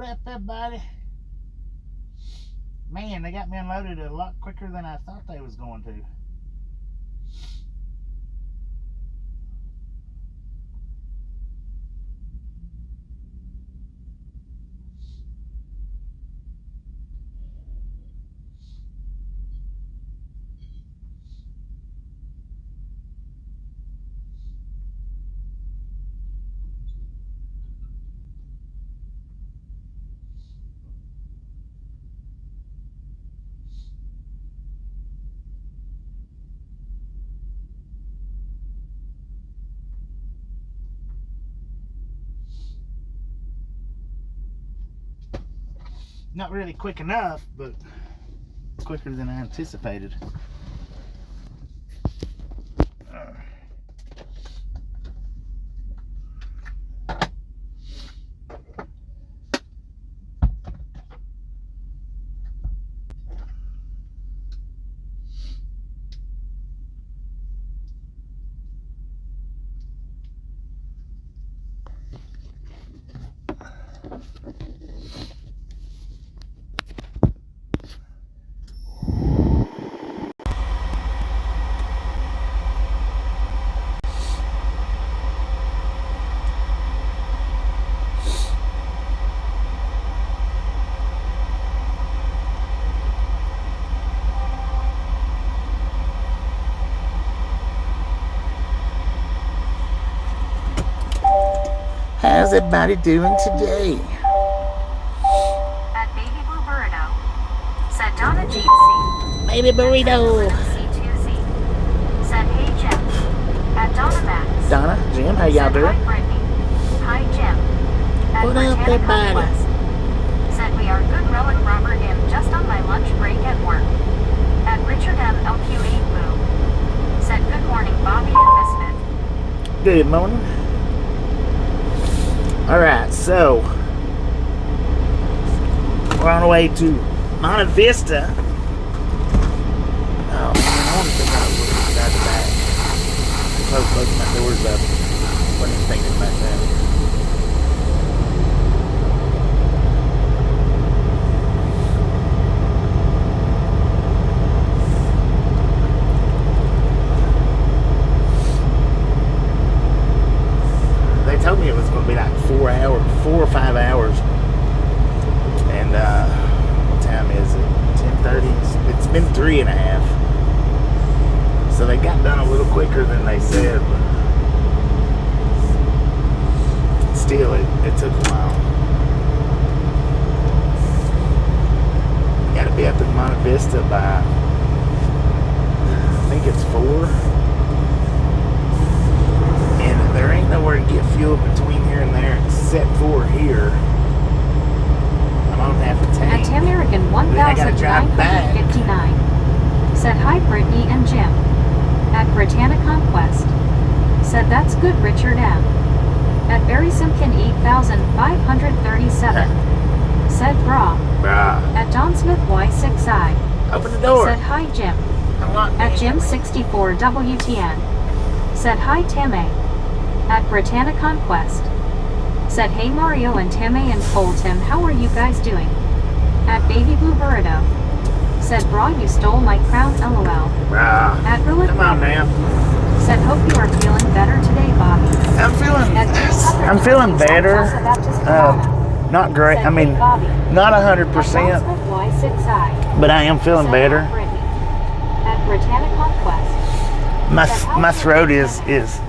What up, everybody? Man, they got me unloaded a lot quicker than I thought they was going to. Not really quick enough, but quicker than I anticipated. How's everybody doing today? At Baby Blue Burrito, said Donna GC. Baby burrito. C2Z, said Hey Jim. At Donna Max. Donna, Jim, how y'all doing? Hi Brittany. Hi Jim. At What up, Britannica everybody? West, said we are good relic Robert M just on my lunch break at work. At Richard M LQ8 Boo, said good morning Bobby and Misfit. Good morning. Alright, so we're on the way to Monte Vista. Oh man, I want to think I was inside the back. Close both my doors up. Wasn't even thinking about that. They told me it was going to be like 4 or 5 hours. And what time is it? 10:30. It's been 3.5. So they got done a little quicker than they said. But still, it took a while. Got to be up in Monte Vista by, I think it's 4. And there ain't nowhere to get fuel between here and there except for here. I'm on half a tank. At American Then I gotta drive back. 1959, said hi Brittany and Jim. At Britannica Conquest, said that's good Richard M. At Barry Simpkin 8537, said bra. Bruh. At Don Smith Y6I, Open the door. said hi Jim. Unlock At me. Jim 64 WTN, said hi Timmy. At Britannica Conquest, said hey Mario and Timmy and Cole Tim, how are you guys doing? At Baby Blue Burrito, said bra you stole my crown LOL. Bruh. At Roulette Come on now. said hope you are feeling better today Bobby. I'm feeling better. Not great. I mean, not 100%, but I am feeling better. At Britannica Conquest, My throat is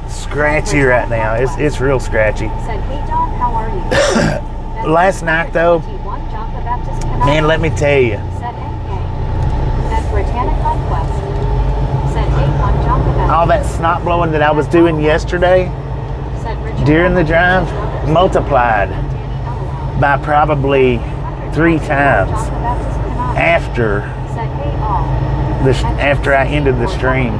scratchy right now. It's real scratchy. said hey Don, how are you? Last night though, man, let me tell you, Said NK. At Britannica Conquest, said hey one John the Baptist. all that snot blowing that I was doing yesterday Said Richard during the drive multiplied by probably 3 times after said hey all. after I ended the stream.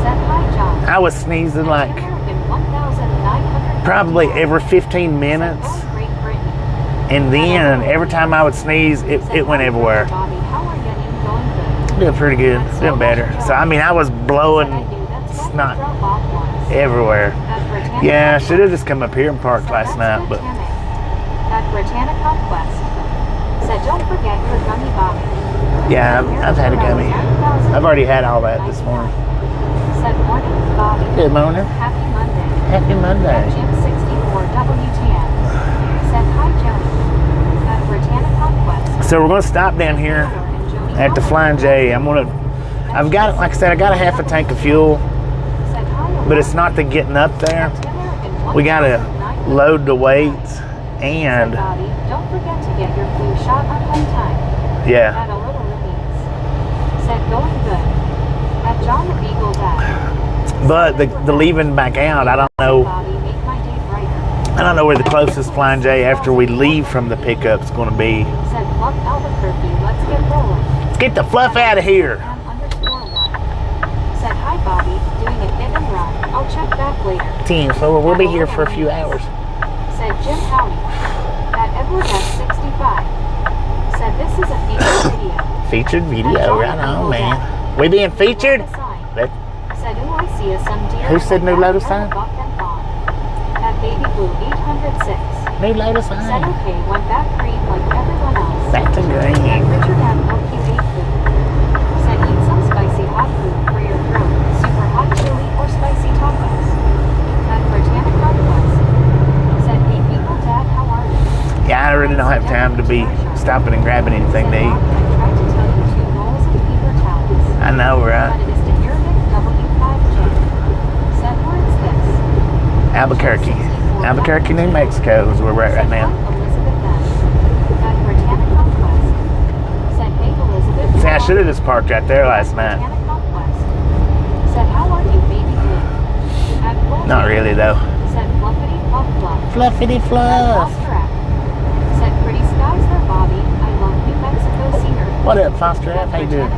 Said hi John. I was sneezing like American 1900. probably every 15 minutes, Great Britain. and then every time I would sneeze, it went everywhere. Bobby, how are you doing? Good. Doing pretty good, doing better. So I mean, I was blowing snot everywhere. Yeah, I should have just come up here and parked last night, but Britannia Conquest. Said don't forget your gummy Bobby. Yeah, I've had a gummy. I've already had all that this morning. Said morning Bobby. Good morning. Happy Monday. Happy Monday. Jim 64 WTN. Said hi Joey. At Britannia Conquest. So we're going to stop down here at the Flying J. I've got, like I said, I got a half a tank of fuel, but it's not the getting up there. We got to load the weights and don't forget to get your flu shot on time. yeah. At a little release. Said going good. At John the Beagle Dad. But the leaving back out, I don't know. I don't know where the closest Flying J after we leave from the pickup is going to be. Said Fluff Albuquerque, let's get rolling. Let's get the fluff out of here. Said hi Bobby, doing a hit and run. I'll check back later. Team, so we'll be here for a few hours. Said Jim Howdy. At Edward S65. Said this is a featured video. Featured video, right on, man. We being featured? Said ooh, I see a some deer. Who said New Lotus sign? At Baby Blue 806. New Lotus Said sign. okay, went back green like everyone else. Back to At green. Richard M. LQ8 food. Said eat some spicy hot food for your throat. Super hot chili or spicy tacos. At Britannia Conquest. Said hey people dad, how are you? Yeah, I really don't have time to be stopping and grabbing anything to Said eat. Bobby, I tried to tell you 2 bowls of paper towels. I know, right? But it is the Arabic W5J. Said where is this? Albuquerque. Albuquerque, New Mexico is where we're at right now. See, I should have just parked right there last night. Not really, though. Fluffity fluff. Said pretty skies there, Bobby. I love New Mexico scenery. What up, Foster F? How you doing?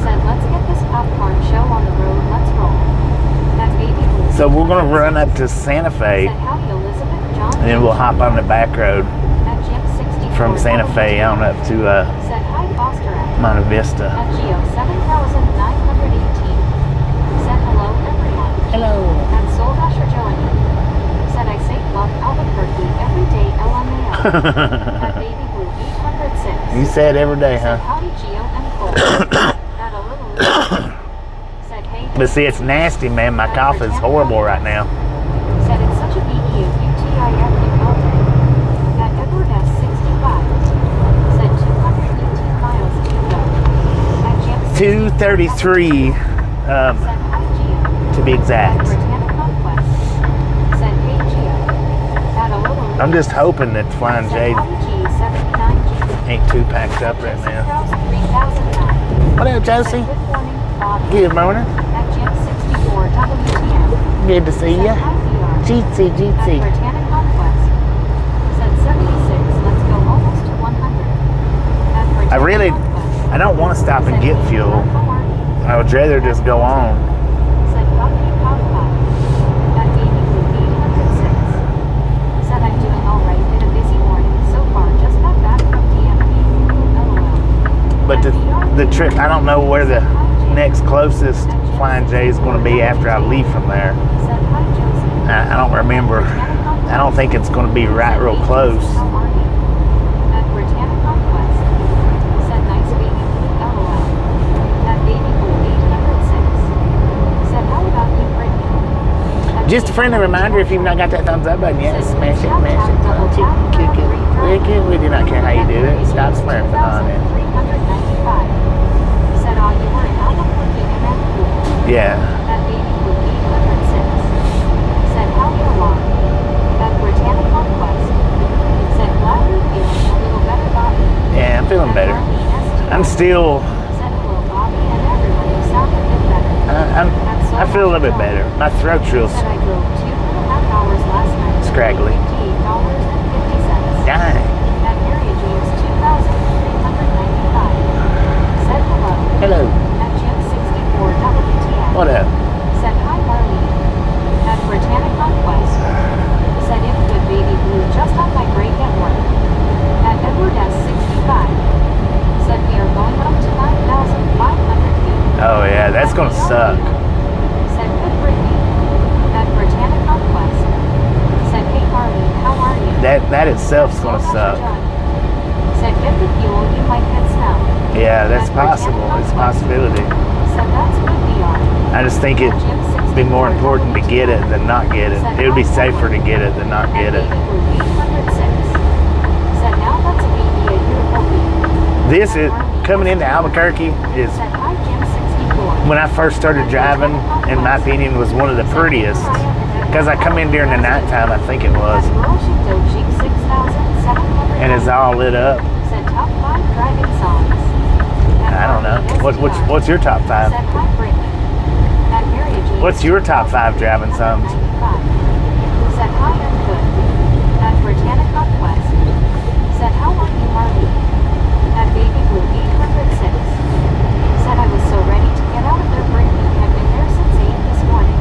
Said let's get this popcorn show on the road. Let's roll. That baby blue. So we're going to run up to Santa Fe, Said howdy Elizabeth John. and then we'll hop on the back road At Jim 64 from Santa Fe on up to Said hi Foster F. Monte Vista. At Geo 7918. Said hello everyone. Hello. And Soul Dasher Joey. Said I say love Albuquerque every day LMAO. At Baby Blue 806. You said every day, Said huh? howdy Geo and Cole. At a little said hey. But see, it's nasty, man. My cough is horrible right now. Said it's such a BE of UTIF all day. At Edward S65. Said 218 miles to go. At Jim 233, said hi Geo. to be At exact. Britannia Conquest. Said hey Geo. At a little I'm just hoping that Flying J ain't too packed up right now. What up, Josie? Good morning, Bob. Good morning. At Jim 64 WTN. Good to see ya. Jeetsy, At jeetsy. Britannia Conquest. Said 76. Let's go almost to 100. At Britannia Conquest. I don't want to stop and Said, get "Hey, fuel. how are you?" I would rather just go on. Said Bucky Papa. At Baby Blue 806. Said I'm doing alright. Been a busy morning so far. Just got back from DMV. LOL. But the trip, I don't know where the next closest Flying J is going to be after I leave from there. Said hi Josie. I don't remember. I don't think it's going to be right real close. How are you? At Britannia Conquest. Said nice baby blue LOL. At Baby Blue 806. Said how about you Brittany? Just a friendly reminder, if you've not got that thumbs up button yet, smash it, punch it, kick it, lick it. We do not care how you do it. Stop smurfing on it. 395. Said all you were in Albuquerque NM. Yeah. At Baby Blue 806. Said how you along? At Britannia Conquest. Said glad you're feeling a little better, Bobby. Yeah, I'm feeling better. I'm still, Said hello, Bobby, and everyone. You sound a bit better. I feel a little bit better. My throat's real Said I drove 2.5 hours last night. scraggly. $58.50. Dang. At area James 2,395. Said hello. Hello. At Jim 64 WTN. What up? Said hi Marlene. At Britannia Conquest. Said if good baby blue just on my break at work. At Edward S65. Said we are going up to 9,500 feet. Oh yeah, that's gonna suck. Said good Brittany. At Britannia Conquest. Said hey Marlene, how are you? That that itself's gonna suck. Said get the fuel, you might get snow. Yeah, that's possible. It's a possibility. Said that's good VR. I just think it'd be more important to get it than not get it. It would be safer to get it than not get it. Said now that's a beautiful view. This is coming into Albuquerque is, Said hi Jim 64. when I first started driving, in my opinion, was one of the prettiest. Because I come in during the nighttime, I think it was, and it's all lit up. Said top 5 driving songs. I don't know. What's your top 5? Said hi Brittany. At Mary Jane. What's your top 5 driving songs? Said hi I'm good. At Britannica Quest. Said how are you Marley? At Baby Blue 806. Said I was so ready to get out of there Brittany. I've been there since 8 this morning.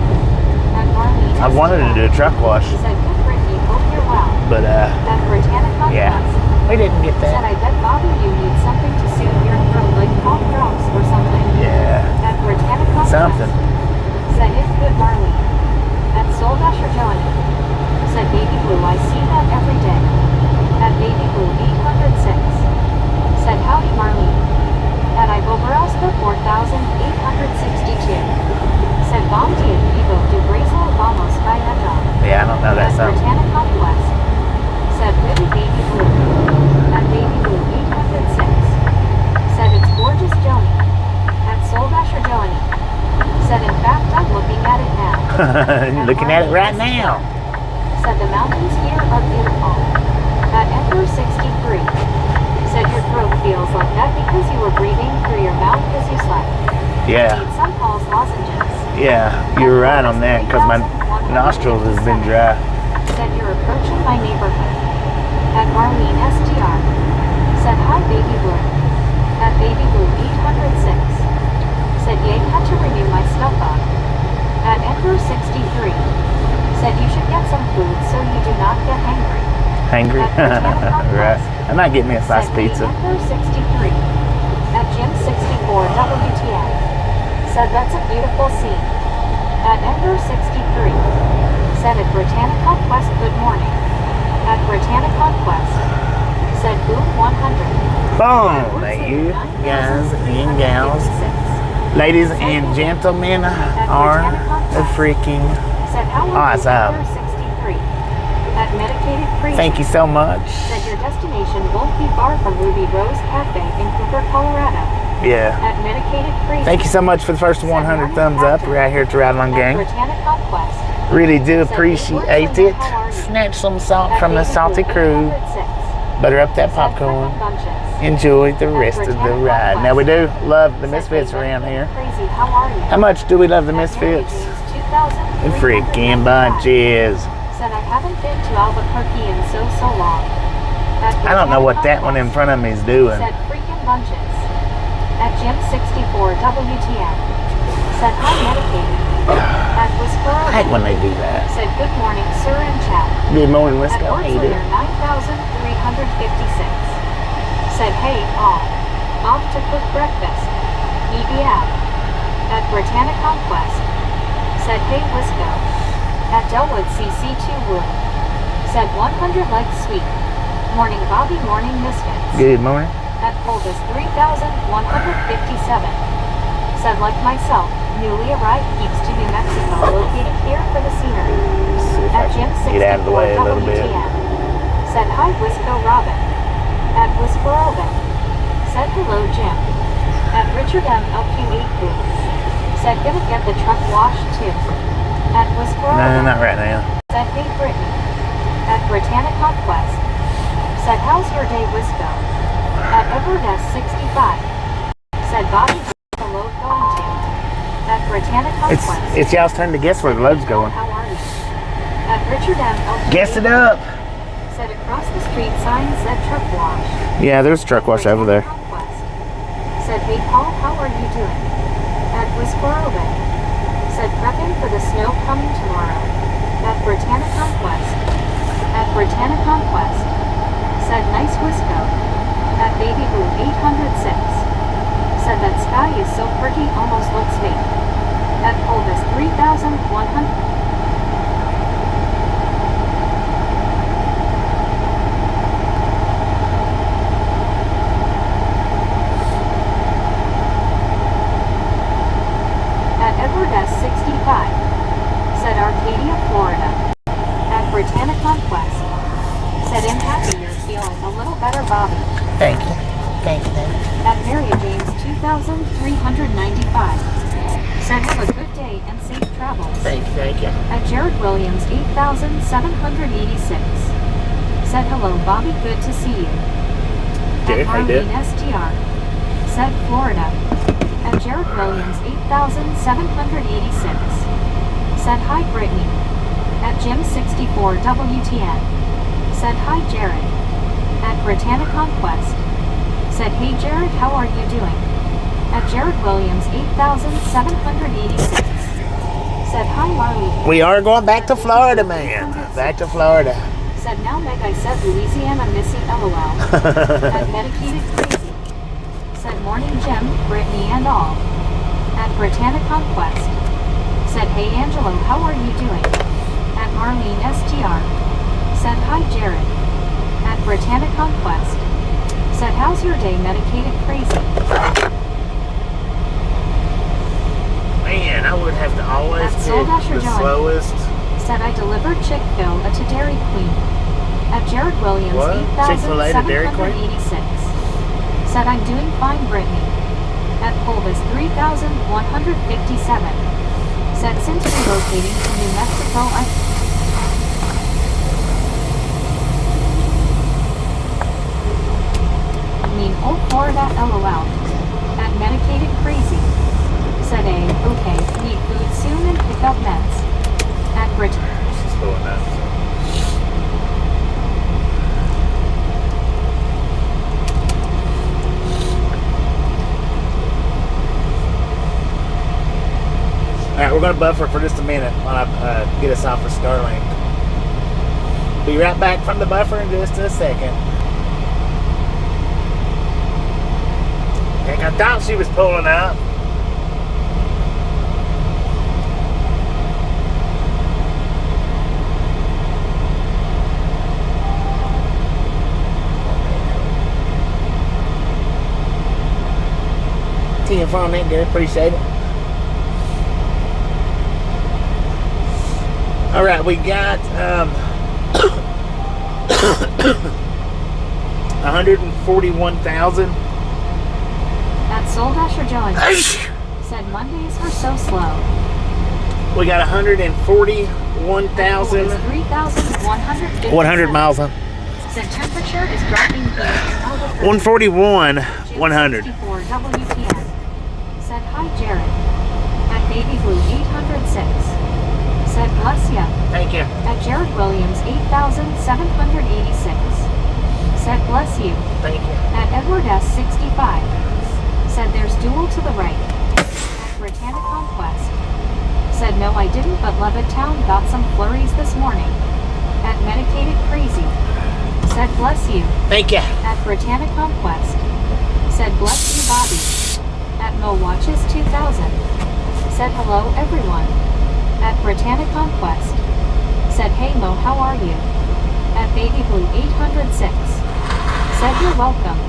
At Marlene. I wanted to do a truck wash, Said good Brittany, hope you're well. but At Britannica yeah, Quest. we didn't get Said I that. bet Bobby you need something to soothe your throat like cough drops or something. Yeah, At Britannica something. Said it's good Marley. At Soul Dasher Johnny. Said Baby Blue, I see that every day. At Baby Blue 806. Said howdy Marley. At Ibobarelska 4862. Said Bom dia vivo de Brasil vamos viajar. Yeah, I don't know that At song. Britannica West. Said really Baby Blue. At Baby Blue 806. Said it's gorgeous Joni. At Soul Dasher Joni. Said in fact I'm looking at it now. Looking at it right now. Said the mountains here are beautiful. At Emperor 63. Said your throat feels like that because you were breathing through your mouth as you slept. Yeah, Need some Paul's lozenges. yeah, you're right on that, because my nostrils has been dry. Said you're approaching my neighborhood. At Marlene STR. Said hi Baby Blue. At Baby Blue 806. Said yay had to renew my stuff up. At Emperor 63. Said you should get some food so you do not get hangry. Hangry? Right. I might get me a slice Said of pizza. Emperor 63. At Jim 64 WTN. Said that's a beautiful scene. At Emperor 63. Said at Britannica Quest good morning. At Britannica Quest. Said boom 100. Boom! Now you guys and gals, ladies and gentlemen, are a freaking Said how awesome. Emperor 63. At Medicated Free. Thank you so much. Said your destination won't be far from Ruby Rose Cafe in Cooper, Colorado. Yeah. At Medicated Free. Thank you so much for the first 100 thumbs up right here at the Ride Along At Gang. Britannica Quest. Really do appreciate it. Snatch some salt from the salty crew. Butter up that popcorn. Enjoy the rest of the ride. Now we do love the Misfits around here. Crazy, how are you? How much do we love the Misfits? The freaking bunches. Said I haven't been to Albuquerque in so long. I don't know what that one in front of me is doing. Said freaking bunches. At Jim 64 WTN. Said hi medicated. At Whisper. I hate when they do that. Said good morning sir and chat. Good morning, let's At go eat it. Ortsleader 9356. Said hey all. Off to cook breakfast. EBF. At Britannica Quest. Said hey Wisco. At Delwood CC2 Wood. Said 100 like sweet. Morning Bobby, morning Misfits. Good morning. At Pulvis 3157. Said like myself, newly arrived keeps to New Mexico, located here for the scenery. See if I At Jim can get out of the 64 way a little bit. WTN. Said hi Wisco Robin. At Whisper Robin. Said hello Jim. At Richard M. LQ8 Group. Said gonna get the truck washed too. At Whisper No, Robin. not right now. Said hey Brittany. At Britannica Quest. Said how's your day Wisco. At Evernest 65. Said Bobby the load going to. At Britannica Quest. It's y'all's turn to guess where the load's going. How are you? At Richard M. LQ8 Guess it up. Said across the street sign said truck wash. Yeah, there's a truck wash over there. Conquest. Said hey Paul, how are you doing? At Whisper Obey. Said prepping for the snow coming tomorrow. At Britannica Conquest. At Britannica Conquest. Said nice Wisco. At Baby Blue 806. Said that sky is so pretty almost looks fake. At Pulvis 3100. Bobby. Thank you. Thank you. At Mary James 2,395. Said have a good day and safe travels. Thank you. At Jared Williams 8,786. Said hello Bobby, good to see you. Jared, At how you doing? Marlene STR. Said Florida. At Jared Williams 8,786. Said hi Brittany. At Jim 64 WTN. Said hi Jared. At Britannia Conquest. Said hey Jared, how are you doing? At Jared Williams 8,786. Said hi Marley. We are going back to Florida, man. Back to Florida. Said now Meg, I said Louisiana missing LOL. At Medicated Crazy. Said morning Jim, Brittany and all. At Britannia Conquest. Said hey Angelo, how are you doing? At Marlene STR. Said hi Jared. At Britannia Conquest. Said how's your day Medicated Crazy. Man, I would have to always At pick Soul Dasher the John. slowest. Said I delivered Chick-fil-A to Dairy Queen. At Jared Williams What? Chick-fil-A to Dairy Queen? 8,786. Said I'm doing fine Brittany. At Pulvis 3,157. Said since relocating to New Mexico I mean old Florida LOL. At Medicated Crazy. Said okay, need food soon and pick up meds. At Brit. She's pulling up. Alright, we're going to buffer for just a minute while I get us off of Starlink. Be right back from the buffer in just a second. Heck, I thought she was pulling up. Seeing from that good, appreciate it. All right, we got 141,000. At Soul Dasher John. Said Mondays are so slow. We got 141,000. 3,150. 100 miles on. Said temperature is dropping here in Albuquerque. 141, 100. 64 WTN. Said hi Jared. At Baby Blue 806. Said bless ya. Thank you. At Jared Williams 8,786. Said bless you. Thank you. At Edward S 65. Said there's duel to the right. At Britannia Conquest. Said no I didn't but Levittown got some flurries this morning. At Medicated Crazy. Said bless you. Thank you. At Britannia Conquest. Said bless you Bobby. At Mo Watches 2000. Said hello everyone. At Britannia Conquest. Said hey Mo, how are you? At Baby Blue 806. Said you're welcome.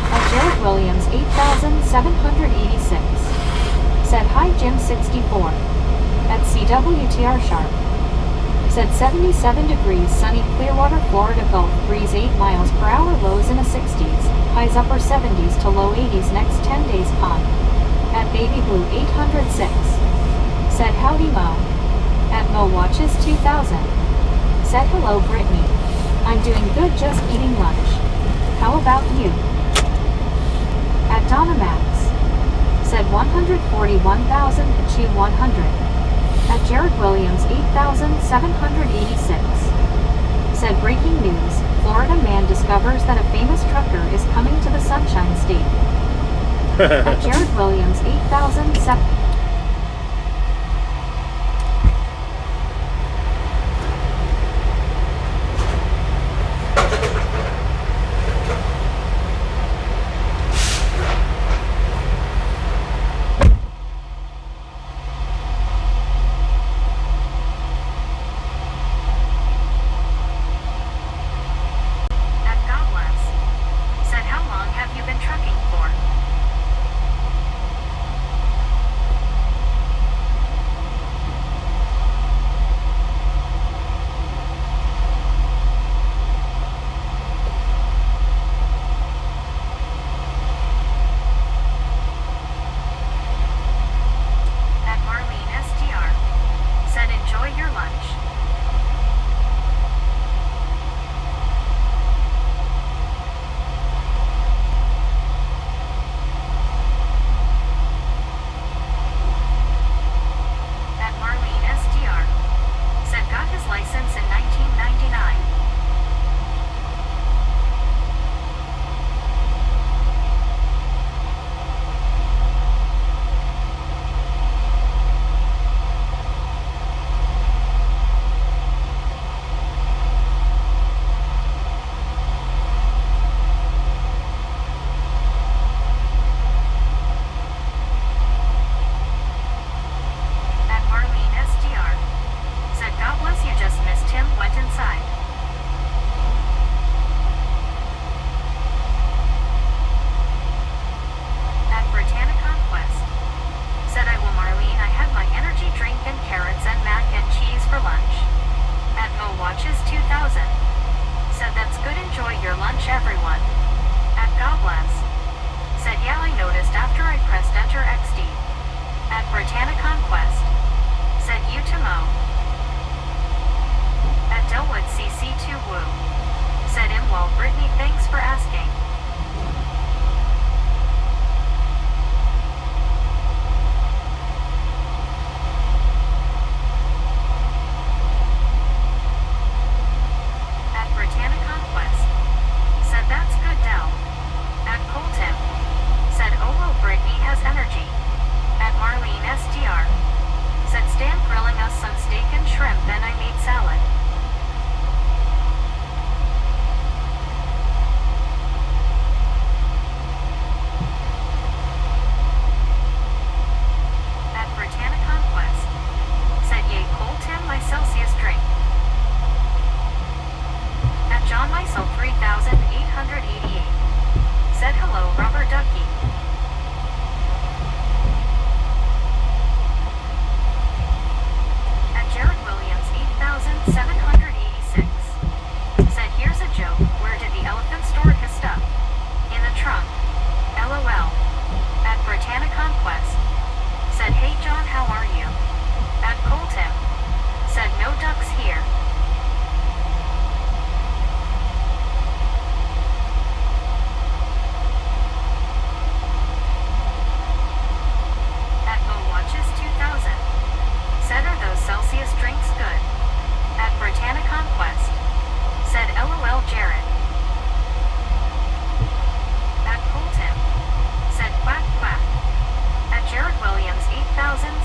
At Jared Williams 8,786. Said hi Jim 64. At CWTR Sharp. Said 77 degrees sunny Clearwater, Florida Gulf breeze 8 miles per hour, lows in the 60s, highs upper 70s to low 80s next 10 days pond. At Baby Blue 806. Said howdy Mo. At Mo Watches 2000. Said hello Brittany. I'm doing good, just eating lunch. How about you? At Donna Max. Said 141,000 to 100. At Jared Williams 8,786. Said breaking news, Florida man discovers that a famous trucker is coming to the Sunshine State. At Jared Williams 8,007.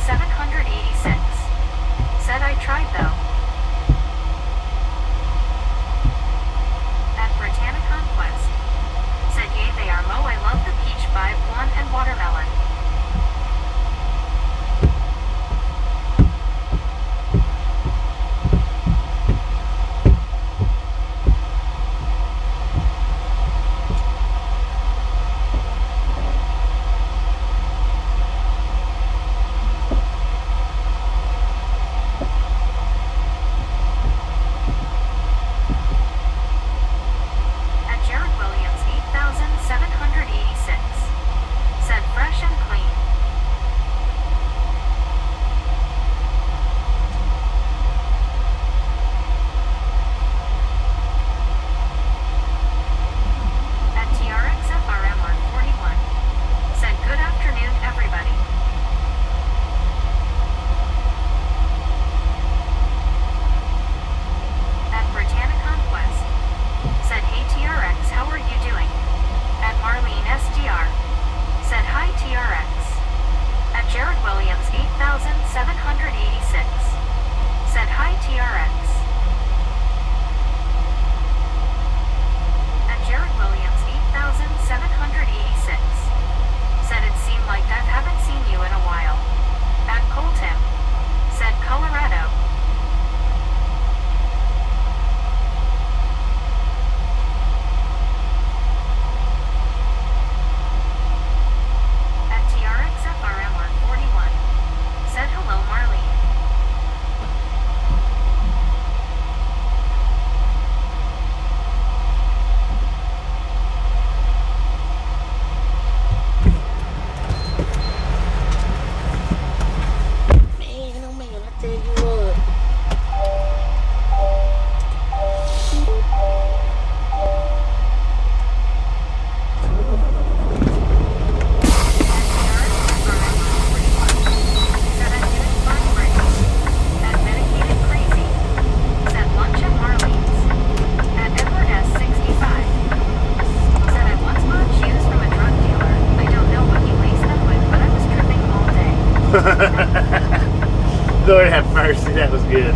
786. Said I tried though. At Britannia Conquest. Said yay they are Mo, I love the peach vibe one and watermelon. Lord have mercy, that was good.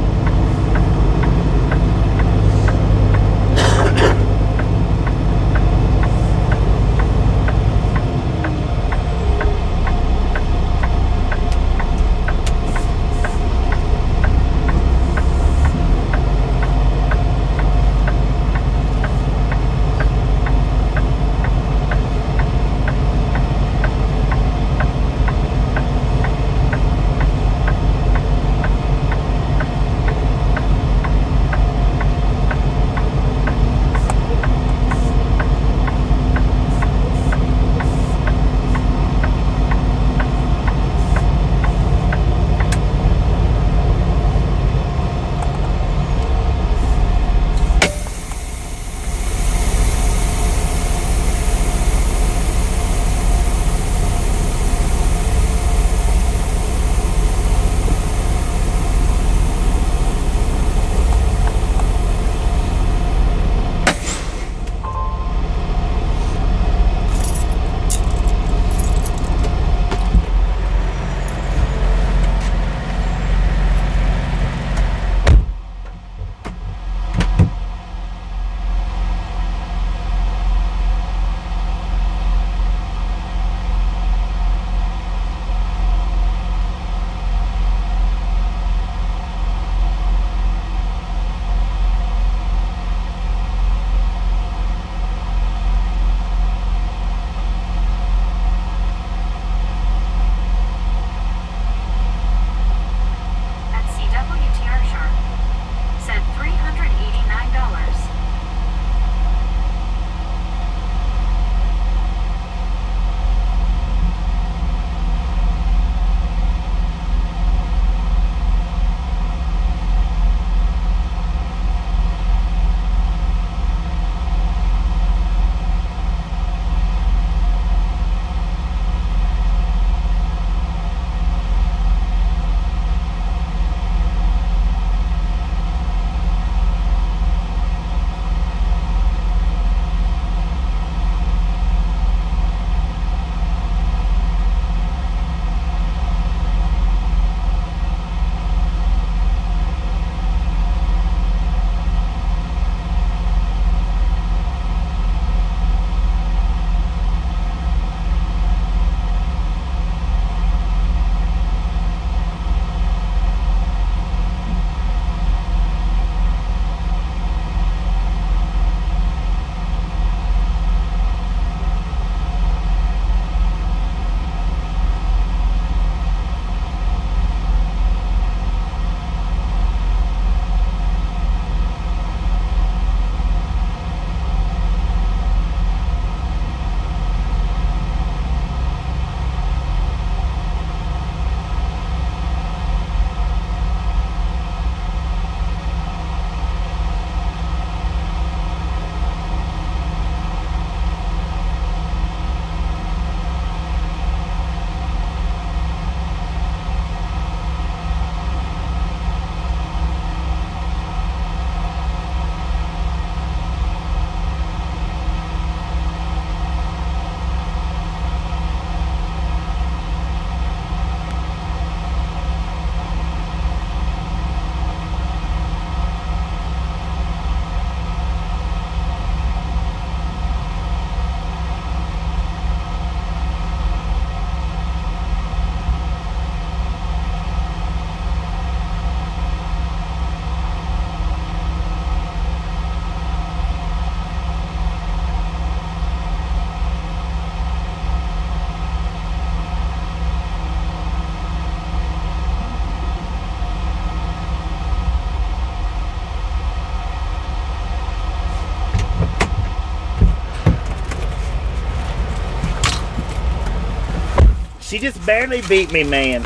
She just barely beat me, man.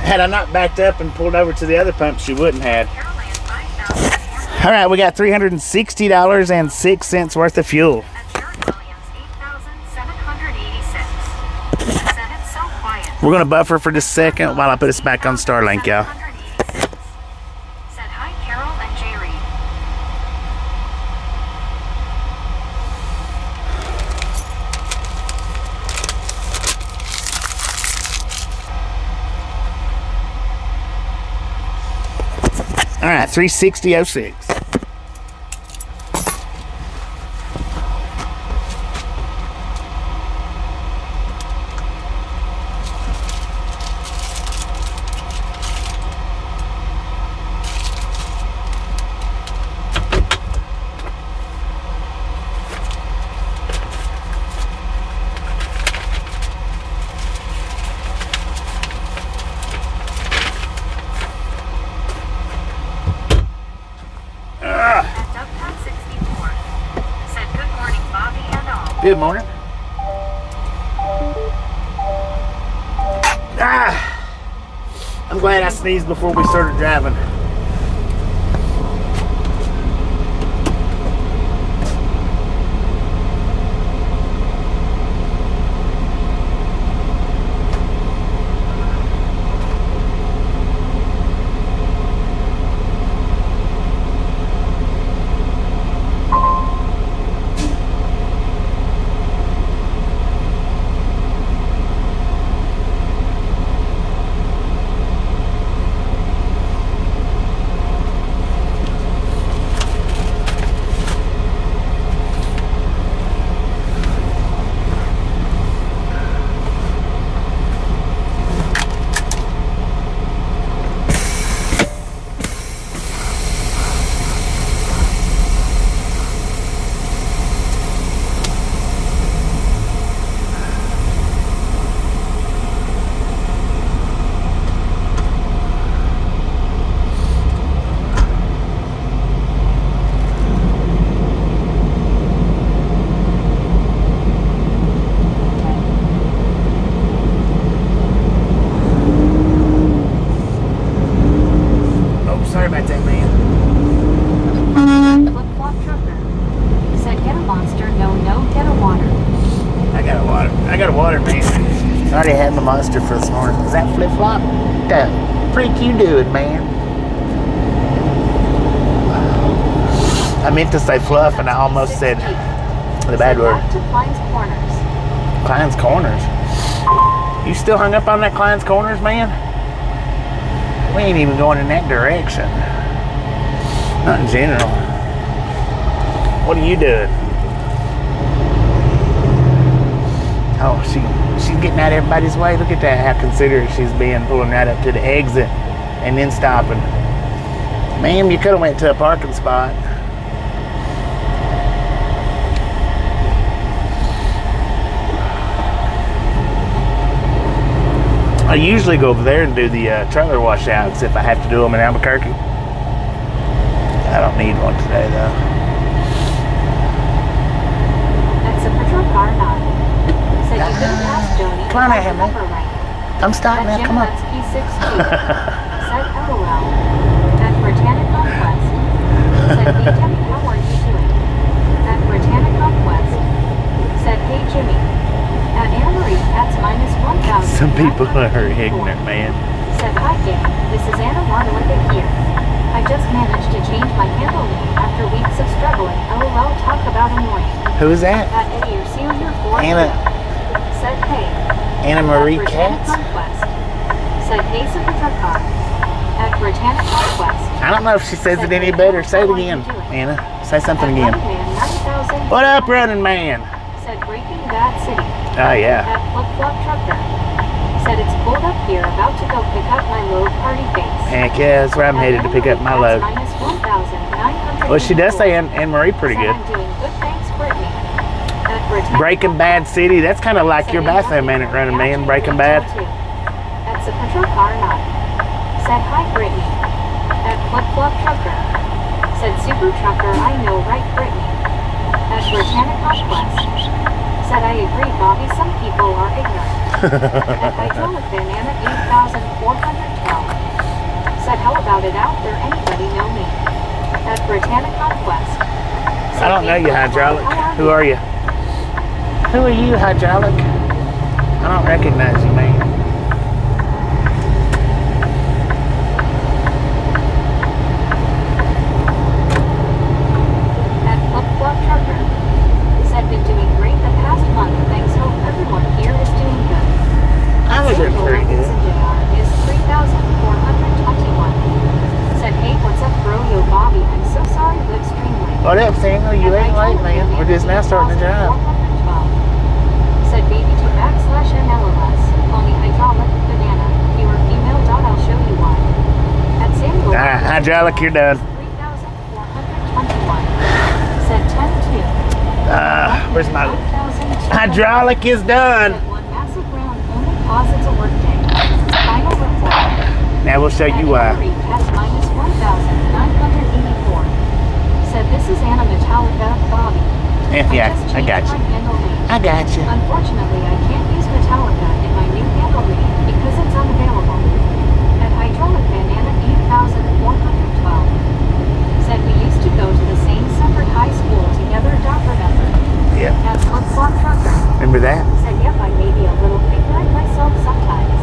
Had I not backed up and pulled over to the other pump, she wouldn't have. All right, we got $360.06 worth of fuel. We're gonna buffer for just a second while I put us back on Starlink, y'all. Said hi, Carol and J. Reed. All right, 360.06. Good morning. I'm glad I sneezed before we started driving. Monster for this morning. Is that flip flop? What the freak you doing, man? I meant to say fluff and I almost said the bad word. Back to Klein's Corners. Klein's Corners. You still hung up on that Klein's Corners, man? We ain't even going in that direction. Not in general. What are you doing? Oh, she's getting out of everybody's way. Look at that, how considerate she's being, pulling right up to the exit and then stopping. Ma'am, you could have went to a parking spot. I usually go over there and do the trailer washouts if I have to do them in Albuquerque. I don't need one today though. That's a patrol car not. Said you couldn't pass Joni. Come on, Emily. I'm starting now. Come on. That's P6 said LOL. At Britannic Conquest. Said hey Debbie, how are you doing? At Britannic Conquest. Said hey Jimmy. At Anna Marie, that's minus 1,000. Some people are ignorant, man. Said hi gang, this is Anna Marnolitha here. I just managed to change my handle name after weeks of struggling. LOL, talk about annoying. Who is that? At Eddie, see your 4. Anna. Said hey. Anna Marie Britannic Katz? Conquest. Said hey Super Car. At Britannic Conquest. I don't know if she says it any better. Say it again, Anna. Say something again. What up, Running Man? Said Breaking Bad City. Oh, yeah. At Flip Flop Trucker. Said it's pulled up here, about to go pick up my load party face. Heck yeah, that's where I'm headed to pick up my load. Minus 1,900. Well, she does say Anne Marie pretty good. I'm doing good, thanks, Brittany. At Britannic Breaking Bad City, that's kind of like your bathroom man at Running Man, Breaking Bad. That's a patrol car not. Said hi, Brittany. At Flip Flop Trucker. Said Super Trucker, I know, right, Brittany. At Britannic Conquest. Said I agree, Bobby. Some people are ignorant. At hydraulic banana 8412. Said how about it out there? Anybody know me? At Britannia Conquest. I don't know you, hydraulic. Who are you? Who are you, hydraulic? I don't recognize you, man. At Flip-Flop Trucker. Said been doing great the past month. Thanks. Hope everyone here is doing good. I was doing pretty good. Is 3,421. Said, hey, what's up, bro? Yo, Bobby, I'm so sorry, but extremely. What up, Samuel? You ain't late, man. We're just now starting to drive. Said, baby to /NLLS. Only hydraulic banana. If you are female, I'll show you why. At Samuel. Alright, hydraulic, you're done. 3,421. Said 10-2. Where's my hydraulic is done. Said one massive round only posits a work day. Final report. Now we'll show you why. Cats minus 1,984. Said this is Anna Metallica, Bobby. Yeah, I got you. I got you. Unfortunately, I can't use Metallica in my new handle reading because it's unavailable. At hydraulic banana 8,412. Said we used to go to the same separate high school together. Remember? Yep. At Flip-Flop Trucker. Remember that? Said yep, I may be a little ignorant myself sometimes.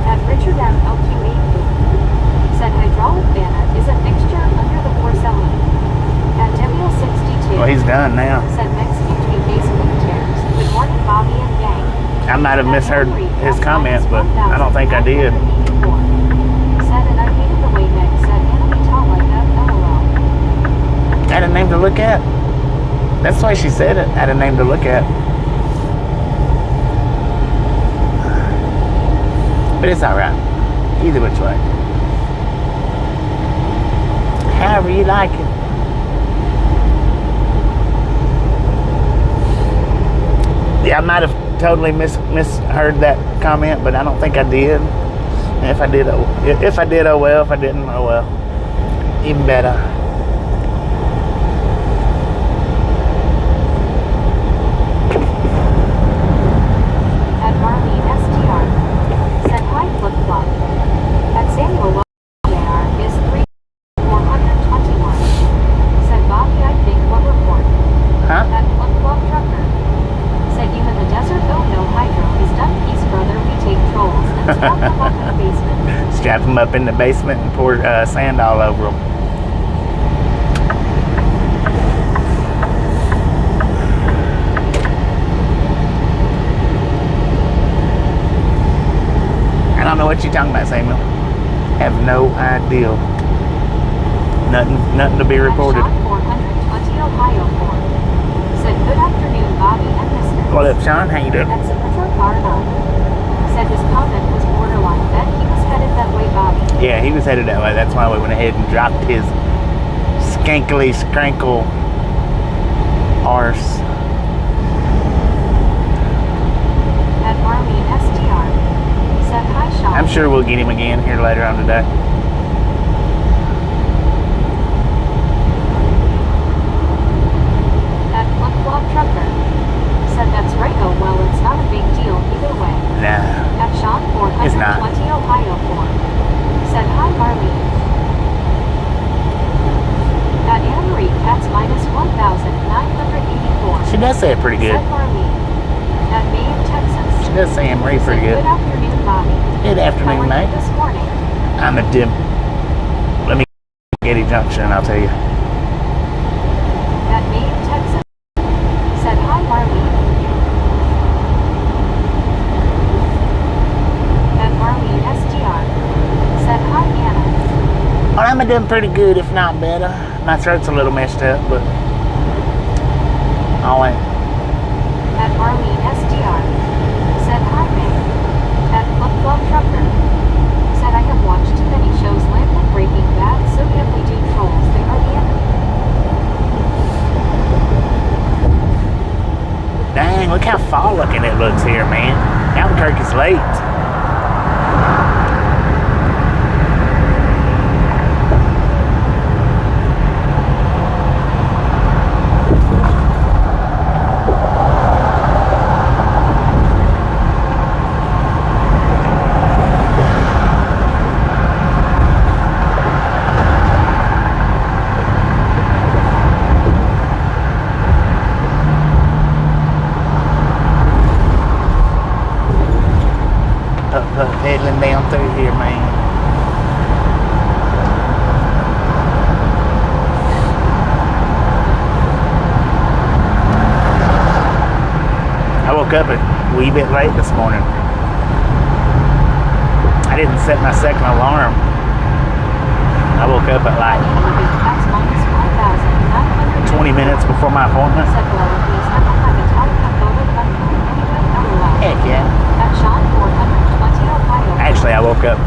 At Richard M. LQ8 said hydraulic banana is a fixture under the porcelain. At WL62 Well, he's done now. said Mexican Q basement tears. Good morning, Bobby and gang. I might have misheard his comment, but I don't think I did. Said and I hated the way Meg said Anna Metallica, LOL. Had a name to look at. That's why she said it. Had a name to look at. But it's alright. Either which way. However you like it. Yeah, I might have totally misheard that comment, but I don't think I did. And if I did, oh well. If I didn't, oh well. Even better. At Marlene STR said hi flip-flop. At Samuel JR is 3,421. Said Bobby, I think what report. Huh? At flip-flop trucker. Said you in the desert, oh no, hydro is done. Peace, brother. We take trolls and strap them up in the basement. Strap them up in the basement and pour sand all over them. I don't know what you're talking about, Samuel. Have no idea. Nothing to be reported. At Sean 420 Ohio 4. Said good afternoon, Bobby and Mr. What up, Sean? How you doing? At Sepulchre Car 9. Said his comment was borderline. Bet he was headed that way, Bobby. Yeah, he was headed that way. That's why we went ahead and dropped his skankly scrankle arse. At Marlene STR. Said hi, Sean. I'm sure we'll get him again here later on today. At Flip-Flop Trucker. Said that's right, oh well, it's not a big deal either way. Nah. At Sean It's not. 420 Ohio 4. Said hi, Marlene. At Anna Marie Cats minus 1,984. She does say it pretty good. Said Marlene. At Maine, Texas. She does say Anne-Marie Said pretty good. good afternoon, Bobby. Good How afternoon, are mate. you this morning? I'm a dim. Let me get Getty Junction, I'll tell you. At Maine, Texas. Said hi, Marlene. At Marlene SDR. Said hi, Anna. Well, I'm doing pretty good, if not better. My throat's a little messed up, but all right. At Marlene SDR. Said hi, May. At Flip-Flop Trucker. Said I have watched too many shows land like Breaking Bad, so if we do trolls, they are the enemy. Dang, look how fall looking it looks here, man. Albuquerque's late. pedaling down through here, man. I woke up a wee bit late this morning. I didn't set my second alarm. I woke up at like 20 minutes before my appointment. Heck yeah. Actually, I woke up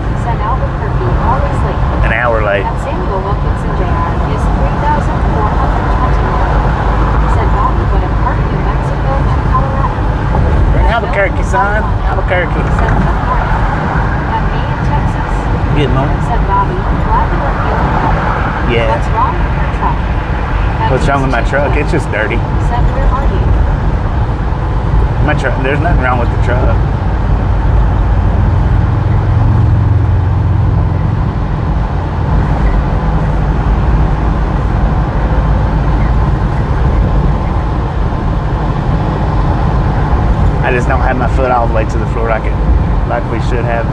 an hour late. We're in Albuquerque, son. Albuquerque. Good morning. Yeah. What's wrong with your truck? What's wrong with my truck? It's just dirty. Where are you? My truck. There's nothing wrong with the truck. I just don't have my foot all the way to the floor like we should have,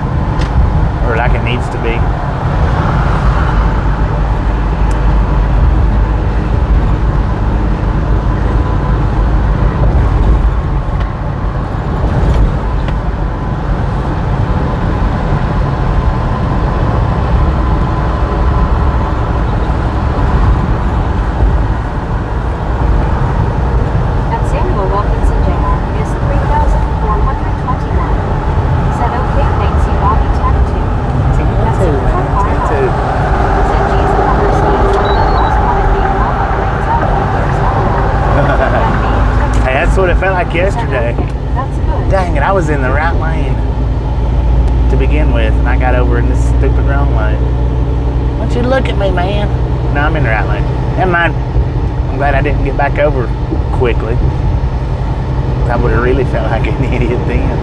or like it needs to be. Yesterday. That's good. Dang it, I was in the right lane to begin with, and I got over in this stupid wrong lane. Why don't you look at me, man? No, I'm in the right lane. Never mind. I'm glad I didn't get back over quickly. I would have really felt like an idiot then.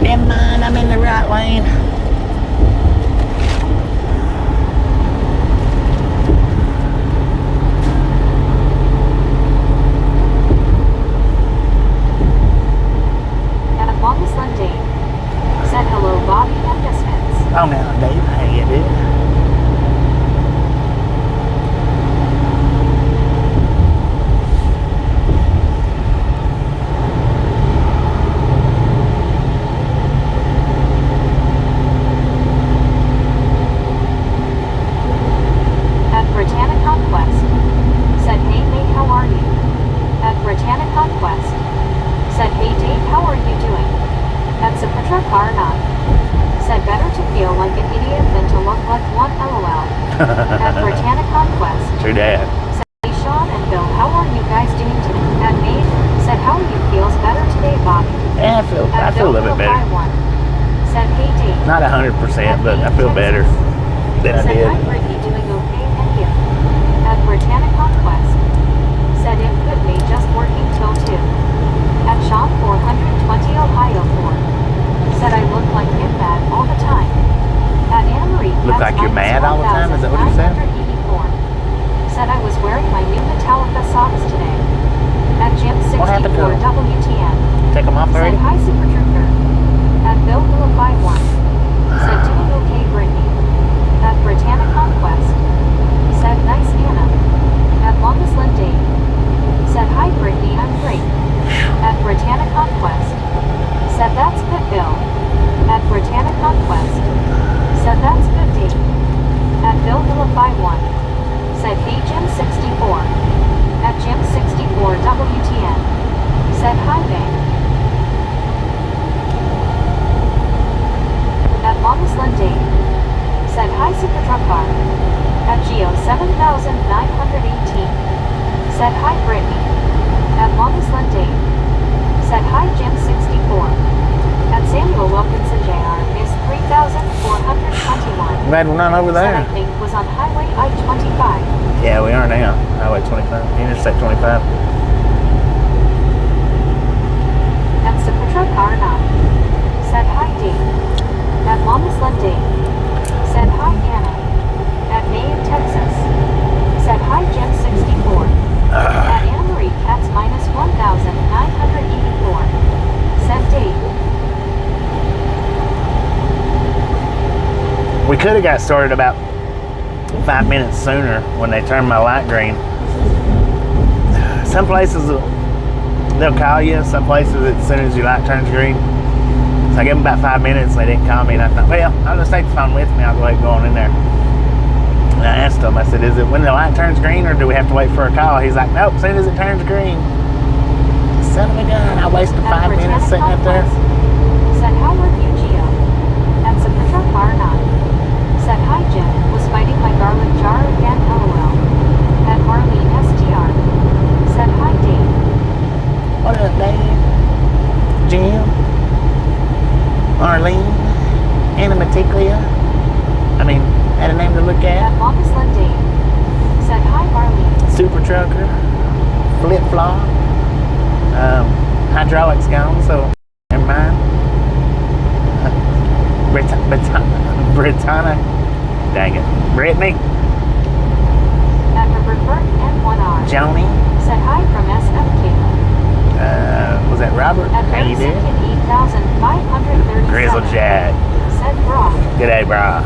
Never mind, I'm in the right lane. Oh, now, Dave, how you doing? At Britannic Conquest, said, hey mate, how are you? At Britannic Conquest, said, hey Dave, how are you doing? At Zapatra Karna, said, better to feel like an idiot than to look like one, lol. At Britannic Conquest, True dad. said, hey Sean and Bill, how are you guys doing today? At Maeve, said, how are you? Feels better today, Bobby. Yeah, I feel a little bit better. Said, hey Dave. Not 100%, but I feel better than I Said, did. hi Brittany, doing okay, and you? At Britannic Conquest, said, it could be just working till 2. At Sean 420 Ohio 4, said, I look like him bad all the time. At Anna Marie, Look like you're mad all the time? Is that what you said? Said, I was wearing my new Metallica socks today. At Jim What happened to 64 them? WTN, Take them off said, already? hi Super Trooper. At Bill Willa 51, said, doing okay Brittany. At Britannic Conquest, said, nice Anna. At Longest Lindy, said, hi Brittany, I'm great. At Britannic Conquest, said, that's good Bill. At Britannic Conquest, said, that's good Dave. At Bill Willa 51, said, hey Jim 64. At Jim 64 WTN, said, hi babe. At Longest Lindy, said, hi Super Truck Car. At Geo 7918, said, hi Brittany. At Longest Lindy, said, hi Jim 64. At Samuel Wilkinson Jr. is 3,421. Glad we're not over Said, there. I think was on Highway I-25. Yeah, we are now. Highway 25. Interstate 25. At Sapatra Karna, said, hi Dave. At Longest Lindy, said, hi Anna. At Maine, Texas, Said hi Jim 64. At Anna Marie Cats minus 1,984. Said Dave. We could have got started about 5 minutes sooner when they turned my light green. Some places they'll call you, some places as soon as your light turns green. So I gave them about 5 minutes, they didn't call me, and I thought, well, I'll just take the phone with me, I'll go ahead and go on in there. And I asked him, I said, is it when the light turns green or do we have to wait for a call? He's like, nope, as soon as it turns green. Son of a gun, I wasted 5 minutes sitting up there. Said, how are you, Gio? At Sapitra Bar 9. Said, hi Jim, was fighting my garlic jar again, LOL. At Marlene STR. Said, hi Dave. What up, Dave? Jim? Marlene? Anna Maticlia? I mean, had a name to look at. At Longest Lynn Dave. Said, hi Marlene. Super trucker. Flip flop. Hydraulics gone, so never mind. Britannia. Dang it. Brittany. At Robertburg N1R. Joni. Said hi from SFK. Was that Robert? At How you doing? 8,537. Grizzle Jack. Said Brock. G'day, brah.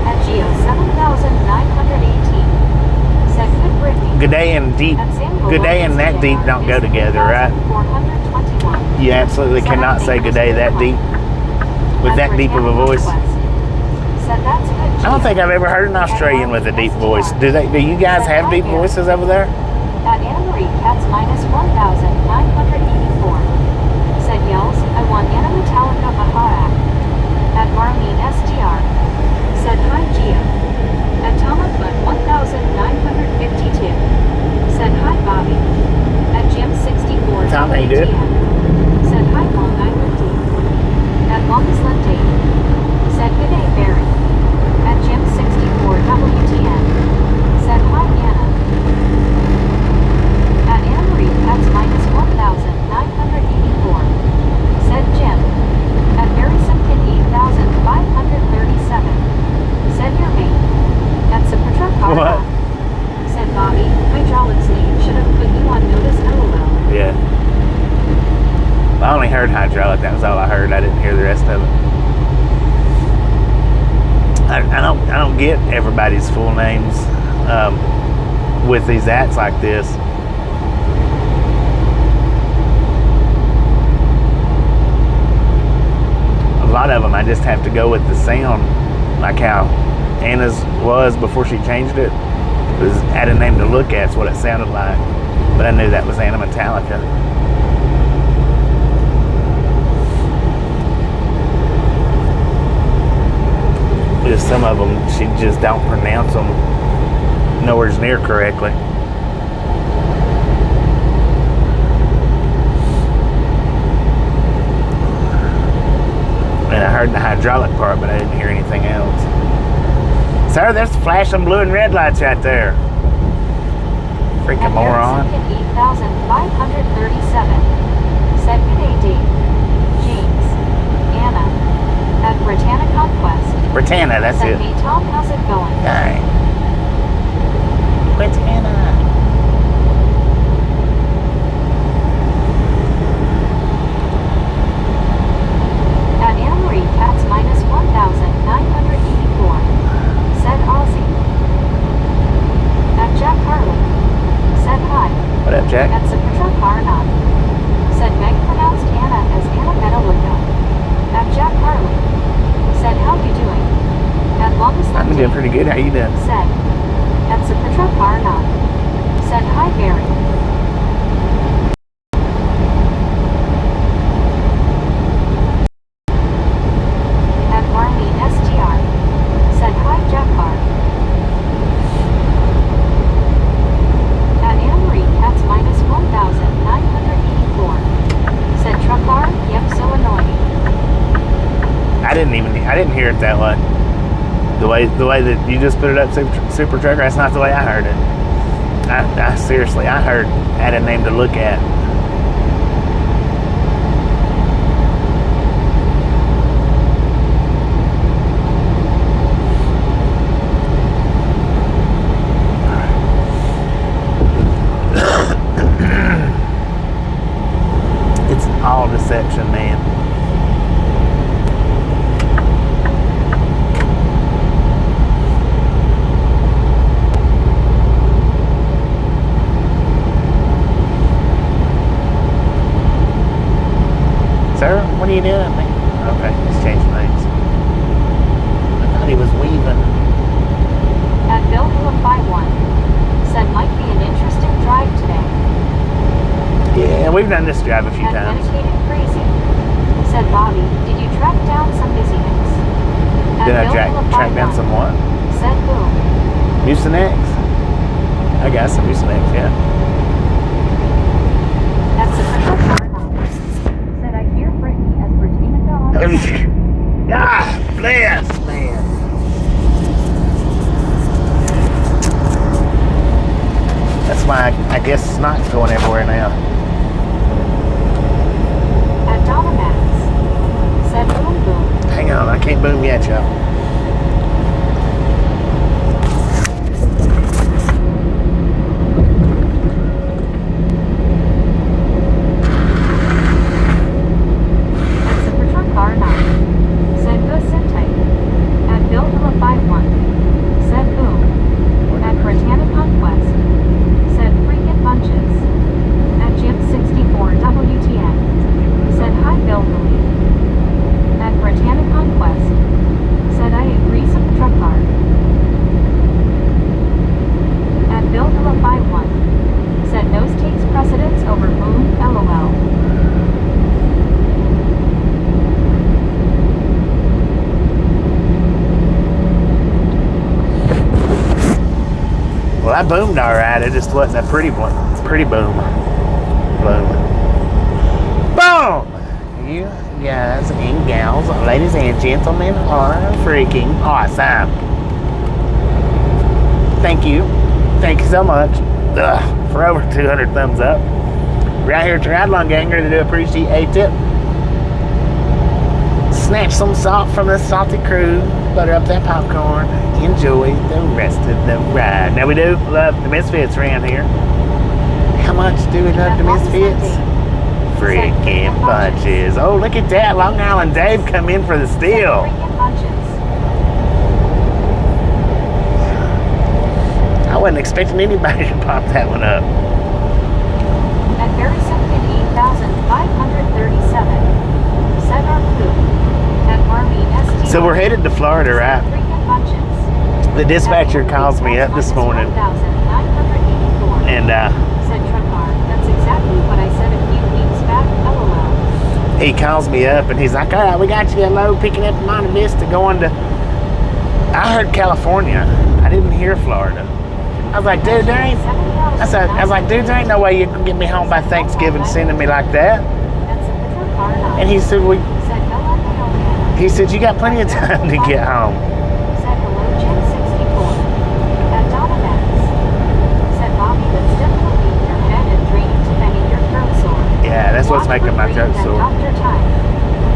At Geo 7,918. Said good Brittany. Good day and deep. At Samuel Good day and that Williams deep DR, don't go together, right? 421. You absolutely cannot say good day that deep with At that deep of a Britannia voice. Northwest. Said that's good. I don't think I've ever heard an Australian with a deep voice. Do you guys have deep voices over there? At Anna Marie Cats minus 1,984. Said yells, I want Anna Metallica Baha. At Marlene STR. Said hi Gio. At Thomas Butt 1,952. Said hi Bobby. At Jim 64. Tom, how you doing? Said hi Long Island D. At Longest Lynn Dave. Said good day Barry. At Jim 64 WTN. Said hi Anna. At Anna Marie Cats minus 1,984. Said Jim. At Barry Simpkin 8,537. Said your mate. At Sapitra What? Said Bobby, hydraulics name should have put you on notice, LOL. Yeah. I only heard hydraulic. That was all I heard. I didn't hear the rest of it. I don't get everybody's full names with these acts like this. A lot of them I just have to go with the sound, like how Anna's was before she changed it. It was add a name to look at, is what it sounded like. But I knew that was Anna Metallica. Just some of them, she just don't pronounce them nowhere near correctly. And I heard the hydraulic part, but I didn't hear anything else. Sir, there's flashing blue and red lights right there. Freaking moron. 8,537. Said good day, Dave. James. Anna. At Britannia Conquest. Britannia, that's Said, it. hey Tom, how's it going? Dang. Britannia. At Anna Marie Cats minus 1,984. Said Ozzy. At Jack Harley. Said hi. What up, Jack? At Sapitra Barnard. Said Meg pronounced Anna as Anna Metallica. At Jack Harley. Said how you doing? At Longest Lynn I'm doing pretty good. How you doing? Said. At Sapitra Barnard. Said hi Barry. At Marlene STR. Said hi Jafar. At Anna Marie Cats minus 1,984. Said Truckar, yep, so annoying. I didn't hear it that way. The way that you just put it up, super trucker, that's not the way I heard it. I seriously, I heard add a name to look at. you doing, man? Okay, he's changing lanes. I thought he was weaving. At Bill Hill 51. Said might be an interesting drive today. Yeah, we've done this drive a few At times. Medicated Crazy. Said Bobby, did you track down some busyness? At Did I Bill track Hill down 51. some what? Said boom. Mucinex? I got some Mucinex, yeah. At Patricia Carnot. Said I hear Brittany as Britannica on Ah, bless, man. That's why I guess it's not going everywhere now. At Donna Max. Said boom boom. Hang on, I can't boom yet, y'all. I boomed all right. It just wasn't a pretty boom. Boom. You guys and gals, ladies and gentlemen, are freaking awesome. Thank you. Thank you so much for over 200 thumbs up. Right here at Triathlon Gang, ready to appreciate it. Snatch some salt from the salty crew. Butter up that popcorn. Enjoy the rest of the ride. Now we do love the Misfits around here. How much do we love the Misfits? Freaking bunches. Oh, look at that. Long Island Dave come in for the steal. I wasn't expecting anybody to pop that one up. At Very Simpkin 8,537. Said our crew. At Marlene ST. So we're headed to Florida, right? The dispatcher calls me up this morning. And said Truckar. That's exactly what I said a few weeks back. LOL. He calls me up and he's like, all right, we got you a load picking up Monte Vista going to, I heard California. I didn't hear Florida. I was like, dude, there ain't, I was like, dude, there ain't no way you can get me home by Thanksgiving sending me like that. And he said, he said, you got plenty of time to get home. Said hello, Jim 64. At Donna Max. Said Bobby, that's definitely your head and draining to bending your throat sore. Yeah, that's what's making my throat sore. Dr. Time.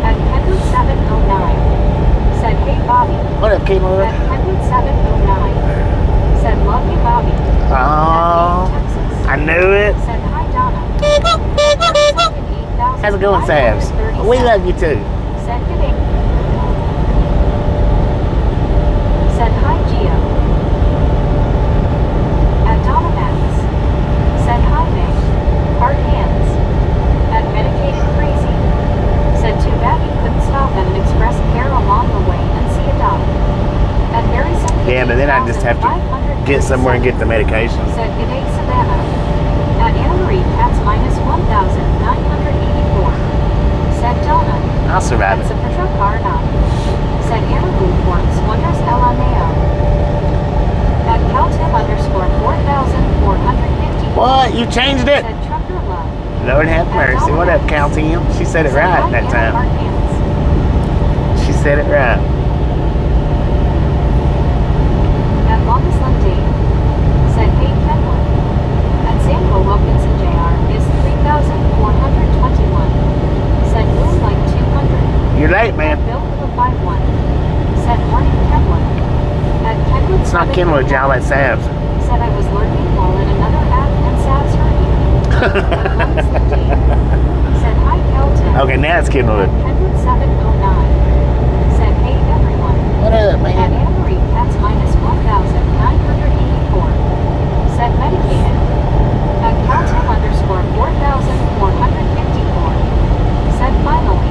At Kenwood 709. Said, hey Bobby. What up, Caitlin? At Kenwood 709. Said, love you, Bobby. Oh, I knew it. Said, hi Donna. How's it going, Savs? We love you too. Said, good evening. Said, hi Gio. At Donna Max. Said, hi May. Hard hands. At Medicated Crazy. Said, too bad you couldn't stop at an express care along the way and see a doc. At Very Simpkin. Yeah, but then I just have to get somewhere and get the medication. Said, good day Savannah. At Anna Marie, Cats minus 1,984. Said Donna. I'll survive it. Said Patrol Car not. Said Anna Blue Forms Wonders LMAO. At Caltim underscore 4,450. What? You changed it? Said Trucker Love. Lord have mercy. What up, Caltim? She said it right that time. She said it right. At Longest Limb Dave. Said Kate Kenwood. At Samuel Wilkinson Jr. is 3,421. Said boom like 200. You're late, man. Bill with a 5-1. Said morning Kenwood. At Kenwood. It's not Kenwood, y'all. That's Savs. Said I was lurking while in another app and Savs heard you. Said hi Kelton. Okay, now it's Kenwood. At Kenwood 709. Said hey everyone. What up, At man? Anna Marie Cats minus 1,984. Said medicated. At Caltim underscore 4,454. Said finally.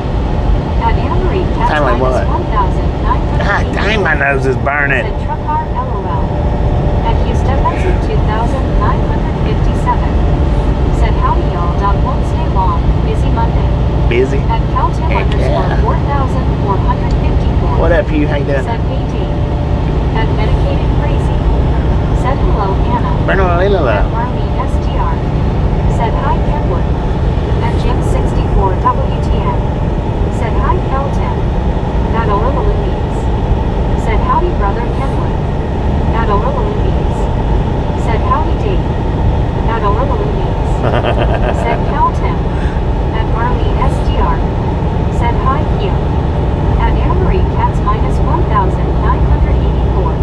hello. At Marlene STR. Said hi Kenwood. At Jim 64 WTN. Said hi Kelton. At Olilaloonies. Said howdy brother Kenwood. At Olilaloonies. Said howdy Dave. At Olilaloonies. Said Kelton. At Marlene STR. Said hi Q. At Anne-Marie Cats minus 1,984.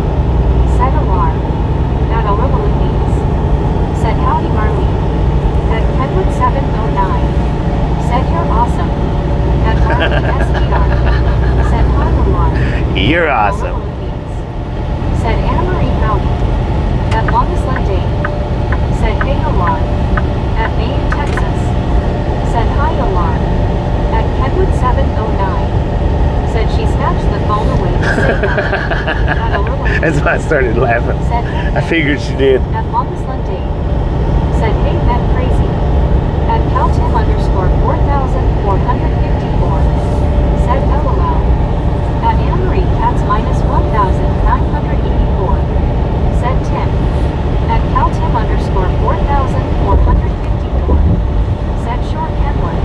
Said alarm. At Olilaloonies. Said howdy Marlene. At Kenwood 709. Said you're awesome. At Marlene STR. Said hi alarm. You're awesome. Said Anne-Marie howdy. At Longest Linday. Said hey alarm. At Maine, Texas. Said hi alarm. At Kenwood 709. Said she snatched the phone away to say hi. At Olilaloonies. That's why I started laughing. Said hey, I figured she did. at Longest Linday. Said hey Ben crazy. At Caltim underscore 4,454. Said LOL. At Anne-Marie Cats minus 1,984. Said Tim. At Caltim underscore 4,454. Said Short Kenwood.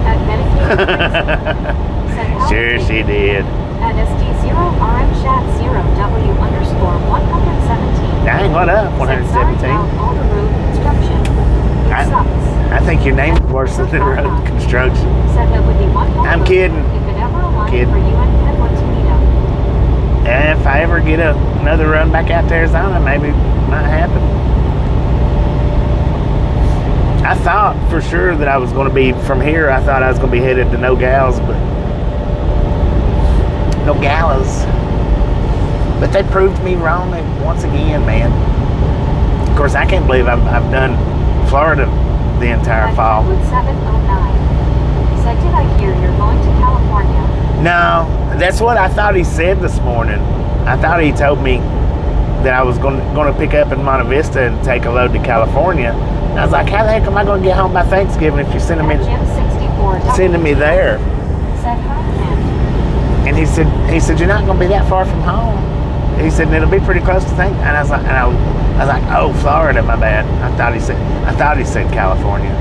At Medicaid Crazy. Said how Sure she did. At SD0RM Chat 0W underscore 117. Dang, what up? Said sorry 117. about all the road construction. It sucks. I think your name's worse than the road construction. Said that would be one more I'm road kidding. if it ever aligned Kidding. for you and Kenwood to meet up. And if I ever get another run back out to Arizona, maybe it might happen. I thought for sure that I was going to be from here. I thought I was going to be headed to Nogales, but Nogales. But they proved me wrong once again, man. Of course, I can't believe I've done Florida the entire At fall. Kenwood 709. Said, did I hear you're going to California? No, that's what I thought he said this morning. I thought he told me that I was going to pick up in Monte Vista and take a load to California. And I was like, how the heck am I going to get home by Thanksgiving if you're sending me At Jim 64 there? Said hi Ken. And he said you're not going to be that far from home. He said and it'll be pretty close to think. And I was like, oh, Florida, my bad. I thought he said California.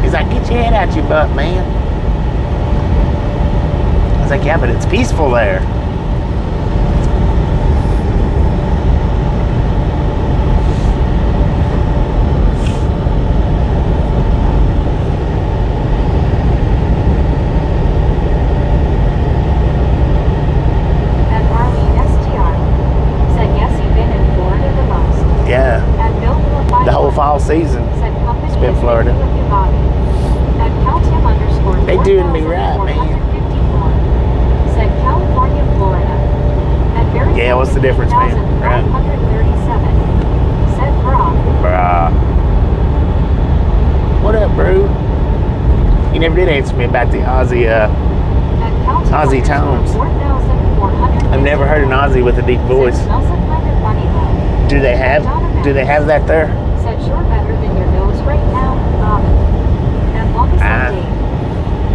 He's like, get your head out your butt, man. I was like, yeah, but it's peaceful there. At Marlene STR. Said yes, you've been in Florida the most. Yeah, At Bill the whole fall season. Said company It's been is Florida. thinking of you, Bobby. At Caltim underscore They doing me right, man. 4,454. Said California, Florida. At Barry Yeah, what's the difference, man? Right. 937. Said Brock. Bruh. What up, bro? You never did answer me about the Aussie, At Caltim Aussie tones. 4,454. I've never heard an Aussie with a deep voice. Said smells kind of funny though. Do they have that there? Said sure better than your nose right now, Bobby. At longest Dave.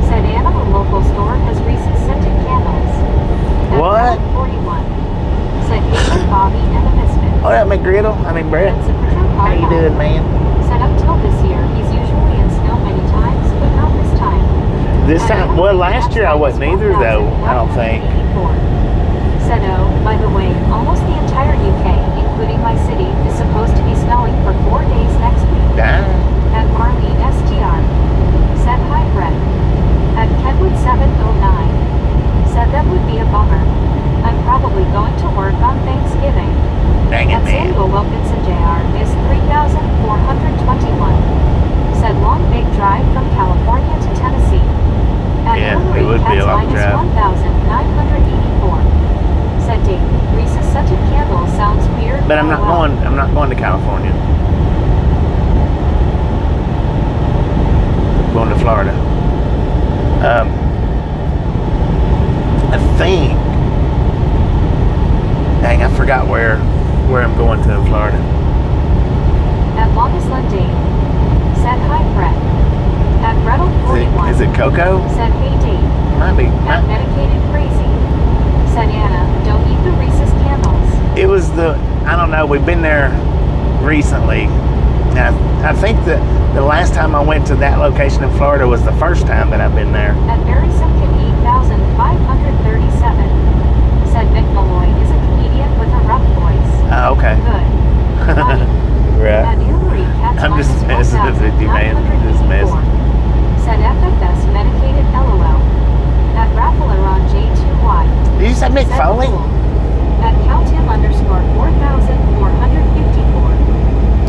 Said Animal Local Store has recent scented candles. At What? 41. Said Ethan, Bobby, and the Misfits. What up, McGriddle? I mean, Brett. At Zapruder How you doing, man? Said up till this year, he's usually in snow many times, but not this time. This time, well, last year I wasn't either, though. I don't think. 1,984. Said oh, by the way, almost the entire UK, including my city, is supposed to be snowing for 4 days next week. Dang. At Marlene STR. Said hi Brett. At Kenwood 709. Said that would be a bummer. I'm probably going to work on Thanksgiving. Dang it, At man. Samuel Wilkinson Jr. is 3,421. Said long big drive from California to Tennessee. At Yeah, Hillary it would be a Cats long minus drive. 1,984. Said Dave, Reese's scented candle sounds weird. But I'm not going to California. I'm going to Florida. I think. Dang, I forgot where I'm going to in Florida. At Longest Linday. Said hi Brett. At Gretel 41. Is it Coco? Said hey Dave. Might be. At Medicated Crazy. Said Anna, don't eat the Reese's candles. It was I don't know, we've been there recently. And I think that the last time I went to that location in Florida was the first time that I've been there. At Barry Simpkin 8537, said Mick Malloy is a comedian with a rough voice. Oh, okay. Good. Funny. Right. At Hillary Cats I'm just messing with you, man. Just messing. Said FFS medicated LOL. At Raffleron J2Y. Did you say Mick said Foley? Cool. At Coutim_4454. Said,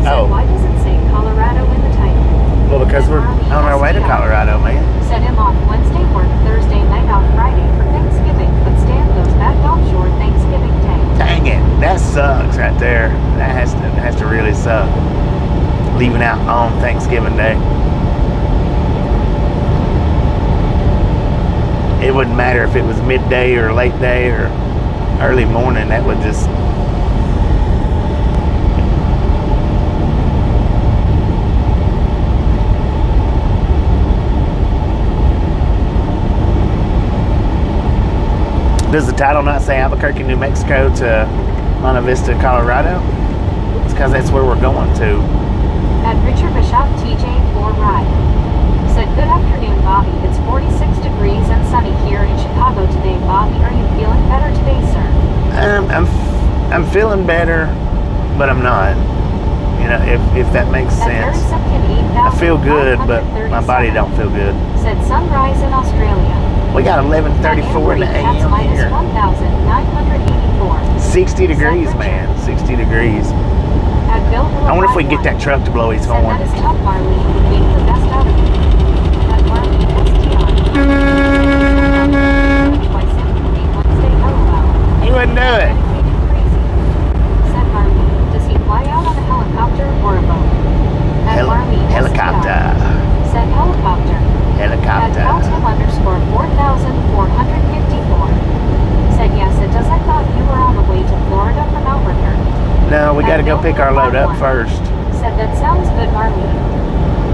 Oh. why does it say Colorado in the title? Well, because we're on our way to Colorado, man. Set him off Wednesday work, Thursday night off Friday for Thanksgiving, but Stan goes back offshore Thanksgiving Day. Dang it, that sucks right there. That has to really suck. Leaving out on Thanksgiving Day. It wouldn't matter if it was midday or late day or early morning. That would just... Does the title not say Albuquerque, New Mexico to Monte Vista, Colorado? It's because that's where we're going to. At Richard Bishop TJ4 Ride. Said, good afternoon, Bobby. It's 46 degrees and sunny here in Chicago today. Bobby, are you feeling better today, sir? I'm feeling better, but I'm not. You know, if that makes sense. I feel good, but my body don't feel good. Said sunrise in Australia. We got 11:34 in the a.m. here. 1,984. 60 degrees, man. 60 degrees. At Bill I wonder if we can get that truck to blow his said, horn. that is tough, Marlene. Make the best out of it. At Marlene STR. Twice in Wednesday, LOL. He wouldn't do it. Said Marlene, does he fly out on a helicopter or a boat? At Marlene Helicopter. STR. Said helicopter. Helicopter. At Caltim_4454. Said yes, it does. I thought you were on the way to Florida from Albuquerque. No, we got to go pick our load up first. Said that sounds good, Marlene.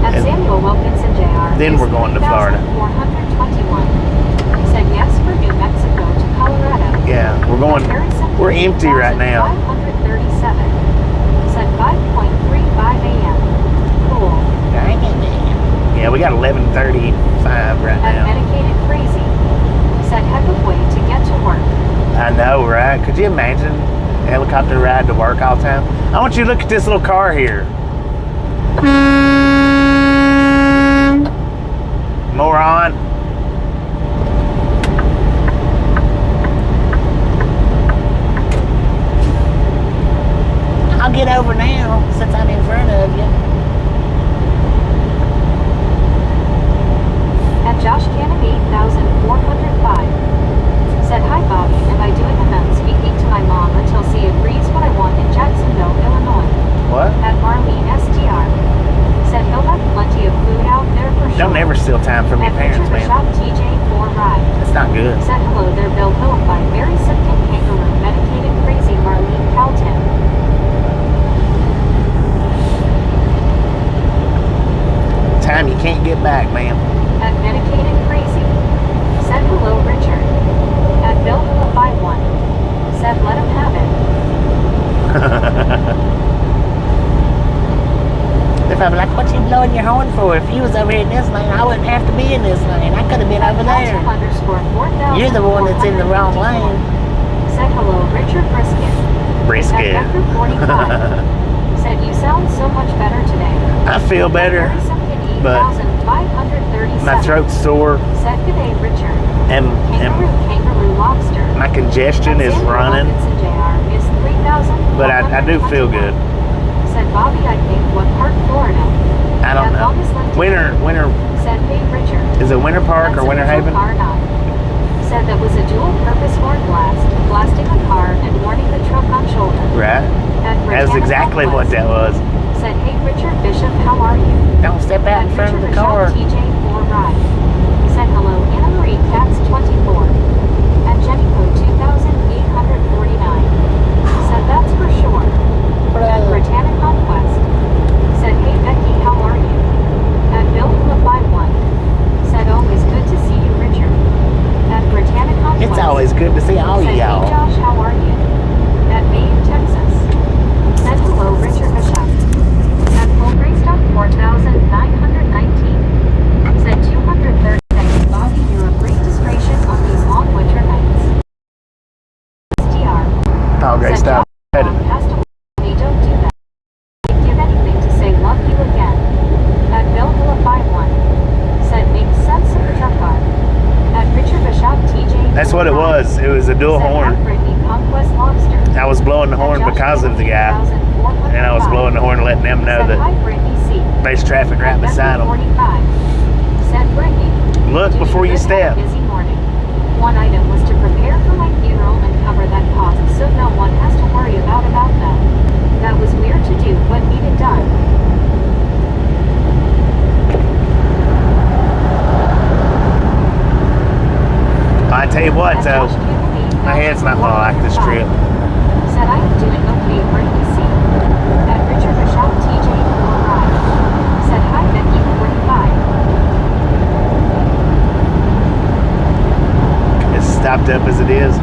At And Samuel Wilkinson Jr. then we're going to Florida. 421. Said yes for New Mexico to Colorado. Yeah, we're going. We're empty right now. 537. Said 5:35 a.m. Cool. Yeah, we got 11:35 right At now. Medicated Crazy. Said heck of way to get to work. I know, right? Could you imagine a helicopter ride to work all the time? I want you to look at this little car here. Moron. I'll get over now since I'm in front of you. At Josh Cannon 8405. Said, hi Bobby, am I doing enough speaking to my mom until she agrees what I want in Jacksonville, Illinois? What? At Marlene STR. Said he'll have plenty of food out there for sure. Don't ever steal time from your At parents, Richard man. Bishop TJ4 Ride. That's not good. Said hello there, Bill Vilified, Barry Simpkin, Kangaroo, Medicated Crazy, Marlene Calton. Time you can't get back, man. At Medicated Crazy. Said hello, Richard. At Bill Vilified 1. Said let him have it. If I'm like, what you blowing your horn for? If you was over here in this lane, I wouldn't have to be in this lane. I could have been over there. You're the one that's in the wrong lane. Said hello, Richard Brisket. Brisket. At Vector 45. Said you sound so much better today. I feel better, but my throat's sore Said good day, Richard. and Kangaroo Lobster. my congestion is running, Is 3,000. but I do feel good. Said Bobby, I think, what part Florida? I don't know. Winter, Said hey, Richard. is it Winter Park or Winter Haven? Said that was a dual-purpose horn blast, blasting a car and warning the truck on shoulder. Right. That's exactly what that was. Said, hey, Richard Bishop, how are you? Don't step out in front of the car. TJ4 Ride. Said hello, Anna Marie Cats 24. And Jennifer 2849. Said that's for sure. At Britannic Conquest. Said, hey Becky, how are you? At Bill Fly 1. Said always good to see you, Richard. At Britannic Conquest. It's always good to see all of Said, y'all. hey Josh, how are you? At May horn because of the guy. And I was blowing the horn, letting them know that there's traffic right beside them. Look before you step. Busy morning. One item was to prepare for my funeral and cover that cost so no one has to worry about that. That was weird to do, but needed done. I tell you what, though, my head's not gonna like this trip. Said I am doing okay, Brittany C. At Richard Bishop TJ 45. Said hi, Becky 45. It's stopped up as it is.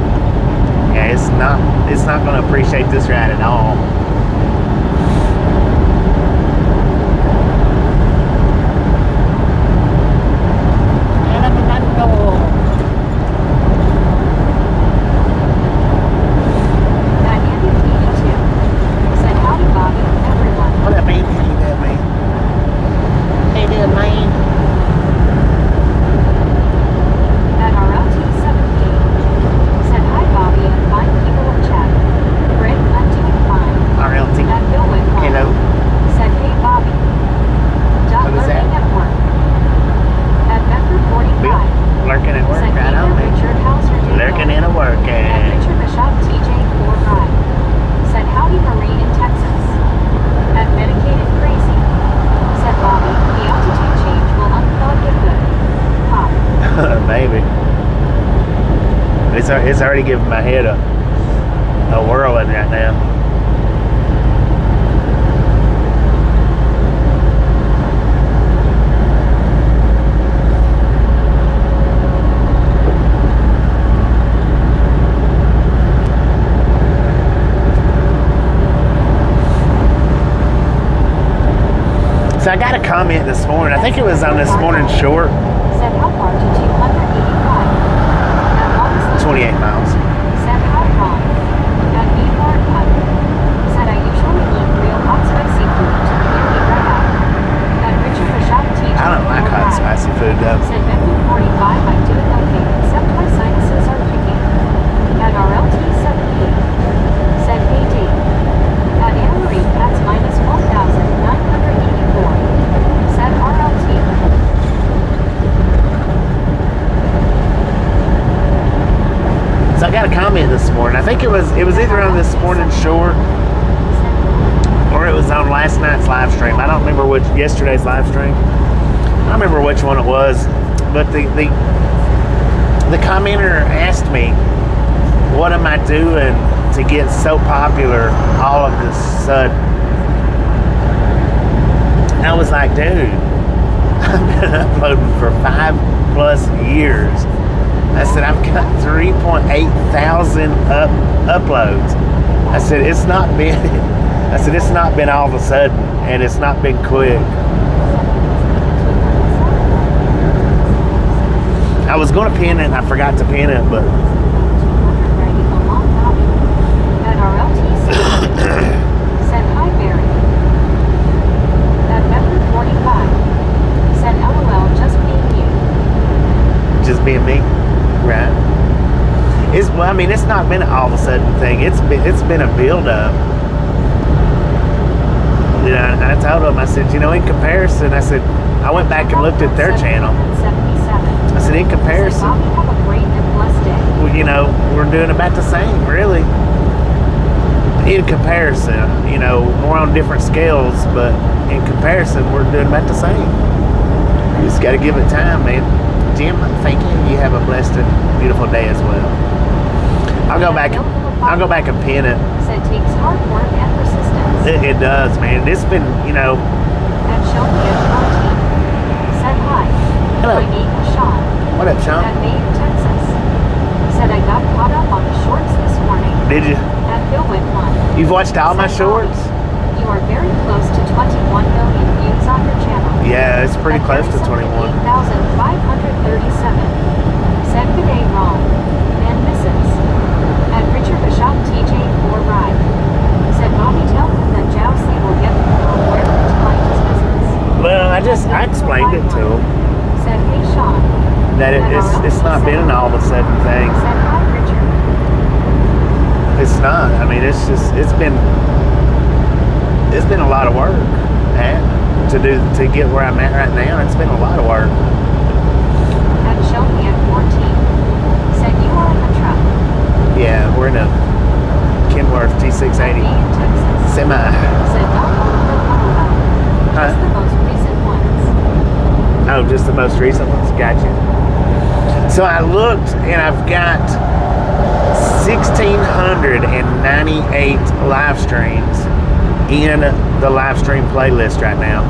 Yeah, it's not gonna appreciate this ride at all. It's already giving my head a whirling right now. So I got a comment this morning. I think it was on this morning's short. Said how far to 285? 28 miles. Said how long? At New York Cut. Said I usually eat real hot spicy food to clear me right out. At Richard Bishop TJ. I don't like hot spicy food though. Said Becky 45, I'm doing okay, except my sinuses are kicking. At RLT 78. Said hey Dave. At Anna Marie, that's minus 1,984. Said RLT. So I got a comment this morning. I think it was either on this morning's short or it was on last night's live stream. I don't remember yesterday's live stream. I don't remember which one it was, but the commenter asked me, what am I doing to get so popular all of this sudden? And I was like, dude, I've been uploading for 5+ years. I said, I've got 3.8 thousand uploads. I said, it's not been all of a sudden, and it's not been quick. I was going to pin it, and I forgot to pin it, but At RLT said hi Barry. At Member 45 said LOL, just being you. just being me, right? It's not been an all of a sudden thing. It's been a build up. You know, and I told them, I said, in comparison, I said, I went back and looked at their channel. I said, in comparison, Bobby, have a great and blessed day. well, we're doing about the same, really. In comparison, we're on different scales, but in comparison, we're doing about the same. You just got to give it time, man. Jim, thank you. You have a blessed and beautiful day as well. I'll go back and pin it. Said takes hard work and persistence. It does, man. It's been, And show me at 14. Said hi. Hello. My name is Sean. What up, Sean? At Maine, Texas. Said I got caught up on the shorts this morning. Did you? At Bill with one. You've watched all my shorts? You are very close to 21 million views on your channel. Yeah, it's pretty close to 21. 8,537. Said good day wrong. And Mrs. At Richard Bishop TJ 4 Ride. Said Bobby, tell him that Jousey will get from where to find his business. Well, I explained it to him. Said hey Sean. That it's not been an all of a sudden thing. Said hi Richard. It's not. I mean, it's just it's been a lot of work to get where I'm at right now. It's been a lot of work. And show me at 14. Said you are in the truck. Yeah, we're in a Kenworth T680 Me in Texas. semi. Said not all of them are Huh? just the most recent ones. Oh, just the most recent ones. Gotcha. So I looked, and I've got 1,698 live streams in the live stream playlist right now,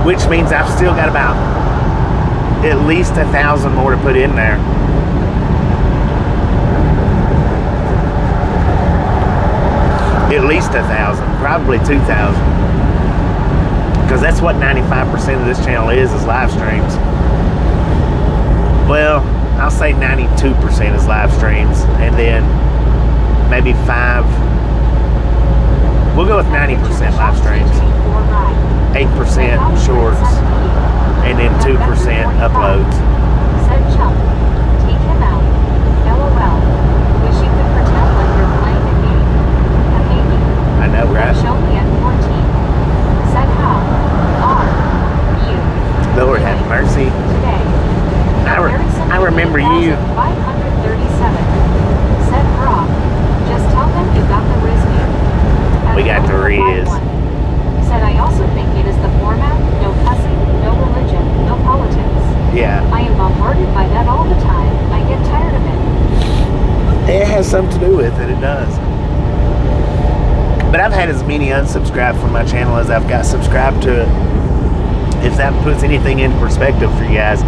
which means I've still got about at least 1,000 more to put in there. At least 1,000, probably 2,000, because that's what 95% of this channel is live streams. Well, I'll say 92% is live streams, and then maybe 5. We'll go with 90% live streams, 8% shorts, and then 2% uploads. Said chump. Take him out. LOL. Wish you could pretend like you're playing a game. I hate you. I know, right? Show me at 14. Said how are you Lord have mercy. today? I remember you. 537. Said Brock. Just tell them you got the Riz here. We got the Riz. Said I also think it is the format, no cussing, no religion, no politics. Yeah, I am bombarded by that all the time. I get tired of it. it has something to do with it. It does. But I've had as many unsubscribed from my channel as I've got subscribed to it. If that puts anything in perspective for you guys,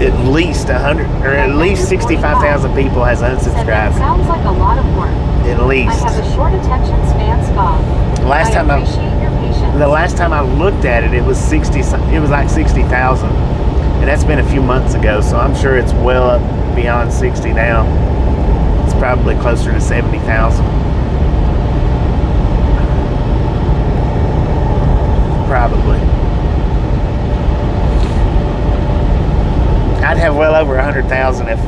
at least 100 or at least 65,000 people has Said that unsubscribed. sounds like a lot of work. At I least. have a short attention span, Scott. Last time I appreciate your patience. the last time I looked at it, it was 60. It was like 60,000, and that's been a few months ago. So I'm sure it's well up beyond 60 now. It's probably closer to 70,000. Probably. I'd have well over 100,000 if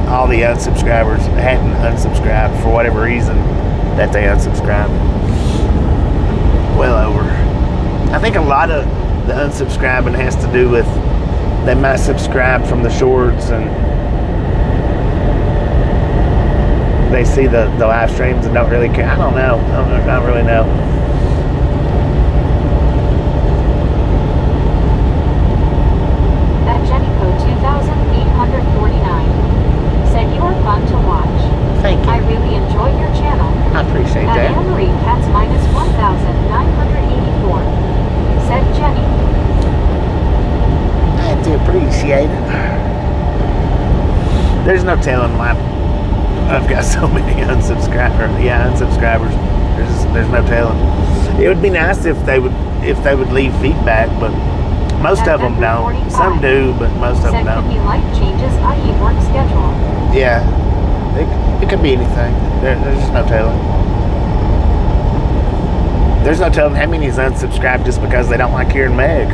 all the unsubscribers hadn't unsubscribed for whatever reason that they unsubscribed. Well over. I think a lot of the unsubscribing has to do with they might subscribe from the shorts and they see the live streams and don't really care. I don't know. I don't really know. At Jennyco 2849. Said you are fun to watch. Thank you. I really enjoy your channel. I appreciate At that. Anne-Marie Cats minus 1,984. Said Jenny. I do appreciate it. There's no telling why I've got so many unsubscribers. There's no telling. It would be nice if they would leave feedback, but most of them don't. Some do, but most of them Said could don't. be life changes, i.e. work schedule. Yeah, it could be anything. There's just no telling. There's no telling how many is unsubscribed just because they don't like hearing Meg.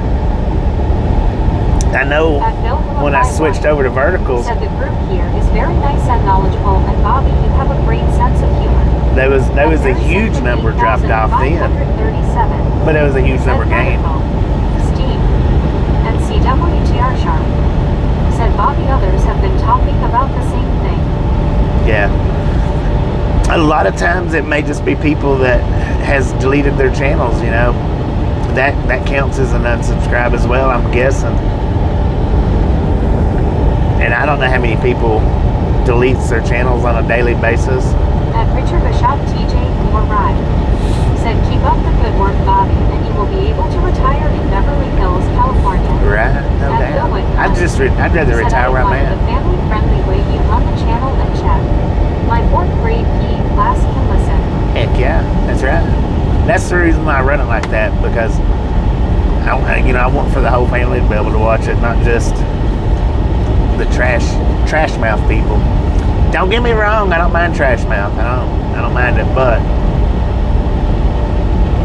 I know At Bill when I switched over to verticals, Said the group here is very nice and knowledgeable, and Bobby, you have a great sense of humor. there was a huge number dropped off then, 537. but there was a huge number gained. Steve and CWTR Sharp said Bobby, others have been talking about the same thing. Yeah. A lot of times it may just be people that has deleted their channels, you know. That counts as an unsubscribe as well, I'm guessing. And I don't know how many people deletes their channels on a daily basis. At Richard Bishop TJ Moore Ride said keep up the good work, Bobby, and you will be able to retire in Beverly Hills, California. Right? No At doubt. Bill I'd rather said retire where I'm I like the at. family-friendly way you run the channel and chat. My 4th grade PE class can listen. Heck yeah, that's right. That's the reason why I run it like that, because I want for the whole family to be able to watch it, not just the trash mouth people. Don't get me wrong, I don't mind trash mouth. I don't mind it, but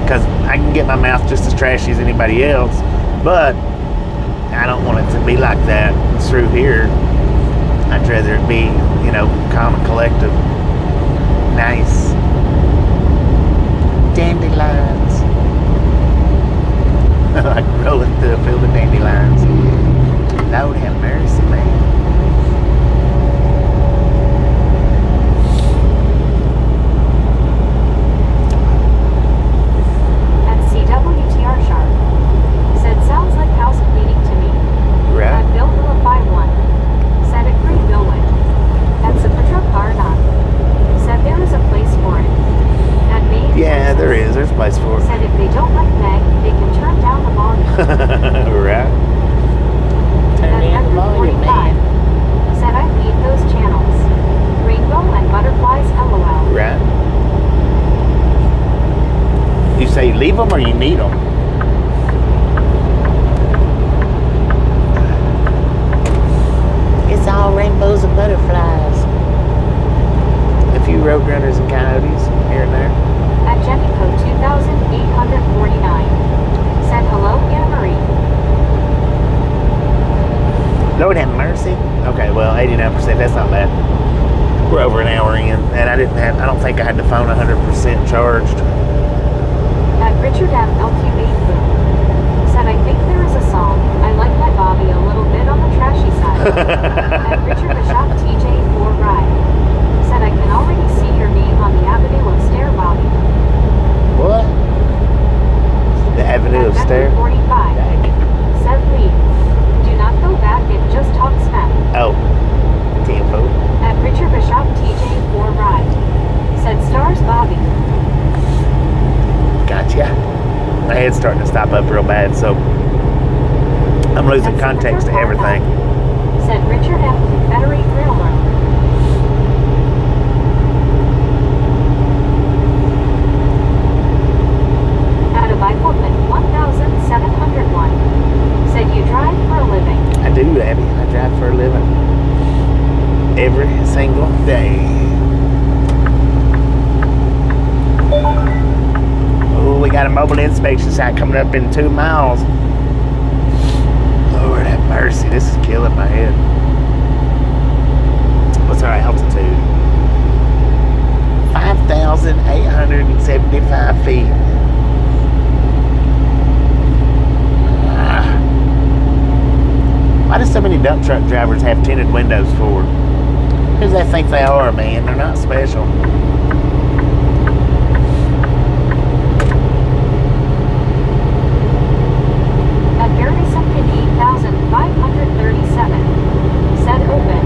because I can get my mouth just as trashy as anybody else, but I don't want it to be like that through here. I'd rather it be, calm and collective. Nice. Dandelions. Like rolling through a field of dandelions. Lord have mercy, man. And CWTR Sharp said, sounds like house cleaning to me. Right. At Bill Will 51 said, agree Billwood. At Sapatra Car said there is a place for it. At Maine Yeah, there is. There's a place for it. said if they don't like Meg, they can turn down the volume. Right. Turn At down the volume, 45 man. said I need those channels. Rainbow and butterflies LOL. Right. You say you leave them or you need them? It's all rainbows and butterflies. A few roadrunners and coyotes here and there. At Jennico 2849 said hello Anna Marie. Lord have mercy. Okay, well, 89%, that's not bad. We're over an hour in, and I don't think I had the phone 100% charged. At Richard M. LQ8 said I think there is a song, I like my Bobby a little bit on the trashy side. At Richard Bishop TJ4 Ride said I can already see your name on the Avenue of Stair Bobby. What? The Avenue of Stair? 45 said leave. Do not go back, it just talks smack. Oh, Tempo. At Richard Bishop TJ4 Ride said stars Bobby. Gotcha. My head's starting to stop up real bad, so I'm losing At context to everything. Said Richard M. Confederate Railroad. At a Bifootman 1701 said you drive for a living. I do, Abby. I drive for a living. Every single day. Oh, we got a mobile inspection site coming up in 2 miles. Lord have mercy, this is killing my head. What's our altitude? 5,875 feet. Why do so many dump truck drivers have tinted windows for? Who do they think they are, man? They're not special. At Barry Simpkin 8537 said open.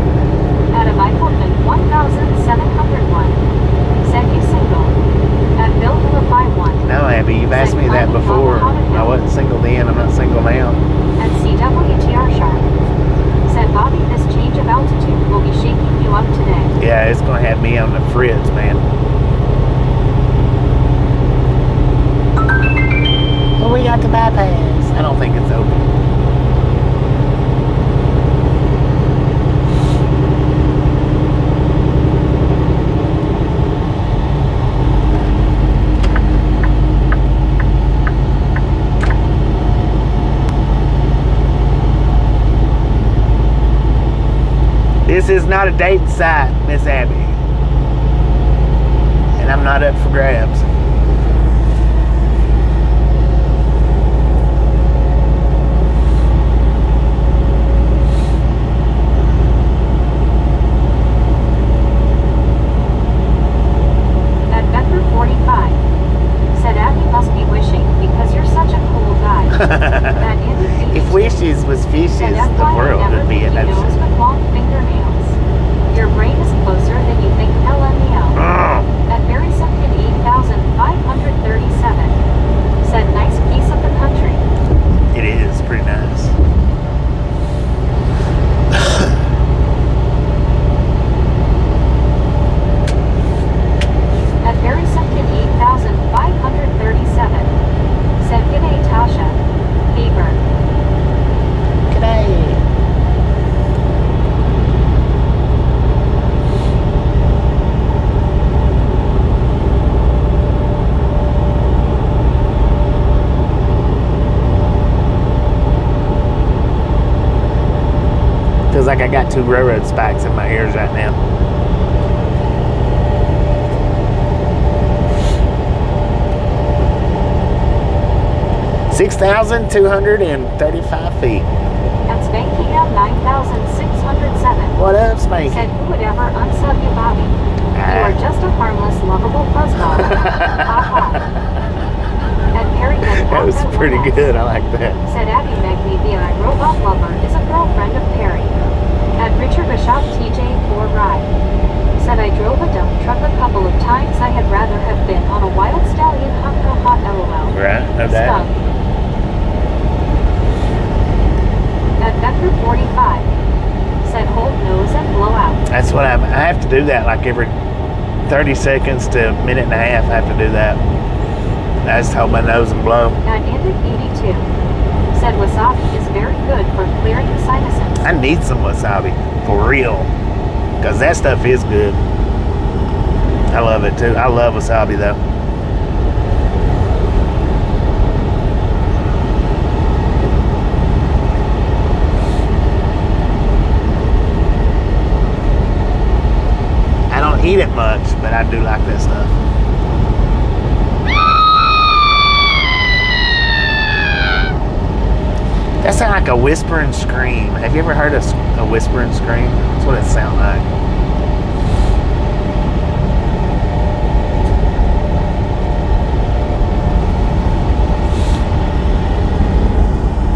At a Bifootman 1701 said you single. At Bill Hilla 51. No, Abby, you've asked me that before. I wasn't single then, I'm not single now. At CWTR Sharp said Bobby, this change of altitude will be shaking you up today. Yeah, it's gonna have me on the fritz, man. Well, we got the bypass. I don't think it's open. This is not a dating site, Miss Abby. And I'm not up for grabs. At Becker 45 said Abby must be wishing because you're such a cool guy. That Andy If wishes was fishes, said the world would be an nose ocean. with long fingernails. Your brain is closer than you think. LMEL. At Barry Simpkin 8537 said nice piece of the country. It is pretty nice. At Barry Simpkin 8537 said g'day Tasha. Haber. G'day. Feels like I got 2 railroad spikes in my ears right now. 6,235 feet. At Spanky M 9,607. What up, Spanky? Said who would ever unsub you, Bobby? You are just a harmless, lovable fuzzball. Ha ha. At Perry That was pretty good. I like that. Said Abby Megby the iRobot Lover is a girlfriend of Perry. At Richard Bishop TJ4 Ride. Said I drove a dump truck a couple of times. I had rather have been on a wild stallion. Ha ha ha LOL. Right, no doubt. At Becker 45. Said hold nose and blow out. That's what I have to do that like every 30 seconds to a minute and a half. I have to do that. I just hold my nose and blow. At Indic 82. Said wasabi is very good for clearing the sinuses. I need some wasabi, for real. Because that stuff is good. I love it too. I love wasabi though. I don't eat it much, but I do like that stuff. That sounds like a whisper and scream. Have you ever heard a whisper and scream? That's what it sounds like.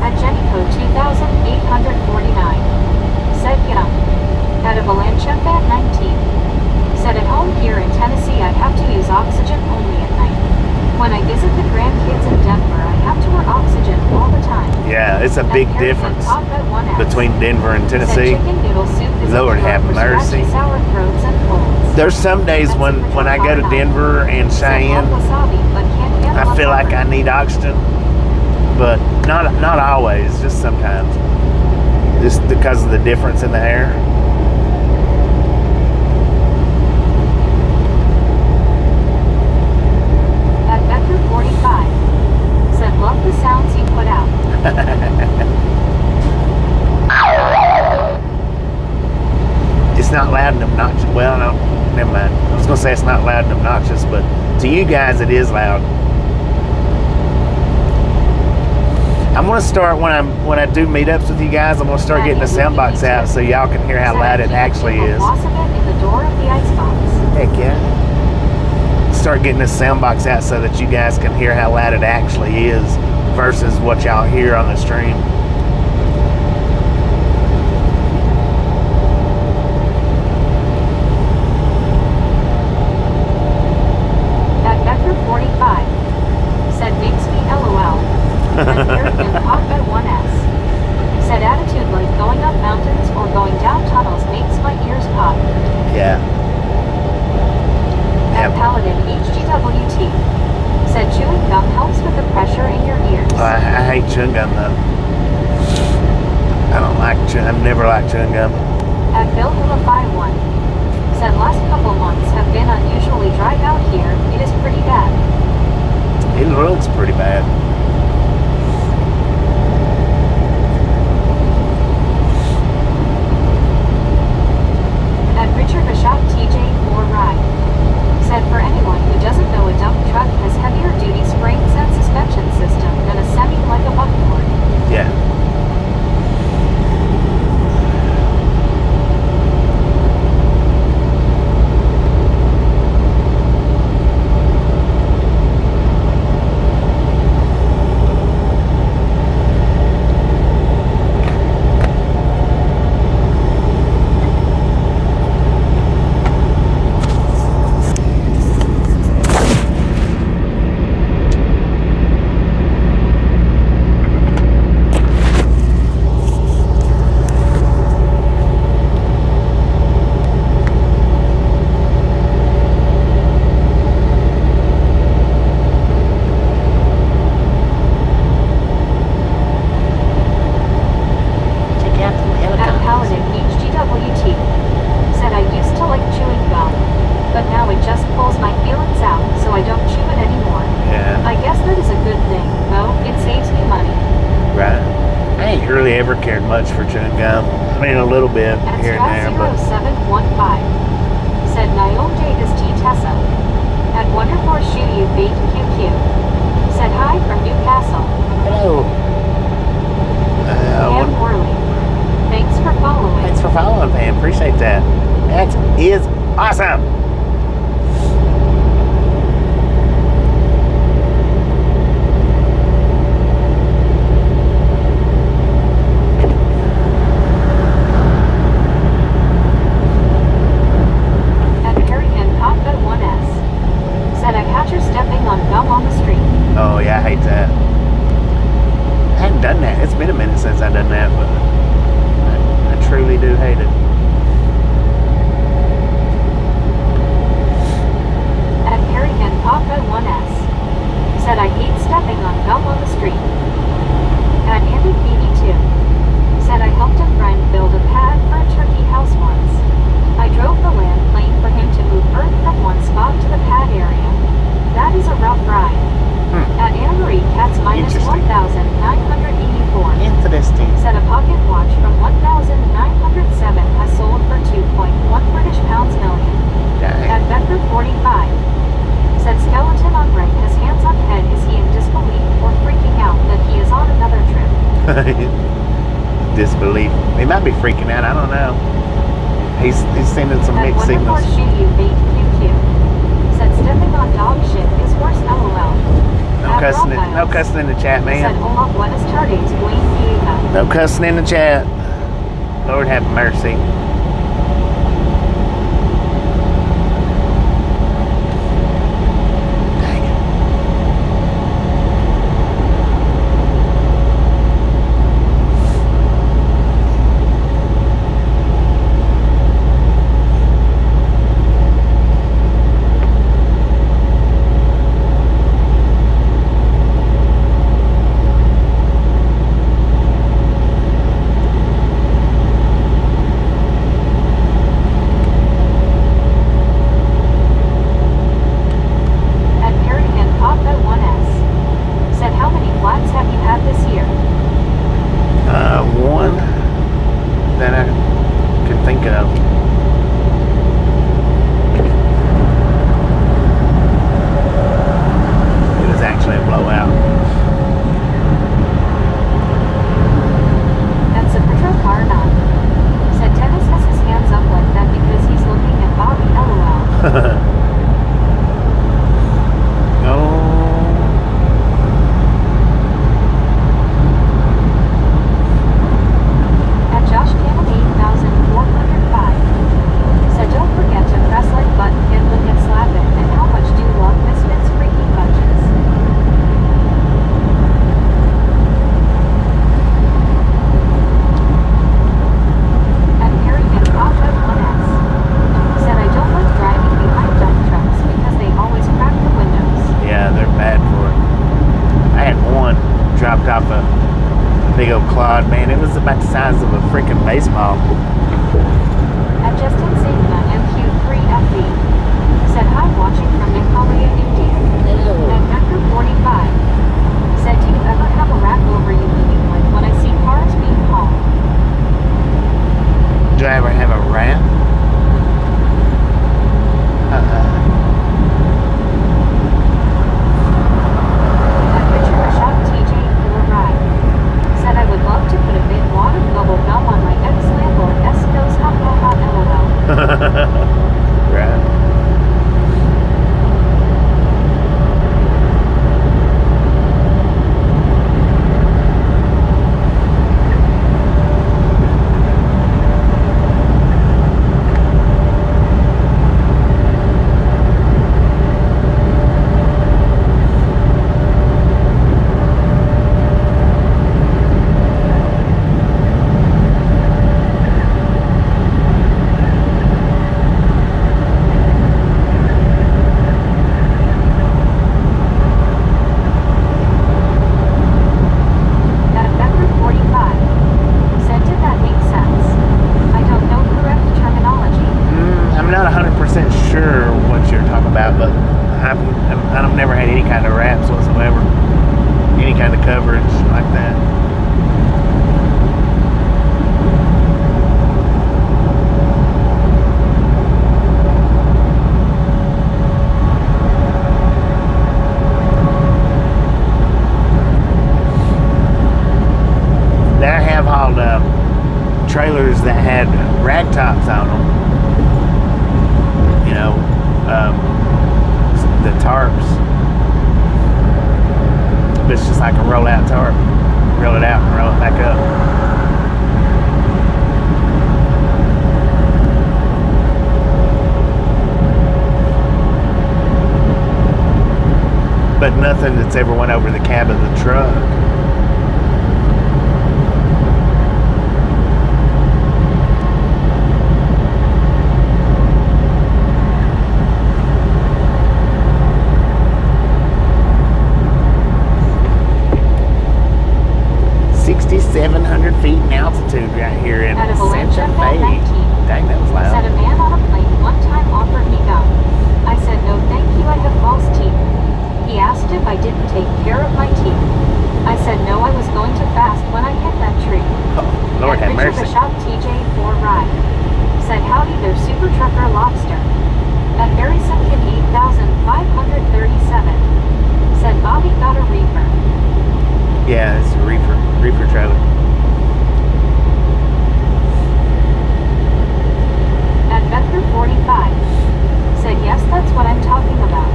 At Jennico 2,849. Said yum. At Avalanche at 19. Said at home here in Tennessee I have to use oxygen only at night. When I visit the grandkids in Denver, I have to wear oxygen all the time. Yeah, it's a big difference between Denver and Tennessee. Lord have mercy. There's some days when I go to Denver and Cheyenne, I feel like I need oxygen, but not always, just sometimes. Just because of the difference in the air. At Becker 45. Said love the sounds you put out. It's not loud and obnoxious. Well, no, never mind. I was going to say it's not loud and obnoxious, but to you guys it is loud. I'm going to start when I do meetups with you guys. I'm going to start getting the sound box out so y'all can hear how loud it actually is. Heck yeah. Start getting this sound box out so that you guys can hear how loud it actually is versus what y'all hear on the stream. At Becker 45. Said makes me LOL. And here in pop at 1S. Said attitude like going up mountains or going down tunnels makes my ears pop. Yeah. At Paladin HGWT. Said chewing gum helps with the pressure in your ears. I hate chewing gum though. I don't like chewing. I've never liked chewing gum. At Bill Hillify 1. Said last couple months have been unusually dry out here. It is pretty bad. It looks pretty bad. At Richard Bishop TJ4 Ride. Said for anyone who doesn't know, a dump truck has heavier duty springs and suspension system than a semi like a buckboard. Yeah. Ever cared much for chewing gum. I mean, a little bit here and there, but 0715 said Niall Davis T. Tessa. At Wonderful Shoe You Bait QQ. Said hi from Newcastle. hello, said I hate stepping on gum on the street. At Andy BB2, said I helped a friend build a pad for a turkey house once. I drove the land plane for him to move earth from one spot to the pad area. That is a rough ride. At Anna Marie Katz minus Interesting. 1,984. Interesting. Said a pocket watch from 1,907 has sold for 2.1 British pounds million. Dang. At Vector 45, said skeleton on right has hands on head. Is he in disbelief or freaking out that he is on another trip? Disbelief. He might be freaking out. I don't know. He's sending some At mixed Wonderful signals. Shoe You Bait QQ, said stepping on dog shit is worse LOL. No At cussing. Raw No Files, cussing in the chat, said man. Olaf Buenas Tardes, Buen Dia. No cussing in the chat. Lord have mercy. At Perryman Pop at 1S, said how many flats have you had this year? One that I can think of. It was actually a blowout. At Zapatro Carnon, said Dennis has his hands up like that because he's looking at Bobby LOL. Oh. At Josh Cannon 8405, said don't forget to press like button and look at slap it and how much do you love Misfits freaking bunches. At Perryman Pop at 1S, said I don't like driving behind dump trucks because they always crack the windows. Yeah, they're bad for it. I had one dropped off a big old clod, man. It was about the size of a freaking baseball. At Justin Sigma MQ3FB, said hi watching from Meghalaya, India. At Vector 45, said do you ever have a rack over you leaving like when I see cars being hauled? Do I ever have a rat? At Richard Rashad TJ for a ride, said I would love to put a big wad of bubble gum on my ex-landlord S-Nose ha ha ha LOL. Right. At Vector 45, said did that make sense? I don't know correct terminology. I'm not 100% sure what you're talking about, but I've never had any kind of wraps whatsoever. Any kind of coverage like that. Now I have hauled trailers that had rag tops on them. You know, the tarps. But it's just like a roll-out tarp. Roll it out and roll it back up. But nothing that's ever went over the cab of the truck. feet in altitude right here in At Avalanche Santa FM Fe. 19. Dang, that was Said loud. a man on a plane one time offered me gum. I said no thank you, I have false teeth. He asked if I didn't take care of my teeth. I said no, I was going to fast when I hit that tree. Oh, Lord have Richard mercy. Bishop TJ4 Ride. Said howdy there, Super Trucker Lobster. At Barry Simpkin 8537. Said Bobby got a reefer. Yeah, it's a reefer trailer. At Becker 45. Said yes, that's what I'm talking about.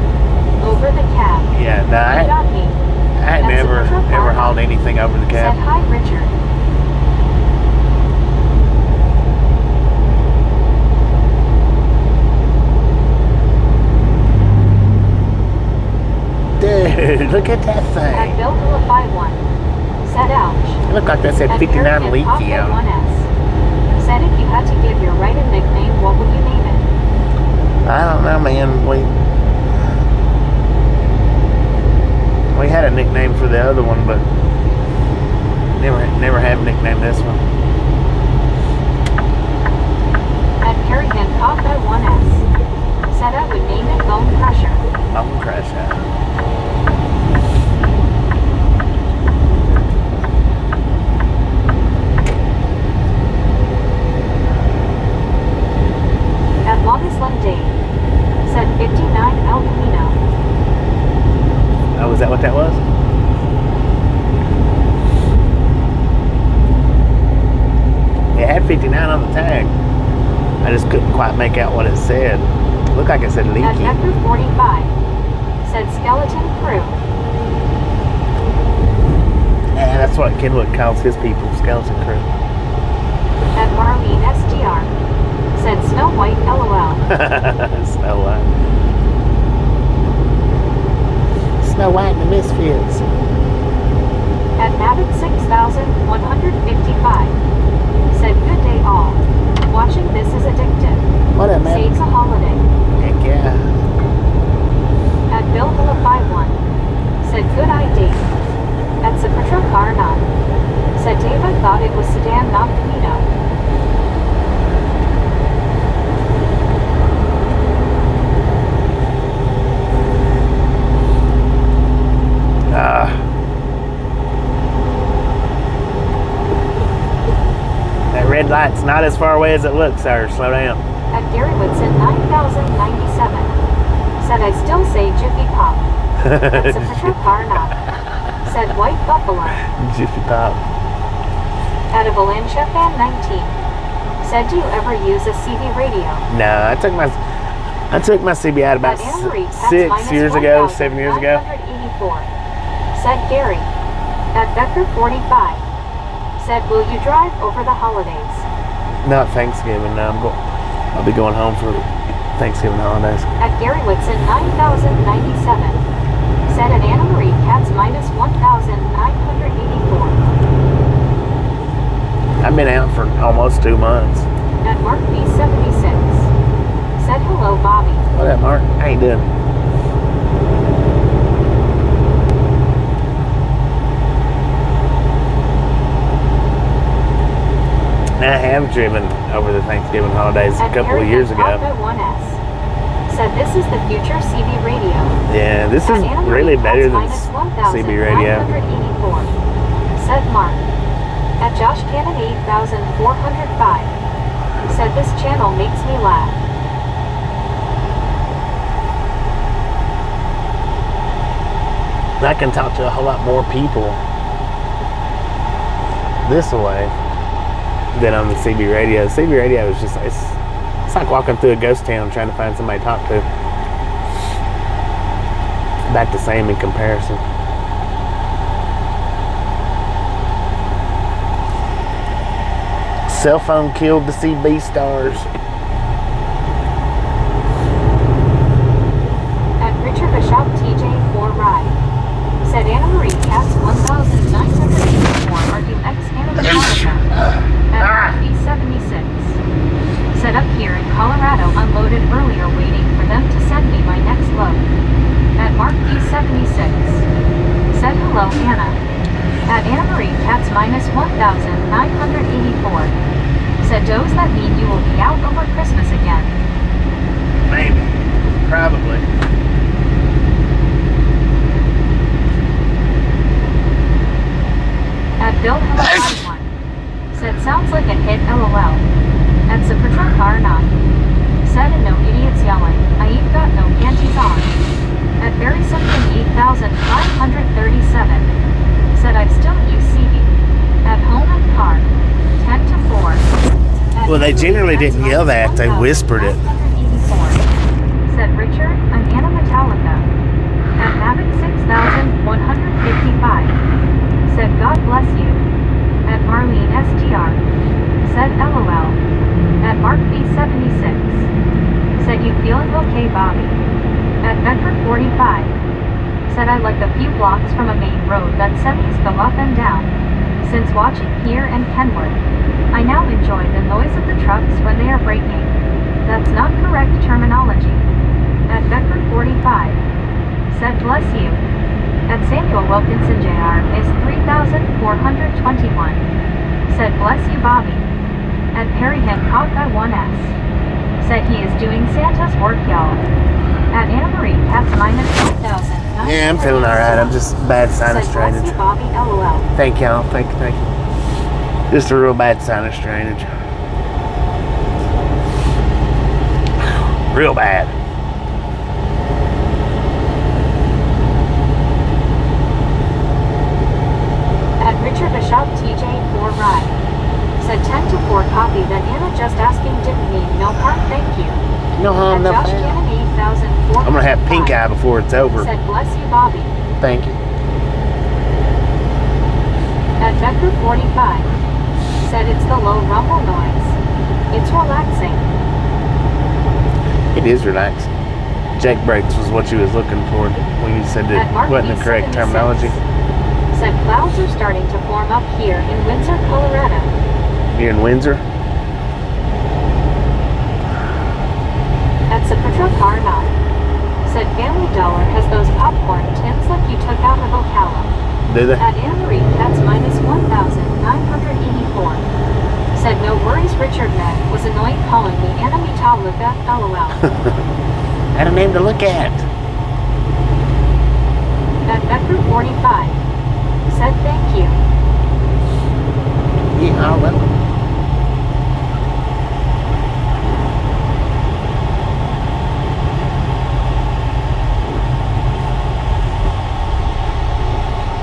Over the cab. Yeah, no, You got me. I had That's never a truck ever bar. hauled anything over the Said cab. hi Richard. Dude, look at that At thing. Bill Philip 51. Said ouch. It looked like that said At 59 Harrigan leaky Papa on it. 1S. Said if you had to give your writer nickname, what would you name it? I don't know, man. We had a nickname for the other one, but never have nicknamed this one. At Harrigan Papa 1S. Said I would name it Bone Crusher. Bone Crusher. At Logisland Dave. Said 59 El Camino. Oh, is that what that was? It had 59 on the tag. I just couldn't quite make out what it said. It looked like it said At leaky. Nectar 45. Said Skeleton Crew. Yeah, that's what Kenwood calls his people, skeleton crew. At Marlene SDR. Said Snow White LOL. Snow White. Snow White and the Misfits. At Mavic 6155. Said good day all. Watching this is addictive. What up, man? Saves a holiday. Heck yeah. At Bill Villa 51. Said good eye Dave. At Zapatra Car 9. Said Dave I thought it was Sedan not Camino. That red light's not as far away as it looks, sir. Slow down. At Gary Woodson 9097. Said I still say Jiffy Pop. At Zapatra Car 9. Said White Buffalo. Jiffy Pop. At Avalanche FM 19. Said do you ever use a CB radio? No, I took my CB out about At Anna Marie, Pets 6 years ago, 7 years ago. 1,984. Said Gary. At Becker 45. Said will you drive over the holidays? Not Thanksgiving. No, I'll be going home for Thanksgiving holidays. At Gary Whitson 9097. Said at Anna Marie Cats minus 1,984. I've been out for almost 2 months. At Mark B76. Said hello Bobby. What up, Mark? How you doing? I have driven over the Thanksgiving holidays a At couple of Harry years ago. Papa 1S. Said this is the future CB radio. Yeah, this is At Anna Marie really Cats better than minus CB radio. 1,984. Said Mark. At Josh Cannon 8405. Said this channel makes me laugh. I can talk to a whole lot more people this way than on the CB radio. CB radio is just, it's like walking through a ghost town trying to find somebody to talk to. About the same in comparison. Cell phone killed the CB stars. At Richard Bishop TJ4 Ride. Said Anna Marie Cats 1,984 are you ex-Canada Monica? At B76. Said up here in Colorado unloaded earlier waiting for them to send me my next load. At Mark B76. Said hello Anna. At Anna Marie Cats minus 1,984. Said, does that mean you will be out over Christmas again? Maybe. Probably. At Bill Hello 1. Said, sounds like a hit LOL. At Sapatra Karna. Said, and no idiots yelling, I ain't got no panties on. At Barry Simpson 8,537. Said, I've still used CD. At home and car. 10 to 4. Well, they generally didn't yell that. They whispered it. Said Richard, I'm Anna Metallica. At Mavic 6,155. Said, God bless you. At Marlene STR. Said, LOL. At Mark B76. Said, you feeling okay, Bobby? At Bedford 45. Said, I like a few blocks from a main road that semis go up and down. Since watching here and Kenwood, I now enjoy the noise of the trucks when they are braking. That's not correct terminology. At Bedford 45. Said, bless you. At Samuel Wilkinson Jr. is 3,421. Said, bless you, Bobby. At Perry Hancock I1S. Said, he is doing Santa's work, y'all. At Anna Marie Cats minus 1,000. Yeah, I'm feeling alright. I'm just bad sinus Said, bless drainage. you, Bobby, LOL. Thank y'all. Thank you. Just a real bad sinus drainage. Real bad. At Richard Bishop TJ 4 Ride. Said 10 to 4 copy that Anna just asking didn't mean no harm, thank you. No harm, At no Josh foul. Cannon 8,405. I'm gonna have pink eye before it's over. Said, bless you, Bobby. Thank you. At Becker 45. Said, it's the low rumble noise. It's relaxing. It is relaxing. Jake brakes was what you was looking for when you said it At Mark wasn't the correct B76. terminology. Said, clouds are starting to form up here in Windsor, Colorado. You're in Windsor? At Sapatra Karna. Said, Family Dollar has those popcorn tins like you took out of Ocala. Do they? At Anna Marie Cats minus 1,984. Said, no worries, Richard Ned was annoying calling me Anna Metallica, LOL. Had a name to look at. At Bedford 45. Said, thank you. Yeah, well.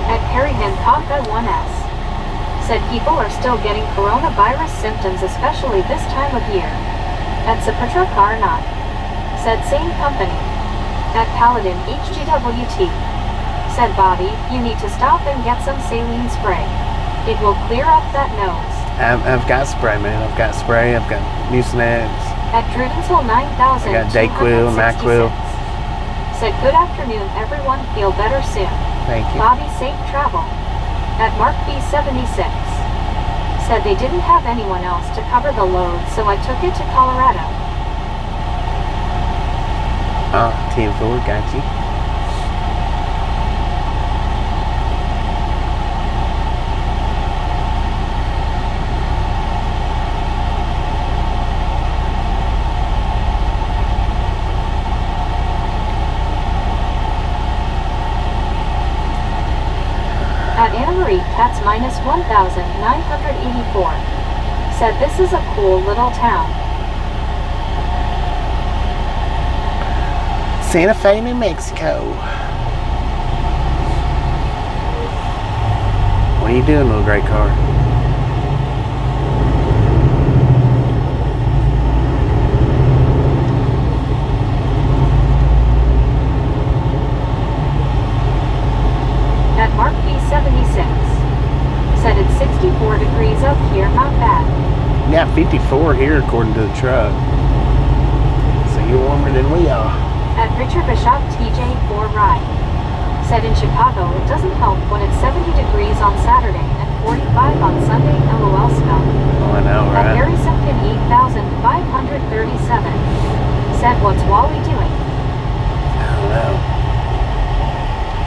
At Perry Hancock I1S. Said, people are still getting coronavirus symptoms, especially this time of year. At Sapatra Karnat. Said, same company. At Paladin HGWT. Said, Bobby, you need to stop and get some saline spray. It will clear up that nose. I've got spray, man. I've got spray. I've got Mucinex. At Drudensville 9,000. I got Dayquil, NyQuil. Said, good afternoon, everyone. Feel better soon. Thank you. Bobby, safe travel. At Mark B76. Said they didn't have anyone else to cover the load, so I took it to Colorado. 10-4, got you. At Anna Marie Cats minus 1,984. Said, this is a cool little town. Santa Fe, New Mexico. What are you doing, little gray car? At Mark B76. Said it's 64 degrees up here, not bad. We got 54 here according to the truck. So you're warmer than we are. At Richard Bishop TJ 4 Ride. Said in Chicago it doesn't help when it's 70 degrees on Saturday and 45 on Sunday, LOL snow. Oh, I know, At right? Barry Simpkin 8,537. Said, what's Wally doing? I don't know.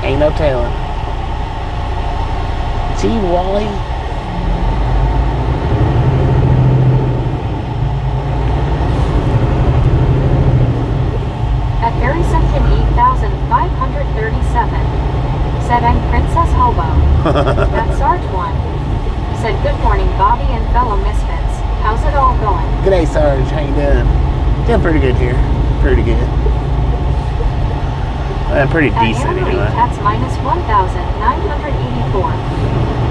Ain't no telling. Gee, Wally. At Barry Simpson 8537. Said I'm Princess Hobo. At Sarge 1. Said good morning Bobby and fellow misfits. How's it all going? G'day, Sarge. How you doing? Doing pretty good here. Pretty good. Pretty decent anyway. Cats minus 1,984.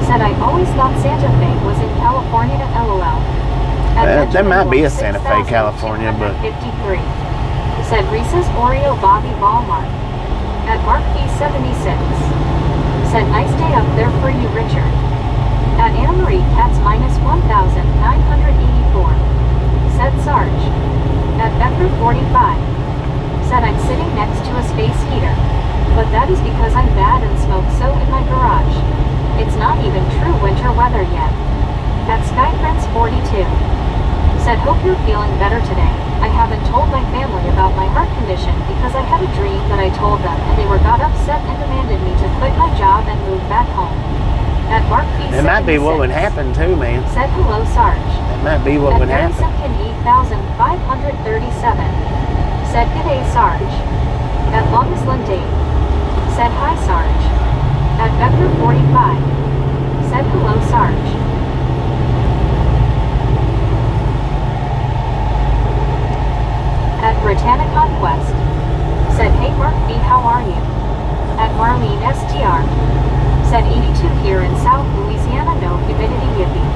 Said I always thought Santa Fe was in California. LOL. That might be a Santa Fe, California, but 53. Said Reese's Oreo Bobby Walmart. At Mark B76. Said nice day up there for you, Richard. At Anna Marie Cats minus 1,984. Said Sarge. At Becker 45. Said I'm sitting next to a space heater. But that is because I'm bad and smoke so in my garage. It's not even true winter weather yet. At Sky Prince 42. Said hope you're feeling better today. I haven't told my family about my heart condition because I had a dream that I told them and they got upset and demanded me to quit my job and move back home. At Mark B. It might be what would happen too, man. Said hello, Sarge. It might be what would happen. At 8537. Said g'day, Sarge. At Longest Dave. Said hi, Sarge. At Becker 45. Said hello, Sarge. At Britannia Conquest. Said hey Mark B, how are you? At Marlene STR. Said 82 here in South Louisiana, no humidity, yippee.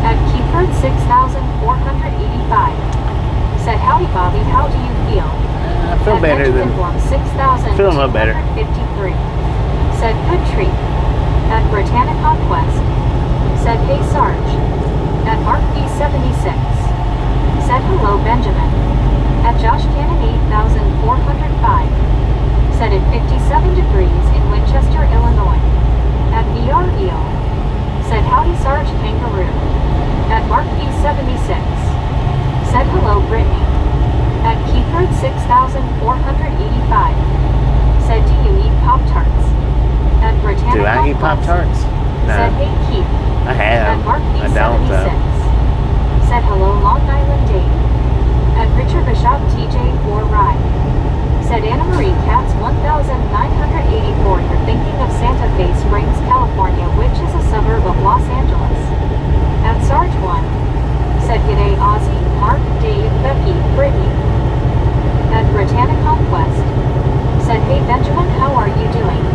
At Keyford 6485. Said howdy Bobby, how do you feel? I feel better than 6,000. Feel a little better. 53. Said good treat. At Britannia Conquest. Said hey Sarge. At Mark B76. Said hello Benjamin. At Josh Cannon 8405. Said at 57 degrees in Winchester, Illinois. At VR Eel. Said howdy Sarge Kangaroo. At Mark B76. Said hello Brittany. At Keyford 6485. Said do you eat Pop-Tarts? At Britannia Do I eat Pop-Tarts? No. Said hey Keith. I have. At Mark I don't B76. though. Said hello Long Island Dave. At Richard Bishop TJ4 Ride. Said Anna Marie Cats 1984. You're thinking of Santa Fe Springs, California, which is a suburb of Los Angeles. At Sarge 1. Said g'day Ozzy, Mark, Dave, Becky, Brittany. At Britannia Conquest. Said hey Benjamin, how are you doing?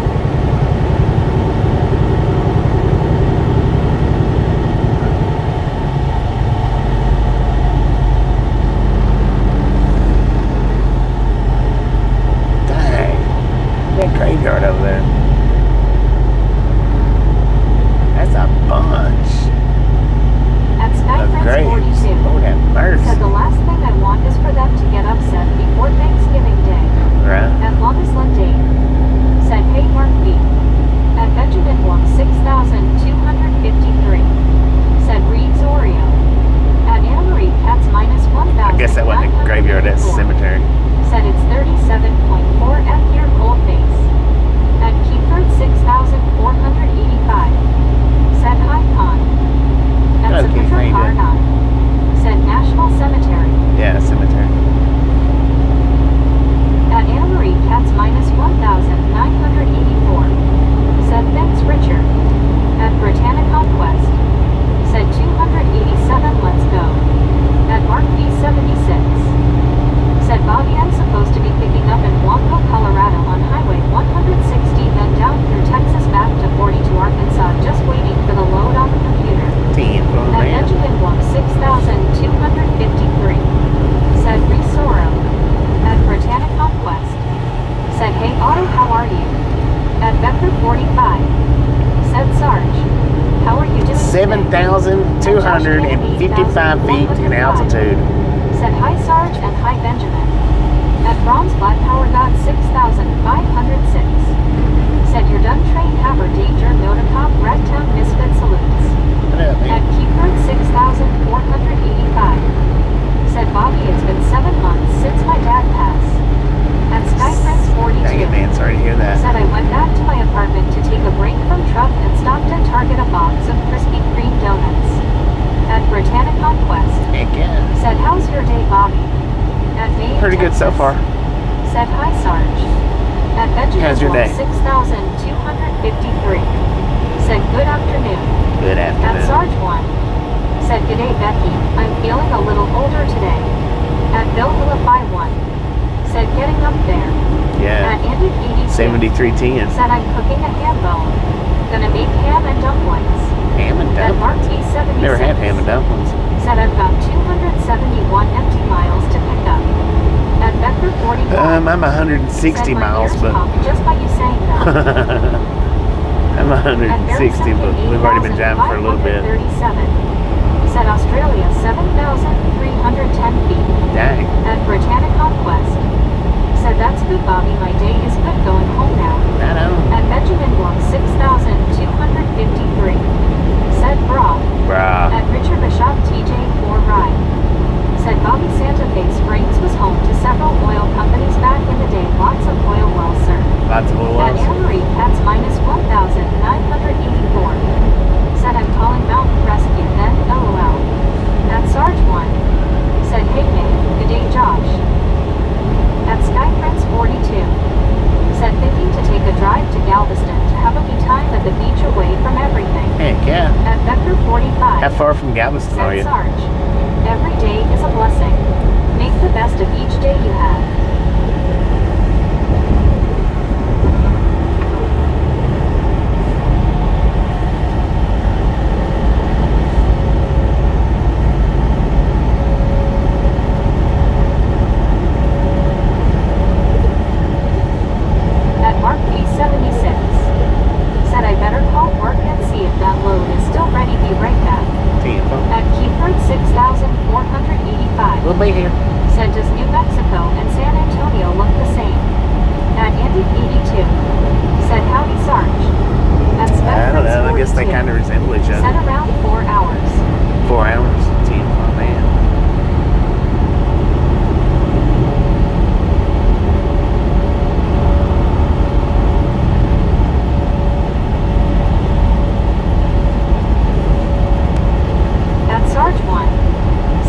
Graveyard over there. That's a bunch At Sky of Prince graves. 42. Lord have mercy. Said the last thing I want is for them to get upset before Thanksgiving Day. Right. At Longest Dave. Said hey Mark B. At Benjamin Blum 6253. Said Reeves Oreo. At Anna Marie Cats minus 1,000. I guess that wasn't a graveyard, that's a cemetery. Said it's 37.4 F year cold face. At Keyford 6485. Said hi Con. At Hello, Keith. How you Sepulchre doing? 9. Said National Cemetery. Yeah, cemetery. At Anna Marie Cats minus 1,984. Said thanks Richard. At Britannia Conquest. Said 287 let's go. At Mark B76. Said Bobby I'm supposed to be picking up in Blanco, Colorado on Highway 160 then down through Texas back to 42 Arkansas just waiting for the load on the computer. At Benjamin Blum 6253. Said Resoro. At Britannia Conquest. Said hey Otto how are you? At Becker 45. Said Sarge. How are you doing? 7,255 feet in altitude. Said hi Sarge and hi Benjamin. At Bronze Black Power God 6506. Said you're done train Haber Danger Notacop Ragtown Misfit salutes. At Keyford 6485. Said Bobby it's been 7 months since my dad passed. At Sky Prince 42. Dang it, man, sorry to hear that. Said I went back to my apartment to take a break from truck and stopped at Target a So far. Said hi, Sarge. At Benjamin How's your day? 6253. Said good afternoon. Good At afternoon. Sarge 1. Said good day, Becky. I'm feeling a little older today. At Bill Willify 1. Said getting up there. Yeah. At Andy 82. 7310. Said I'm cooking a ham bone. Gonna make ham and dumplings. Ham and At Mark dumplings. T76. Never had ham and dumplings. Said I've got 271 empty miles to pick up. At Becker 45. I'm 160 said my miles, ears but popped just by you saying that. I'm 160, but we've already been driving for a little bit. 37. Said Australia 7,310 feet. Dang. At Britannic Conquest. Said that's good, Bobby. My day is good going home now. I know. At Benjamin Block 6,253. Said Bra. Bruh. At Richard Bishop TJ 4 Ride. Said Bobby Santa Fe Springs was home to several oil companies back in the day. Lots of oil wells, sir. Lots of little At ones. Anna Marie Cats minus 1,984. Said I'm calling Mountain Rescue then LOL. At Sarge 1. Said hey May, good day Josh. At Sky Prince 42. Said thinking to take a drive to Galveston to have a me time at the beach away from everything. Heck yeah. At Becker 45. How far from Galveston are Said you? Sarge. Every day is a blessing. Make the best of each day you have. At Mark P76. Said I better call work and see if that load is still ready. Be right back. Tampa. At Keyford 6,485. We'll be here. Said does New Mexico and San Antonio look the same? At Andy 82. Said howdy Sarge. At I don't know. I guess they 42. kind of resemble each Said other. around 4 hours. 4 hours. Tampa, man. At Sarge 1.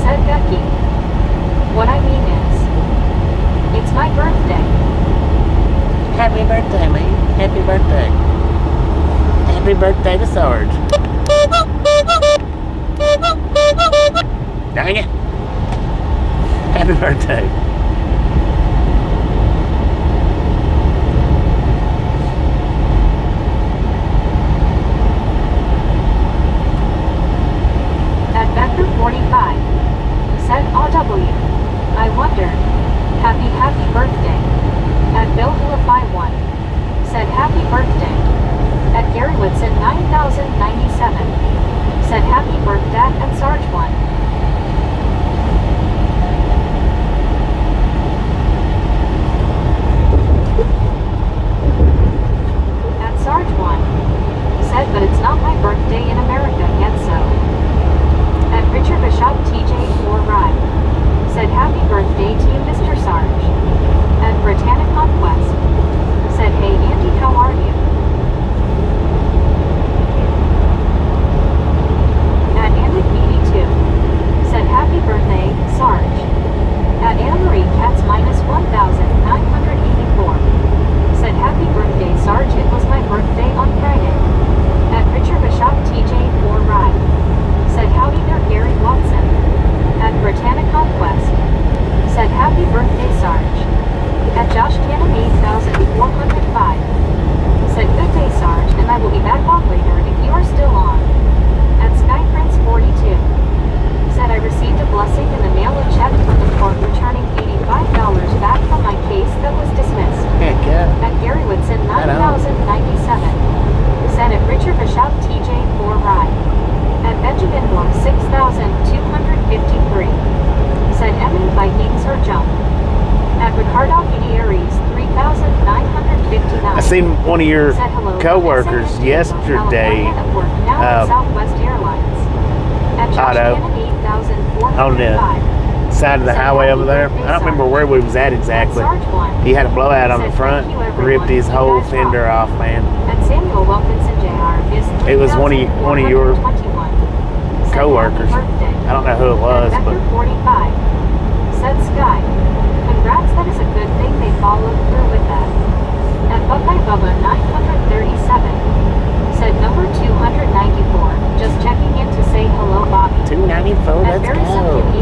Said Becky. What I mean is, it's my birthday. Happy birthday, man. Happy birthday. Happy birthday to Sarge. Dang it. Happy birthday. At Becker 45. Said RW. I wonder. Happy birthday. At Bill Willify 1. Said happy birthday. At Gary Whitson 9097. Said happy birthday and Sarge 1. At Sarge 1. Said but it's not my birthday in America yet so. At Richard Bishop TJ 4 Ride. Said happy birthday to you Mr. Sarge. At Britannic Conquest. Said hey Andy how are you? At Andy 82. Said happy birthday Sarge. At Anna Marie Cats minus 1,984. Said happy birthday Sarge, it was my birthday on Friday. At Richard Bishop TJ 4 Ride. Said howdy there Gary Watson. At Britannic Conquest. Said happy birthday Sarge. At Josh Cannon 8405. Said good day Sarge and I will be back on later if you are still on. At Sky Prince 42. Said I received a blessing in the mail, a check from the court returning $85 back from my case that was dismissed. Heck yeah. At Gary Whitson 9097. Said at Richard Bishop TJ 4 Ride. At Benjamin Block 6,253. Said Emily Vikings or jump. At Ricardo Gutierrez 3,959. I seen one of your Said hello. co-workers SANT yesterday. California at work now at Southwest Airlines. At Josh Otto. Cannon On the 8,405. side of the highway over there. I don't remember where we was at exactly. At Sarge 1. He had a blowout on the front, ripped his whole fender off, man. At Samuel Wilkinson Jr. is It was one of your 3,421. Said co-workers. happy birthday. I don't know who it was, At but Becker 45. Said Sky. Perhaps that is a good thing they followed through with that. At Buckeye Bubba 937, said number 294, just checking in to say hello, Bobby. 294, At let's Very go. Simpkin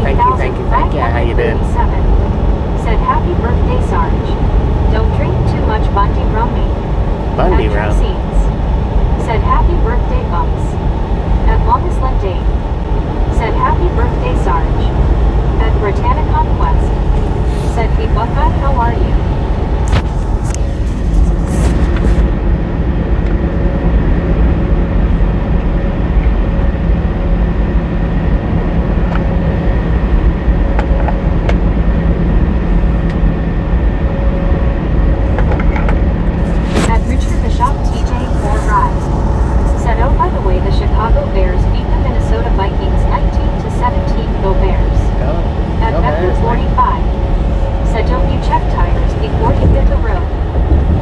Thank you. How you doing? 8537, said happy birthday, Sarge. Don't drink too much Bundy Rummy. Bundy At Rum. Scenes, said happy birthday, Bumps. At Longest Leg Dave, said happy birthday, Sarge. At Britannic Conquest, said hey Buckeye, how are you? At Richard Bishop TJ 4 Ride, said oh by the way the Chicago Bears beat the Minnesota Vikings 19-17, go Bears. At Go Metro Bears, man. 45, said don't you check tires before you hit the road.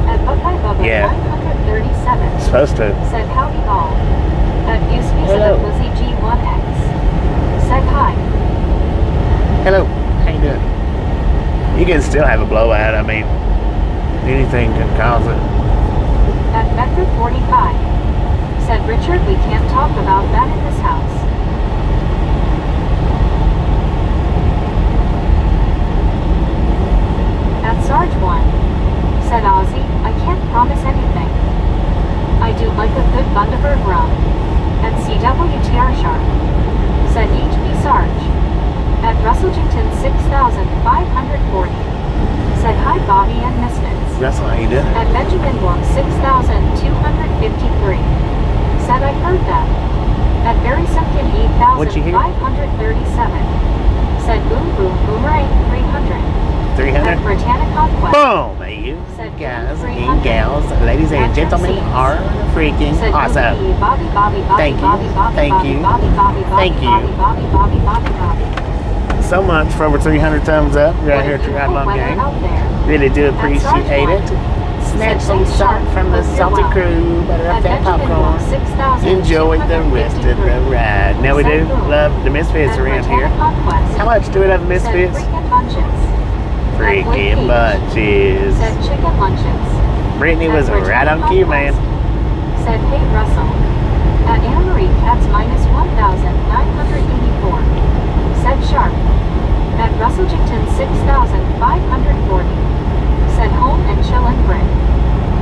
At Buckeye Bubba Yeah. 937, Supposed to. said howdy all. At Newspeaks of Hello. the Lizzie G1X, said hi. Hello. How you doing? You can still have a blowout. I mean, anything can cause it. At Metro 45, said Richard we can't talk about that in this house. At Sarge 1, said Ozzy, I can't promise anything. I do like a good Bundaberg rum. At CWTR Sharp, said HB Sarge. At Russellington 6540, said hi Bobby and Misfits. Russell, how you doing? At Benjamin Book 6253, said I heard that. At Barry Simpkin What'd you hear? 8537, said boom boom boomerang 300. 300. At Britannic Conquest, Boom! You guys and gals, ladies and gentlemen, are freaking said awesome. Bobby Bobby Bobby Thank you. Bobby Bobby Thank Bobby you. Bobby Bobby Thank you. Bobby Bobby Bobby Bobby Bobby. So much for over 300 thumbs up right What here a at the Ride beautiful Along weather Gang. out there. Really do At appreciate Sarge it. Snatch some salt from the salty crew, butter up At that Benjamin popcorn. Book 6253, Enjoy the rest of the ride. Now we do love the Misfits At around here. Britannic Conquest, How much do we love the said Misfits? freaking lunches. Freaking bunches. Said chicken lunches. Brittany At was right on cue, man. Said hey Russell. At Anna Marie Cats minus 1984, said Sharp. At Russellington 6540, said home and chillin' Brit.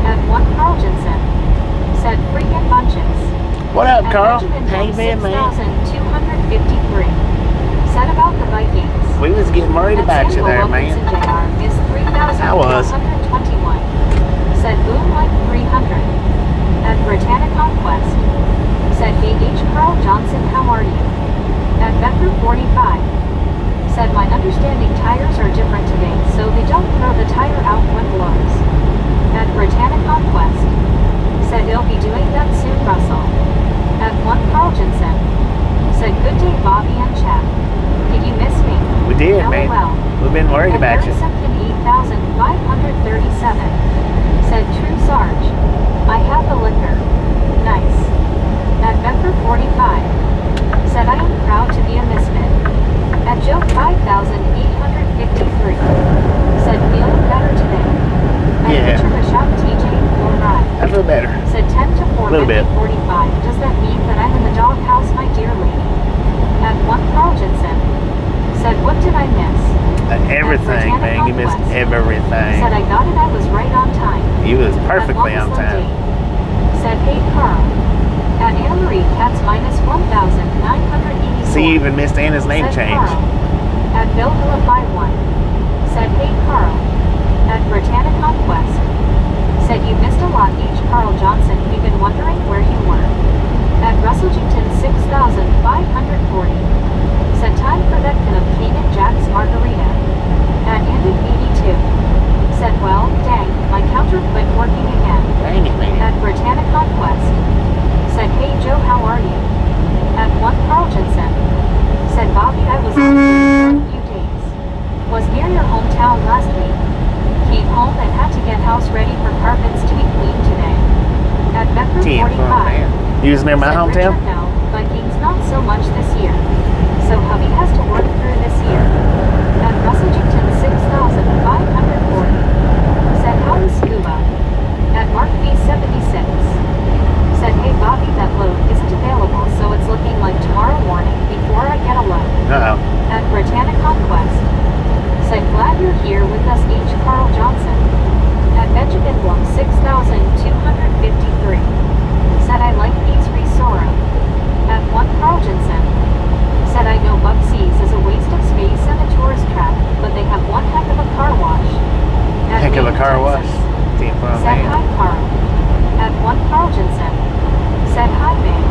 At 1 Carl Jensen, said freaking bunches. What up, At Carl? Benjamin How you Book been, man? 6253, said about the Vikings. We was getting worried At about you Samuel there, Wilkinson man. Jr. is I was. 3,121, said boom like 300. At Britannic Conquest, said hey H. Carl Johnson, how are you? At Becker 45, said my understanding tires are different today, so they don't throw the tire out when blows. At Britannic Conquest, said he'll be doing that soon, Russell. At 1 Carl Jensen, said good day Bobby and Chad. Did you miss me? We did, man. LOL. We've been worried about you. At Simpkin 8537, said true Sarge. I have the liquor. Nice. At Becker 45, said I am proud to be a misfit. At Joe 5853, said feeling better today. At Yeah. Richard Bishop TJ 4 Ride, I feel better. said 10 to 4 Little bit. 45. Does that mean that I'm in the doghouse, my dear lady? At 1 Carl Jensen, said what did I miss? Everything, man. You missed Said everything. I got it, I was right on time. You was At perfectly on Longest Leg time. Dave, said hey Carl. At Anna Marie Cats minus 1984. See, you even missed Anna's name said change. Carl. At Bill Phillip by 1, said hey Carl. At Britannic Conquest, said you missed a lot H. Carl Johnson, we've been wondering where you were. At Russellington 6540, said time for that can of Keenan Jack's margarita. At Andy 82, said well, dang, my counter quit working again. Dang it, man. At Britannic Conquest, said hey Joe, how are you? At 1 Carl Jensen, said Bobby I was on for a few days. Was near your hometown last week. Came home and had to get house ready for carpets to be cleaned today. At Becker 45, You was near my said hometown? Richard, no, Vikings not so much this year. So hubby has to work through this year. At Russellington 6540, B76 said, hey Bobby, that load isn't available, so it's looking like tomorrow morning before I get a load. Uh-oh. At Britannic Conquest said, glad you're here with us, H. Carl Johnson. At Benjamin Blum 6253 said, I like these Resora. At 1 Carl Jensen said, I know Buckseas is a waste of space and a tourist trap, but they have one heck of a car wash. At Heck of a Maine, car wash. Texas, Team from said, Maine. hi Carl. At 1 Carl Jensen said, hi man.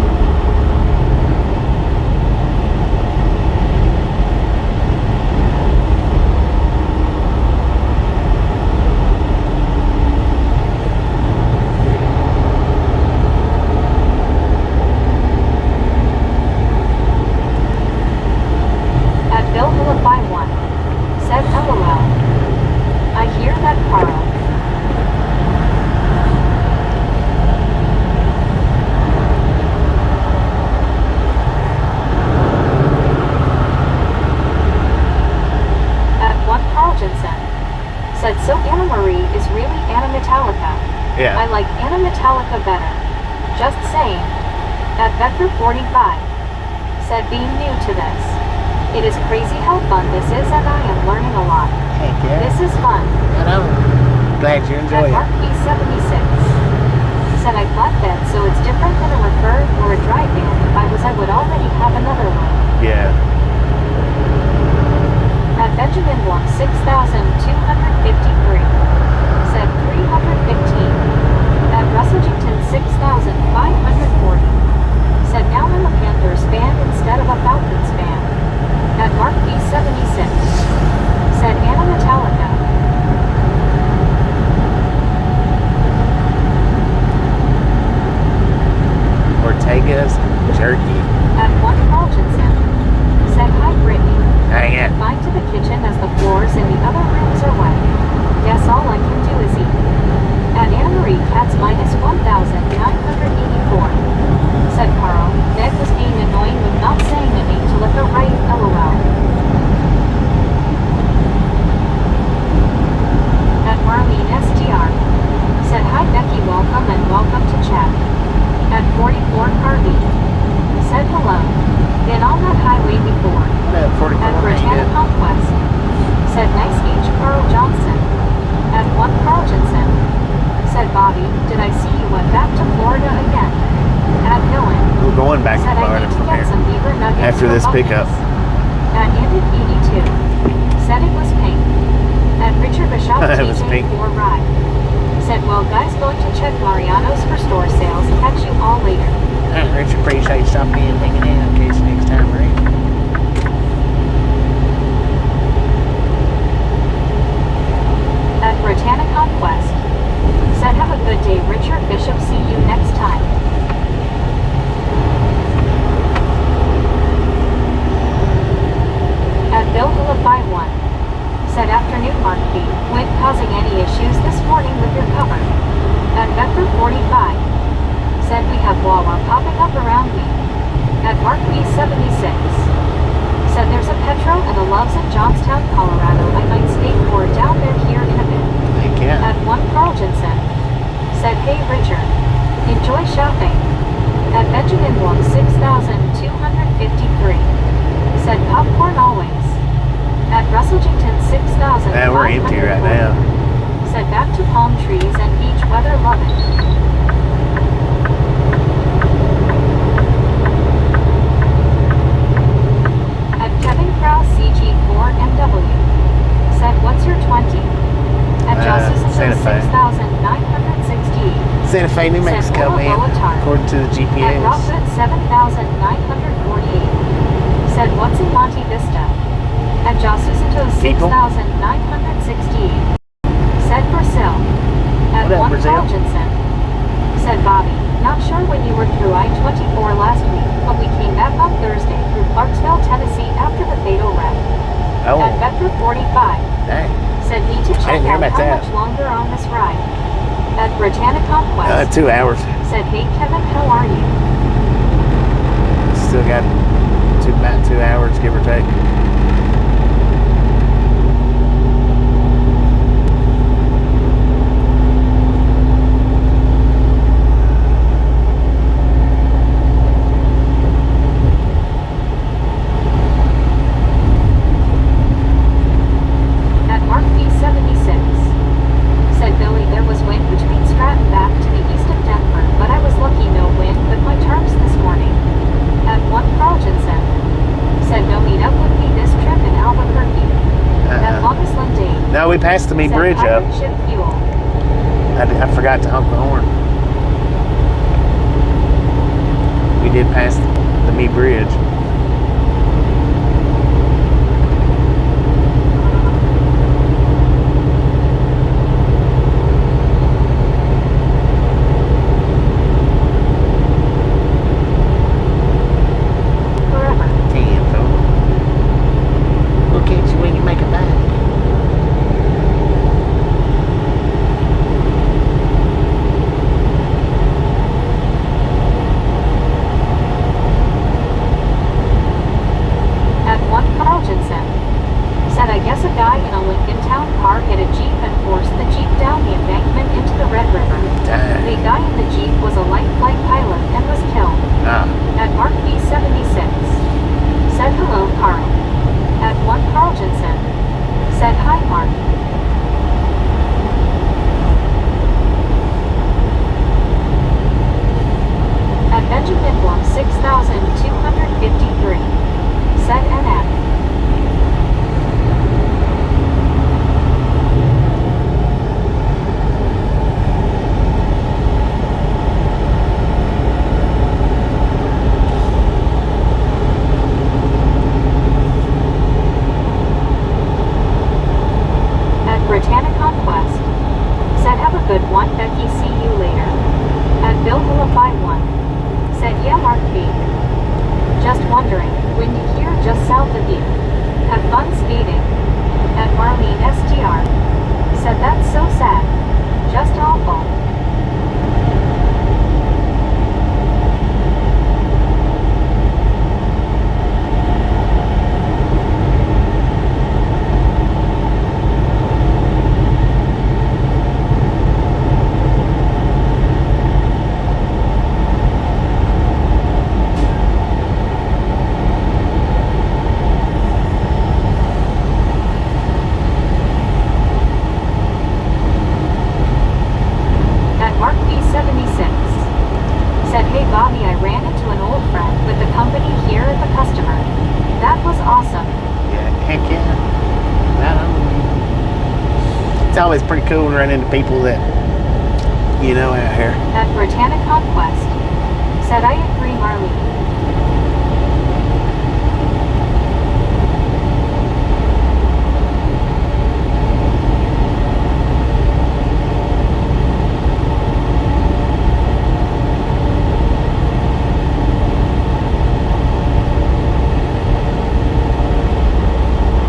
At Bill Philippi 1 said, LOL. I hear that, Carl. At 1 Carl Jensen said, so Anna Marie is really Anna Metallica. Yeah. I like Anna Metallica better. Just saying. At Vector 45 said, being new to this, it is crazy how fun this is and I am learning a lot. Heck yeah. This is fun. I know. Glad you enjoy At it. Mark B76 said, I flatbed, so it's different than a refer or a dry van. If I was, I would already have another one. Yeah. At Benjamin Blum 6253 said 315. At Russellington 6540 said, now I'm a Panthers fan instead of a Falcons fan. At Mark B76 said, Anna Metallica. Ortega's jerky. At 1 Carl Jensen said, hi Brittany. Dang it. Fine to the kitchen as the floors in the other rooms are wet. Guess all I can do is eat. At Anna Marie Katz minus 1,984 said Carl, Ned was being annoying with not saying a name to let the right LOL. At Marlene STR said, hi Becky, welcome and welcome to chat. At 44 Carly said hello. Been on that highway before. What up, 44? At Ain't Britannic good. Conquest said, nice H. Carl Johnson. At 1 Carl Jensen said, Bobby, did I see you went back to Florida again? At Dylan We're going back to said, I Florida need to from get here. some beaver nuggets After for this Buckets. pickup. At Andy 82 said it was pink. At Richard Bishop It was pink. TJ4 Ride said, well guys, going to check Mariano's for store sales. Catch you all later. Rich, appreciate you stopping in and hanging in in case next time we're in. At Britannic Conquest said, have a good day Richard Bishop, see you next time. At Bill Philippi 1 said, afternoon Mark B, wind causing any issues this morning with your cover. At Vector 45 said, we have Wawa popping up around me. At Mark B76 said, there's a Petro and a Loves in Johnstown, Colorado. I might skateboard down there here in a bit. Heck yeah. At 1 Carl Jensen said, hey Richard, enjoy shopping. At Benjamin Blum 6253 said, popcorn always. At Russellington 6500 We're empty right now. said, back to palm trees and beach weather, love it. At Kevin Krause CG4MW said, what's your 20? At Justice Santa Fe. 6968 Santa Fe, New Mexico, man. According to the At GPS. Rockwood 7948 said, what's in Monte Vista? At Josusinto People? 6968 said Brazil. At What up, 1 Brazil? Carl Jensen said Bobby, not sure when you were through I-24 last week, but we came back on Thursday through Clarksville, Tennessee after the fatal wreck. Oh, At Vector 45 dang. said, need to check didn't hear out about how that. much longer on this ride. At Britannic Conquest 2 hours. said, hey Kevin, how are you? Still got about 2 hours, give or take. passed the me said bridge up. pirate ship fuel. I forgot to honk the horn. We did pass the me bridge. Forever. 10, fool. We'll catch you when you make it back. At one Carl Jensen said, I guess a guy in a Lincoln Town car hit a Jeep and forced the Jeep down the embankment into the Red River. Dang. The guy in the Jeep was a light flight pilot and was killed. Ah. At Mark B76 said, hello Carl. At one Carl Jensen said, hi Mark. At Benjamin Blum 6253 said NF. At Britannia Conquest said, have a good one Becky, see you later. At Bill Willify 1 said, yeah Mark B. Just wondering, windy here just south of you. Have fun skating. At Marlene STR said, that's so sad. Just awful. At Mark B76 said, hey Bobby, I ran into an old friend with the company here at the customer. That was awesome. Yeah, heck yeah. Right on. It's always pretty cool to run into people that you know out here. At Britannia Conquest said, I agree Marlene.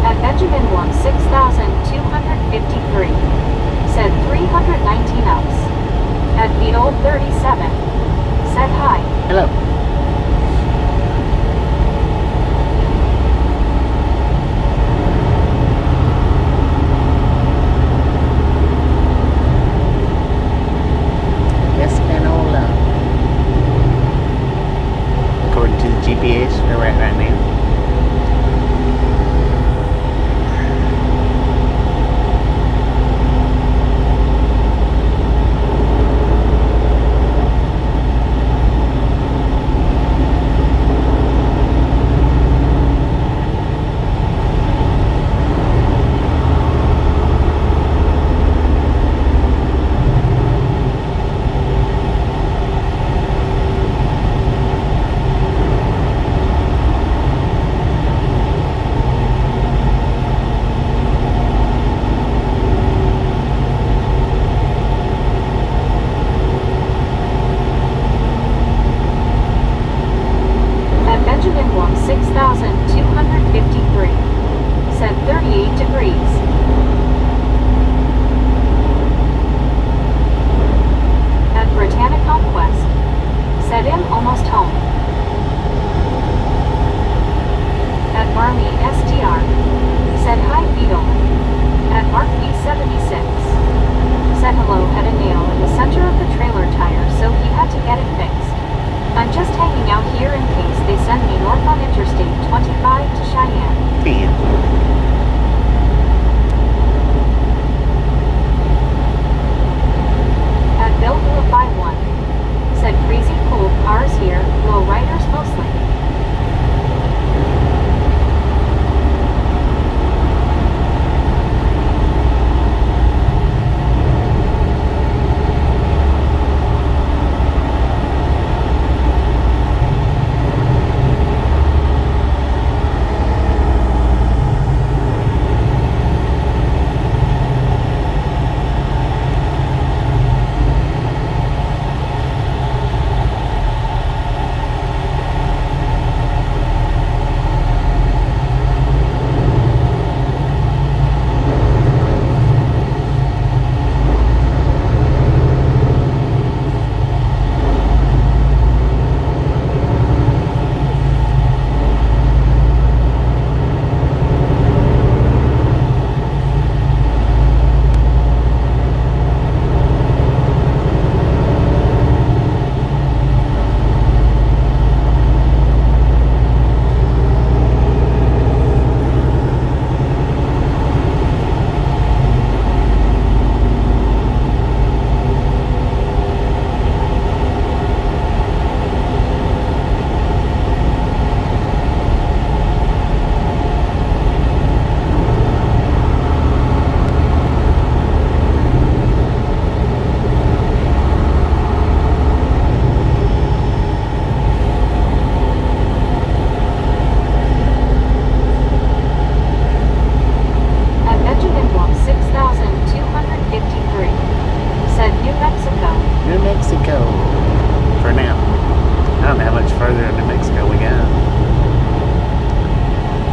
At Benjamin Blum 6253 said 319 ups. At Beetle 37 said hi. Hello. Espanola. According to the GPS, we're right now. At Benjamin Blum 6253 said 38 degrees. At Britannia Conquest said, I'm almost home. At Marlene STR said, hi Beetle. At Mark B76 said, hello, had a nail in the center of the trailer tire, so he had to get it fixed. I'm just hanging out here in case they send me north on Interstate 25 to Cheyenne. Damn. At Bill Willify 1 said, crazy cool cars here, low rider don't know how much further into Mexico we got.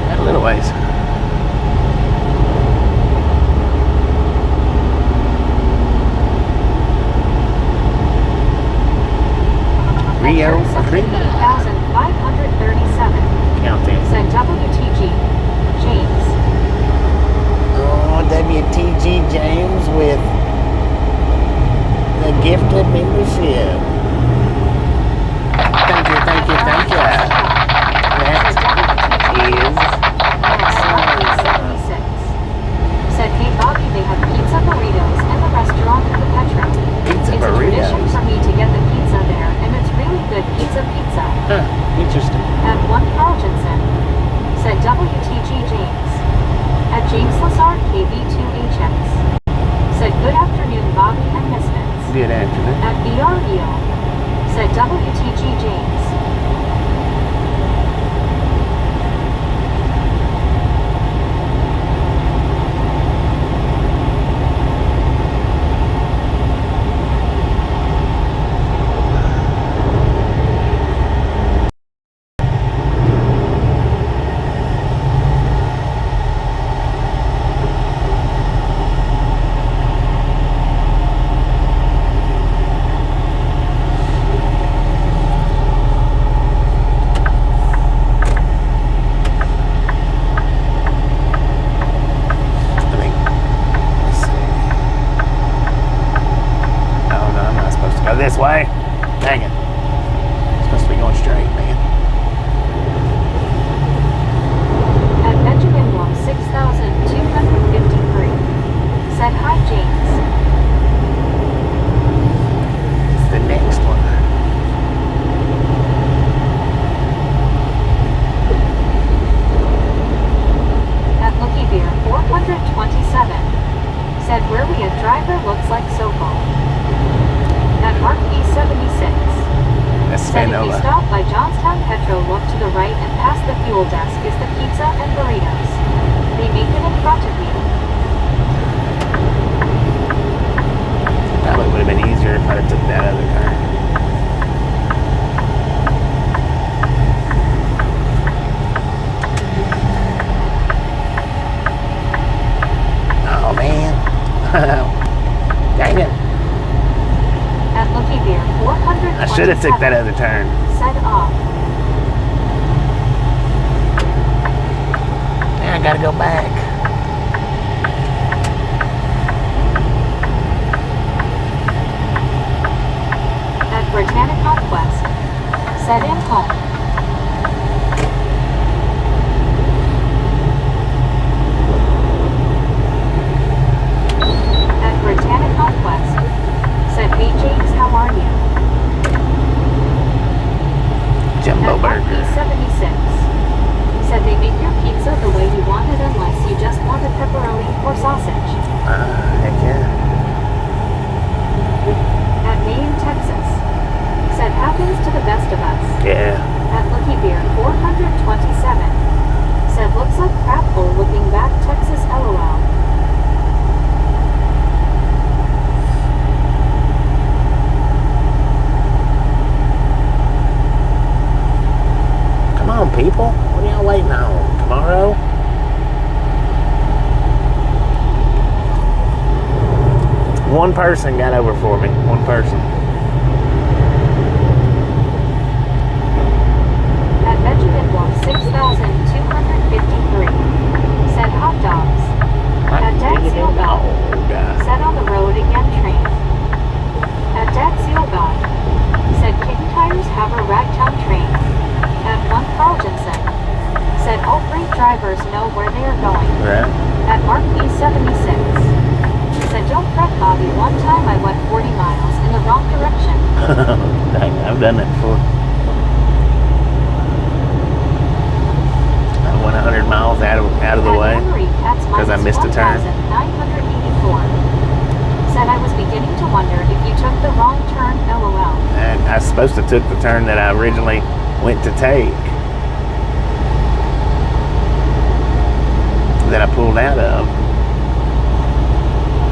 Got a little ways. Rio, 8,537. Counting. Said WTG. James. Oh, WTG James with the gifted membership. Thank you, thank you, thank you. That is awesome. Said, hey Bobby, they have pizza burritos and the restaurant at the Petro. Pizza It's a tradition burritos. for me to get the pizza there, and it's really good pizza. Huh, interesting. At 1 Carltonson. Said WTG James. At James Lazard KB2HX. Said good afternoon Bobby and Misfits. Good afternoon. At BRVO. Said WTG James. This way. Dang it. It's supposed to be going straight, man. At Benjamin Bloom 6,253. Said hi James. It's the next one. At Looky Beer 427. Said where we a driver looks like Soko. At Mark B76. That's Said if you Spanola. stop by Johnstown Petro, look to the right and past the fuel desk is the pizza and burritos. They make it in front of you. Probably would have been easier if I'd have took that other turn. Oh man. Dang it. At Looky Beer 427. I should have took that other turn. Said off. Now I gotta go back. At Britannic Conquest. Said in home. At Britannic Conquest. Said hey James, how are you? Jumbo At Mark burger. B76. Said they make your pizza the way you want it unless you just want a pepperoni or sausage. Heck yeah. At Maine, Texas. Said happens to the best of us. Yeah. At Looky Beer 427. Said looks like crap hole looking back Texas LOL. Come on, people. What are y'all waiting on? Tomorrow? One person got over for me. One person. At Benjamin Bloom 6,253. Said hot dogs. At Dad Sealbelt. Said on the road again train. At Dad Sealbelt. Said kitten tires have a ragtime train. At 1 Carltonson. Said all freight drivers know where they are going. Right. At Mark B76. Said don't fret Bobby, one time I went 40 miles in the wrong direction. Dang, I've done that before. I went 100 miles out of the way. Because I missed a turn. 984. Said I was beginning to wonder if you took the wrong turn, LOL. And I was supposed to took the turn that I originally went to take. That I pulled out of.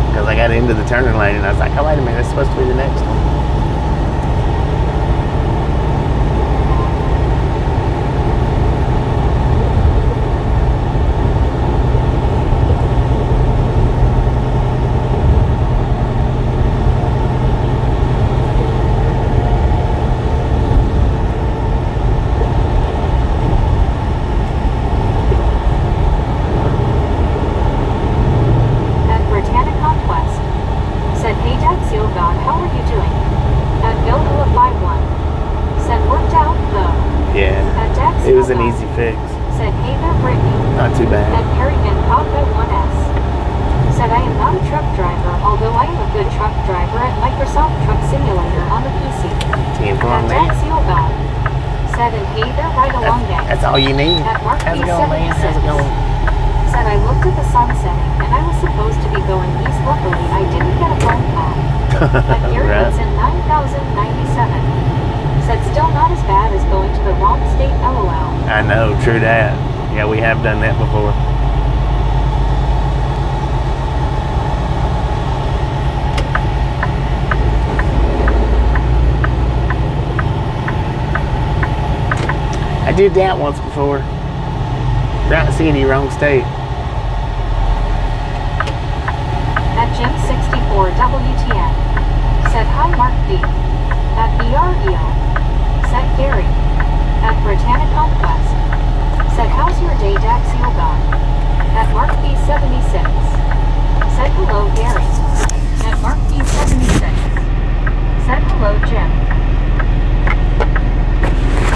Because I got into the turning lane and I was like, oh wait a minute, that's supposed to be the next one. Daxio It was an guy. easy fix. Said, hey there, Brittany. Not too bad. At Perryman Papa 1S. Said, I am not a truck driver, although I am a good truck driver at Microsoft Truck Simulator on the PC. 10 At on that. Daxio guy. Said, and hey there, right along gang. That's all you need. At Mark How's it going, man? How's it going? Said, I looked at the sun setting, and I was supposed to be going east. Luckily, I didn't get a phone call. At Gary Right. Woodson 9097. Said, still not as bad as going to the wrong state, lol. I know, true that. Yeah, we have done that before. I did that once before. Right city, wrong state. At Jim 64 WTN. Said, hi Mark D. At BREO. Said, Gary. At Britannic Conquest. Said, how's your day, Daxio God? At Mark B 76. Said, hello, Gary. At Mark B 76. Said, hello, Jim.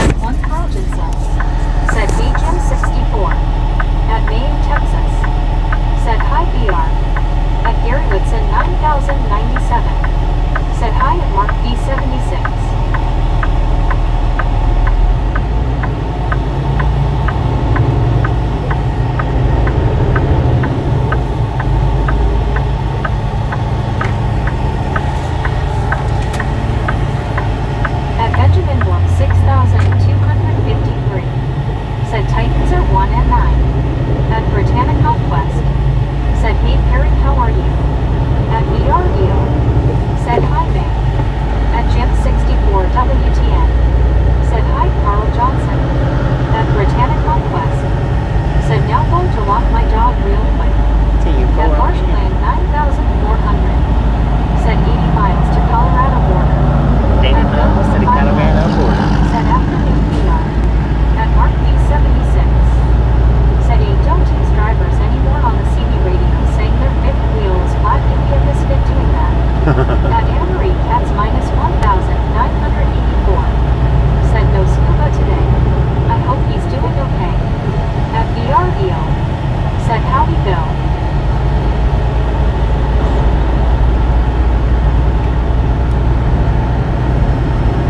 At 1 Carlton says. Said, hey Jim 64. At Maine, Texas. Said, hi BR. At Gary Woodson 9097. Said, hi at Mark B 76. At Benjamin Bloom 6253. Said, Titans are 1 and 9. At Britannic Conquest. Said, hey Perry, how are you? At BREO. Said, hi man. At Jim 64 WTN. Said, hi Carl Johnson. At Britannic Conquest. Said, now going to walk my dog real quick. At Marshland 9400. Said, 80 miles to Colorado border. 80 miles to the Colorado border. Said, afternoon PR. At Mark B 76. Said, hey, don't use drivers anymore on the CB radio saying their fifth wheel is flat. You'd be a misfit doing that. At Anne-Marie Cats minus 1,984. Said, no scuba today. I hope he's doing okay. At BREO. Said, howdy go.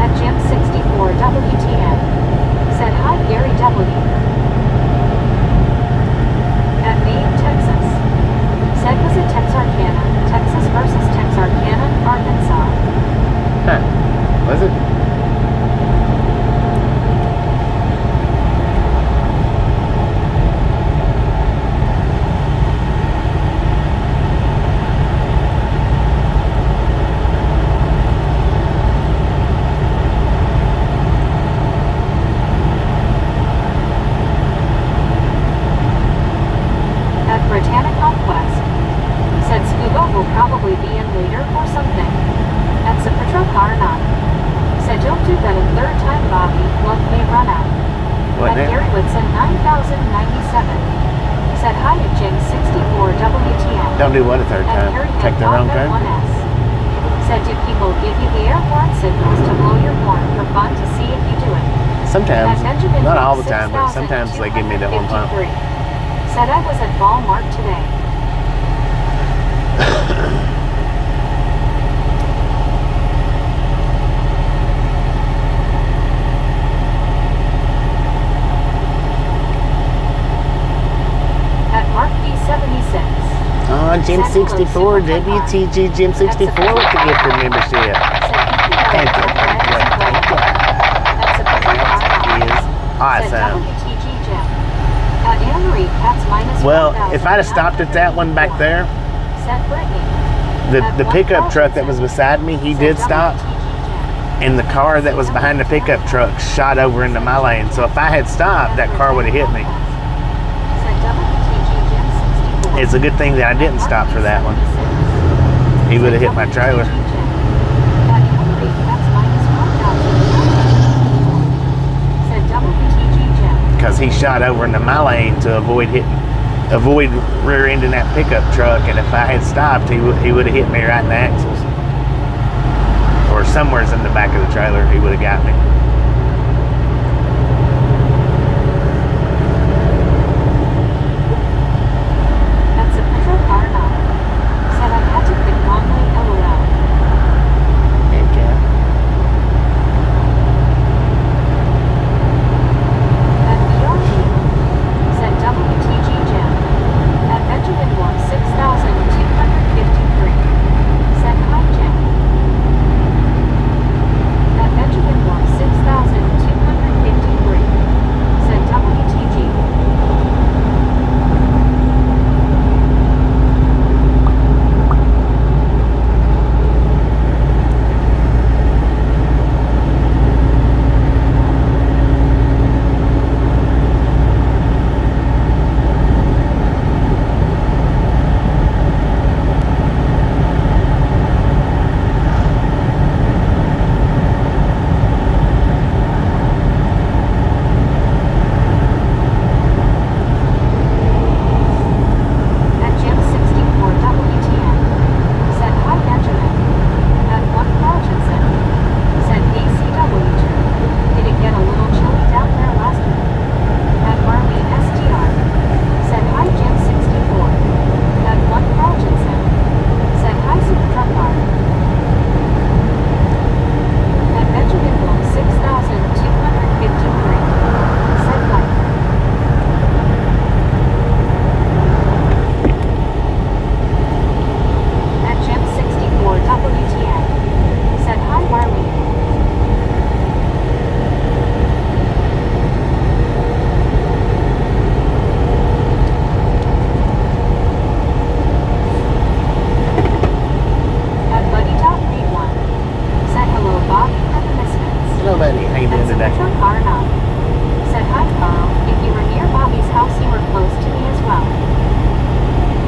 At Jim 64 WTN. Said, hi Gary W. At Maine, Texas. Said, was it Texarkana, Texas versus Texarkana, Arkansas. Huh. Was it? At Britannic Conquest. Said, scuba will probably be in later or something. At Zapatra Car 9. Said, don't do that a third time, Bobby. Luck may run out. What At now? Gary Woodson 9097. Said, hi at Jim 64 WTN. Don't do what a third At time. Harry Take the wrong Papa turn. 1S. Said, do people give you the air horn signals to blow your horn for fun to see if you do it? Sometimes. At Benjamin Not all Bloom the time, but sometimes they give me the horn pump. 6253. Said, I was at Walmart today. At Mark B 76. Jim 64, WTG Jim 64 with the gift of membership. Thank you. Is awesome. Well, if I'd have stopped at that one back there, the pickup truck that was beside me, he did stop, and the car that was behind the pickup truck shot over into my lane. So if I had stopped, that car would have hit me. It's a good thing that I didn't stop for that one. He would have hit my trailer. Because he shot over into my lane to avoid rear-ending that pickup truck, and if I had stopped, he would have hit me right in the axles. Or somewhere's in the back of the trailer, he would have got me. Bob. Said hi Carl, if you were near Bobby's house you were close to me as well.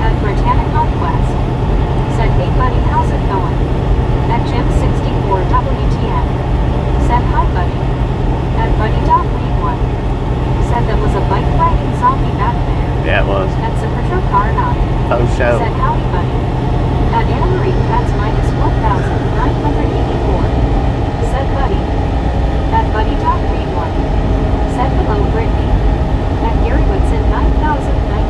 At Britannic Conquest. Said hey buddy, how's it going? At Jim 64 WTN. Said hi buddy. At buddy.read1. Said that was a bike riding zombie back there. Yeah, it was. At Supertro Car 9. Oh, show. Said howdy buddy. At Anna Marie Cats minus 1,984. Said buddy. At buddy.read1. Said hello Brittany. At Gary Woodson 9,090.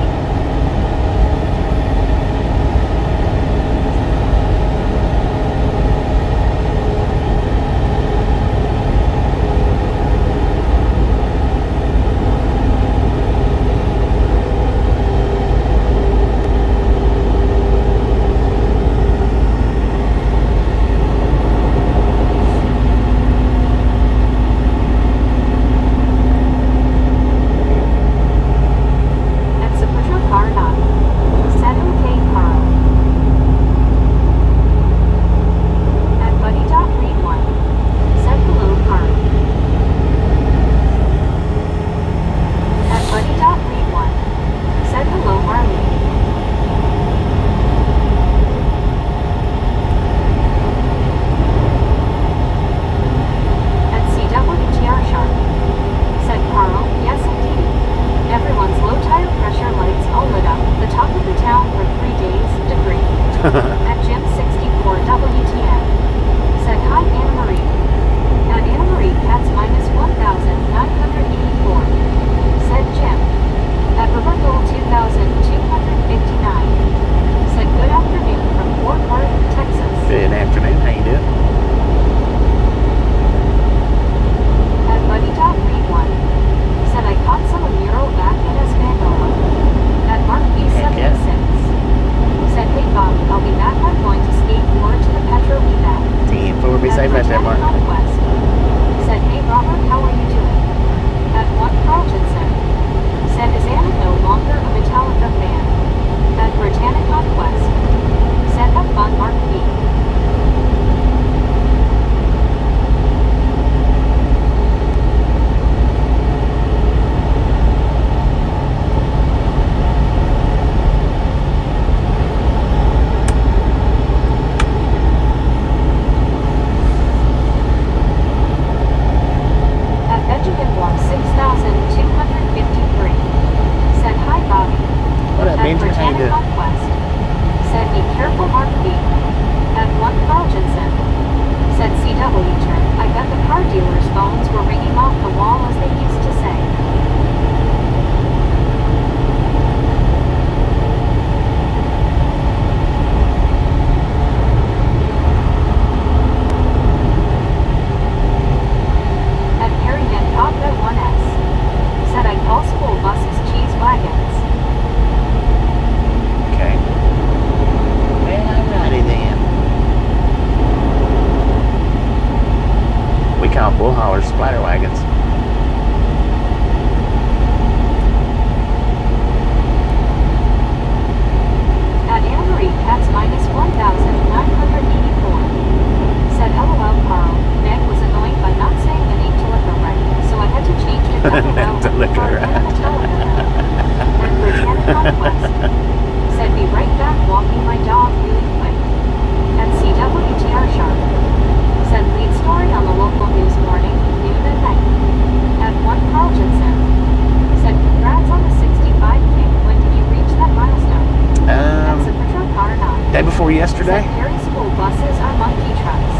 Yesterday? School buses are monkey trucks.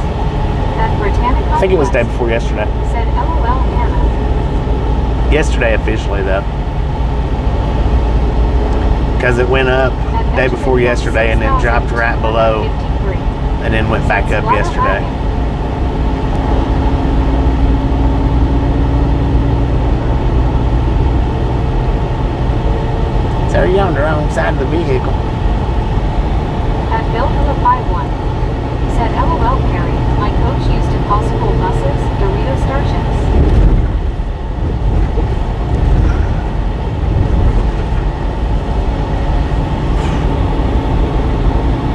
At Britannic I think it was day before yesterday. Said LOL Anna. Yesterday officially though. Because it went up day before yesterday and then dropped right below and then went back up yesterday. So you're on the wrong side of the vehicle. At Bill Phillip 51. Said LOL Perry, my coach used to call school buses Dorito Starships.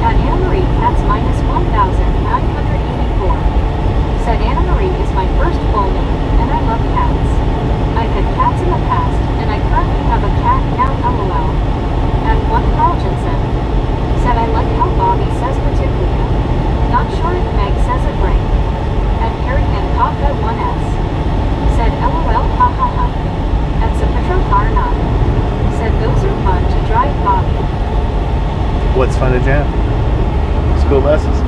At Anna Marie Cats minus 1,984. Said Anna Marie is my first full name, and I love cats. What's fun to jump? School buses.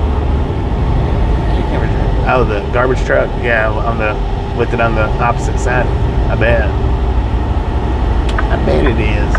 Oh, the garbage truck. Yeah, with it on the opposite side. I bet it is.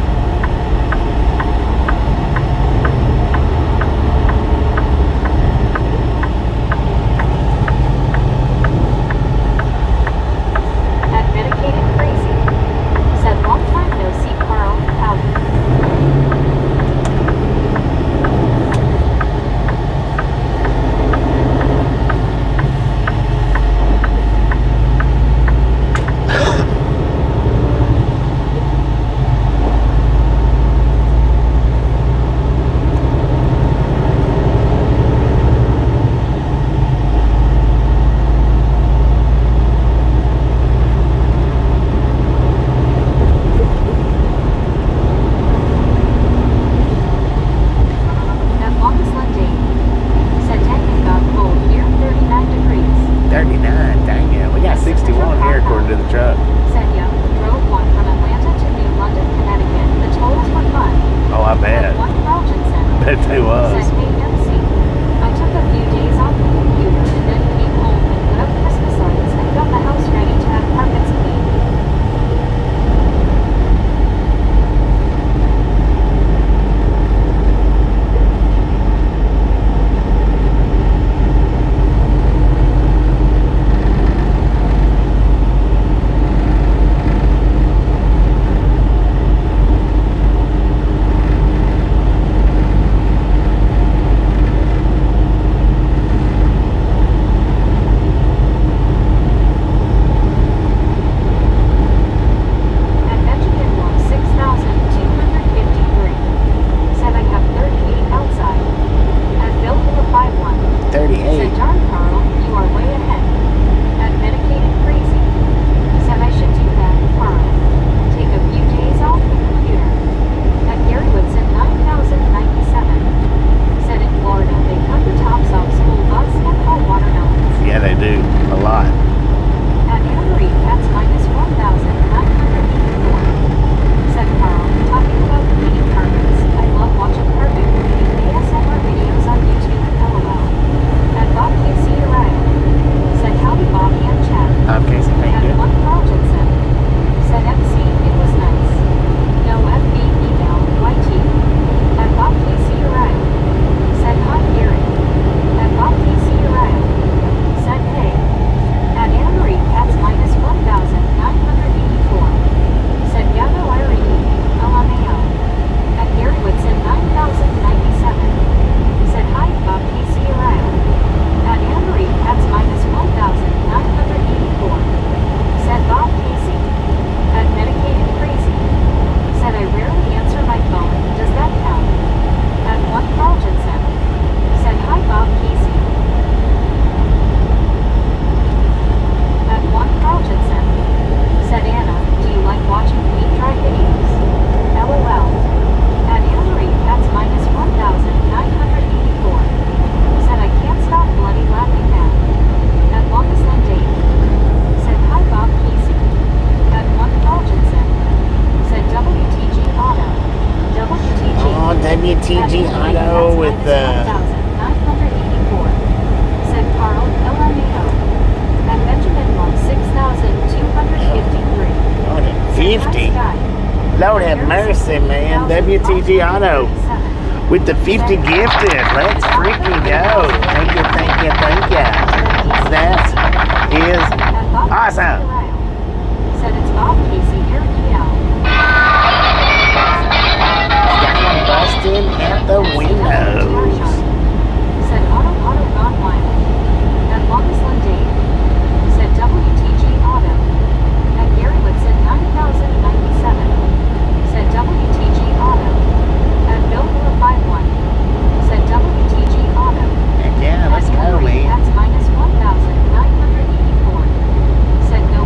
TG Auto with the 984. Said Carl LMAO. And Benjamin won 6,253. 50. Lord have mercy, man. WTG Auto with the 50 gifted. Let's freaking go. Thank you. That is awesome. Said it's Bob Casey here Busting at the windows. Said Auto gone wild. At longest Dave. Said WTG Auto. At Gary Woodson 9,097. Said WTG Auto. At Bill 451. Said WTG Auto. Heck yeah, let's go, man. That's minus 1,984. Said no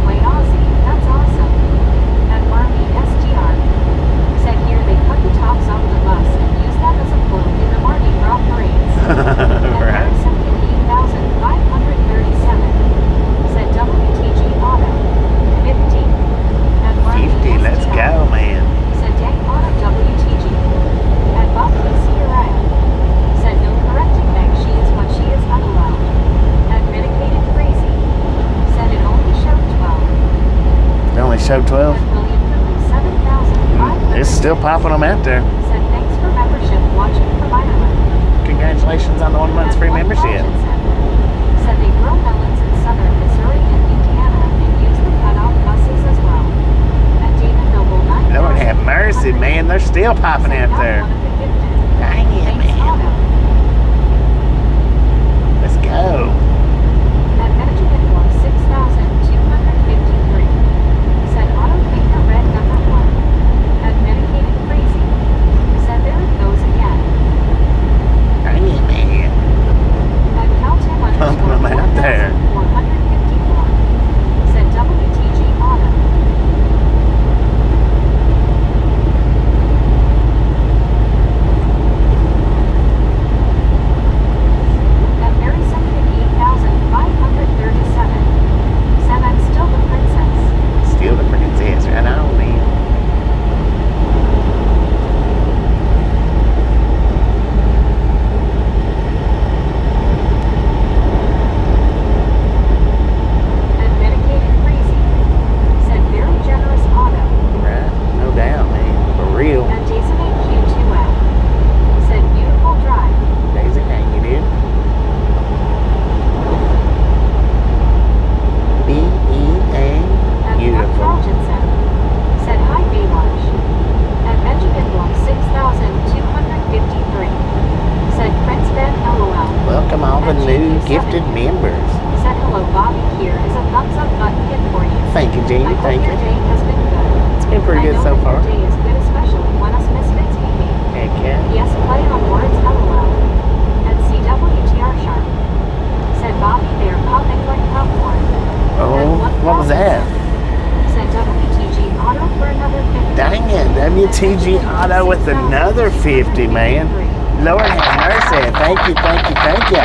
show 12. At William Lilly 7,500. It's still popping them out there. Said thanks for membership watching from Ireland. Congratulations on the 1 month's free membership. Said they grow melons in southern Missouri and Indiana and use the cutoff buses as well. At David Noble 9,000. Lord have mercy, man. They're still popping out there. Dang it, man. Let's go. At Benjamin Block 6,253. Said auto finger red number 1. At Medicated Crazy. Said there it goes again. Dang it, man. At Caltem Pumping them out there. 454. Said WTG Auto. At Mary 78,537. Said I'm still the princess. Still the princess, right on, man. At Medicated Crazy. Said very generous auto. Right? No doubt, man. For real. At Jason Q2L. Said beautiful drive. Daisy, how you doing? B-E-A. At Beautiful. Carltonson. Said hi Baywatch. At Benjamin Block 6,253. Said Prince Ben LOL. Welcome all the new gifted members. Said hello Bobby, here is a thumbs up button hit for you. Thank you, I Jamie. hope Thank your you. day has been good. It's been pretty good I know so that far. Your day is good, especially when us misfits meet me. Heck yeah. Yes, play on words LOL. At CWTR Sharp. Said Bobby, they are popping like popcorn. Oh, what was that? Said WTG Auto for another 50. Dang it, WTG Auto with another 50, man. Lord have mercy. Thank you, thank you, thank you.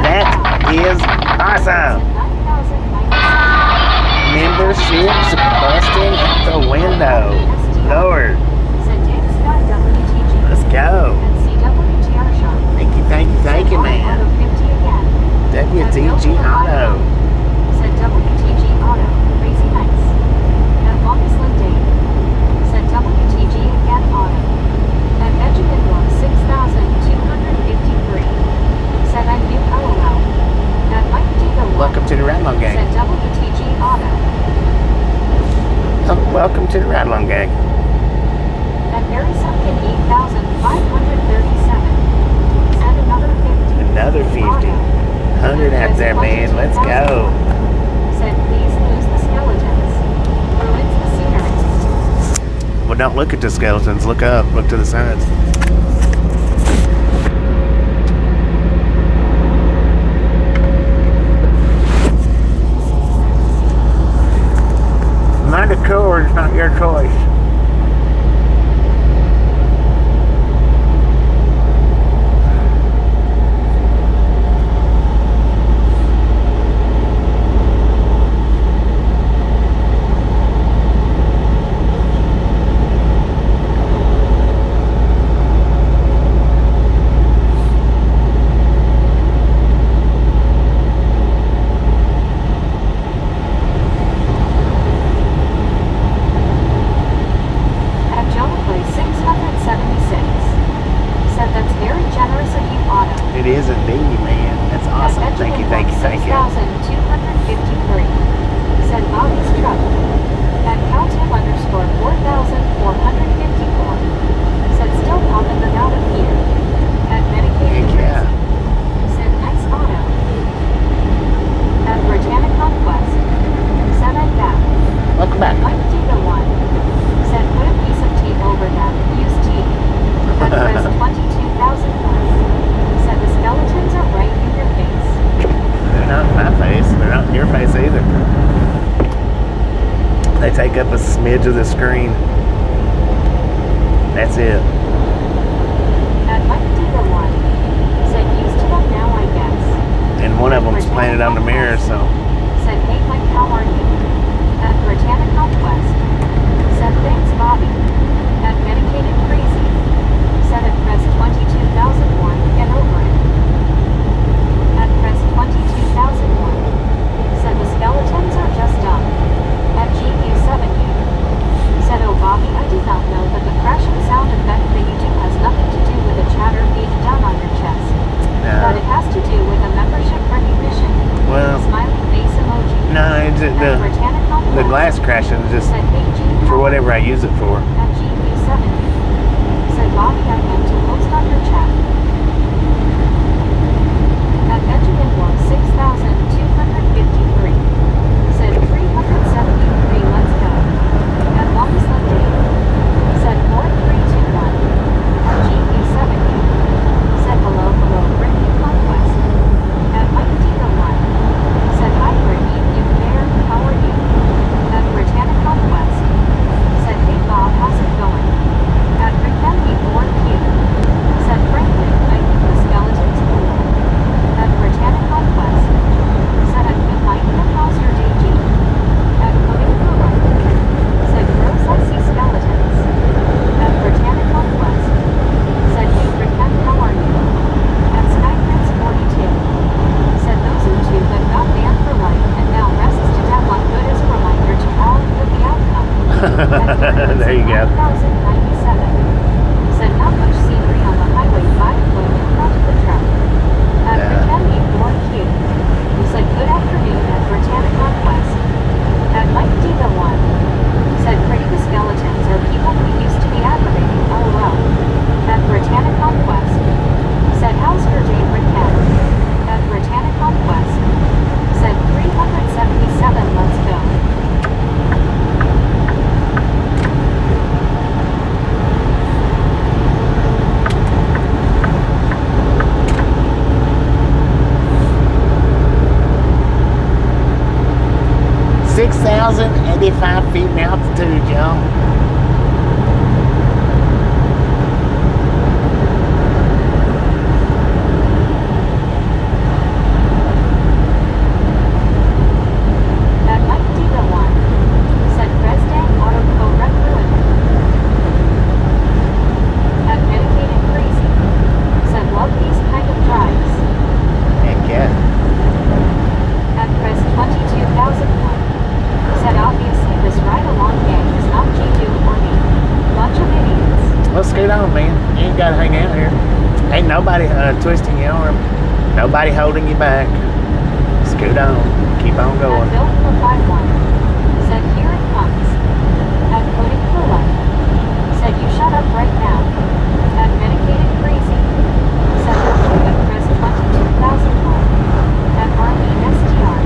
That is awesome. Memberships busting at the window. Lord, let's go. Thank you, thank you, man. WTG Auto. Said WTG Auto, crazy nice. At longest limb date. Said WTG again Auto. At Benjamin Block 6,253. Said I'm new LOL. At Mike Digo 1. Welcome to the Ride Along Said Gang. WTG Auto. Oh, welcome to the Ride Along Gang. At Mary Sunken 8,537. Said another 50. Another 50. Auto. 100 out there, man. Let's go. Said please lose the skeletons. Ruins the scenery. Well, don't look at the skeletons. Look up. Look to the sides. Mind a cord, it's not your choice. At Jonah Place 676. Said that's very generous of you, Auto. It is indeed, man. That's awesome. At Thank you, Benjamin thank you, Block thank you. 6,253. Said Bobby's truck. At Caltem _4,454. Said still popping them out of here. At Medicated Heck yeah. Crazy. Said nice Auto. At Britannic Conquest. Said I'm back. Welcome back. Mike Digo 1. Said put a piece of tape over that. Use tape. Cut press 22,000 plus. Said the skeletons are right in your face. They're not in my face. They're not in your face either. They take up a smidge of the screen. That's it. At Mike Digo 1. Said used to them now, I guess. And one of them's planted on the mirror, so. Said hey Mike, how are you? At Britannic Conquest. Said thanks Bobby. At Medicated Crazy. Said at press 22,001. Get over it. At press 22,001. Said the skeletons are just dumb. the glass crashing is just Said hey G. for whatever I use it for. At GV70. Said Bobby I meant to post on your chat. At Benjamin was 6,253. Said 373 let's go. At Longest Left Date. Said 4321. At GV70. Said hello Brittany Conquest. At Mike Diva 1. Said hi Brittany, you there, how are you? At Britannic Conquest. Said hey Bob, how's it going? At Rick Henry 4Q. Said Franklin, I think the skeleton's cool. At Britannic Conquest. Said at good night, how's your day G? At Coding Kuro. Said gross I see skeletons. At Britannic Conquest. Said hey Rick how are you? At Sky Prince 42. Said those are two that got banned for life and now rests to death on good as a reminder to all of the outcome. There you go. 1097. Said not much scenery on the highway 5 foot in front of the truck. At Britannia 4Q. Said good afternoon at Britannic Conquest. At Mike Diva 1. Said pretty the skeletons are people who used to be aggravating, LOL. At Britannic Conquest. Said how's your day Britannic? At Britannic Conquest. Said 377 let's go. $6,085 feet in altitude, y'all. At Mike Diva 1. Said Dresden Auto Co Rec Ruin. At Medicated Crazy. Said love these kind of drives. Heck yeah. At Press 22,001. Said obviously this ride-along gang is not G2 or me. Bunch of idiots. Well, scoot on, man. You ain't gotta hang out here. Ain't nobody twisting your arm. Nobody holding you back. Scoot on. Keep on going. At Bill 451. Said here it comes. At Coding for Life. Said you shut up right now. At Medicated Crazy. Said at Press 22,001. At Arlene STR.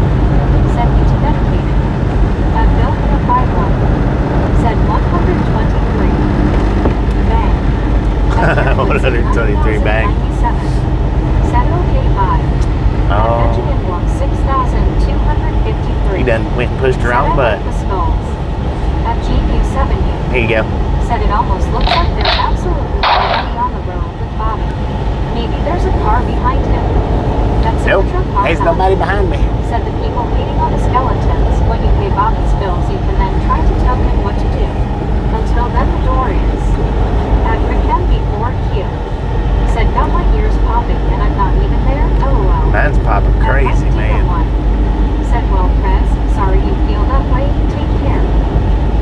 Said you to Medicated. At Bill 451. Said 123. Bang. At 123 bang. 97. Said okay bye. At Benjamin Block 6,253. You done went and pushed your Said own I butt. like the skulls. At GU70. Here you go. Said it almost looks like there's absolutely nobody on the road with Bobby. Maybe there's a car behind him. That Nope. Sinatra car There's house. nobody behind me. Said the people waiting on the skeletons, when you pay Bobby's bills, you can then try to tell him what to do. Until then, the door is. At Rickenby 4Q. Said got my ears popping and I'm not even there? LOL. Mine's popping At crazy, Mike Diva man. 1. Said well, Prez, sorry you feel that way, take care.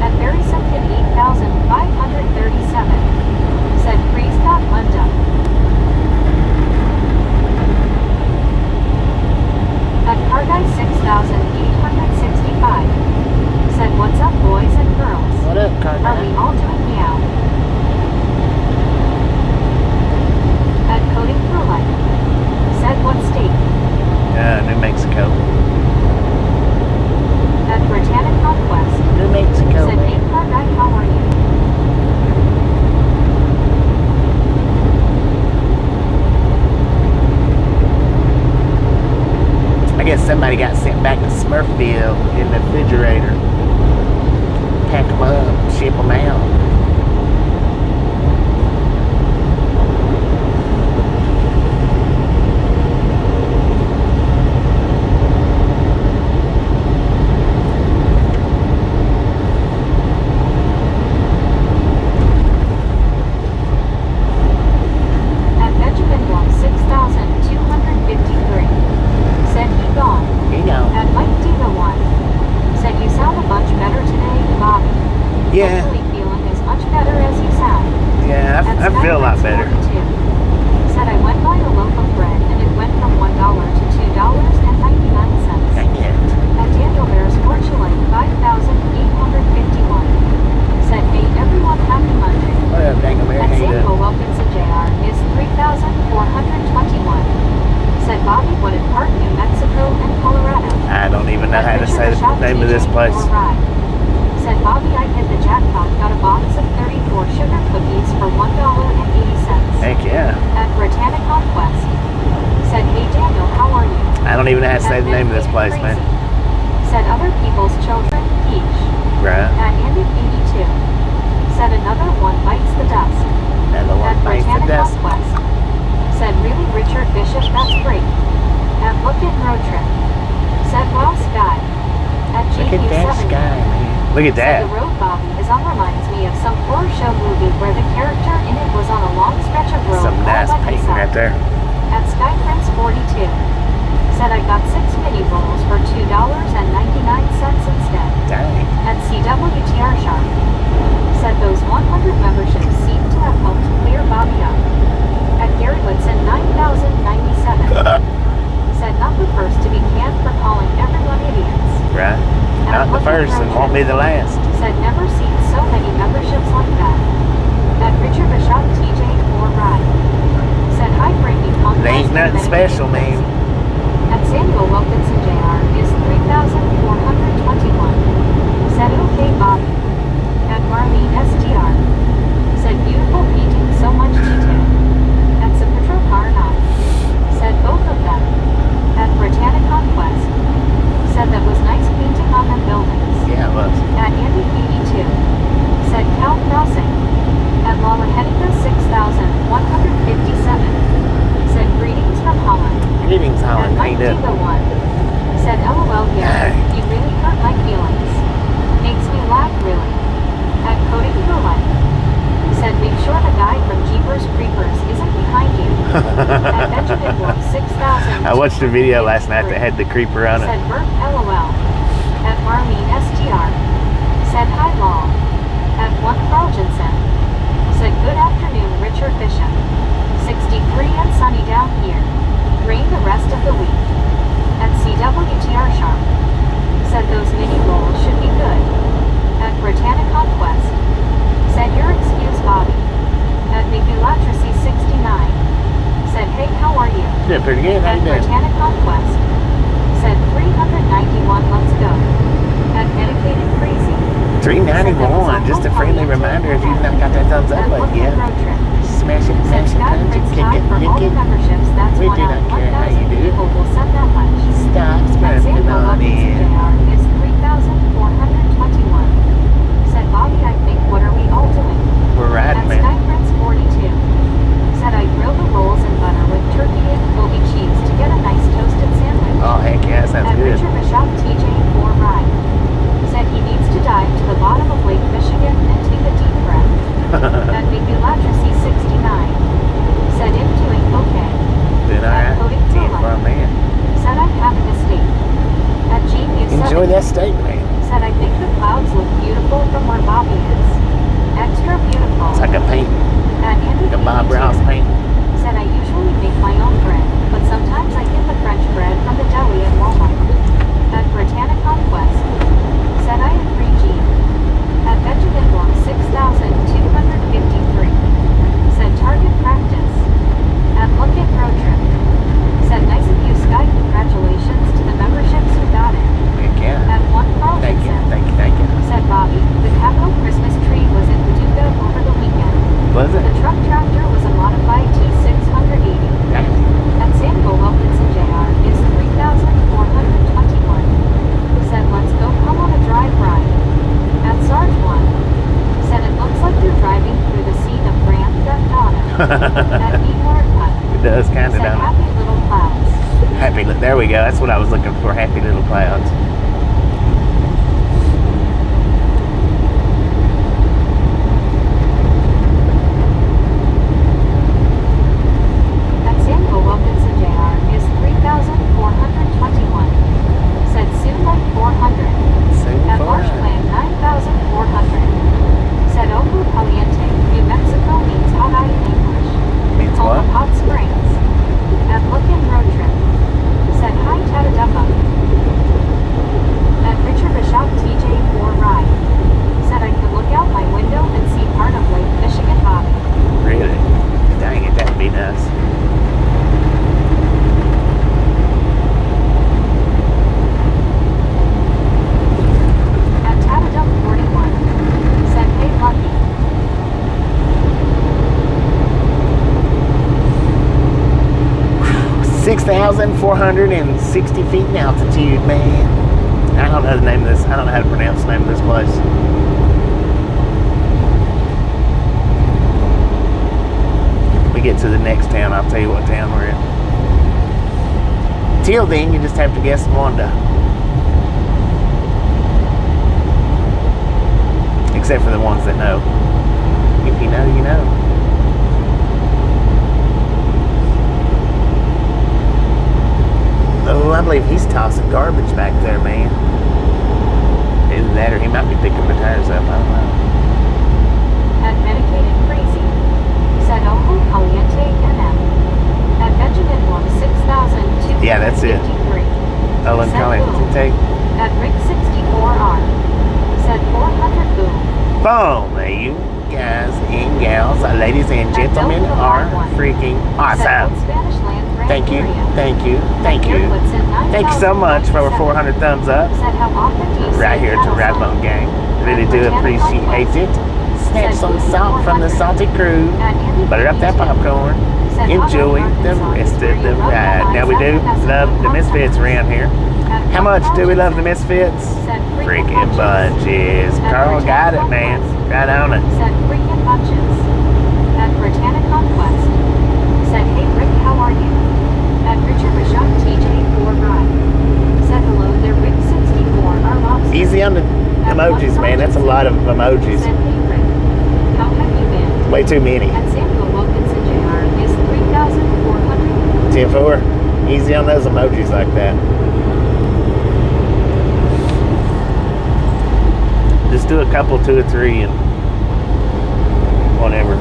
At Barry Simpkin 8,537. Said freeze got Munda. At Car Guy 6,865. Said what's up boys and girls? What up, car Are we guy? all doing meow? At Coding for Life. Said what state? New Mexico. At Britannic Conquest. New Mexico, Said hey man. car guy, how are you? I guess somebody got sent back to Smurfville in the refrigerator. Pack them up, ship them out. At Benjamin Block 6,253. Said he gone. Here you go. At Mike Diva 1. Said you sound a bunch better today, Bobby. Yeah. Hopefully feeling Said Bobby, I hit the jackpot, got a box of 34 sugar cookies for $1.80. Heck yeah. At Britannic Conquest. Said, hey Daniel, how are you? I don't even know how to say At the name of this place, Crazy. man. Said other people's children, Peach. Right. At Andy 82. Said another one bites the dust. Another one At bites the Britannic dust. Conquest. Said really Richard Bishop, that's great. At Look at Road Trip. Said wow Sky. At Look at that GQ70. sky, man. Look at Said that. the road Bobby is on reminds me of some horror show movie where the character in it was on a long stretch of road Some all nice by painting himself. right there. At Sky Prince 42. Said I got 6 mini rolls for $2.99 instead. Dang. At CWTR Sharp. Said those 100 memberships seem to have helped clear Bobby up. At Gary Woodson 9097. Said not the first to be canned for calling everyone idiots. Right. At Not the Look at first and Road won't be Trip. the last. Said never seen so many memberships like that. At Richard Bishop TJ 4 Ride. Said hi Brittany Conquest. There ain't nothing and special, many man. At Samuel Wilkinson Jr. is 3,421. Said okay Bobby. At Marlene SDR. Said beautiful painting, so much detail. At Saputro Karnat. Said both of them. At Britannic Conquest. Said that was nice painting on them buildings. Yeah, it was. At Andy 82. Said Cow Crossing. At Lala Henica 6,157. Said greetings from Holland. Greetings, At Holland. How Mike you doing? Diva 1. Said LOL here. Hey. You really hurt my feelings. Makes me laugh really. At Coding for Life. Said make sure the guy from Jeepers Creepers isn't behind you. At Benjamin Wolf 6,000. I watched a video last night that had the creeper on it. Said Bert LOL. At Marlene STR. Said hi Lol. At 1 Carl Jensen. Said good afternoon Richard Bishop. 63 and sunny down here. Rain the rest of the week. At CWTR Sharp. Said those mini rolls should be good. At Britannic Conquest. Said your excuse Bobby. At Migulatracy 69. Said hey how are you? Yeah, pretty good. How At you doing? Britannic Conquest. Said 391 let's go. At Dedicated Crazy. 391. Just a friendly reminder if you've not got that thumbs up At button Look at yet. Road Trip. Smash it, Said smash it, Sky punch it, Prince kick tied it, for all lick the it. memberships. That's We one do out of not care how 1,000 you do. people will send that much. Stop At spending Samuel on Wilkinson it. Jr. is 3,421. Said Bobby, I think what are we all doing? We're riding, At man. Sky Prince 42. Said I grilled the rolls in butter with turkey and Kobe cheese to get a nice toasted sandwich. Oh, heck yeah, that sounds At good. Richard Bishop TJ 4 Ride. Said he needs to dive to the bottom of Lake Michigan and take a deep breath. At Migulatracy 69. Said I'm doing okay. Doing alright. Coding for Yeah, life. for a man. Said I'm having a steak. At GQ7. Enjoy that steak, man. Said I think the clouds look beautiful from where Bobby is. Extra beautiful. It's like a painting. At Andy Like a Bob 82. Ross painting. Said I usually make my own bread, but sometimes I get the French bread from the deli at Walmart. At Britannic Conquest. Said I agree G. At Benjamin Block 6,253. Said Target Practice. At Look at Road Trip. Said nice of you Sky, congratulations to the memberships who got it. Heck yeah. At 1 Carl Thank you, Jensen. thank you, thank you. Said Bobby, the Capitol Christmas tree was in Paducah over the weekend. Was it? The truck tractor was a modified T680. Dang. At Samuel Wilkinson Jr. is 3,421. Said let's go come on a drive ride. At Sarge 1. Said it looks like you're driving through the scene of Grand Theft Auto. At Newport Putt. It does kind of, Said don't it? happy little clouds. Happy, there we go. That's what I was looking for. Happy little clouds. At Samuel Wilkinson Jr. is 3,421. Said soon like 400. At Marshland 9,400. Said Ojo Caliente, New Mexico means hot eye in English. Means Home what? of Hot Springs. At Look in Road Trip. Said hi Tatadupa. 6,460 feet in altitude, man. I don't know the name of this. I don't know how to pronounce the name of this place. When we get to the next town, I'll tell you what town we're in. Till then, you just have to guess Wanda. Except for the ones that know. If you know, you know. Oh, I believe he's tossing garbage back there, man. Either that or he might be picking the tires up. I don't know. At Medicated Crazy, said Ojo Caliente NM. At Benjamin 6,253. Yeah, that's it. Ellen Caliente. At Rick 64R, said 400 boom. Boom! There you guys and gals, ladies and gentlemen, are freaking awesome. Thank you, thank you, thank you. Thank you so much for over 400 thumbs up. Right here to Radbone Gang. Really do appreciate it. Snatch some salt from the salty crew. Butter up that popcorn. Enjoy the rest of the ride. Now we do love the Misfits around here. How much do we love the Misfits? Freaking bunches. Carl got it, man. Right on it. Said freaking bunches. At Britannic Conquest. Said, hey Rick, how are you? At Richard Rashad TJ4 Ride. Said hello there, Rick 64. Our mom. Easy on the emojis, man. That's a lot of emojis. Said, hey Rick, how have you been? Way too many. At Samuel Wilkinson Jr. is 3,400. 10-4. Easy on those emojis like that. Just do a couple, 2 or 3, and whatever.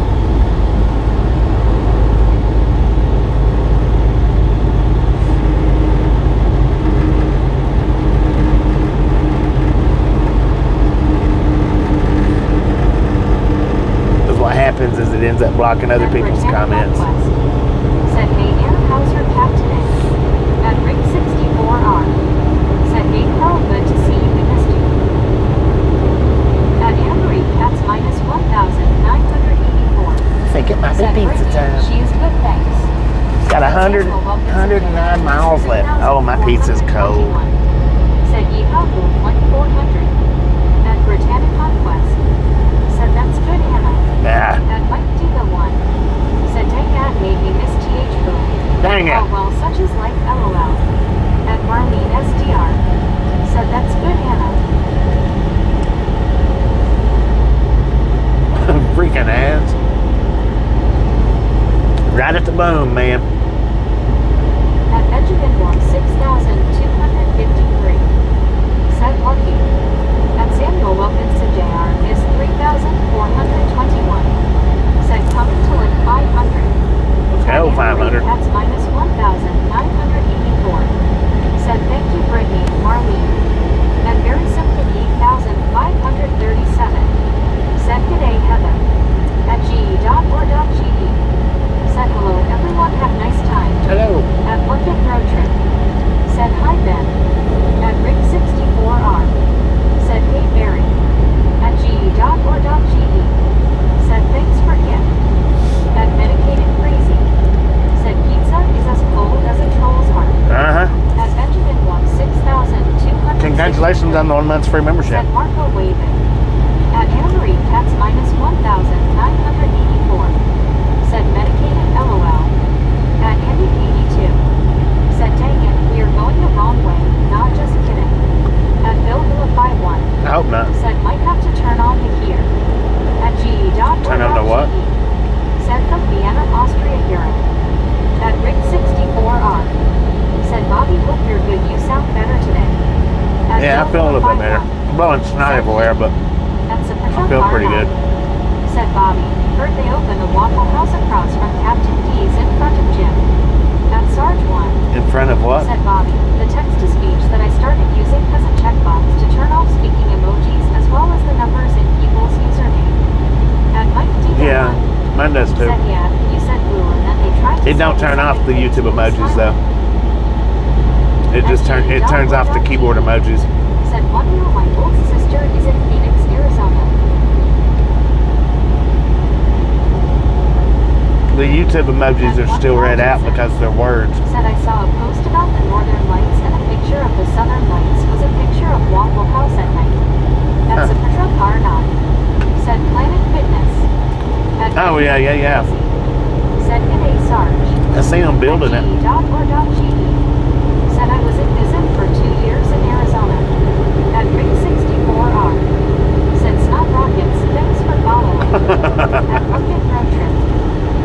Because what happens is it ends up blocking other people's comments. Said, hey Anna, how's your cat today? At Rick 64R. Said, hey Carl, good to see you. We missed you. At Anne-Marie, that's minus 1,984. I think it might be Said, pizza Brittany, time. she is good, thanks. Got 109 miles left. Oh, my pizza's cold. Said, yeehaw, boom, 1,400. At Britannic Conquest. Said, that's good, Anna. Ah, At Mike Diva 1. Said, dang that made me miss TH boom. dang it. Oh, well, such is life, LOL. At Marlene SDR. Said, that's good, Anna. Freaking ass. Right at the bone, man. At Benjamin 6,253. Said Lucky. At Samuel Wilkinson Jr. is 3,421. Said coming to like 500. Hell, 500. That's minus 1,984. Said thank you, Brittany and Marlene. And very simply 8,537. Said good day, Heather. At ge.or.ge. Said hello, everyone, have nice time. Hello. At London Road Trip. Said hi, Ben. At Rick 64R. Said hey, Barry. At ge.or.ge. Said thanks for gift. At Medicated Crazy. Said pizza is as cold as a troll's heart. Uh-huh. At Benjamin 6,200. Congratulations on the 1 month's free membership. Said Marco waving. At Anne-Marie, that's minus 1,984. Said medicated LOL. At Andy 82. Said dang it, we are going the wrong way, not just kidding. At Bill Vilify 1. I hope not. Said might have to turn on the heater. At ge.or.ge. Turn on the what? Said from Vienna, Austria, Europe. At Rick 64R. Said Bobby, look, you're good, you sound better today. At Yeah, I Bill feel a little bit Vilify better. 1. Well, it's not everywhere, but That's a I feel pretty good. Said Bobby. Heard they opened a Waffle House across from Captain D's in front of Jim. At Sarge 1. In front of what? Said Bobby. The text-to-speech that I started using has a checkbox to turn off speaking emojis as well as the numbers in people's username. At Mike D. Yeah, mine does too. Said yeah, you said blue and then they tried to It don't turn off the YouTube emojis though. It just turns off the keyboard emojis. Said one year my old sister is in Phoenix, Arizona. The YouTube YouTube emojis are still read out because they're words. Said I saw a post about the northern lights and a picture of the southern lights was a picture of Waffle House at night. That's a Petra car not. Said Planet Fitness. Oh, yeah. Said G'day Sarge. I seen them building it. .or.ge. Said I was in Visit for 2 years in Arizona. At Rig 64R. Said Snot Rockets, thanks for following. At Rocket Road Trip.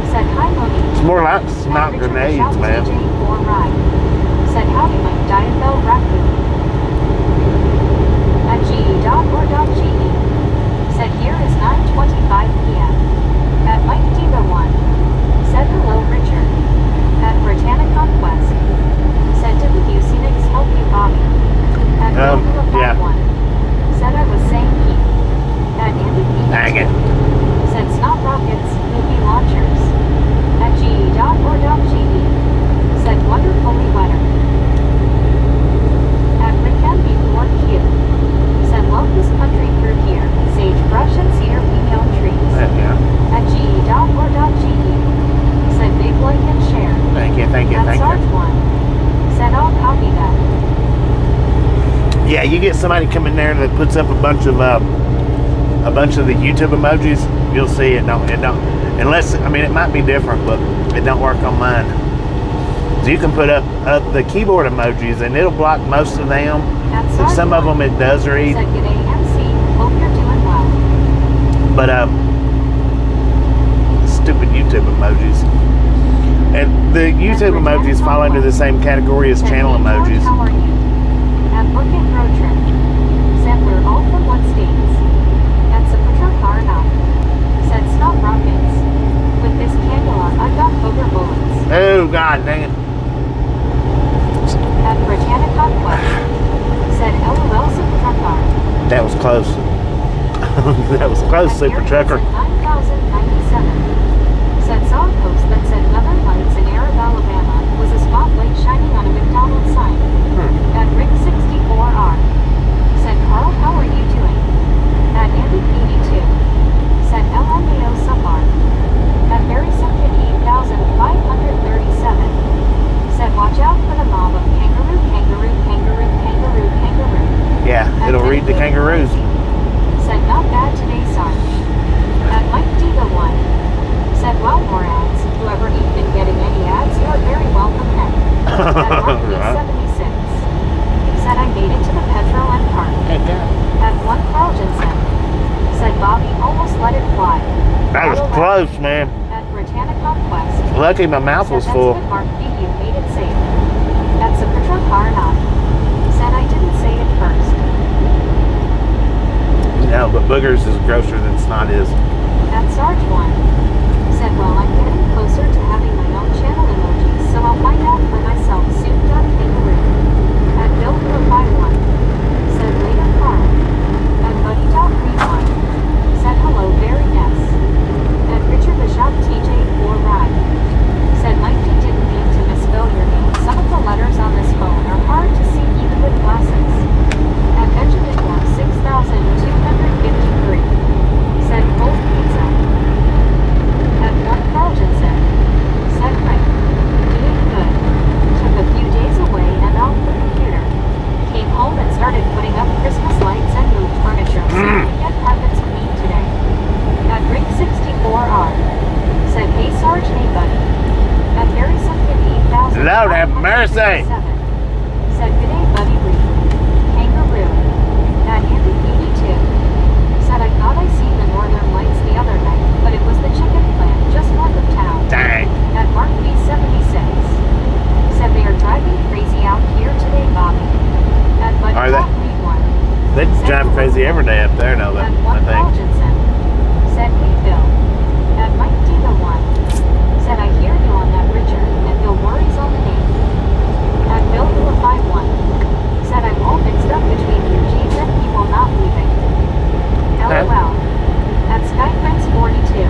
Said hi Monique. It's more like snot grenades, man. Said howdy Mike Diet Bell Raccoon. At ge.or.ge. Said here is 9:25 p.m. At Mike Diva 1. Said hello Richard. At Britannia Conquest. Said W Scenics help you Bobby. At yeah. 1. Said I was saying Keith. At Andy P. Dang it. Said Snot Rockets, movie launchers. At ge.or.ge. Said wonderfully weather. At Rick M.B. Said love this country through here. Sagebrush and cedar pinon trees. Yeah. At ge.or.ge. Said big like and share. Thank you. At Sarge 1. Said I'll copy that. Yeah, you get somebody come in there that puts up a bunch of the YouTube emojis, you'll see it don't unless it might be different, but it don't work on mine. So you can put up the keyboard emojis and it'll block most of them. But some of them it does read. Said G'day MC. Hope you're doing well. But stupid YouTube emojis. And the YouTube emojis fall under the same category as channel emojis. How are you? At Bucket Road Trip. Said we're all from what states? At Sapatra Car now. Said stop rockets. With this cannula, I got booger bullets. Oh God dang it. At Britannia Conquest. Said LOL Sapatra Car. That was close. That was close, Super Trucker. 9097. Said saw a post that said Northern Lights in Arab, Alabama was a spotlight shining on a McDonald's sign. At Rig 64R. Said Carl, how are you doing? At Andy PD2. Said LMAO Sumbar. At Barry Simpkin 8537. Said watch out for the mob of kangaroo. Yeah, it'll read the kangaroos. Said not bad today, Sarge. At Mike Diva 1. Said well more ads. Whoever you've been getting any ads, you are very welcome heck. At Mark Right. 76. Said I made it to the Petro and Park. Heck yeah. At 1 Carl Jensen. Said Bobby almost let it fly. That was close, man. At Britannia Conquest. Lucky my mouth was Said full. that's good, Mark B. You made it safe. At Sapatra Car not. Said I didn't say it first. No, but boogers is grosser than snot is. At Sarge 1. Said well I'm getting closer to having my own channel emojis, so I'll find out for myself soon. Kangaroo. At Bill 451. Said later Carl. At Buddy Read 1. Said hello very nice. At Richard Bishop TJ 4 Ride. Said Mike D didn't mean to misspell your name. Some of the letters on this phone are hard to see even with glasses. At Benjamin Moore 6253. Said cold pizza. At 1 Carl Jensen. Said Rick. Doing good. Took a few days away and off the computer. Came home and started putting up Christmas lights and moved furniture so we could get carpets clean today. At Rig 64R. Said hey Sarge, hey buddy. At Barry Simpkin 8000. Lord have mercy. Said good day buddy Reed. Kangaroo. At Andy 82. Said I thought I seen the northern lights the other night, but it was the chicken plant just north of town. Dang. At Mark B 76. Said they are driving crazy out here today, Bobby. At Buddy Are they? Reed 1. They drive crazy every day up there now, though, At I 1 Carl think. Jensen. Said hey Bill. At Mike Diva 1. Said I hear you on that Richard, and Bill worries on the name. At Bill 451. Said I'm all mixed up between Eugene's and people not leaving. LOL. At Skyfence 42.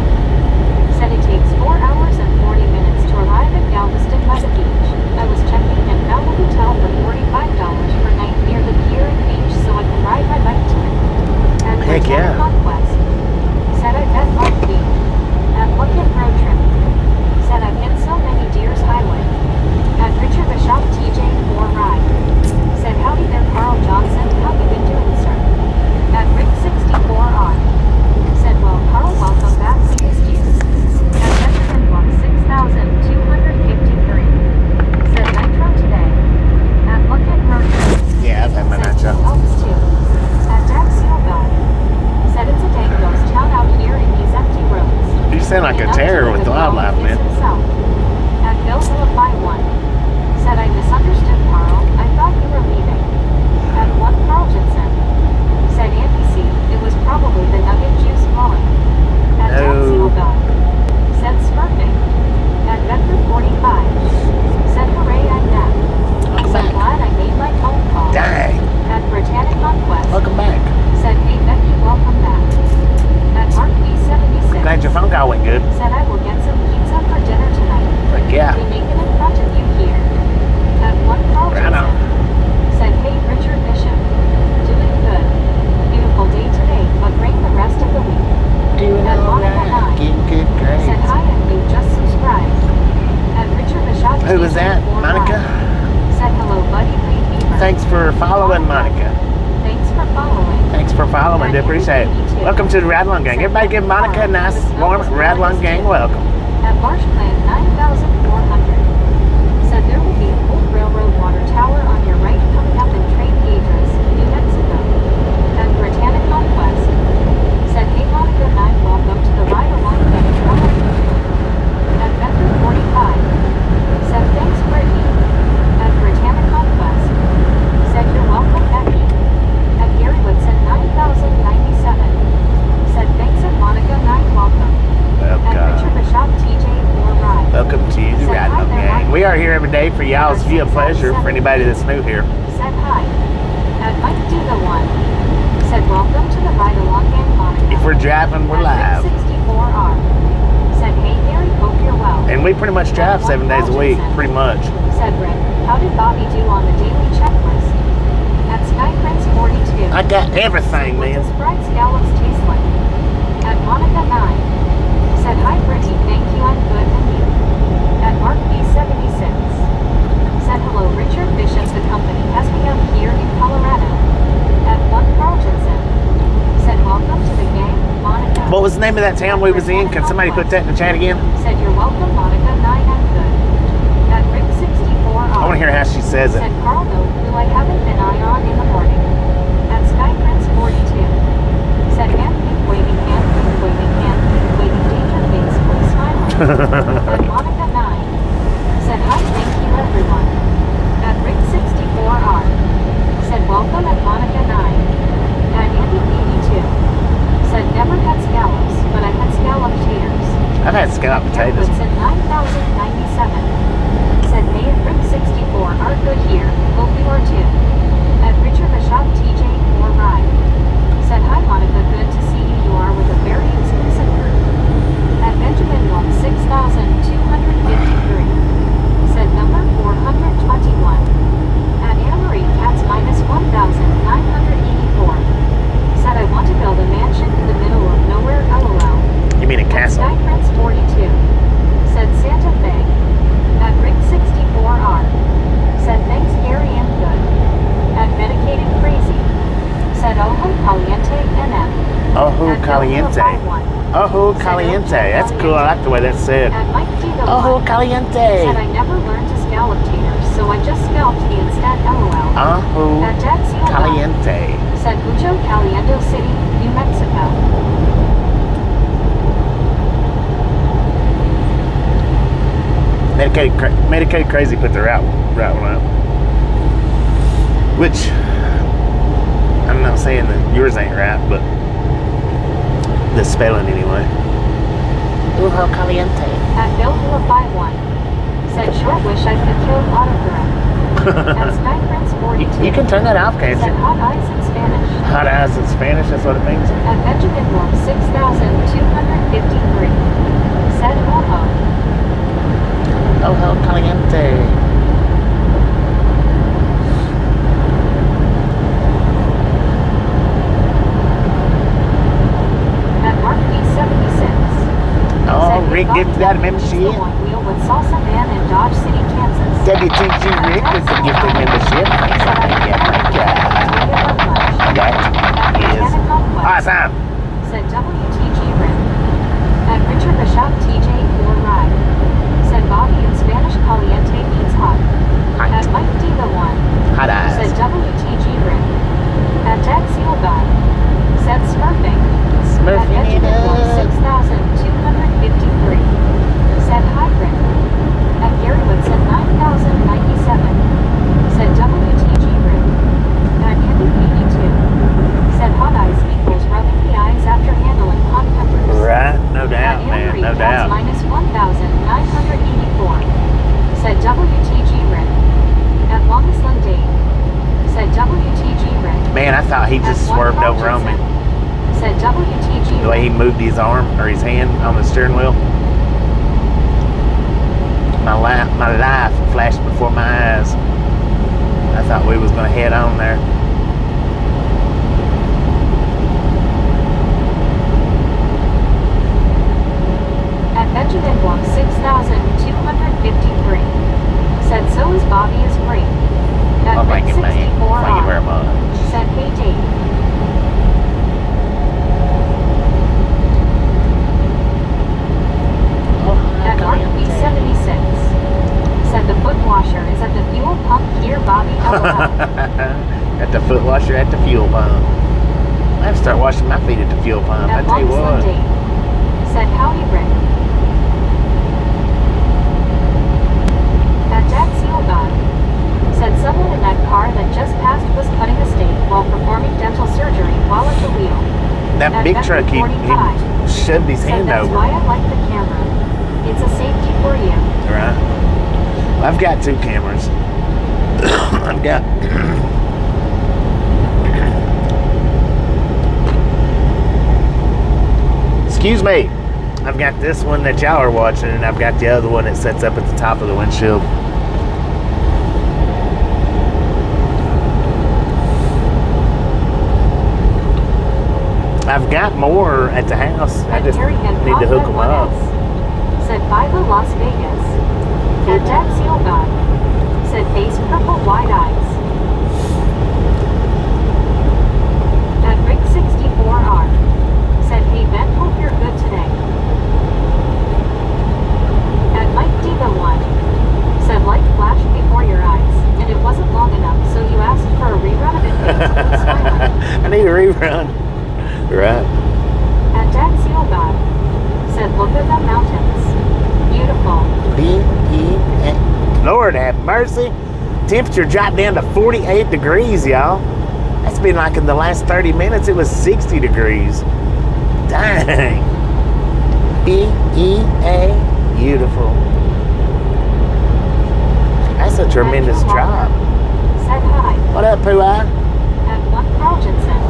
Said it takes 4 hours and 40 minutes to arrive in Galveston by the beach. I was checking and found a hotel for $45 per night near the pier and beach so I can ride my bike to it. At Heck Britannia yeah. Conquest. Said I bet Mark B. At Bucket Road Trip. Said I howdy there, Carl Johnson. How you been doing, sir? At Rick64R. Said, well, Carl, welcome back. We missed you. At Benjamin Block 6253. Said Nitro today. At Look at Mercury. Yeah, I've had my nitro. Elvis too. At Daxio God. Said it's a dang ghost town out here in these empty roads. You sound like a terror with the wildlife, man. At Bill Philip by 1. Said I misunderstood, Carl. I thought you were leaving. At 1 Carl Jensen. Said Andy C. It was probably the nugget juice flowing. At Daxio God. Said Smurfing. At Bedford 45. Said hooray, I'm back. Said glad I made my phone call. Dang. At Britannic Conquest. Welcome back. Said hey Becky, welcome back. At Mark B76. Glad your phone call went good. Said I will get some pizza for dinner tonight. Like, yeah. We make it in front of you here. At 1 Carl Right on. Jensen. Said hey Richard Bishop. Doing good. Beautiful day today, but rain the rest of the week. Doing At all Monica right. 9. Getting good grades. Said hi and you just subscribed. At Richard Bishop. Who was that? Monica? Said hello buddy Green Beaver. Thanks for following, Monica. Thanks for following. Thanks for following. Do appreciate it. Welcome to the Ride-Along Gang. Everybody give Monica a nice, warm Ride-Along Gang welcome. At Marsh Plan 9400. Said there will be an old railroad water tower on your right coming up in Train Gauges, New Mexico. At Britannic Conquest. Said hey Monica 9, welcome to the Ride-Along Gang. At Bedford 45. Said thanks Brittany. At Britannic Conquest. Said you're welcome Becky. At Gary Woodson 9097. Said thanks at Monica 9, welcome. At Richard Bishop TJ 4 Ride. Welcome to the Ride-Along Gang. We are here every day for y'all's view of pleasure for anybody that's new here. Said hi. At Mike D the 1. Said welcome to the Ride-Along Gang, Monica. If we're driving, we're live. 64R. Said hey Gary, hope you're well. And we pretty much drive 7 days a week, pretty much. Said Rick, how did Bobby do on the daily checklist? At Sky Prince 42. I got everything, man. What's Sprite Scallops taste like? At Monica 9. Said hi Brittany, thank you, I'm good, and you? At Mark B76. Said hello Richard Bishop, the company has me out here in Colorado. At 1 Carl Jensen. Said welcome to the gang, Monica. What was the name of that town we was in? Can somebody put that in the chat again? Said you're welcome, Monica 9, I'm good. At Rick 64R. I want to hear how she says it. Said Carl Note, who I haven't been eye on in the morning. At Sky Prince 42. Said hand pink waving hand pink waving hand pink waving danger face full smiling. At Monica 9. Said hi thank you everyone. At Rick 64R. Said welcome at Monica 9. At Andy 82. Said never had scallops, but I had scallop taters. I've had scallop potatoes. At 9097. Said hey at Rick 64 are good here. Hope you are too. At Richard Bishop TJ 4 Ride. Said hi Monica, good to see you. You are with a very exclusive group. At Benjamin 6253. Said number 421. At Anna Marie Cats minus 1984. Said I want to build a mansion in the middle of nowhere, LOL. You mean a castle? Sky Prince 42. Said Santa Fe. At Rick 64R. Said thanks Gary and good. At Medicated Crazy. Said Ojo Caliente NM. Ojo At Caliente. Bill 51. Ojo Caliente. That's cool. I like the way that's said. At Mike D the Ojo 1. Caliente. Said I never learned to scallop taters, so I just scalped the instead, LOL. Ojo At Daxio God. Caliente. Said Mucho Caliendo City, New Mexico. Medicated Crazy put the route one up. Which, I'm not saying that yours ain't right, but the spelling anyway. Ojo Caliente. At Bill Philip by 1. Said sure wish I could kill autocorrect. At Sky Prince 42. You can turn that off, can't Said you? hot eyes in Spanish. Hot eyes in Spanish, that's what it means. At Benjamin Block 6253. Said Ojo. Ojo Caliente. At Mark B76. Oh, Rick gifted out a membership. One wheel with Salsa Man in Dodge City, Kansas. WTG Rick with the gifted membership. Said I pasa? Said WTG Rip. At Richard the Shop TJ for ride. Said Bobby in Spanish caliente means hot. At Mike Diva 1. Hot eyes. Said WTG Rip. At Jack Seal God. Said Smurfing. At Smurfing it Benjamin up. 6253. Said Hybrid. At Garywood said 9097. Said WTG Rip. At Henry 82. Said hot eyes equals rubbing the eyes after handling hot peppers. Right, no At doubt, man, Amory no Pats doubt. minus 1984. Said WTG Rip. At Longest Dave. Said WTG Rip. Man, I thought he just At one swerved over on me. Rogerson. Said WTG The way he Rip. moved his arm or his hand on the steering wheel. My life flashed before my eyes. I thought we was gonna head on there. At Benjamin Block 6253. Said so is Bobby is great. At Oh, thank you, man. 64 Thank you very much. Said hey Dave. At Mark B76. Said the foot washer is at the fuel pump here, Bobby. LOL. At the foot washer at the fuel pump. I have to start washing my feet at the fuel pump. I At tell you Long what. Slim Dave. Said howdy Rick. At Jack Seal God. Said someone in that car that just passed was cutting a steak while performing dental surgery while at the wheel. That At big Bentley truck, he 45. shoved his Said hand that's over. why I like the camera. It's a safety for you. Right. I've got 2 cameras. I've got excuse me. I've got this one that y'all are watching, and I've got the other one that sits up at the top of the windshield. I've got more at the house. I At just Gary and need to hook them up. Said by the Las Vegas. At Jack Seal God. Said face purple wide eyes. At Rig 64R. Said hey Ben, hope you're good today. At Mike Diva 1. Said light flashed before your eyes, and it wasn't long enough, so you asked for a rerun of it. Smiling. I need a rerun. Right. At Jack Seal God. Said look at the mountains. Beautiful. Lord have mercy. Temperature dropped down to 48 degrees, y'all. That's been like in the last 30 minutes, it was 60 degrees. Dang. B-E-A. Beautiful. That's a tremendous drop. Said hi. What up, Pooh-Eye? At one Carlgenson.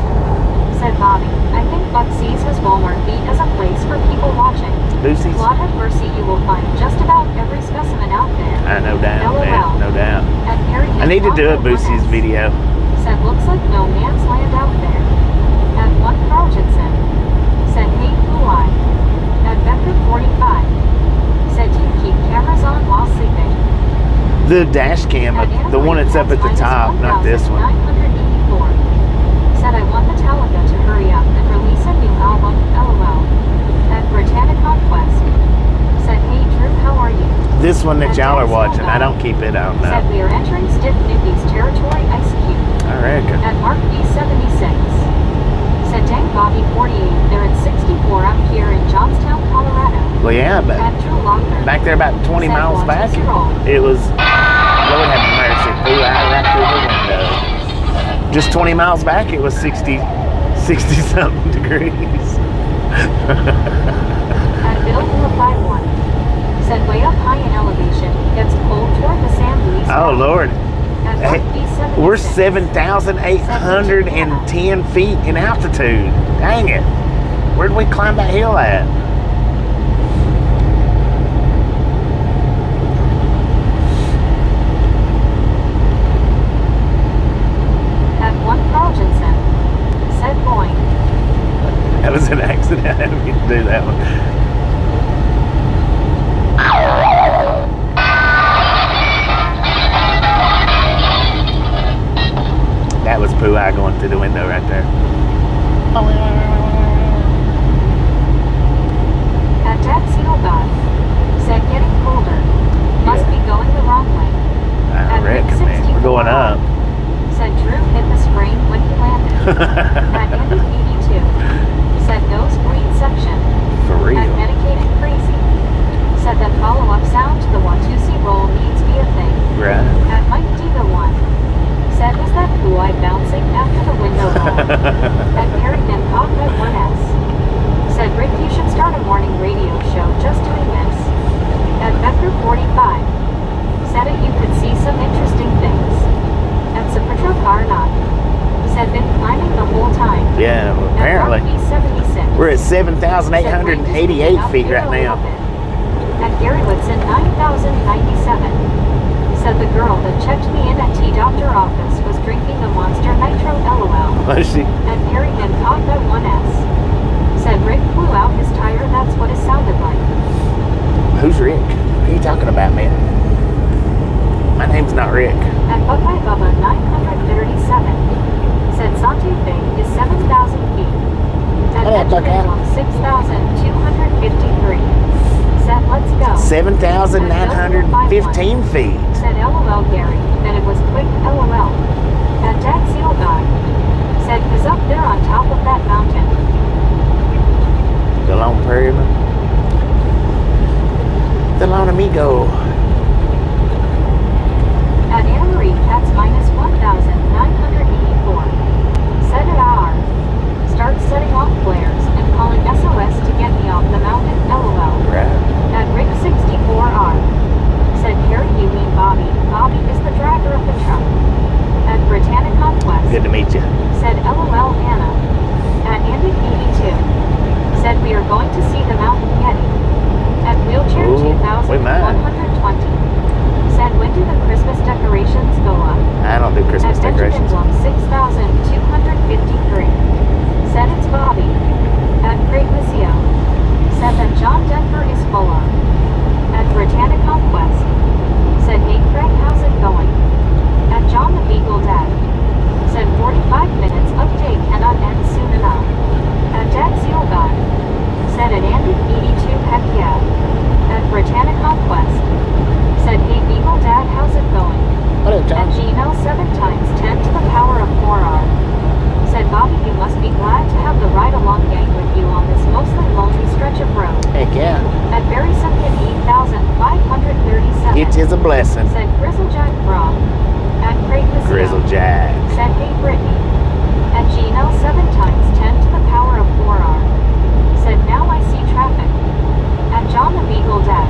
Said Bobby, I think Buck sees his Walmart beat as a place for people watching. Lucy's? God have mercy, you will find just about every specimen out there. No doubt, LOL. man. No doubt. At Harry I need to do a Boosie's video. Said looks like no man's land out there. At one Carlgenson. Said hey Blue-Eye. At Becker 45. Said you keep cameras on while sleeping. The dash cam, the one that's up at the top, not this one. 984. Said I want Metallica to hurry up and release a new album, LOL. At Britannic Conquest. Said hey Drew, how are you? This one that y'all are watching, I don't keep it on Said now. we are entering Stiff Newbies territory, Ice Cube. I reckon. At Mark B76. Said dang Bobby 48, they're at 64 up here in Johnstown, Colorado. Well, yeah, but At Drew Lochner. back there about 20 Said miles watch back, us roll. it was, Lord have mercy, Pooh-Eye right through the window. Just 20 miles back, it was 60 something degrees. At Bill 451. Said way up high in elevation, gets cold toward the San Luis Oh, Valley. Lord. At Hey, Mark B76. we're 7,810 feet in altitude. Dang it. Where'd we climb that hill at? At one Carlgenson. Said boing. That was an accident. I didn't mean to do that one. That was Pooh-Eye going through the window right there. At Dad Sealbot, said getting colder. Must be going the wrong way. I reckon, man. We're going up. Said Drew hit the spring when he landed. At Andy 82, said nosebleed section. For real. At Medicated Crazy, said that follow-up sound to the Watusi roll needs be a thing. Right. At Mike Diva 1, said was that blue-eye bouncing after the window roll. At Harrington Pop at 1S, said Rick you should start a morning radio show just doing this. At Vector 45, said it you could see some interesting things. At Sapritro Car Not, said been climbing the whole time. Yeah, apparently. At 76, We're at 7,888 feet right now. At Gary Woodson 9,097, said the girl that checked me in at T-Doctor office was drinking the Monster Nitro LOL. Was she? At Perryman Pop at 1S, said Rick blew out his tire, that's what it sounded like. Who's Rick? What are you talking about, man? My name's not Rick. At Buckeye Bubba 937, said Sante Fe is 7,000 feet. At Benjamin 6,253, said let's go. 7,915 feet. Said LOL Gary, that it was quick LOL. At Dad Seal Guy, said was up there on top of that mountain. The Lone Prairie Man. The Lone Amigo. At Anna Marie, that's minus 1,984. Said at R. Start setting off flares and calling SOS to get me off the mountain, LOL. Right. At Rick 64R. Said Harry, you mean Bobby. Bobby is the driver of the truck. At Britannic Conquest. Good to meet you. Said LOL Anna. At Andy 82. Said we are going to see the mountain Yeti. At Wheelchair Ooh, we might. 2,120. Said when do the Christmas decorations go up? I don't do Christmas At decorations. Benjamin 6,253. Said it's Bobby. At Great Missio. Said that John Denver is full on. At Britannic Conquest. Said hey Craig, how's it going? At John the Beagle Dad. Said 45 minutes update cannot end soon enough. At Dad Seal God. Said at Andy 82 heck yeah. At Britannic Conquest. Said hey Beagle Dad, how's it going? What is At John? Gmail 7 times 10 to the power of 4R. Said Bobby, you must be glad to have the ride-along gang with you on this mostly lonely stretch of road. Heck yeah. At Barry Sunken 8,537. It is a blessing. Said Grizzle Jack Bra. At Craig Missio. Grizzle Jack. Said hey Brittany. At Gmail 7 times 10 to the power of 4R. Said now I see traffic. At John the Beagle Dad.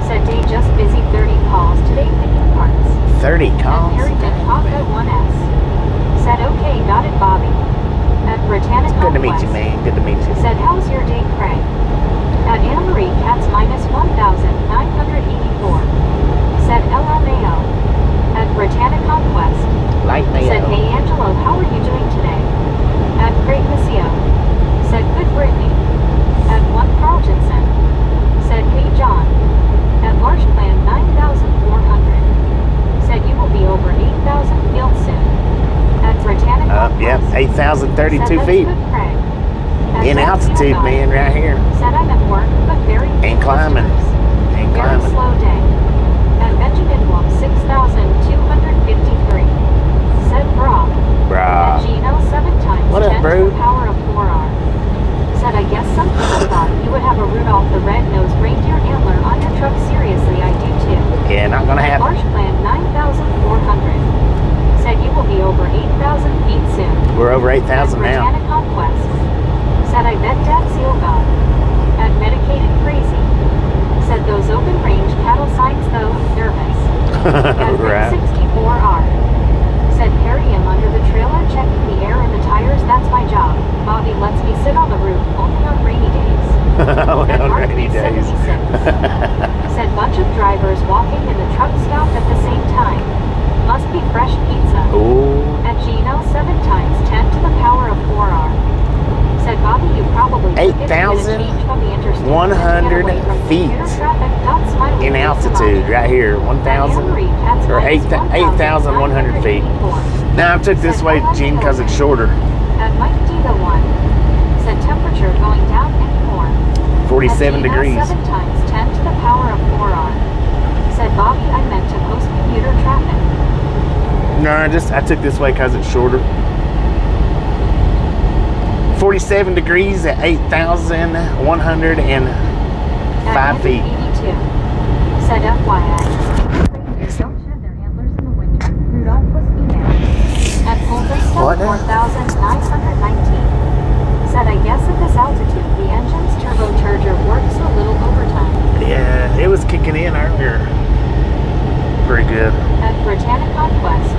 Said day just busy 30 calls today picking parts. 30 calls. At Harrington Pop at 1S. Said okay, got it Bobby. At Britannic Good to meet Conquest. you, man. Good to meet you. Said how's your day Craig? At Anna Marie Cats minus 1,984. Said LMAO. At Britannic Conquest. Light me Said up. hey Angelo, how are you doing today? At Great Missio. Said good Brittany. At 1 Carltonson. Said hey John. At Large Plan 9,400. Said you will be over 8,000 field soon. At Britannic Yep, Conquest. 8,032 Said, feet. "That's good, Craig." At In Dad altitude, Seal God. man, right here. Said I'm at work, but very few And climbing. customers. And Very climbing. slow day. At Benjamin Blum 6,253. Said Brock. Brah. At Gino 7 times What up, 10 bro? to the power of 4R. Said I guess some people thought you would have a Rudolph the Red-Nosed Reindeer antler on your truck. Seriously, I do too. Yeah, not gonna At happen. Large Plan 9,400. Said you will be over 8,000 feet soon. We're over 8,000 At now. Britannic Conquest. Said I bet Dad Seal God. At Medicated Crazy. Said those open range cattle signs though, nervous. At Right. 64R. Said Perry am under the trailer checking the air in the tires, that's my job. Bobby lets me sit on the roof only on rainy days. Only At on Mark rainy days. 76. Said bunch of drivers walking and the truck stopped at the same time. Must be fresh pizza. Ooh. At Gino 7 times 10 to the power of 4R. Said Bobby, you probably took it to get a change from the interstate. 8,100 Get away from feet computer traffic, not smiling in face altitude, emoji. right here. At 1,000 Anne Marie, Cats or minus 8,100 feet. 1,984. Now I took this way, Gene, because it's shorter. At Mike D. Antonita 1. Said temperature going down anymore. 47 degrees. 7 times 10 to the power of 4R. Said Bobby, I meant to post commuter traffic. No, I took this way because it's shorter. 47 degrees at 8,105 feet. 82. Said FYI. Reindeers don't shed their antlers in the winter. Rudolph was emailed. At Monte Vista What now? 4,919. Said I guess at this altitude the engine's turbocharger works a little overtime. Yeah, it was kicking in earlier. Pretty good. At Britannic Conquest.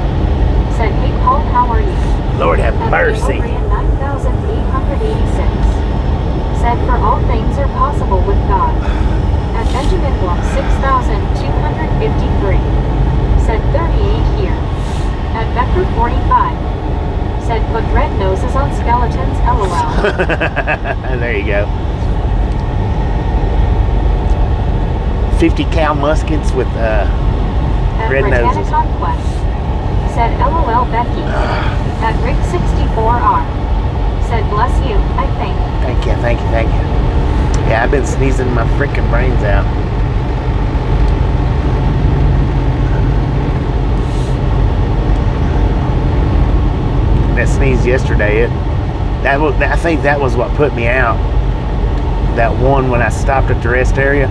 Said, hey Paul, how are you? Lord have At mercy. 9,886. Said for all things are possible with God. At Benjamin Block 6,253. Said 38 here. At Becker 45. Said put red noses on skeletons, LOL. There you go. 50 cal muskets with At red Britannic noses. Conquest. Said LOL Becky. At Rick 64R. Said bless you, I think. Thank you, thank you, thank you. Yeah, I've been sneezing my freaking brains out. That sneeze yesterday, I think that was what put me out. That one when I stopped at the rest area.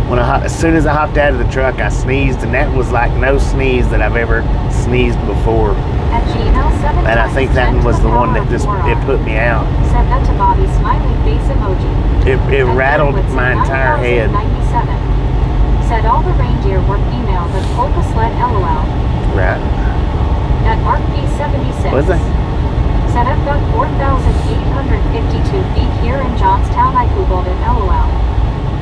As soon as I hopped out of the truck, I sneezed, and that was like no sneeze that I've ever sneezed before. At Gmail 7 And I think that was the one that it put me out. Said that to Bobby, smiley face emoji. It rattled my entire head. 97. Said all the reindeer were female that pulled the sled, LOL. Right. At Mark B76. Was it? Said I've got 4,852 feet here in Johnstown. I googled it, LOL.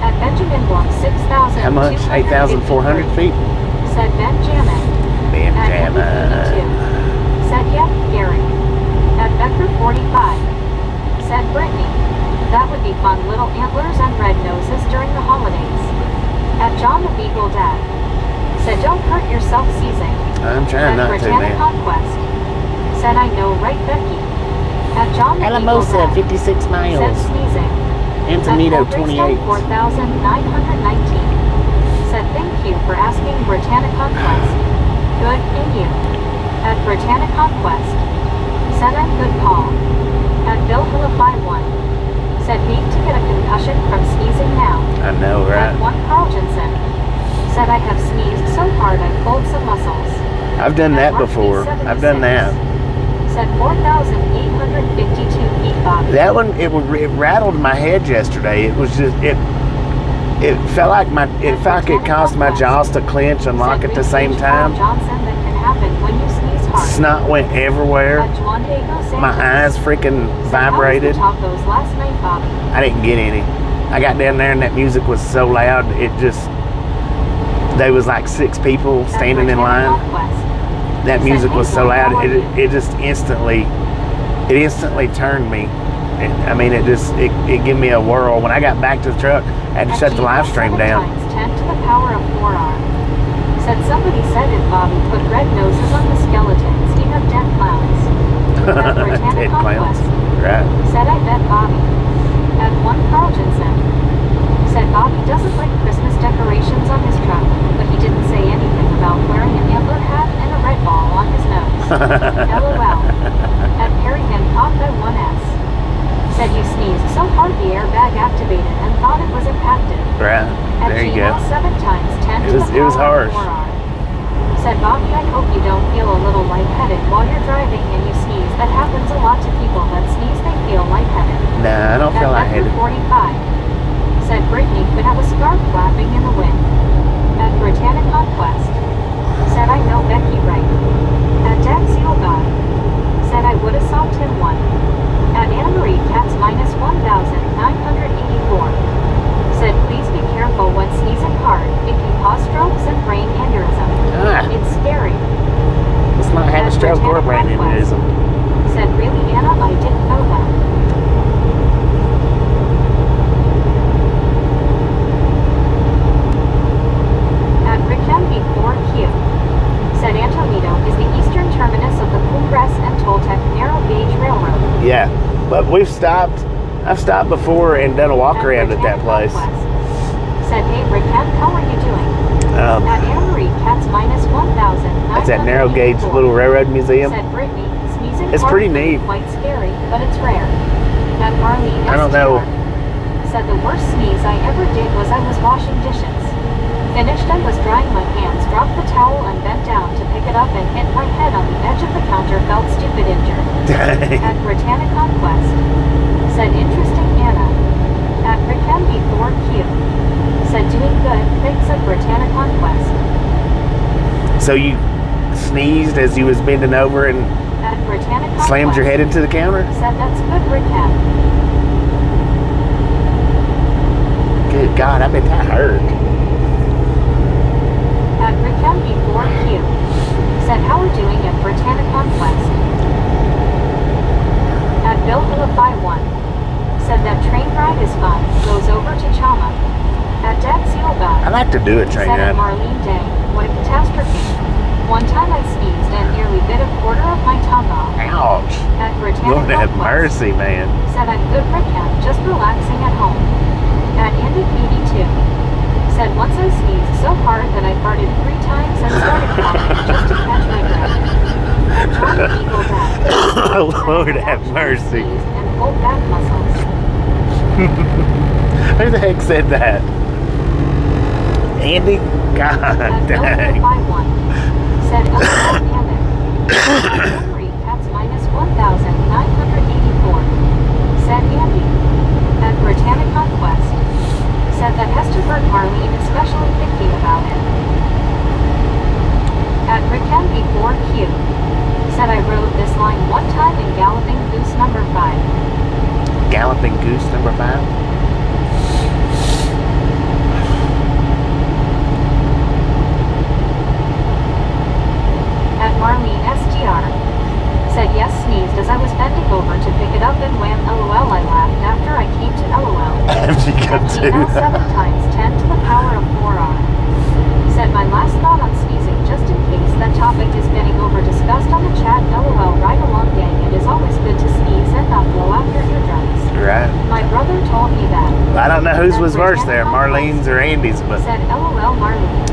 At Benjamin Block 6,000. How much? 8,400 feet? Said Benjamin. At Benjamin. 82. Said yep, Gary. At Becker 45. Said Brittany. That would be fun, little antlers and red noses during the holidays. At John the Beagle Dad. Said don't hurt yourself seizing. I'm trying not to, Britannic man. Conquest. Said I know, right Becky. At John the Beagle Alamosa, Dad. 56 Said miles. sneezing. Antonito, At 28. 4,919. Said thank you for asking Britannic Conquest. Good in you. At Britannic Conquest. Said I'm good Paul. At Bill Hilla 51. Said need to get a concussion from sneezing now. I know, right? At 1 Carl Jensen. Said I have sneezed so hard I pulled some muscles. I've done At that Mark before. B76. I've done that. Said 4,852 feet Bobby. That one, it rattled my head yesterday. It was just, it felt like it caused my jaws to clench and lock at the same time. Johnson, that can happen when you sneeze hard. Snot went everywhere. At Juan Diego Sanchez. My eyes freaking vibrated. How was the tacos last night, Bobby? I didn't get any. I got down there and that music was so loud, there was like 6 people standing in line. That music was so loud, it instantly turned me. I mean, it gave me a whirl. When I got back to the truck, I had to shut the live stream down. 10 to the power of 4R. Said somebody said it, Bobby, put red noses on the skeletons. You have dead clowns. At Britannic Dead clowns. Conquest. Right. Said I bet Bobby. At 1 Carl Jensen. Said Bobby doesn't like Christmas decorations on his truck, but he didn't say anything about wearing an antler hat and a red ball on his nose. LOL. At Perry Hancock at 1S. Said you sneezed so hard the airbag activated and thought it was impacted. Right. At There you go. 7 times 10 It to was- the it was power harsh. of 4R. Said Bobby, I hope you don't feel a little lightheaded while you're driving and you sneeze. That happens a lot to people that sneeze, they feel lightheaded. Nah, I don't feel At lightheaded. Becker 45. Said Brittany could have a scarf flapping in the wind. At Britannic Conquest. Said I know Becky right. At Dad Seal God. Said I would have sobbed him one. At Anna Marie Cats minus 1,984. Said please be careful when sneezing hard. It can cause strokes and brain aneurysm. Ah. It's scary. Let's not have a stroke or a brain aneurysm. Said really Anna, I didn't know that. At Rickenby 4Q. Said Antonito is the eastern terminus of the Cumbres and Toltec narrow gauge railroad. Yeah. We've stopped. I've stopped before and done a walk around at that place. Said, hey, Rick, how are you doing? At Anne-Marie, Cats minus 1,000. That's that narrow gauge little railroad museum. Said Brittany, sneezing it's pretty neat. Quite scary, but it's rare. At Marlene, I don't know. Said the worst sneeze I ever did was I was washing dishes. Finished and was drying my hands, dropped the towel and bent down to pick it up and hit my head on the edge of the counter, felt stupid injured. At Britannia Conquest. Said interesting Anna. At Rickenby 4Q. Said doing good, thanks at Britannia Conquest. So you sneezed as you was bending over and at Britannia Conquest, slammed your head into the counter? Said that's good, Rickhead. Good God, I bet that hurt. At Rickenby 4Q. Said how we're doing at Britannia Conquest. At Bill Phillip 51. Said that train ride is fun, goes over to Chama. At Dad Sealback. I like to do a train said ride. At Marlene Day, what a catastrophe. One time I sneezed and nearly bit a quarter of my tongue off. Ouch. At Britannia Lord have mercy, man. Said I'm good Rickhead, just relaxing at home. At Andy 82. Said once I sneezed so hard that I farted 3 times and started coughing just to catch my breath. Johnny Eagle Dad. Lord have mercy. And pulled back muscles. Who the heck said that? Andy? God dang. Said Henry, Cats minus 1,984. Said Andy. At Britannia Conquest. Said that Hesterberg Marlene especially thinking about it. At Rickenby 4Q. Said I rode this line one time in Galloping Goose number 5. Galloping Goose number 5? At Marlene STR. Said yes, sneezed as I was bending over to pick it up and wham LOL I laughed after I came to LOL. After you got to. Email 7 times 10 to the power of 4R. Said my last thought on sneezing just in case that topic is getting over discussed on the chat LOL right along gang. It is always good to sneeze and not blow out your eardrums. Right. My brother told me that. I don't know whose was worse there, Marlene's or Andy's, but said LOL Marlene.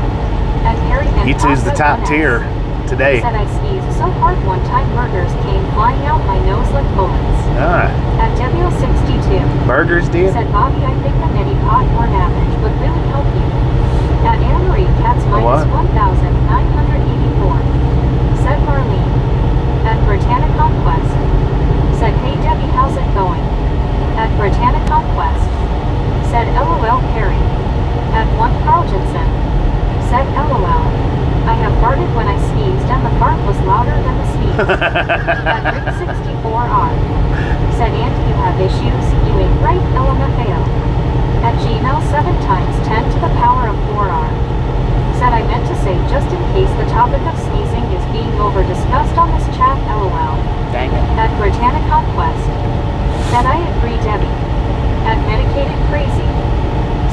And Harry and you two's the top tier today. Said I sneezed so hard one time burgers came flying out my nose like bullets. Ah. At W62. Burgers did? Said Bobby, I think the nitty pot or average would really help you. At Anne-Marie, Cats minus 1,984. Said Marlene. At Britannia Conquest. Said hey Debbie, how's it going? At Britannia Conquest. Said LOL Perry. At 1 Carl Jensen. Said LOL. I have farted when I sneezed and the fart was louder than the sneeze. At Rick 64R. Said Andy, you have issues, you ain't right, LMFAO. At Gmail 7 times 10 to the power of 4R. Said I meant to say just in case the topic of sneezing is being over discussed on this chat, LOL. Dang it. At Britannia Conquest. Said I agree Debbie. At Medicated Crazy.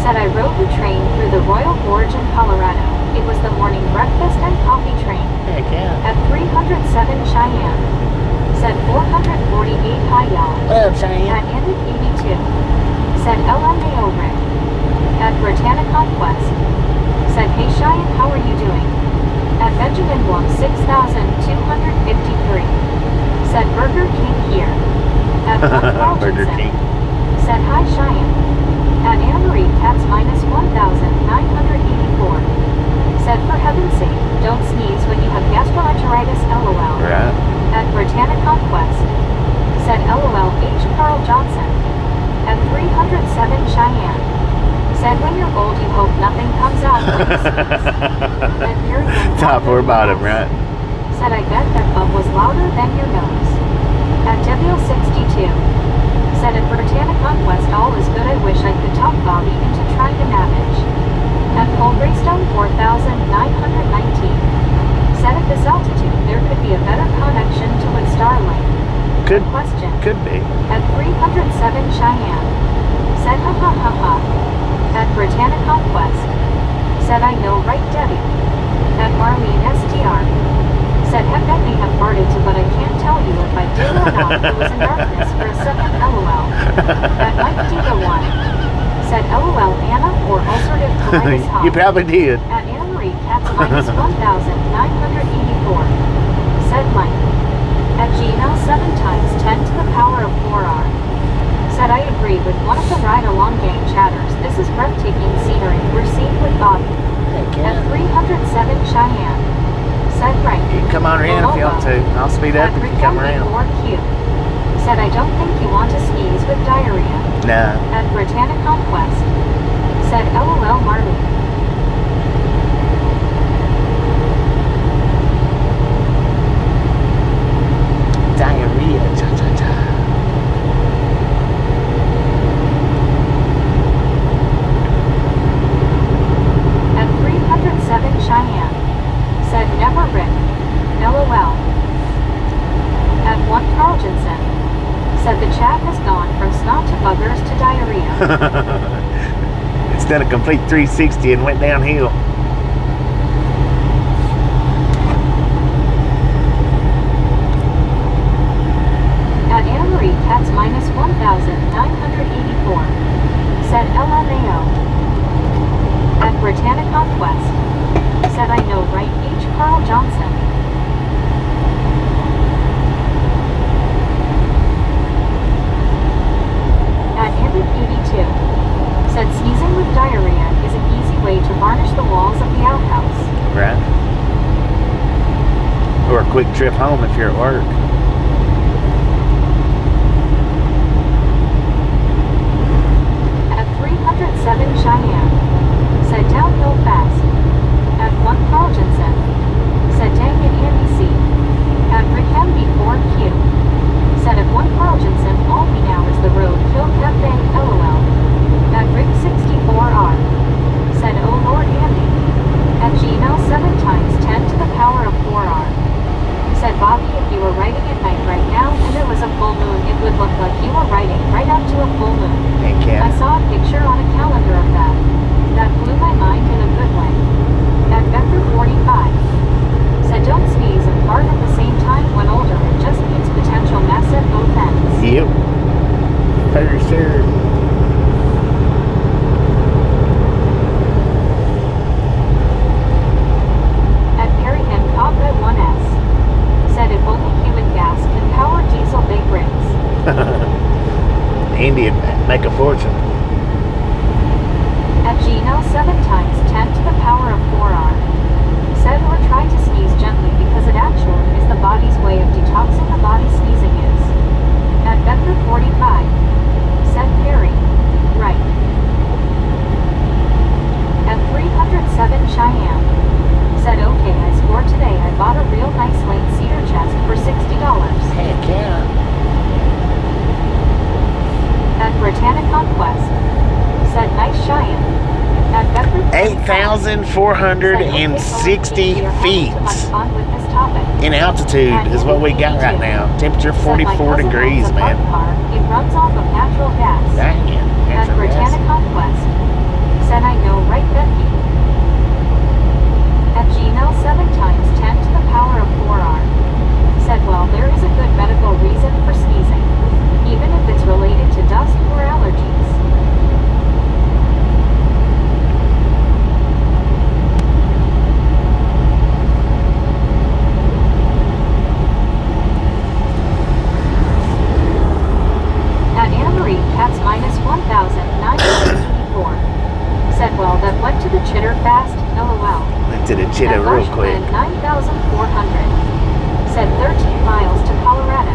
Said I rode the train through the Royal Gorge in Colorado. It was the morning breakfast and coffee train. Heck yeah. At 307 Cheyenne. Said 448 High Y'all. Love Cheyenne. At Ended 82. Said LMAO Rick. At Britannia Conquest. Said hey Cheyenne, how are you doing? At Benjamin Blum 6,253. Said Burger King here. At Burger King. Said hi Cheyenne. At Anne-Marie, Cats minus 1,984. Said for heaven's sake, don't sneeze when you have gastroenteritis, LOL. Right. At Britannia Conquest. Said LOL H. Carl Johnson. At 307 Cheyenne. Said when you're old you hope nothing comes out when you sneeze. At Miriam Top or bottom, right? Said I bet that bump was louder than your nose. At W62. Said at Britannia Conquest all is good, I wish I could talk Bobby into trying to manage. At Paul Greystone 4,919. Said at this altitude there could be a better connection to its Starlink. Could Question. Could be. At 307 Cheyenne. Said ha ha ha ha. At Britannia Conquest. Said I know right Debbie. At Marlene STR. Said heck I may have farted too, but I can't tell you if I did or not. It was in darkness for a second, lol. At Mike Diva 1. Said lol Anna or ulcerative colitis hot. You probably did. At Anna Marie Cats minus 1,984. Said Mike. At Gmail 7 times 10 to the power of 4R. Said I agree with one of the ride-along gang chatters. This is breathtaking scenery we're seeing with Bobby. At 307 Cheyenne. Said Frank. You can come on in if you want to. I'll speed up if you come around. Said I don't think you want to sneeze with diarrhea. No. At Britannic Conquest. Said LOL Marley. Diarrhea. Cha-cha-cha. At 307 Cheyenne. Said never Rick. LOL. At 1 Carl Jensen. Said the chat has gone from snot to buggers to diarrhea. It's done a complete 360 and went downhill. At Anna Marie Cats minus 1,984. Said LMAO. At Britannic Conquest. Said I know right H. Carl Johnson. At Andy82. Said sneezing with diarrhea is an easy way to varnish the walls of the outhouse. Right. Or a quick trip home if you're at work. At 307 Cheyenne. Said downhill fast. At 1 Carl Jensen. Said dang it Andy C. At Rick MB4Q. Said at 1 Carl Jensen all we now is the road kill cafe LOL. At Rick64R. Said oh Lord Andy. At Gmail 7 times 10 to the power of 4R. Said Bobby if you were writing at night right now and there was a full moon it would look like you were writing right up to a full moon. Hey, Kat. I saw a picture on a calendar of that. That blew my mind in a good way. At Becker45. Said don't sneeze and fart at the same time when older. It just means potential mess at both ends. Yep. For sure. At Perry Hancock at 1S. Said if only human gas can power diesel big rigs. Andy would make a fortune. At Gmail 7 times 10 to the power of 4R. Said or try to sneeze gently because it actually is the body's way of detoxing the body sneezing is. At Becker45. Said Perry. Right. At 307 Cheyenne. Said okay I scored today I bought a real nice lane cedar chest for $60. Heck yeah. At Britannic Conquest. Said nice Cheyenne. At Becker 8,460 feet in altitude is what we got right now. Temperature 44 degrees, man. It runs off of natural gas. Dang it. At Natural gas. Britannic Conquest. Said I know right Becky. At Gmail 7 times 10 to the power of 4R. Said well there is a good medical reason for sneezing. Even if it's related to dust or allergies. At Anna Marie Cats minus 1,984. Said well that went to the chitter fast, LOL. Went to the chitter real quick. 9,400. Said 13 miles to Colorado.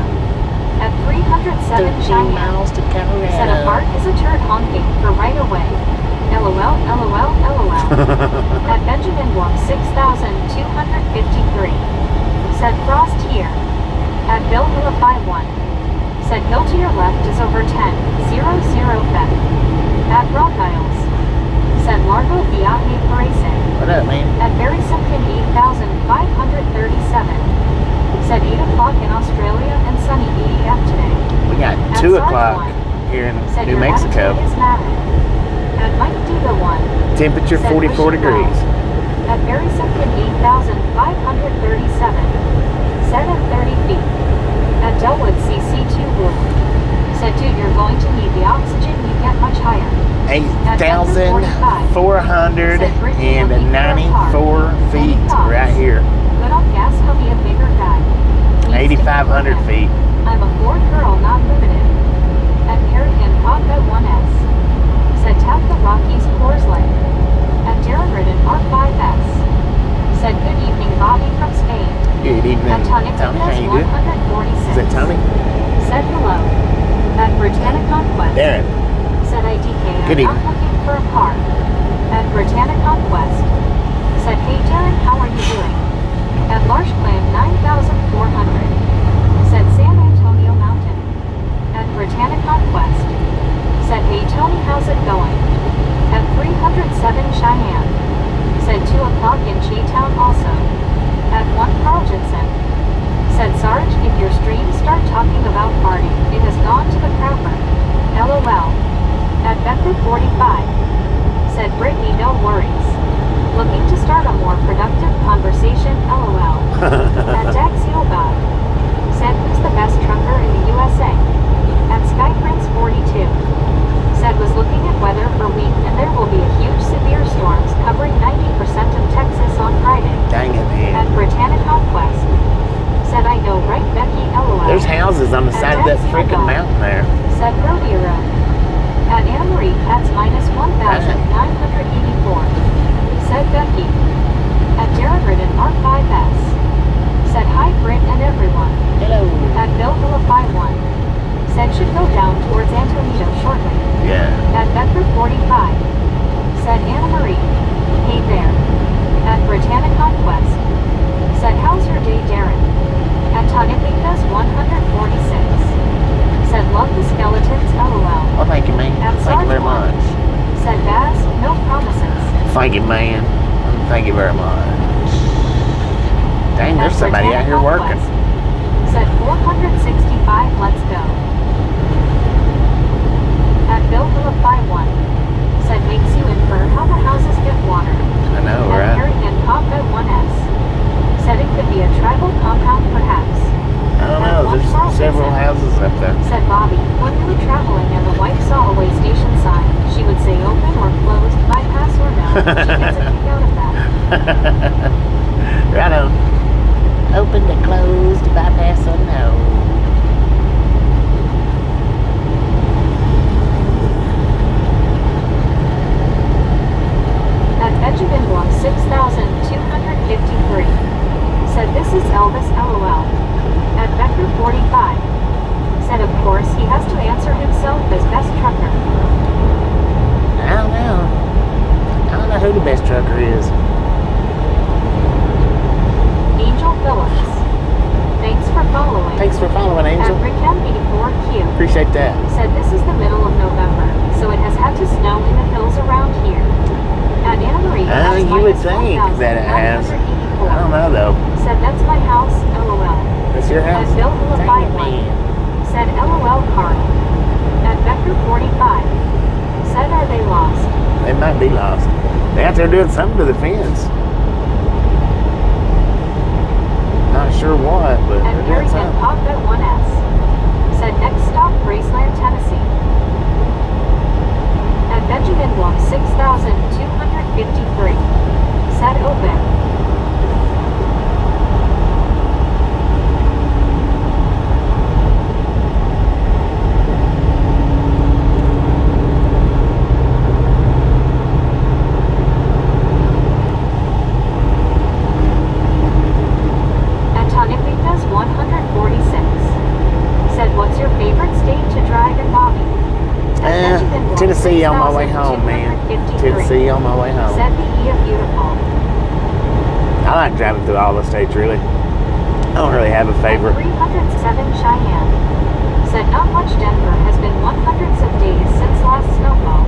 At 307 Cheyenne. to Colorado. Said a fart is a turd honking for right away. LOL, LOL, LOL. At Benjamin Blum 6,253. Said Frost here. At Bill Hilla 51. Said hill to your left is over 10, 00 Fed. At Rock Isles. Said Largo Viaje Parece. What up, man? At Barry Simpkin 8,537. Said 8 o'clock in Australia and sunny EF today. We got At 2 Sarge o'clock 1. here in Said New your Mexico. attitude is mad. At Mike Diva 1. Temperature Said 44 wish you well. degrees. At Barry Simpkin 8,537. Said at 30 feet. At Delwood CC2 Rule. Said dude, you're going to need the oxygen, you get much higher. 8,494 feet right here. Good on gas, he'll be a bigger guy. 8,500 feet. I'm a Ford girl, not limited. At American Pop at 1S. Said tap the Rockies Coors Light. At Darren Ridden R5S. Said good evening, Bobby from Spain. Good evening, At Tony Tony. How you doing? 146. Is that Tony? Said hello. At Britannia Conquest. Darren. Said IDK, Good I'm evening. not looking for a car. At Britannia Conquest. Said hey Darren, how are you doing? At Large Clan 9,400. Said San Antonio Mountain. At Britannia Conquest. Said hey Tony, how's it going? At 307 Cheyenne. Said 2 o'clock in Chi-Town also. At 1 Carl Jensen. Said Sarge, if your streams start talking about party, it has gone to the crapper. LOL. At Becker 45. Said Brittany, no worries. Looking to start a more productive conversation, LOL. At Jack Sealbog. Said who's the best trucker in the USA? At Sky Prince 42. Said was looking at weather for week and there will be a huge severe storms covering 90% of Texas on Friday. Dang it, man. At Britannia Conquest. Said I know, right Becky, LOL. There's houses on the side of that freaking mountain there. Said Rodeo Road. At Anna Marie, that's minus 1,984. Said Becky. At Darren Ridden R5S. Said hi Britt and everyone. Hello. At Bill Villa 51. Said should go down towards Antonito shortly. Yeah. At Becker 45. Said Anna Marie. Hey there. At Britannia Conquest. Said how's your day Darren? At Tonipicas 146. Said love the skeletons, LOL. Well, thank you, man. At Thank you very Sarge much. Said Baz, no promises. Thank you, man. Thank you very much. Dang, At there's somebody out here Britannia working. Conquest. Said 465, let's go. At Bill Phillip 51. Said makes you infer how the houses get water. I know, At right? Harrington Pop at 1S. Said it could be a tribal compound perhaps. I don't know. There's several houses up there. Said Bobby, when we were traveling and the wife saw a way station sign, she would say open or closed, bypass or no. She gets a kick out of that. Right on. Open to closed, bypass or no. At Benjamin Block 6,253. Said this is Elvis, LOL. At Becker 45. Said of course he has to answer himself as best trucker. I don't know. I don't know who the best trucker is. Angel Phillips. Thanks for following. Thanks for following, Angel. At Rickham 84Q. Appreciate that. Said this is the middle of November, so it has had to snow in the hills around here. At Anna Marie, that's You would minus think that it has. 1,984. I don't know, though. Said that's my house, LOL. That's your house? At Bill Phillip Dang it, 51. man. Said LOL Carl. At Becker 45. Said are they lost? They might be lost. They out there doing something to the fence. Not sure what, but At they're doing Harrington something. Pop at 1S. Said next stop Graceland, Tennessee. At Benjamin Block 6,253. Said open. At Tonipicas 146. Said what's your favorite state to drive in Bobby? At Benjamin Block Tennessee on my way home, man. 6,253. Tennessee on my way home. Said the E of beautiful. I like driving through all the states, really. I don't really have a favorite. At 307 Cheyenne. Said not much Denver has been 100s of days since last snowfall.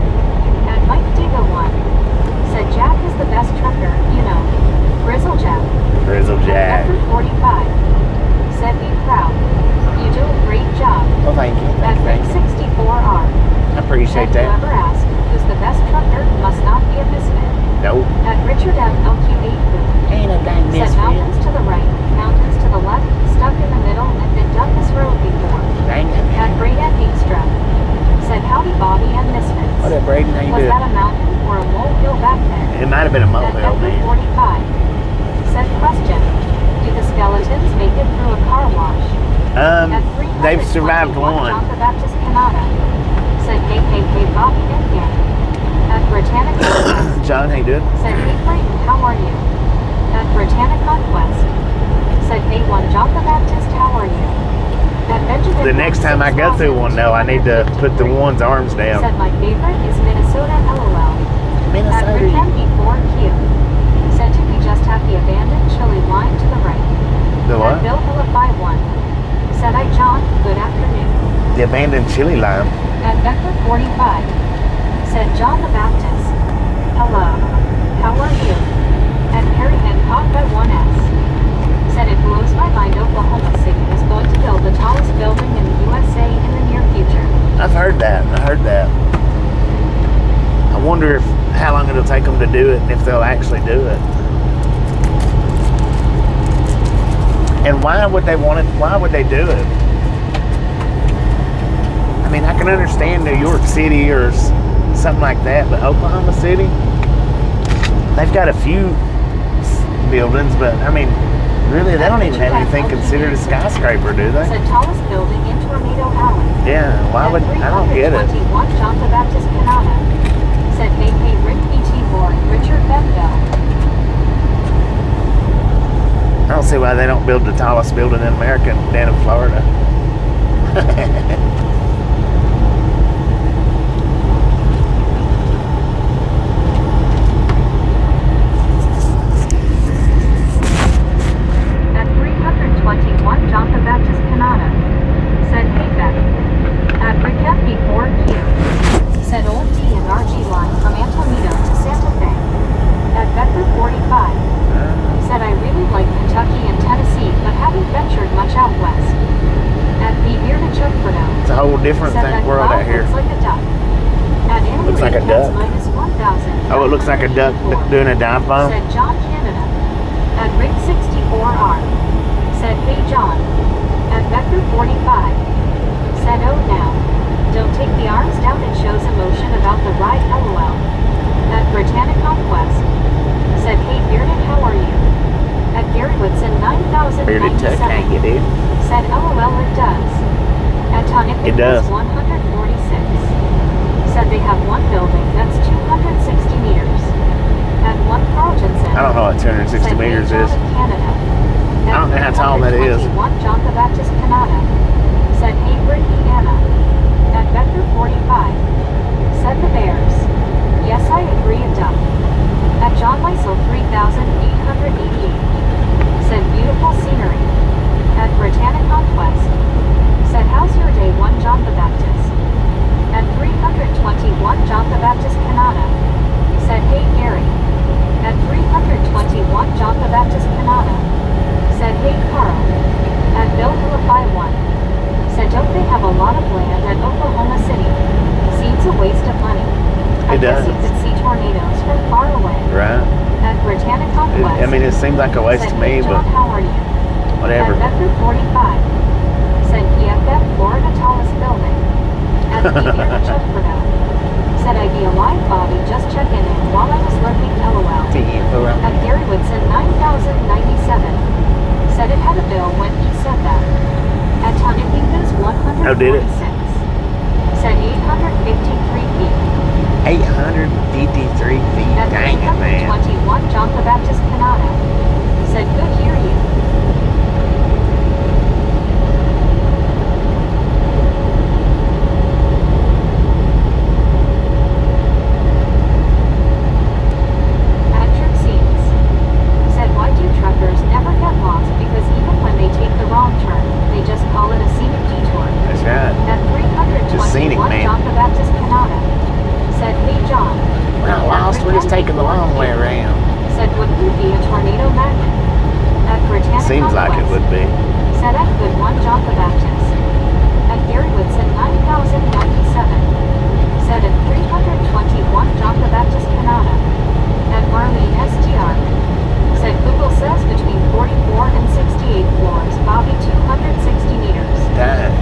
At Mike Diga 1. Said Jack is the best trucker, you know. Grizzle Jack. Grizzle Jack. At 45. Said be proud. You do a great job. Well, thank you. At Thank you. 64R. I appreciate Said that. whoever asked who's the best trucker must not be a misfit. Nope. At Richard M. LQ8 How you Was doing? that a mountain or a molehill back there? It might have been a At molehill, Becca man. 45. Said question. Do the skeletons make it through a car wash? At 321, They've survived one. John the Baptist Canada. Said hey hey hey Bobby and gang. At Britannica Conquest. John, how you doing? Said hey Clayton, how are you? At Britannica Conquest. Said hey one John the Baptist, how are you? At Benjamin. The next time I go through one, though, I need to put the one's arms down. Said my favorite is Minnesota LOL. At Minnesota. Rick M4Q. Said did we just have the abandoned chili line to the right? The what? At Bill Phillip 51. Said I John, good afternoon. The abandoned chili lime. At Becker 45. Said John the Baptist. Hello. How are you? At Harry Hancock by 1S. Said it blows my mind Oklahoma City is going to build the tallest building in the USA in the near future. I've heard that. I wonder if how long it'll take them to do it and if they'll actually do it. And why would they want it? Why would they do it? I mean, I can understand New York City or something like that, but Oklahoma City, they've got a few buildings, but I mean, really, they don't even have anything considered a skyscraper, do they? Said tallest building in Tornado Alley. Yeah, why would, I don't get it. 321 John the Baptist Canada. Said hey hey Rick BT Moore and Richard Bevell. I don't see why they don't build the tallest building in America down in Florida. At 321 John the Baptist Canada. Said hey Beth. At Rick M4Q. Said old D and RG line from Antonito to Santa Fe. At Becker 45. Said I really like Kentucky and Tennessee, but haven't ventured much out west. At the Bearded Chokferno. It's a whole different Said that world out cloud here. looks like a duck. At Annie Looks like a duck. minus 1,000. Oh, it looks like a duck doing a dive bomb. Said John Canada. At Rig 64R. Said hey John. At Becker 45. Said oh now. Don't take the arms down, it shows emotion about the ride LOL. At Britannic Conquest. Said hey Bearded, how are you? At Gary Woodson 9097. Bearded tuck, ain't you, dude? Said LOL it does. At Tonic It does. 146. Said they have one building that's 260 meters. At 1 Carltonson. I don't know what 260 said meters hey, is. John in Canada. I don't know how tall that is. 1 John the Baptist Canada. Said hey Brittany Anna. At Becker 45. Said the Bears. Yes I agree a duck. At John Weissel 3888. Said beautiful scenery. At Britannic Conquest. Said how's your day 1 John the Baptist. At 321 John the Baptist Canada. Said hey Gary. At 321 John the Baptist Canada. Said hey Carl. At Bill Phillip 51. Said don't they have a lot of land at Oklahoma City? Seems a waste of money. I It guess does. you could see tornadoes from far away. Right. At Britannic Conquest. I mean, it seems like a waste said, to me, hey, John, but how are you? whatever. At Becker 45. Said PFF Florida tallest building. At Beaver Chokferno. Said I'd be alive Bobby, just checking in while I was lurking LOL. At Gary Woodson 9097. Said it had a bill when he said that. At Tonica's 146. Oh, did it? Said 853 feet. 853 feet. At Dang it, man. 321 John the Baptist Canada. Said good hear you. Patrick Seams. Said why do truckers never get lost, because even when they take the wrong turn, they just call it a scenic detour. That's right. At 321 Just scenic, man. John the Baptist Canada. Said hey John. We're not lost, we're just taking the long way around. Said wouldn't you be a tornado magnet? At Britannic Seems like it Conquest. would be. Said at good 1 John the Baptist. At Gary Woodson 9097. Said at 321 John the Baptist Canada. At Marlene STR. Said Google says between 44 and 68 floors, Bobby 260 meters. Dang. 321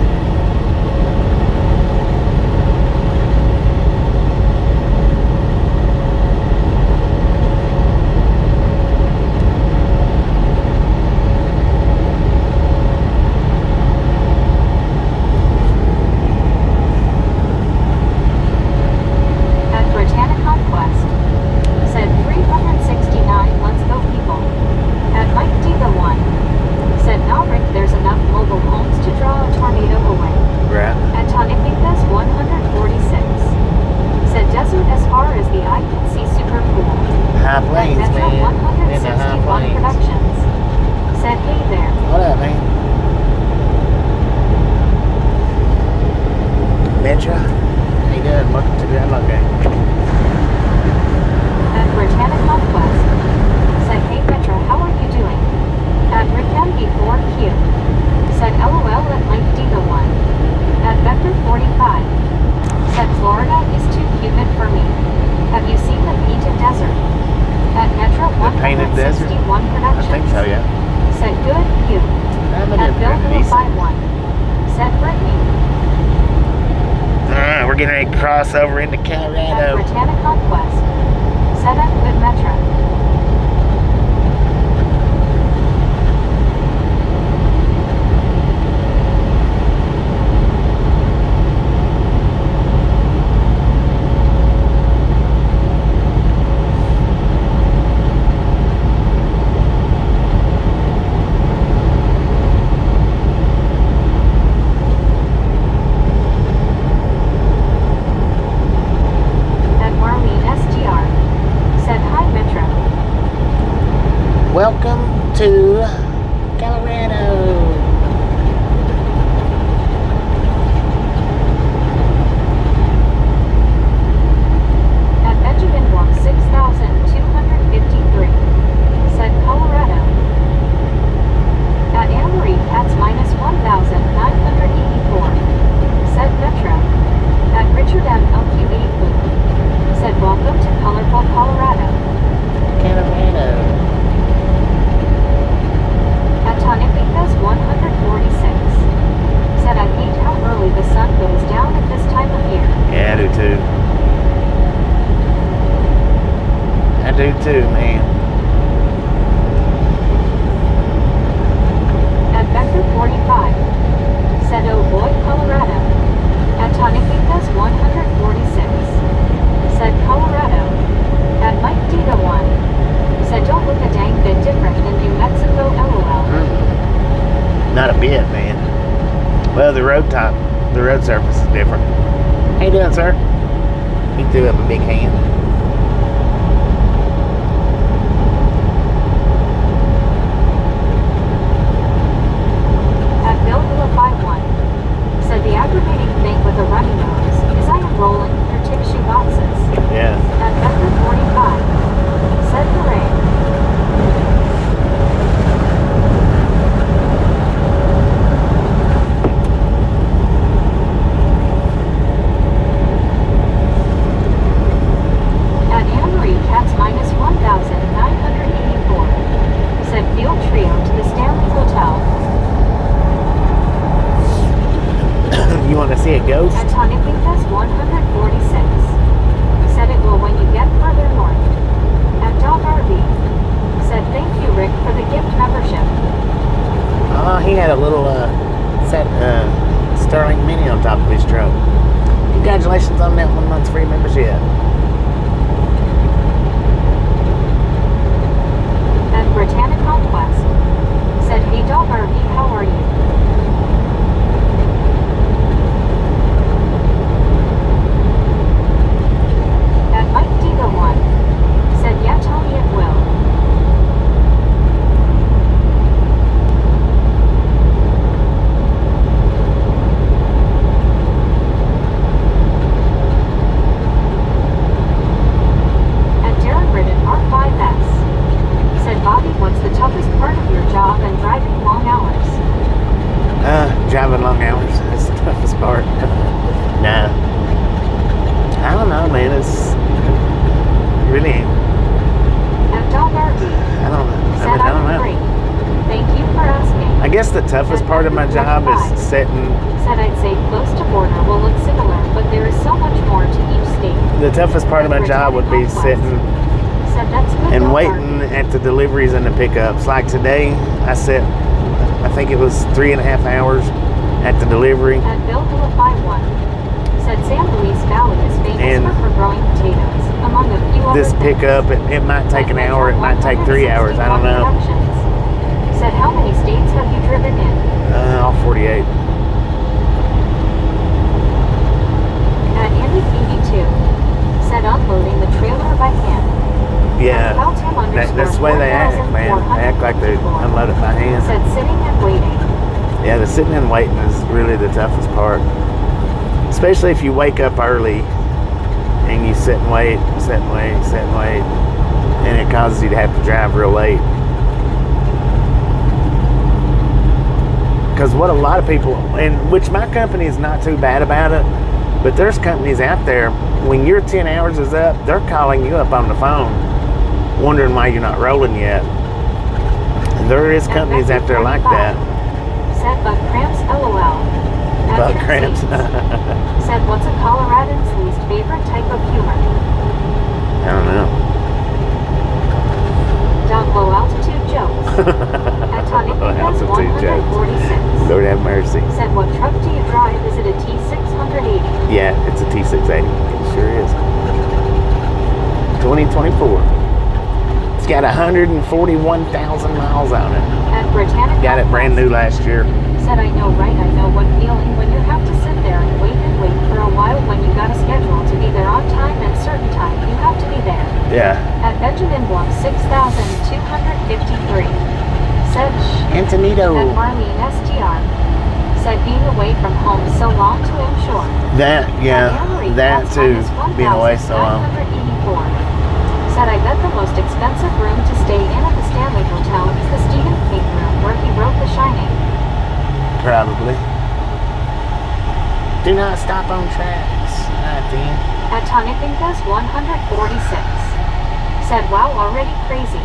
as far as the eye can see, super cool. High At plains, Metro man. In the high 161 plains. Productions. Said hey there. What up, man? Metro? How you doing? Welcome to the Albuquerque. At Britannic Conquest. Said hey Metro, how are you doing? At Rickemby 4Q. Said LOL at Lake Diva 1. At Vector 45. Said Florida is too humid for me. Have you seen the Painted Desert? At Metro The Painted Desert? 161 I Productions. think so, yeah. Said good you. I'm At Bill pretty decent. 51. Said Brittany. We're getting ready to cross over into At Colorado. Britannic Conquest. Said at Good Metro. Welcome to Colorado. At Benjamin Walk 6253. Said Colorado. At Amory Cats minus 1984. Said Metro. At Richard M. LQ84. Said welcome to colorful Colorado. Colorado. At Tonopicas 146. Said I hate how early the sun goes down at this time of year. Yeah, I do too. I do too, man. At Vector 45. Said oh boy Colorado. At Tonopicas 146. Said Colorado. At Mike Diva 1. Said don't look a dang bit different than New Mexico LOL. Not a bit, man. Well, the road surface is different. How you doing, sir? He threw up a big hand. At Bill 51. Said the aggravating thing with a runny nose is I am rolling through tick shoe boxes. Yeah. At Vector 45. Said hooray. At Amory Cats minus 1984. Said field trio to the Stanley Hotel. You want to see a ghost? At Tonopicas 146. Said it will when you get further north. At Dog RV. Said thank you Rick for the gift membership. He had a little Sterling Mini on top of his truck. Congratulations on that 1 month's free membership. At Britannic Conquest. Said hey Dog RV, how are you? At Mike Diva 1. Said yeah Tony it will. At Darren Britton R5S. Said Bobby, what's the toughest part of your job and driving long hours? Driving long hours. That's the toughest part. Nah. I don't know, man. It's really, At Dog RV. I don't know. I Said mean, I don't I'm know. great. Thank you for asking. I guess the toughest part of my job is setting, Said I'd say close to border will look similar, but there is so much more to each state. the toughest part of my job would be sitting Said that's good. and Dog waiting RV. at the deliveries and the pickups. Like today, I sat, I think it was 3.5 hours at the delivery. At Bill 51. Said San Luis Valley is famous And for growing potatoes, among a few other This things. pickup, it might take an At hour, it Metro might take 3 hours. I don't 161 know. Productions. Said how many states have you driven in? All 48. At Andy 82. Said unload underscore that's the way they act, man. They act like they 4454 unload it by hand. said sitting and waiting. Yeah, the sitting and waiting is really the toughest part. Especially if you wake up early and you sit and wait, sit and wait, sit and wait, and it causes you to have to drive real late. Because what a lot of people, and which my company is not too bad about it, but there's companies out there, when your 10 hours is up, they're calling you up on the phone, wondering why you're not rolling yet. There is companies out there like that. Said bug cramps, LOL. Bug cramps. Said what's a Coloradan's least favorite type of humor? I don't know. Don't low altitude jokes. Atomic has 146. Lord have mercy. Said what truck do you drive? Is it a T680? Yeah, it's a T680. It sure is. 2024. It's got 141,000 miles on it. At Britannica. Got it brand new last year. Said I know, right? I know what feeling when you have to sit there and wait for a while when you got a schedule to be there on time and certain time. You have to be there. Yeah. At Benjamin Blum 6253. Said Antonito. At Marlene STR. Said being away from home so long to ensure. That, yeah, that too, being away so long. Said I bet the most expensive room to stay in at the Stanley Hotel is the Stephen King room where he wrote The Shining. Probably. Do not stop on tracks. At Tonifinkas 146. Said wow, already crazy.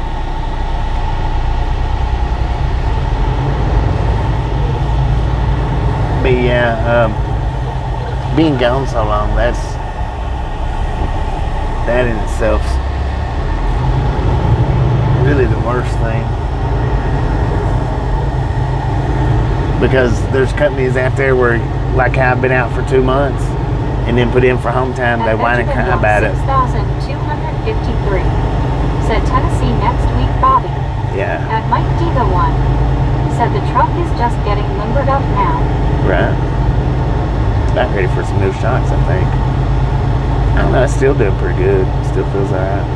But yeah, being gone so long, that in itself really the worst thing, because there's companies out there where, like I've been out for 2 months and then put in for home time, they whine and cry about it. 6253 said Tennessee next week, Bobby. Yeah. At Mike D the one said the truck is just getting limbered up now. Right. About ready for some new shocks, I think. I don't know, it's still doing pretty good. Still feels alright.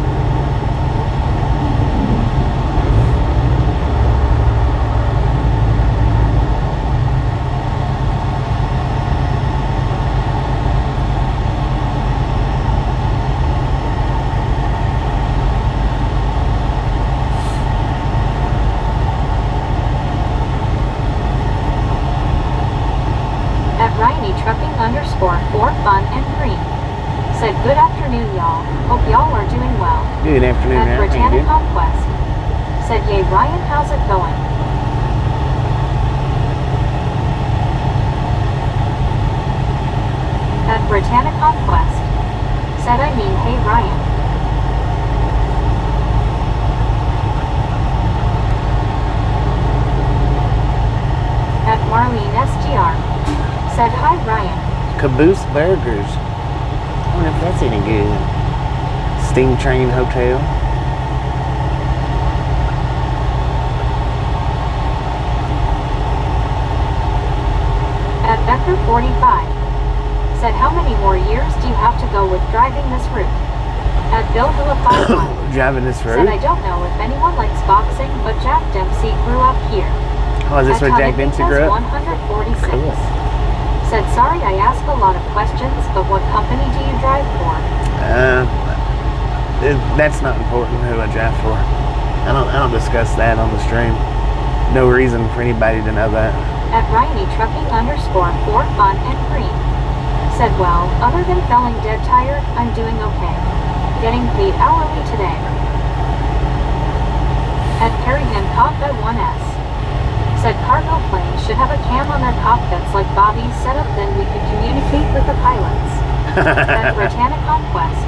At Riney Trucking underscore for fun and green. Said good afternoon, y'all. Hope y'all are doing well. Good afternoon, At man. Britannica Conquest. Said yay, Ryan, how's it going? At Britannica Conquest. Said I mean hey Ryan. At Marlene STR. Said hi Ryan. Caboose Burgers. I wonder if that's any good. Steam Train Hotel. At Becker 45. Said how many more years do you have to go with driving this route? At Bill Hilla 51. Driving this route? Said I don't know if anyone likes boxing, but Jack Dempsey grew up here. Oh, is this where Jack Dempsey grew up? 146. Cool. Said sorry I ask a lot of questions, but what company do you drive for? That's not important who I drive for. I don't discuss that on the stream. No reason for anybody to know that. At Riney Trucking underscore for fun and green. Said well, other than feeling dead tired, I'm doing okay. Getting paid hourly today. At Perry Hancock at 1S. Said cargo planes should have a cam on their cockpits like Bobby's setup, then we could communicate with the pilots. At Britannica Conquest.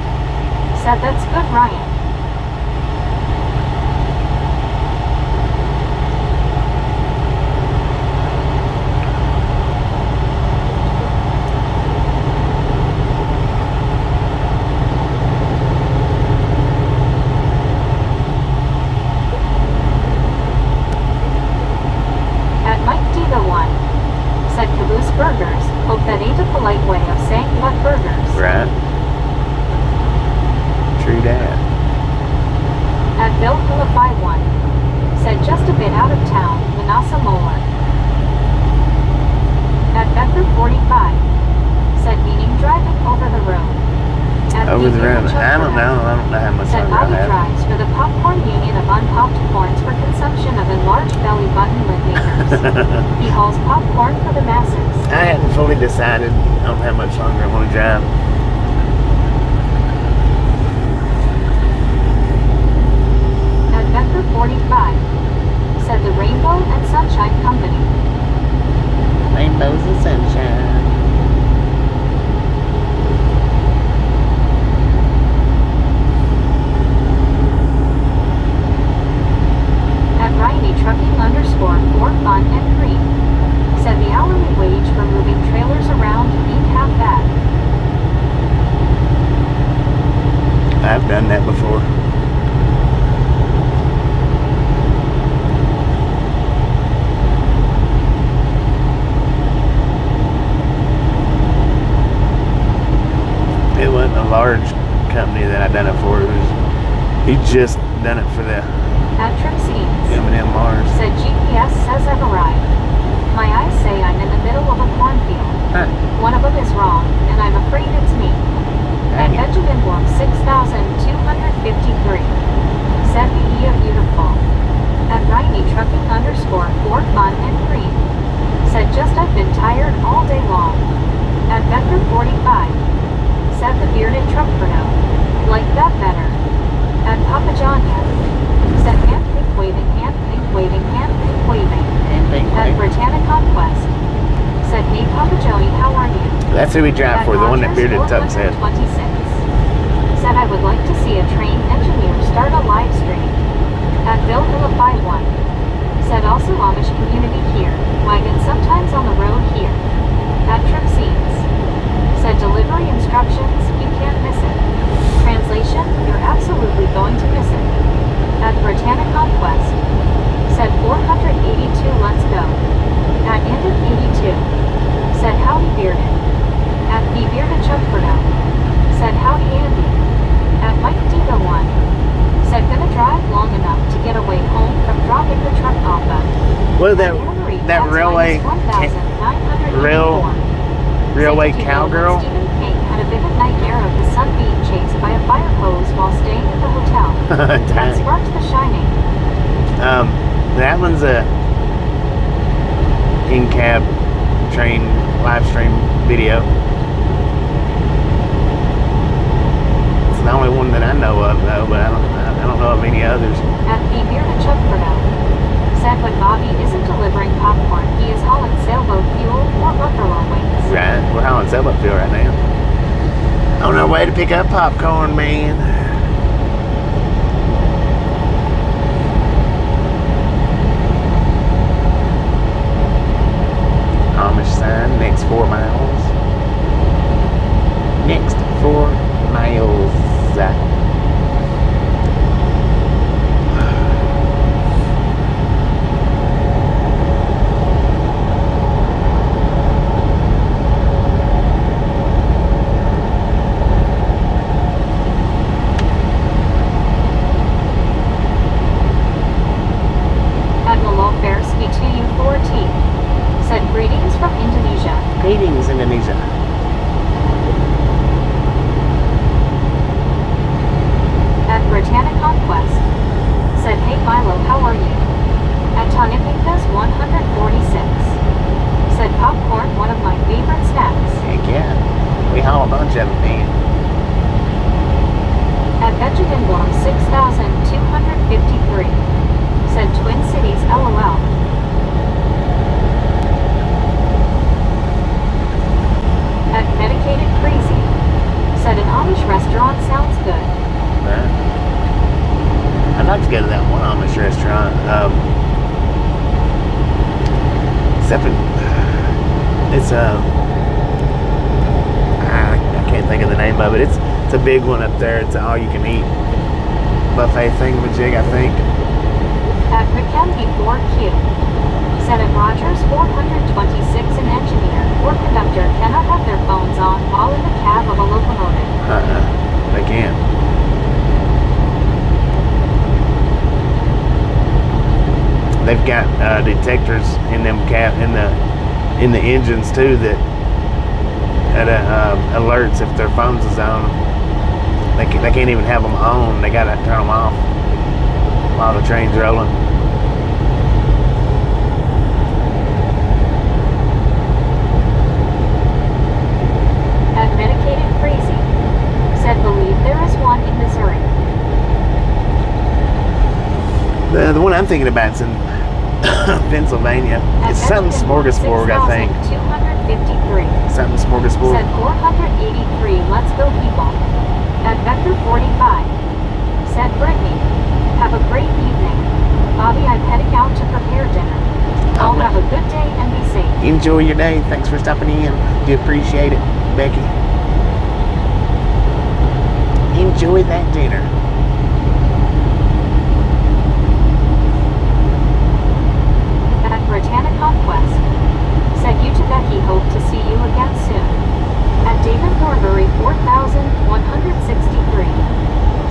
Said that's good Ryan. At Mike D the one. Said Caboose Burgers. Hope that ain't a polite way of saying what burgers. Right. True that. over the Beef road. Chuck I don't Burnett. know. I don't know how much Said longer I Bobby have. drives for the Popcorn Union of Unpopped Corns for consumption of enlarged belly button lip makers. He hauls popcorn for the masses. I hadn't fully decided on how much longer I want to drive. At Becker 45, said the Rainbow and Sunshine Company. Rainbows and sunshine. At Riley Trucking _ for fun and cream. Said the hourly wage for moving trailers around ain't half bad. I've done that before. It wasn't a large company that I done it for. He just done it for the At Trip Scenes. M&M Mars. Said GPS says I've arrived. My eyes say I'm in the middle of a cornfield. Huh. One of them is wrong, and I'm afraid it's me. At Dang it. Benjamin Blum 6253. Said the E of beautiful. At Riley Trucking _ for fun and cream. Said just I've been tired all day long. At Becker 45. Said the bearded truck Bruno. Like that better. At Papa John said hand pink waving, hand pink waving, hand pink waving. At Britannia Conquest. Said hey Papa Joey, how are you? That's who we drive At for, the one that Rogers bearded Tuck said. 426. Said I would like to see a train engineer start a live stream. At Bill Hilla 51. Said also Amish community here. Wagon sometimes on the road here. At Trip Scenes. Said delivery instructions, you can't miss it. Translation, you're absolutely going to miss it. At Britannia Conquest. Said 482, let's go. At End of 82. Said howdy bearded. At the bearded Chuck Bruno. Said howdy Andy. At Mike Diva 1. Said gonna drive long enough to get away home from dropping the truck off of. Well, At Anna Marie, that that's railway, railway cowgirl. Stephen King had a vivid nightmare of his son being chased by a fire hose while staying at the hotel. That Dang. sparked The Shining. That one's a in-cab train live stream video. It's the only one that I know of, though, but I don't know of any others. At the bearded Chuck Bruno. Said when Bobby isn't delivering popcorn, he is hauling sailboat fuel or buffalo wings. Right, we're hauling sailboat fuel right now. On our way to pick up popcorn, man. Amish sign, next 4 miles. Next 4 miles. At Malofarsky 2U4T. Said greetings from Indonesia. Greetings, Indonesia. At Britannia Conquest. Said hey Milo, how are you? At Tanipinkas 146. Said popcorn, one of my favorite snacks. Heck yeah. We haul a bunch of them, man. At Benjamin Blum 6253. Said Twin Cities LOL. At Medicated Crazy. Said an Amish restaurant sounds good. Right. I'd like to go to that one Amish restaurant. It's I can't think of the name of it. It's a big one up there. It's all you can eat buffet thingamajig, I think. At Rickenby 4Q. Said at Rogers 426 an engineer or conductor cannot have their phones on while in the cab of a locomotive. They can't. They've got detectors in them in the engines too that alerts if their phones is on. They can't even have them on. They gotta turn them off while the train's rolling. At Medicated Crazy said, believe there is one in Missouri. The one I'm thinking about is in Pennsylvania. It's something smorgasbord, I think. 253 Something smorgasbord. said 483. Let's go, people. At Vector 45 said Brittany, have a great evening. Bobby, I'm heading out to prepare dinner. I'll have a good day and be safe. Enjoy your day. Thanks for stopping in. Do appreciate it, Becky. Enjoy that dinner. At Britannia Conquest said, you to Becky, hope to see you again soon. At David Thornbury 4163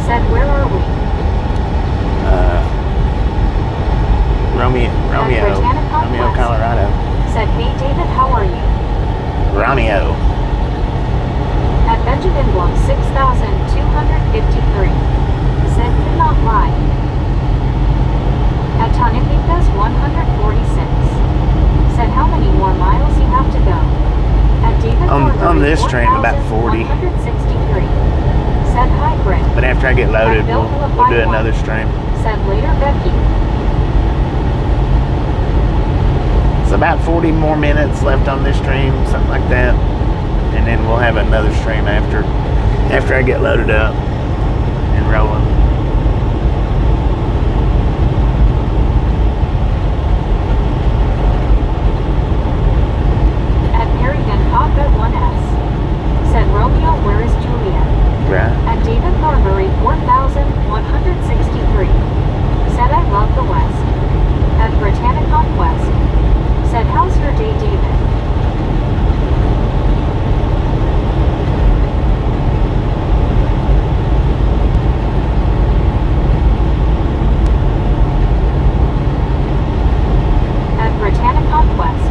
said, where are we? Romeo, Colorado. Said, hey David, how are you? Romeo. At Benjamin Blum 6253 said, could not lie. At Tanipikas 146 said, how many more miles you have to go? At David on this train, about 40. 163 said, hi Brett. But after I get loaded, we'll do another stream. Said, later Becky. It's about 40 more minutes left on this stream, something like that. And then we'll have another stream after I get loaded up and rolling. At Perryton Hotbed 1S said, Romeo, where is Julia? Right. At David Thornbury 4163 said, I love the West. At Britannia Conquest said, how's your day, David? At Britannia Conquest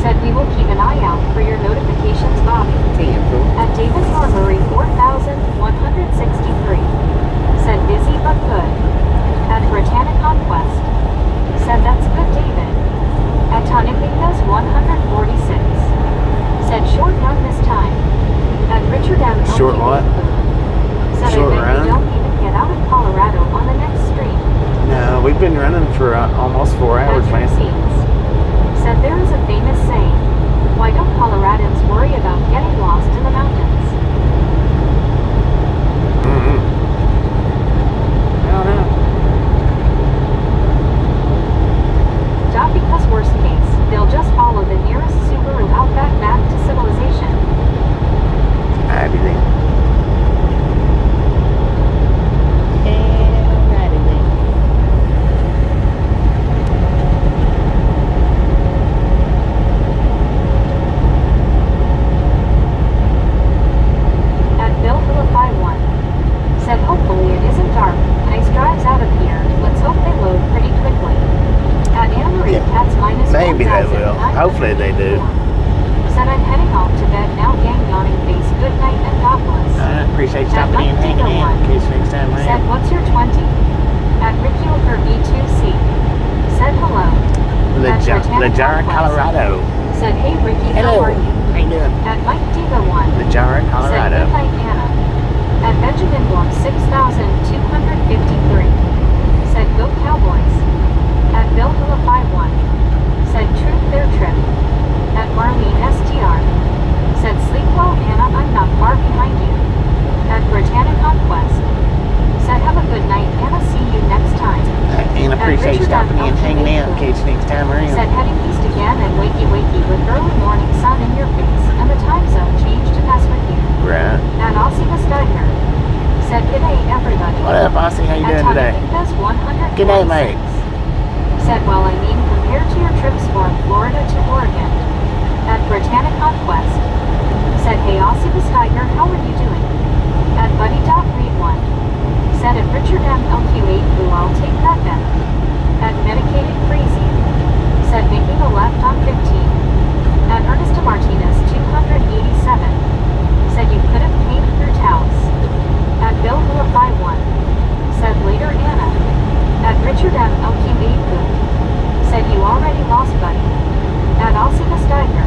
said, we will keep an eye out for your notifications, Bobby. At David Thornbury 4163 said, busy but good. At Britannia Conquest said, that's good, David. At Tanipikas 146 said, short run this time. At Richard M. Short what? Said, Short I bet run? we don't even get out of Colorado on the next stream. No, we've been running for almost 4 hours, At man. Scenes said, there is a famous saying, why don't Coloradans worry about getting lost in the mountains? I don't know. Not because worst case, they'll just follow the nearest Subaru Outback back to civilization. Alrighty then. At Bill Philippi 1 said, hopefully it isn't dark. Nice drives out of here. Let's hope they load pretty quickly. At Anna Marie Cats minus Maybe they will. 1,954 Hopefully they do. said, I'm heading off to bed now, gang, yawning face. Good night and God bless. Alright, appreciate you At stopping in, Mike hanging Digo in. 1 In case next time said, around. what's your 20? At Ricky Over B2C said, hello. At Britannia Lajara, Conquest Colorado. said, hey Ricky, Hello. how are you? How you doing? At Mike Digo 1 Lajara, said, Colorado. good night, Anna. At Benjamin Blum 6253 said, go Cowboys. At Bill Philippi 1 said, truth their trip. At Marlene STR said, sleep well, Anna, I'm not far behind you. At Britannia Conquest said, have a good night, Anna, see you next time. And appreciate you Richard stopping in, M. hanging out. In case next time around. Said, heading east again and wakey with early morning sun in your face and the time zone change to mess with you. Right. At Aussie Steiger said, g'day everybody. What up, Aussie? How you doing today? G'day, mate. Said, well, I mean, compared to your trips from Florida to Oregon. At Britannia Conquest said, hey Aussie Steiger, how are you doing? At Buddy.Read 1 said, if Richard M. LQ8 Blue, I'll take that then. At Medicated Crazy said, making a left on 15. At Ernesta Martinez 287 said, you could have came through Taos. At Richard M. LQ8 said you already lost, buddy. At Alcina Steiger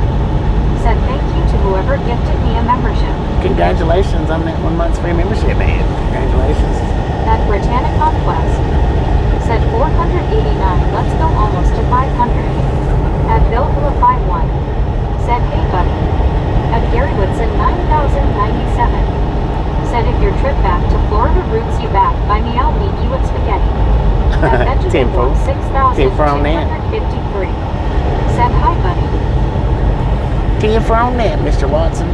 said thank you to whoever gifted me a membership. Congratulations on that 1 month's free membership, man. Congratulations. At Britannic Conquest said 489, let's go almost to 500. At Bill51 said hey buddy. At Gary Woodson 9097 said if your trip back to Florida roots you back by me, I'll meet you at spaghetti. At Benjamin 6253 said hi buddy. 10 for on that, Mr. Woodson.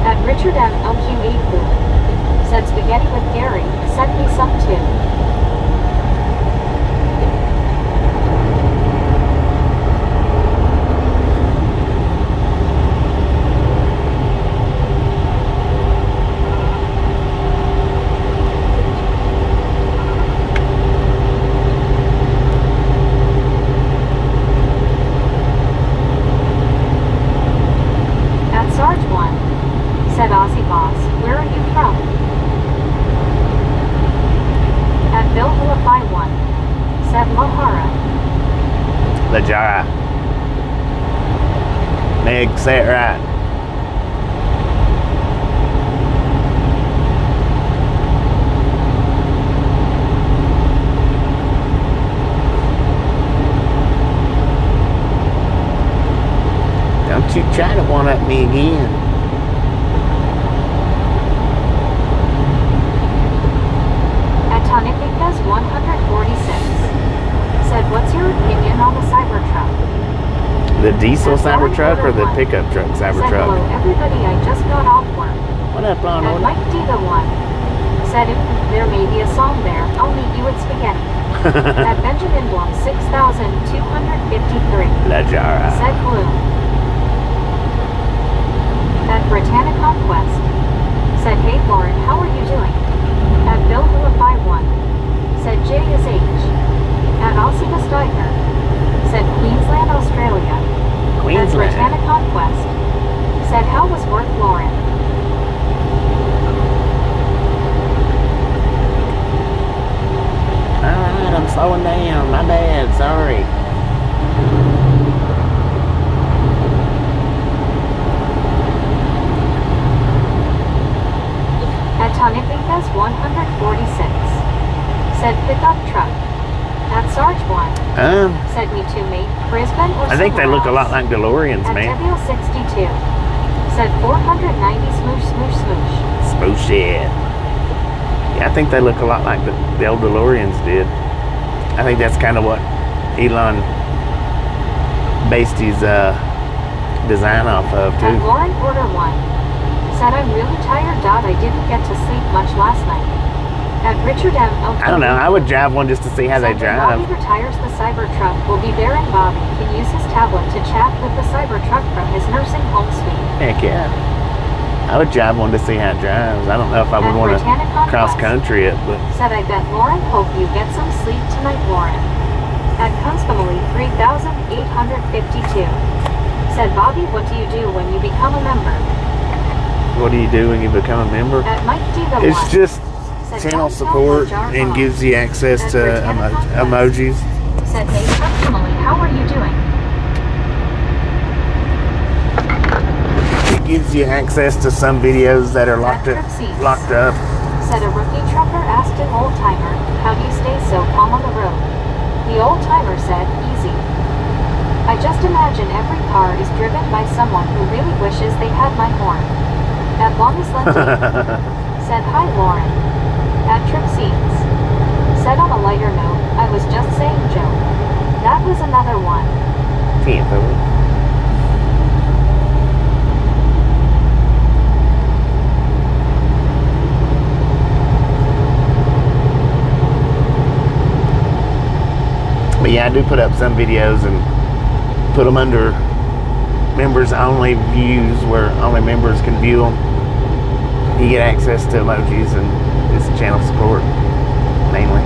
At Richard M. LQ8 said spaghetti with Gary, send me some too. Said Aussie Boss, where are you from? At Bill51 said Lahara. Lajara. Meg, say it right. Don't you try to one-up me again. Tonificas 146 said, what's your opinion on the Cybertruck? The diesel Cybertruck or the pickup truck Said, Cybertruck? hello everybody, I just got off work. What up, Lawn And Order? Mike Diva1 said, if there may be a song there, I'll meet you at spaghetti. At Benjamin Blum 6253 La Jara. said Gloom. At Britannic Conquest said, hey Lauren, how are you doing? At Bill51 said J is H. At Alcina Steiger said Queensland, Australia. At Queensland. Britannic Conquest said how was work, Lauren? Alright, I'm slowing down. My bad, sorry. At Tonificas 146 said pickup truck. At Sarge1 said me too, mate. Brisbane or I think they look a lot like DeLoreans, At man. Devil 62 said 490 smoosh smoosh smoosh. Smoosh it. Yeah, I think they look a lot like the old DeLoreans did. I think that's kind of what Elon based his design off of, too. At Lauren Order 1 said I'm really tired, Dad. I didn't get to sleep much last night. At Richard M. I don't know. I would drive one just to see how they When drive. Bobby retires the Cybertruck, we'll be there and Bobby can use his tablet to chat with the Cybertruck from his nursing home suite. Heck yeah. I would drive one to see how it drives. I don't know if I would At want to Britannic Conquest cross country it, but said I bet Lauren, hope you get some sleep tonight, Lauren. At Constantly 3852 said Bobby, what do you do when you become a member? what do you do when you become a member? At Mike Diva It's just said channel don't support tell Jar and Jar gives you access At to Britannic Conquest emojis. said hey personally, how are you doing? It gives you access to some videos that are locked up. Said a rookie trucker asked an old timer, how do you stay so calm on the road? The old timer said, easy. I just imagine every car is driven by someone who really wishes they had my horn. At Longest Lending said, hi Lauren. At Trip Scenes said on a lighter note, I was just saying Joe. That was another one. But yeah, I do put up some videos and put them under members only views where only members can view them. You get access to emojis and it's channel support, mainly.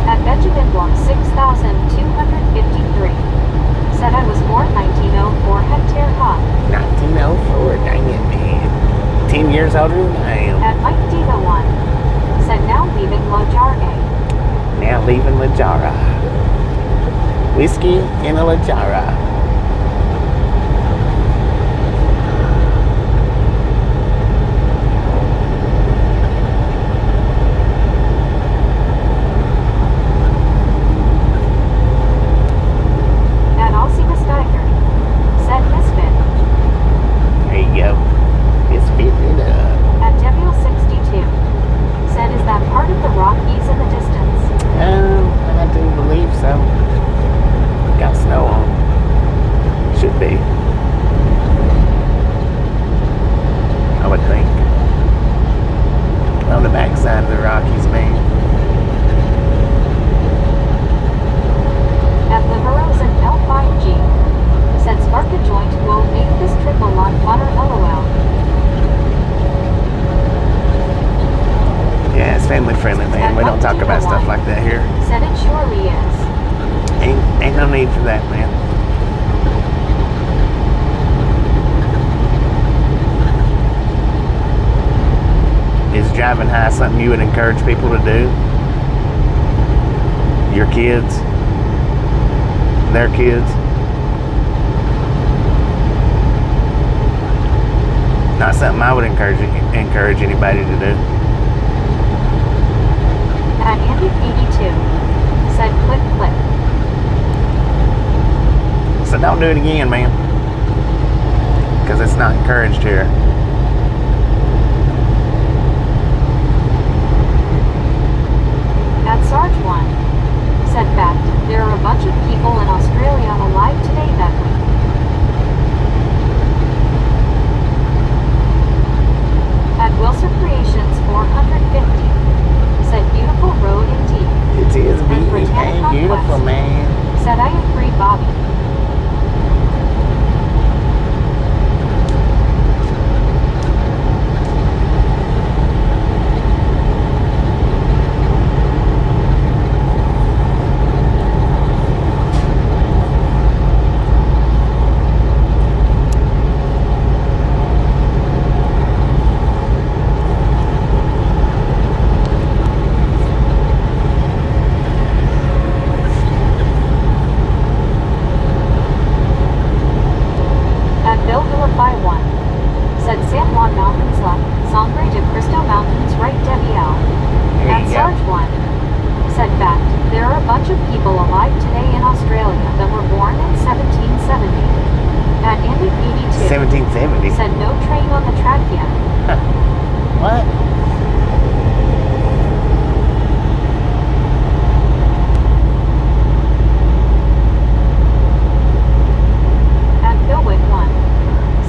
At Benjamin Block 6253. Said I was born 1904 hectare hot. 1904, dang it, man. 10 years older than I am. At Mike Diva 1. Said now leaving La Jarre. Now leaving La Jarra. Whiskey in a La Jarra. At Aussie Mistiker. Said Misfit. There you go. It's fitting it up. At Devil 62. Said is that part of the Rockies in the distance? I do believe so. Got snow on. Should be. I would think. On the backside of the Rockies, man. At Liberos and L5G. Said spark a joint will make this trip a lot funner LOL. Yeah, it's family friendly, man. We don't talk about stuff like that here. Said it surely is. Ain't no need for that, man. Is driving high something you would encourage people to do? Your kids? Their kids? Not something I would encourage anybody to do. At Andy 82. Said click click. So don't do it again, man. Because it's not encouraged here. At Sarge 1. Said fact, there are a bunch of people in Australia alive today that week. At Wilson Creations 450. Said beautiful road indeed. It is And Britannica beautiful, Conquest. man. Said I agree, Bobby. At Bill Vilify 1. Said San Juan Mountains left, Sangre de Cristo Mountains right, Debbie L. There At you go. Sarge 1. Said fact, there are a bunch of people alive today in Australia that were born in 1770. At Andy 82. 1770. Said no train on the track yet. What? At Billwick 1.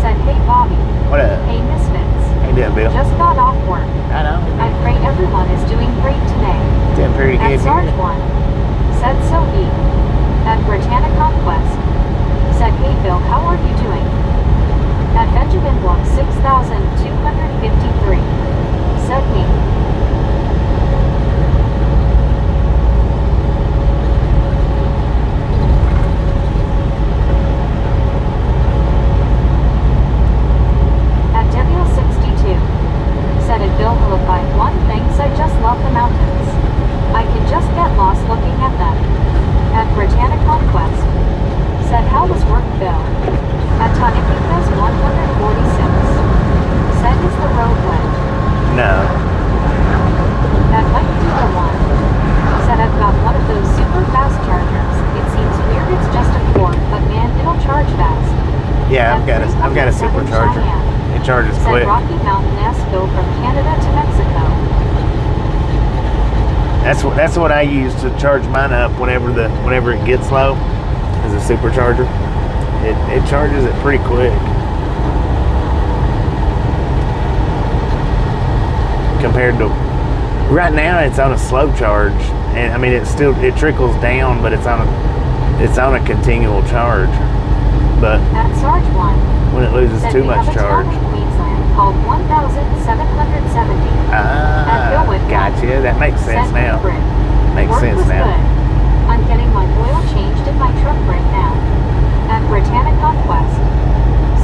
Said hey Bobby. What up? Hey Misfits. How you doing, Bill? Just got off work. I know. I pray everyone is doing great today. Doing pretty At good. Sarge 1. Said so be. At Britannica Conquest. Said hey Bill, how are you doing? At Benjamin Block 6253. Said me. At Devil 62. Said it Bill Vilify 1 thinks I just love the mountains. I can just get lost looking at them. At Britannica Conquest. Said how was work, Bill? At Tonikikas 146. Said is the road wet. No. At Mike Diva 1. Said I've got one of those super fast chargers. It seems weird it's just a cord, but man, it'll charge fast. Yeah, At I've got a 307 supercharger. Cheyenne. It charges Said quick. Rocky Mountain S go from Canada to Mexico. That's what I use to charge mine up whenever it gets low, is a supercharger. It charges it pretty quick. compared to right now. It's on a slow charge, and I mean it trickles down, but it's on a continual charge. But At Sarge 1. when it loses Said too we much have a charge, town in Queensland called 1770. At Billwood 1. gotcha. That makes sense Said now. Brit. Makes Work sense was now. good. I'm getting my oil changed in my truck right now. At Britannic Conquest.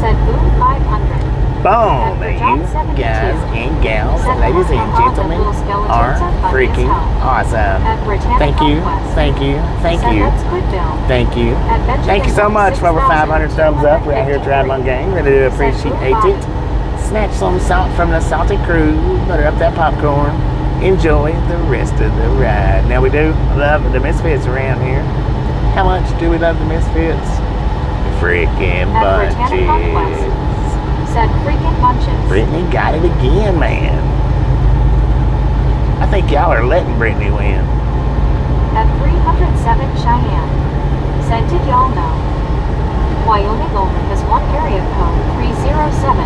Said Boom 500. Boom, At you Job 72. guys and gals, Said ladies and Mama gentlemen, Little Skeletons are funny as freaking hell. awesome. At Britannic Thank you, Conquest. thank you, thank Said you, that's good, Bill. thank you. At Benjamin Thank you so much for over 500 thumbs up. We're out here driving on gang. Really do appreciate it. Snatch some salt from the salty crew. Butter up that popcorn. Enjoy the rest of the ride. Now we do love the Misfits around here. How much do we love the Misfits? Freaking At Britannic Conquest. bunches. Said freaking bunches. Brittany got it again, man. I think y'all are letting Brittany win. At 307 Cheyenne. Said did y'all know? Wyoming only has one area code 307.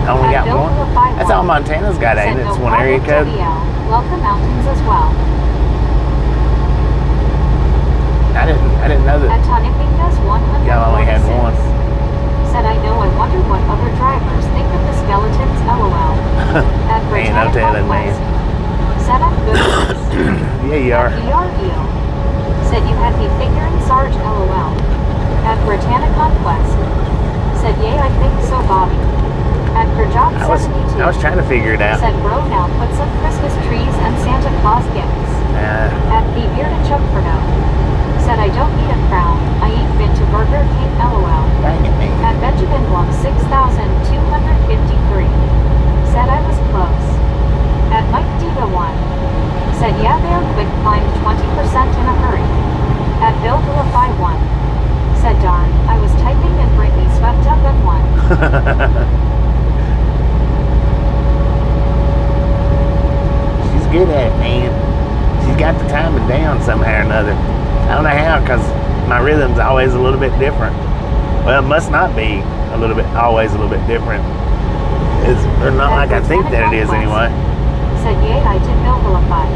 Only At got one? Billville 51. That's all Montana's got, ain't it? Said It's no one area problem, code. WL. Love the mountains as well. I didn't know At that. Tonipingas 146. Y'all only had one. Said I know I wonder what other drivers think of the skeletons LOL. At Ain't no Britannic telling, Conquest. Said I'm good at this. Yeah, you are. At ERU. Said you had me figuring Sarge LOL. At Britannic Conquest. Said yay I think so Bobby. At Job I was 72. trying to figure it out. Said bro now put some Christmas trees and Santa Claus gifts. At the Bearded Chumperno. Said I don't need a crown. I eat been to Burger King LOL. Dang it, man. At Benjamin Blum 6253. Said I was close. At Mike Diva 1. Said yeah they're quick climbed 20% in a hurry. At Bill Vilify 1. Said darn, I was typing and Brittany swept up and won. She's good at it, man. She's got the timing down somehow or another. I don't know how, because my rhythm's always a little bit different. Well, it must not be always a little bit different. It's or not like I think that it is anyway. Said yay I did Bill Vilify.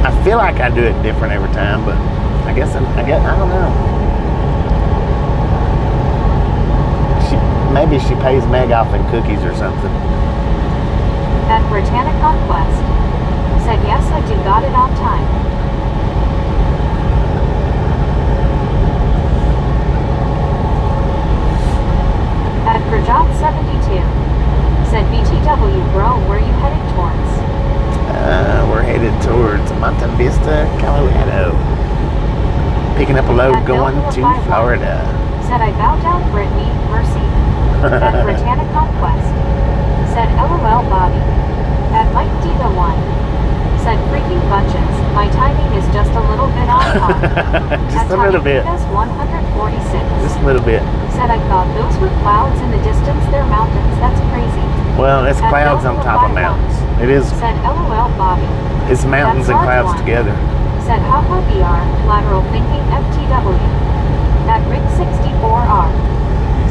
I feel like I do it different every time, but I guess I don't know. Maybe she pays Meg off in cookies or something. At Britannic Conquest. Said yes I did got it on time. At Job 72. Said BTW bro where you headed towards? We're headed towards Monte Vista, Colorado. Picking up a load At going to Billville 51. Florida. Said I bow down Brittany, mercy. At Britannic Conquest. Said LOL Bobby. At Mike Diva 1. Said freaking bunches. My timing is just a little bit on top. Just a little bit. At 146. Just a little bit. Said I thought those were clouds in the distance. They're mountains. That's crazy. Well, it's At clouds on Billville top of 51. mountains. It is. Said LOL Bobby. It's mountains and That's clouds Sarge 1. together. Said haha BR, lateral thinking FTW. At Rick 64R.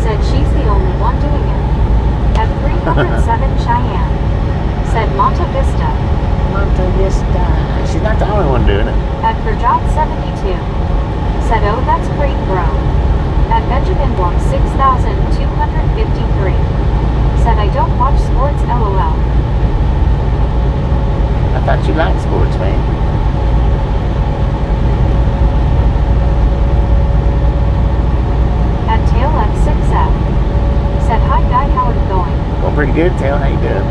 Said she's the only one doing it. At 307 Cheyenne. Said Monte Vista. Monte Vista. She's not the only one doing it. At Job 72. Said oh that's great bro. At Benjamin Blum 6253. Said I don't watch sports LOL. I thought you liked sports, man. At Tail F6F. Said hi guy how it going? Going pretty good, Tail. How you doing?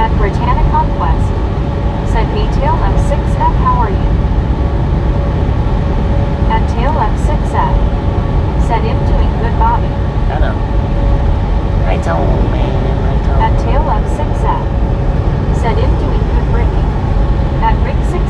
At Britannic Conquest. Said me Tail F6F how are you? At Tail F6F. Said him doing good Bobby. I know. Right on, man. Right on. At Tail F6F. Said him doing good Brittany. At Rick 6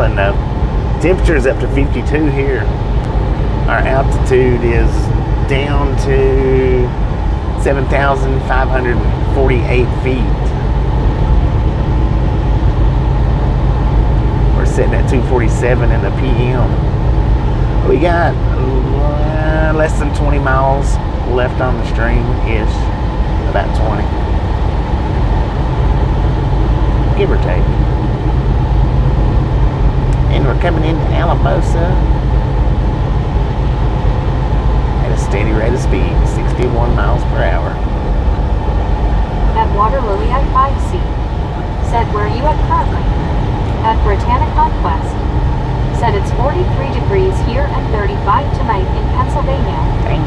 and the temperature is up to 52 here. Our altitude is down to 7,548 feet. We're sitting at 2:47 in the PM. We got less than 20 miles left on the stream-ish, about 20, give or take. And we're coming into Alamosa at a steady rate of speed, 61 miles per hour. At Water Lily at 5C. Said, where are you at currently? At Britannic Conquest. Said it's 43 degrees here and 35 tonight in Pennsylvania. Dang.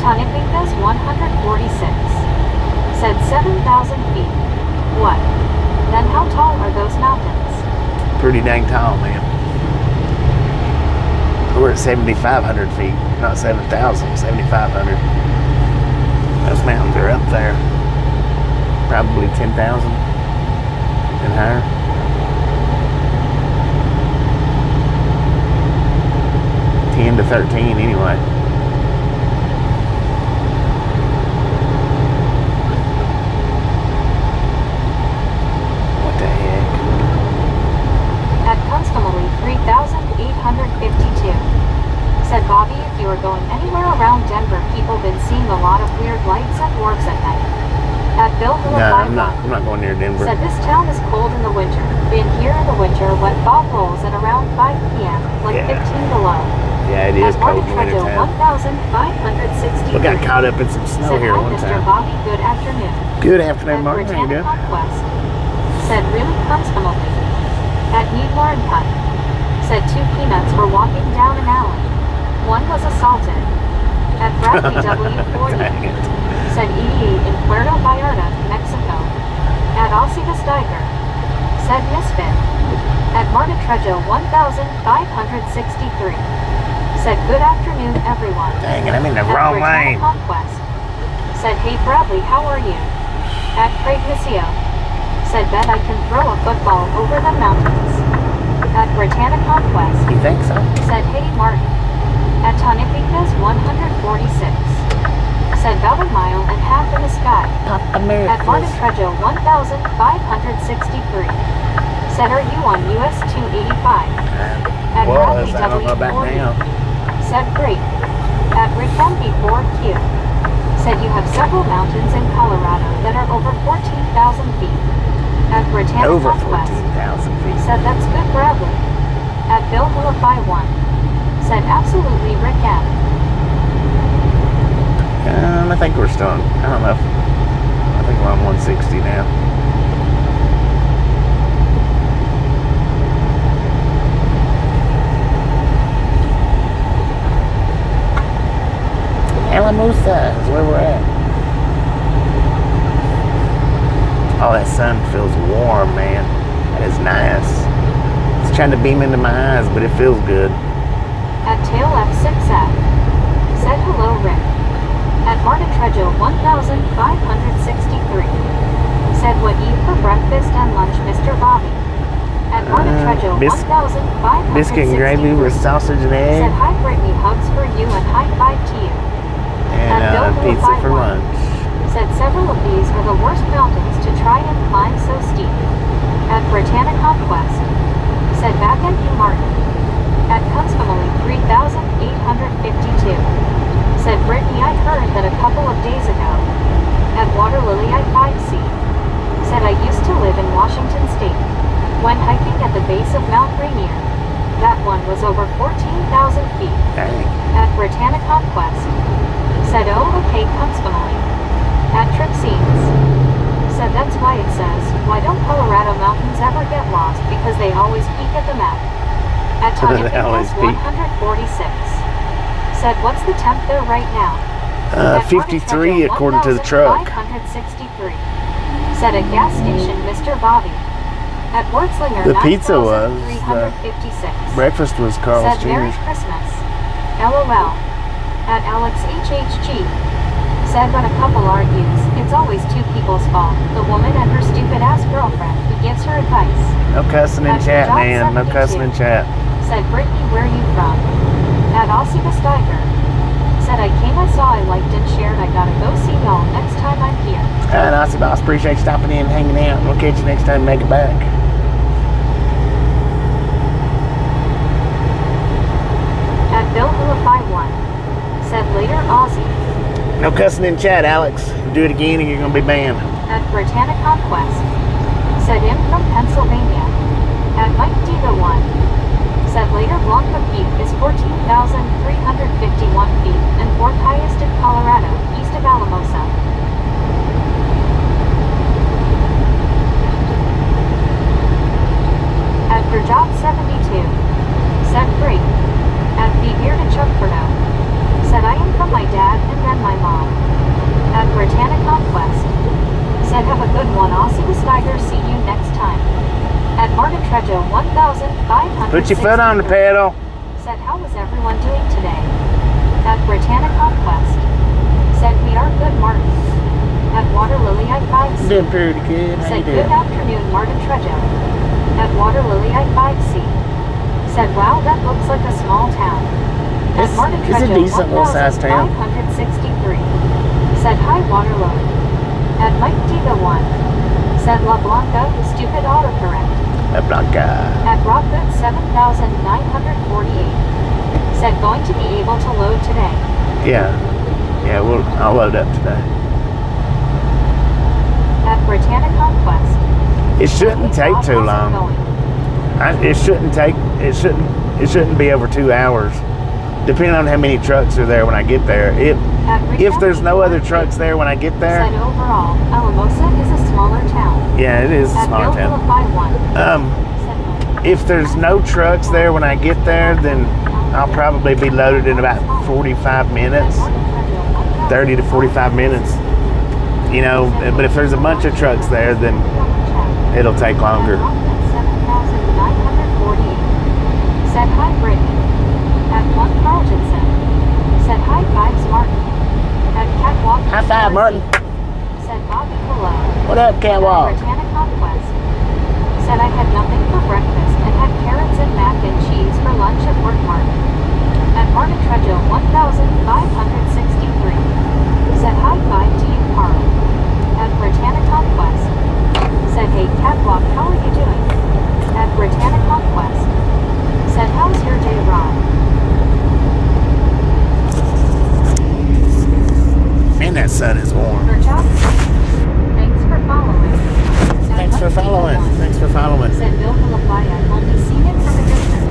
Tonigwinkta's 146. Said 7,000 feet. What? Then how tall are those mountains? Pretty dang tall, man. We're at 7,500 feet, not 7,000, 7,500. Those mountains are up there. Probably 10,000 and higher. To 13 anyway. What the heck? At Constamally 3,852. Said Bobby, if you are going anywhere around Denver, people been seeing a lot of weird lights and orbs at night. At Bill Hill No, 51. I'm not going near Denver. Said this town is cold in the winter. Been here in the winter when fog rolls at around 5 p.m. like Yeah. 15 below. Yeah, it is At cold in the winter Monte time. 1,560. We got caught up in some snow Said, here hi, one Mr. time. Bobby, good afternoon. Good afternoon, At Mark. How you Britannic doing? Conquest. Said, really Constamally. At Needmore and Putt. Said 2 peanuts were walking down an alley. One was assaulted. At Bradley W40. Dang it. Said 88 in Puerto Vallarta, Mexico. At Alcides Steiger. Said Misfit. At Marta Trejo 1,563. Said good afternoon everyone. Dang it, I'm in the At wrong Britannic lane. Conquest. Said hey Bradley, how are you? At Craig Missio. Said bet I can throw a football over the mountains. At Britannic Conquest. You think so? Said hey Martin. At Tonipicas 146. Said about a mile and half in the sky. Pop At Marta Americas. Trejo 1,563. Said are you on US 285? At Bradley I don't know about W40. now. Said great. At Rick MB4Q. Said you have several mountains in Colorado that are over 14,000 feet. At Britannic Over Conquest. 14,000 feet. Said that's good Bradley. At Bill Willify 1. Said absolutely Rick M. I think we're still on, I don't know if, I think we're on 160 now. Alamosa is where we're at. Oh, that sun feels warm, man. That is nice. It's trying to beam into my eyes, but it feels good. At Tail F6F. Said hello Rick. At Marta Trejo 1,563. Said what eat for breakfast and lunch Mr. Bobby. At Marta Trejo 1,563. Biscuit and gravy with sausage and egg. Said hi Brittany, hugs for you and high five to you. And At Bill pizza Willify for 1. lunch. Said several of these are the worst mountains to try and climb so steep. At Britannic Conquest. Said back at you Martin. At Constamally 3,852. Said Brittany, I heard that a couple of days ago. At Water Lily at 5C. Said I used to live in Washington State. Went hiking at the base of Mount Rainier. That one was over 14,000 feet. Dang. At Britannic Conquest. Said oh okay Constamally. At trip scenes. Said that's why it says, why don't Colorado mountains ever get lost? Because they always peak at the map. At Tanya They always Pinkles peak. 146. Said what's the temp there right now? At 53 Martin according to the truck. 563. Said at gas station Mr. Bobby. At Wurtzlinger The pizza was, 9356. Breakfast was Carl's Said Merry Jr. Christmas. LOL. At Alex HHG. Said when a couple argues, it's always two people's fault. The woman and her stupid ass girlfriend who gives her advice. No cussing in At chat, Job man. No 72. cussing in chat. Said Brittany, where you from? At Aussie Steiger. Said I came, I saw, I liked and shared. I gotta go see y'all next time I'm here. Alright, Aussie Boss. Appreciate you stopping in and hanging out. We'll catch you next time. Make it back. At Bill Hula 51. Said later Aussie. No cussing in chat, Alex. Do it again and you're going to be banned. At Britannia Conquest. Said him from Pennsylvania. At Mike Diva 1. Said later Blanca Peak is 14,351 feet and fourth highest in Colorado, east of Alamosa. At Job 72. Said great. At the Bearded Chuckfordo. Said I am from my dad and then my mom. At Britannia Conquest. Said have a good one, Aussie Steiger, see you next time. At Martin Trejo 1,500. Put your foot on the pedal. Said how was everyone doing today? At Britannia Conquest. Said we are good, Martin. At Water Lily I 5C. Doing pretty good. How you Said good doing? afternoon, Martin Trejo. At Water Lily I 5C. Said wow, that looks like a small town. At Martin It's a Trejo decent little sized town. 1,563. Said hi, Water Lily. At Mike Diva 1. Said La Blanca, stupid autocorrect. La Blanca. At Rockwood 7,948. Said going to be able to load today. Yeah. Yeah, I'll load up today. At Britannia Conquest. It shouldn't take too long. It shouldn't be over 2 hours. Depending on how many trucks are there when I get there. If there's no other trucks there when I get there. Said overall, Alamosa is a smaller town. Yeah, it is a smaller town. If there's no trucks there when I get there, then I'll probably be loaded in about 45 minutes. 30 to 45 minutes. You know, but if there's a bunch of trucks there, then it'll take longer. 7,948. Said hi, Brittany. At 1 Carltonson. Said hi, Vibes Martin. At Catwalk. High five, Martin. Said Bobby hello. What up, Catwalk? At Britannia Conquest. Said I had nothing for breakfast and had carrots and mac and cheese for lunch at work, Martin. At Martin Trejo 1,563. Said hi, bye to you, Carl. At Britannia Conquest. Said hey, Catwalk, how are you doing? At Britannia Conquest. Said how's your day, Ron? Man, that sun is warm. For job. Thanks for following. Thanks for following. Thanks for following. Said Bill Hilapaya, only seen it from a distance.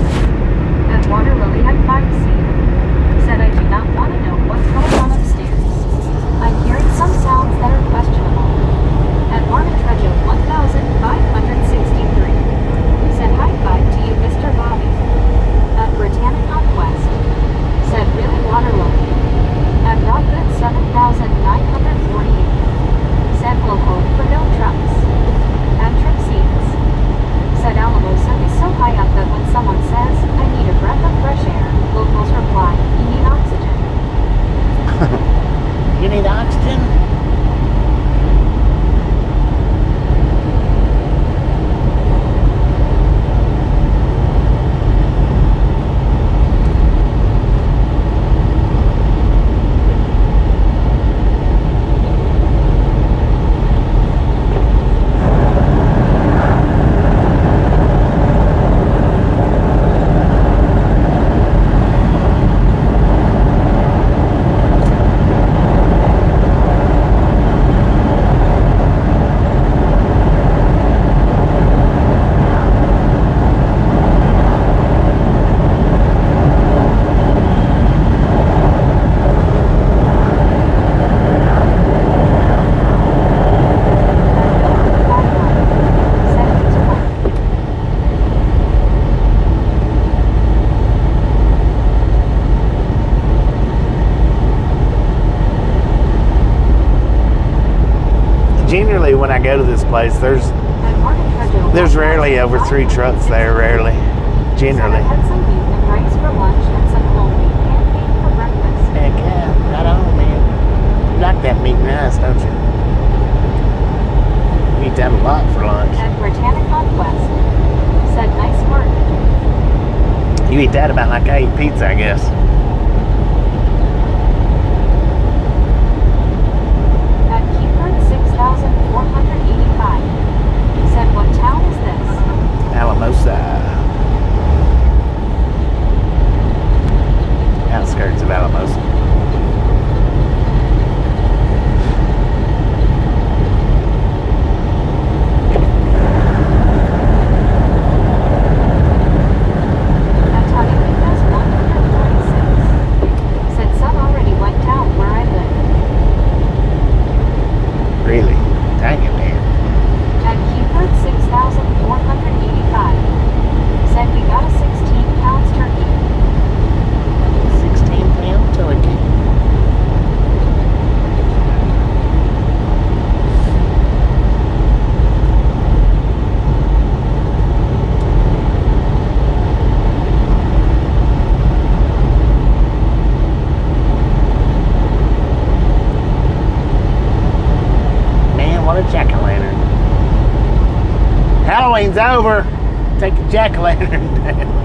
generally when I go to this place, there's rarely over 3 trucks there, rarely. Generally. Had some meat and rice for lunch and some whole wheat pancake for breakfast. Heck yeah, right on, man. You like that meat and rice, don't you? You eat that a lot for lunch. At Britannic Conquest. Said nice work. You eat that about like I eat pizza, I guess. At Keyword 6485. Said what town is this? Alamosa. Outskirts of Alamosa. At Tonica's 146. Said sun already went down where I live. Really? Dang it, man. At Keyword 6485. Said we got a 16 pounds turkey. 16-pound turkey. Man, what a jack-o'-lantern. Halloween's over. Take the jack-o'-lantern down.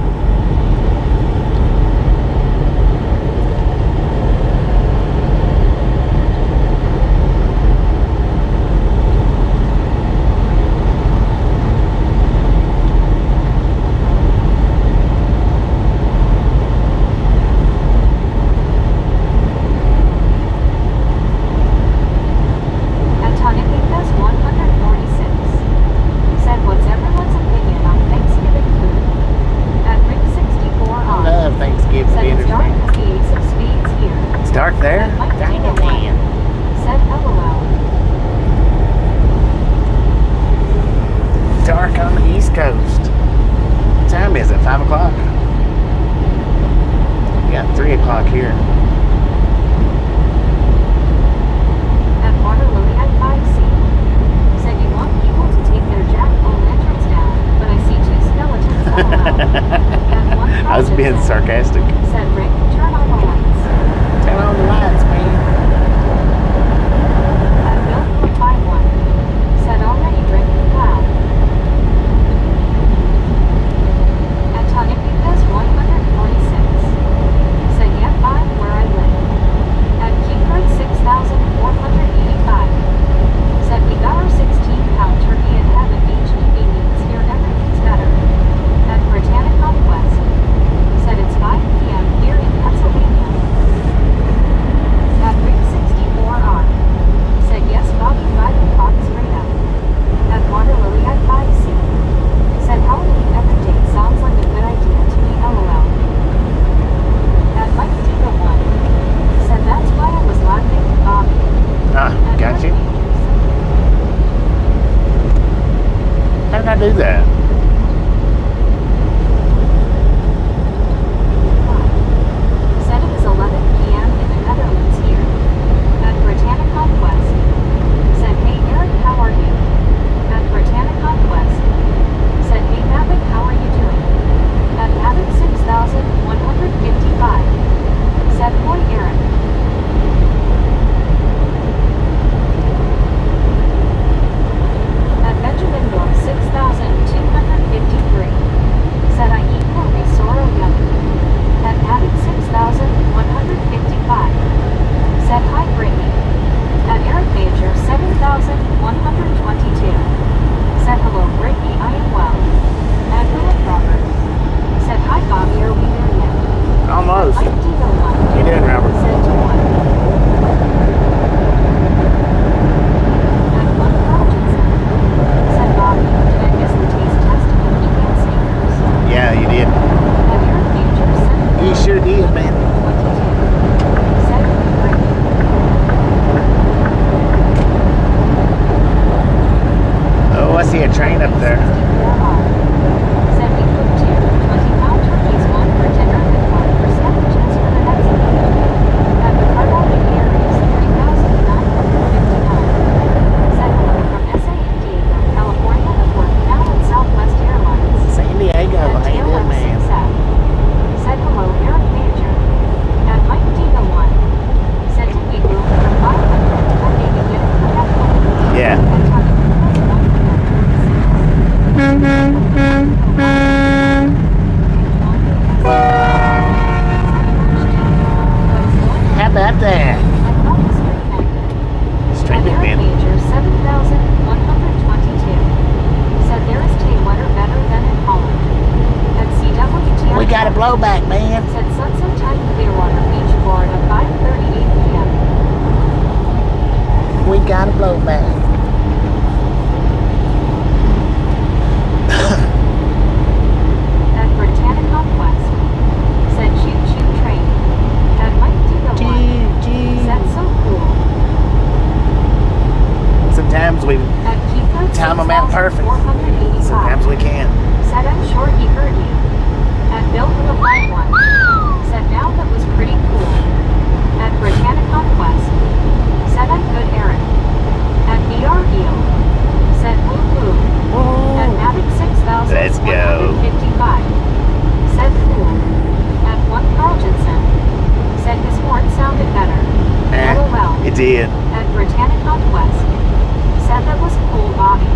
At Tonica's 146. Said what's everyone's opinion on Thanksgiving food? At Ring 64 I on. love Thanksgiving Said dinners, it's dark man. as the ace of spades here. It's dark there? Said Mike Dang it, Tino man. Said LOL. Dark on the East Coast. What time is it? 5 o'clock? We got 3 o'clock here. At Waterloo at 5C. Said you want people to take their jack-o'-lanterns down, but I see 2 skeletons LOL. At one I was being project sarcastic. said Rick, turn on the lights. Turn on the lights, man. At Bill 451. Said already Rick, wow. At Tonica's 146. Said yep, I'm where I live. At Keyword 6485. Said we got our 16-pound turkey and haven't HEB means here everything's better. At Britannic Conquest. Said it's 5 p.m. here in blowback, man. Said sunset time Clearwater Beach, Florida, 5:38 p.m. We got a blowback. At Britannic Conquest. Said choo choo train. At Mike Diva one. Said so cool. Sometimes we At Kiko time them out perfect. 485. Sometimes we can't. Said I'm sure he heard you. At Bill with a 5-1. Said now that was pretty cool. At Britannic Conquest. Said I'm good, Aaron. At BR Deal. Said woo woo. At Mavic 6155. Let's go. Said cool. At 1 Carl Jensen. Said his horn sounded better. LOL. It did. At Britannic Conquest. Said that was cool, Bobby.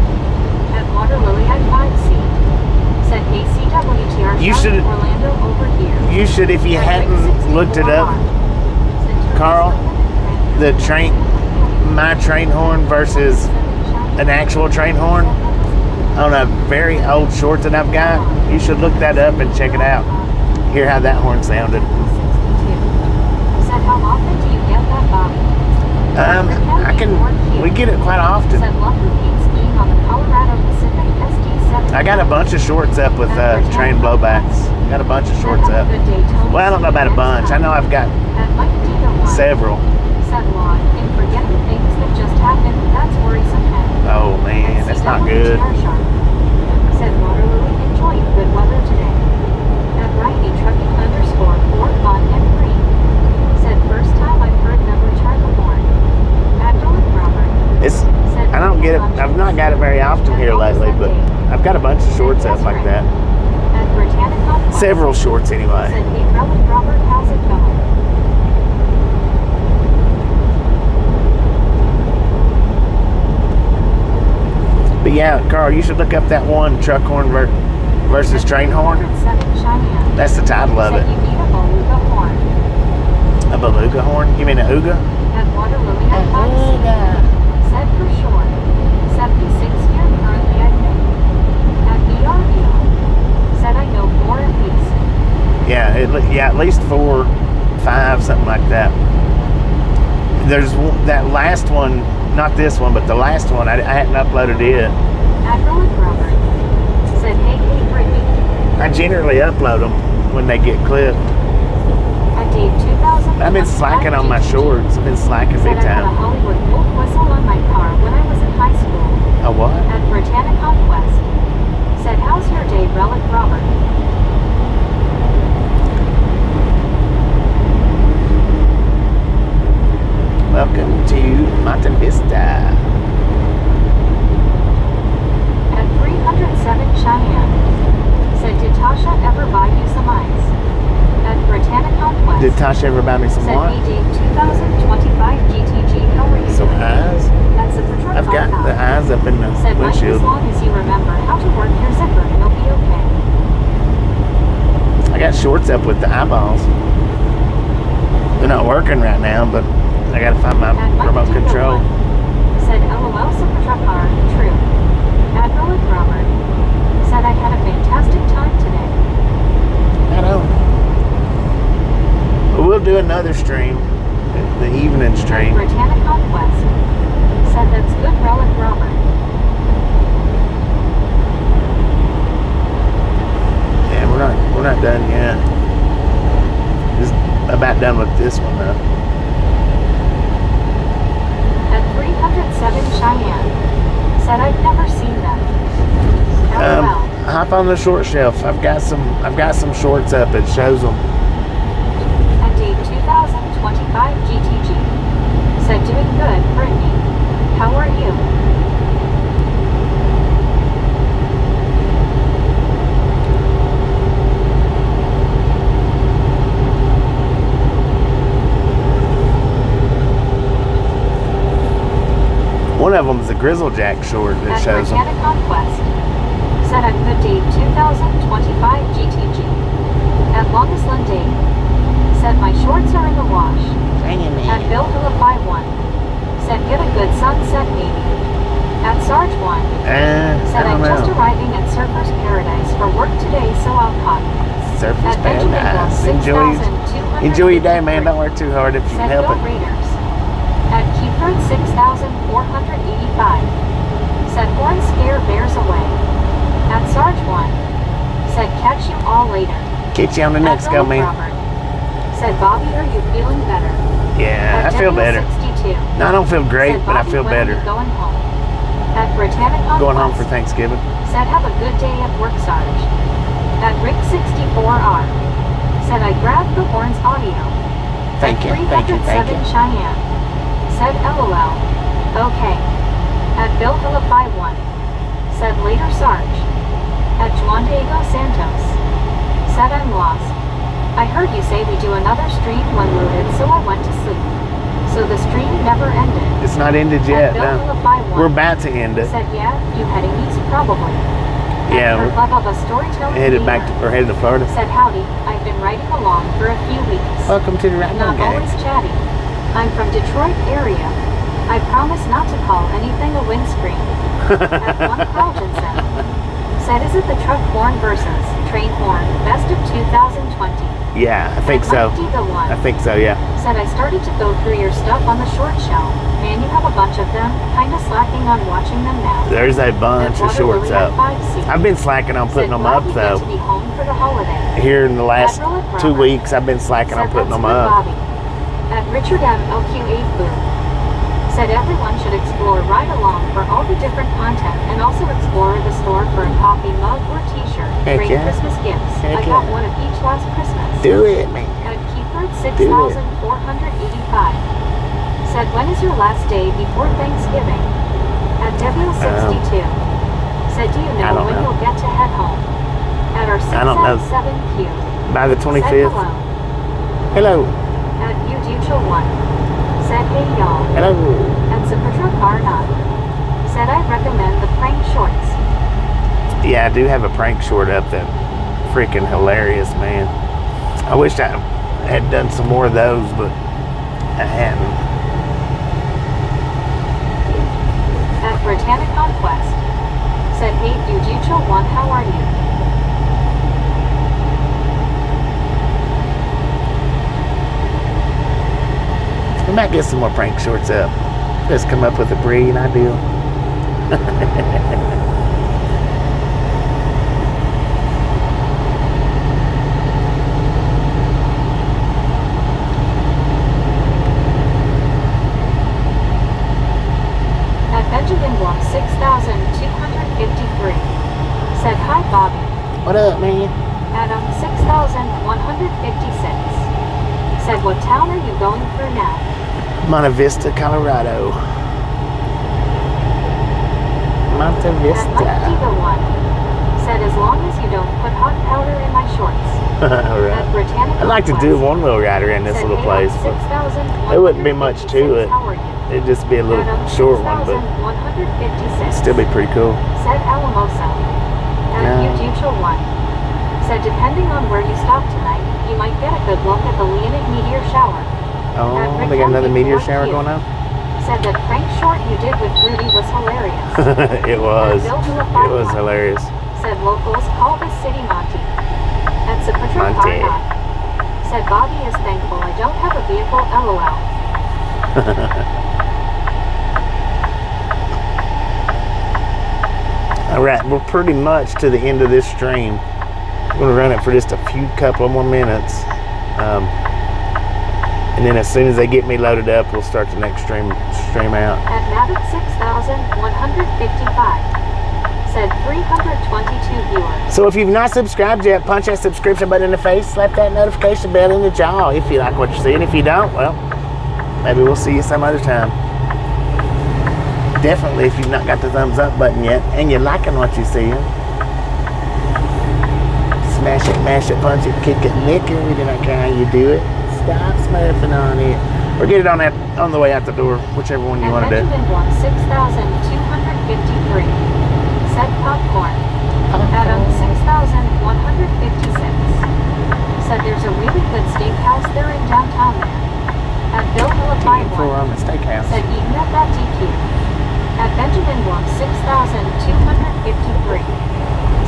At Water Lily at 5C. Said ACWTR You should- Orlando over here. You should, if you hadn't looked it up, Carl, the train, my train horn versus an actual train horn on a very old short that I've got. You should look that up and check it out. Hear how that horn sounded. Said how often do you get that, Bobby? We get it quite often. Said love repeat skiing on the Colorado Pacific SD7. I got a bunch of shorts up with train blowbacks. Got a bunch of shorts up. Well, I don't know about a bunch. I know I've got several. Said log in forgetting things that just happened. That's worrisome. Oh man, that's not good. Said Water Lily enjoying good weather today. At Righty trucking _ 4 fun and free. Said first time I've heard number Charlie horn. At Dylan Robert. I don't get it. I've not got it very often here lately, but I've got a bunch of shorts up like that. At Britannic Conquest. Several shorts anyway. Said hey Relic Robert, how's it going? But yeah, Carl, you should look up that one truck horn versus train horn. That's the title of it. You need a beluga horn. A beluga horn? You mean a ooga? At Water Lily at 5C. Said for sure. 76 here currently I think. At BRV. Said I know 4 at least. Yeah, at least 4, 5, something like that. There's that last one, not this one, but the last one, I hadn't uploaded it. At Relic Robert. Said hey Brittany. I generally upload them when they get clipped. At Dave 2000. I've been slacking on my shorts. I've been slacking big Said I had a time. Hollywood wolf whistle on my car when I was in high school. A what? At Britannic Conquest. Said how's your day, Relic Robert? Welcome to Monte Vista. At 307 Cheyenne. Said did Tasha ever buy you some ice? At Britannic Conquest. Did Tasha ever buy me some Said what? BD 2025 GTG, how are you Some doing? eyes? That's the Patrol I've got the eyes up in the Said Mike, as windshield. long as you remember how to work your zipper, you'll be okay. I got shorts up with the eyeballs. They're not working right now, but I gotta find my At Mike remote Tinker control. One. Said LOL Super Truck Car, true. Admiral and Robert. Said I had a fantastic time today. I know. We'll do another stream, the evening At stream. Britannic Conquest. Said that's good, Relic Robert. Yeah, we're not done yet. Just about done with this one though. At 307 Cheyenne. Said I've never seen them. LOL. Hop on the short shelf. I've got some shorts up. It shows them. At Dave 2025 GTG. Said doing good, Brittany. How are you? One of them is a Grizzlejack short that At shows them. Britannic Conquest. Said at good Dave 2025 GTG. At Longest Lund Dave. Said my shorts are in the wash. At Bill Hilla 51. Said get a good sunset maybe. At Sarge 1. I Said don't I'm just know. arriving at Surfer's Paradise for work today, so I'll cut. Surface At pad, Benjamin Wolf, nice. 6,253. Enjoy your day, man. Don't work too hard if you can Said help Go it. Raiders. At Keyford 6,485. Said Horn Scare Bears Away. At Sarge 1. Said catch you all later. Catch you on the next go, man. Robert. Said Bobby, are you feeling better? Yeah, At I feel better. 62. No, I don't feel great, Said but I Bobby, feel when are better. you going home? At Britannica Going home for West. Thanksgiving. Said have a good day at work, Sarge. At Rick 64R. Said I grabbed the horns audio. Thank At you, thank you, thank 307 you. Cheyenne. Said LOL. Okay. At Bill Hilla 51. Said later, Sarge. At Juan Diego Santos. Said I'm lost. I heard you say we do another stream when loaded, so I went to sleep. So the stream never ended. It's not ended yet, At Bill no. Hilla 51. We're about to end it. Said yeah, you heading east probably. Yeah, At we're love of a storytelling headed back to, gamer. we're headed to Florida. Said howdy, I've been writing along for a few weeks. Welcome to the Right Not Gang. always chatty. I'm from Detroit area. I promise not to call anything a windscreen. At one Carltonson. Said is it the truck horn versus train horn best of 2020? Yeah, I think At so. Mike D the one. I think so, yeah. Said I started to go through your stuff on the short shelf. Man, you have a bunch of them. Kinda slacking on watching them now. There's a bunch of shorts up. I've been slacking on putting them up, though. To be home for the holiday. Here in the last Admiral at 2 Robert. weeks, I've been slacking on Said putting that's them good, up. Bobby. At Richard M. LQ8 booth. Said everyone should explore right along for all the different content and also explore the store for a coffee mug or t-shirt. Heck Great yeah. Christmas gifts. Heck I got yeah. one of each last Christmas. Do it, man. At Keyford Do it. 6,485. Said when is your last day before Thanksgiving? At Devil 62. Said do you I know don't when know. you'll get to head home? At our I don't know. 677Q. By the Said 25th. hello. Hello. At Uducho 1. Said hey y'all. Hello. At Zapatra Car 9. Said I recommend the prank shorts. Yeah, I do have a prank short up that freaking hilarious, man. I wish I had done some more of those, but I hadn't. At Britannica Conquest. Said hey Uducho 1, how are you? We might get some more prank shorts up. Just come up with a brilliant idea. At Benjamin Wolf 6,253. Said hi Bobby. What up, man? Adam 6,156. Said what town are you going through now? Monte Vista, Colorado. Monte At Mike Vista. Diva 1. Said as long as you don't put hot powder in my shorts. At Alright. Britannica I'd like to do a Conquest. one-wheel rider in this Said, little hey, place, I'm but 6,156. there wouldn't be much to it. How are you? it'd just be a little Adam short one, but 6,156. still be pretty cool. Said Alamosa. At Yeah. Uducho 1. Said depending on where you stop tonight, you might get a good look at the Leonid meteor shower. Oh, At they got another meteor Rick shower Q. going on? Said that prank short you did with Rudy was hilarious. It was. At Bill Hilla It was 51. hilarious. Said locals call this city Monte. At Zapatra Monte. Car 9. Said Bobby is thankful I don't have a vehicle, LOL. Alright, we're pretty much to the end of this stream. I'm going to run it for just a couple more minutes. And then as soon as they get me loaded up, we'll start the next stream out. At Mavic 6,155. Said 322 viewers. So if you've not subscribed yet, punch that subscription button in the face, slap that notification bell in the jaw if you like what you see. And if you don't, well, maybe we'll see you some other time. Definitely if you've not got the thumbs up button yet and you're liking what you see, smash it, mash it, punch it, kick it, lick it. We do not care how you do it. Stop smurfing on it. Or get it on the way out the door, whichever one you want to do. Benjamin won 6,253. Said popcorn. Adam 6,156. Said there's a really good steakhouse there in downtown there. At Bill Hilla For 51. the steakhouse. Said eating at that DQ. At Benjamin won 6,253.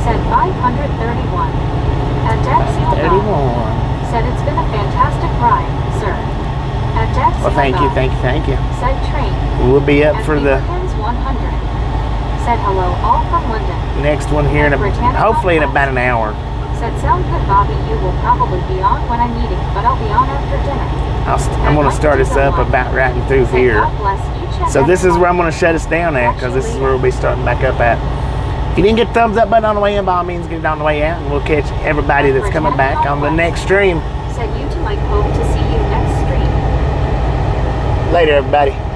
Said 531. At Dex Seal 31. said it's been a fantastic ride, sir. At Dex Well, thank you. said train. We'll be up At for the Beckons 100 said hello all from London. next one here in hopefully in about an hour. Said sound good, Bobby. You will probably be on when I'm eating, but I'll be on after dinner. I'm going to start us up about right through Said here. God bless each and So this is every where I'm one. going to shut us down at, because this is where we'll be starting back up at. If you didn't get the thumbs up button on the way in, by all means get it on the way out, and we'll catch everybody that's coming back on the next stream. Said you two might hope to see you next stream. Later, everybody.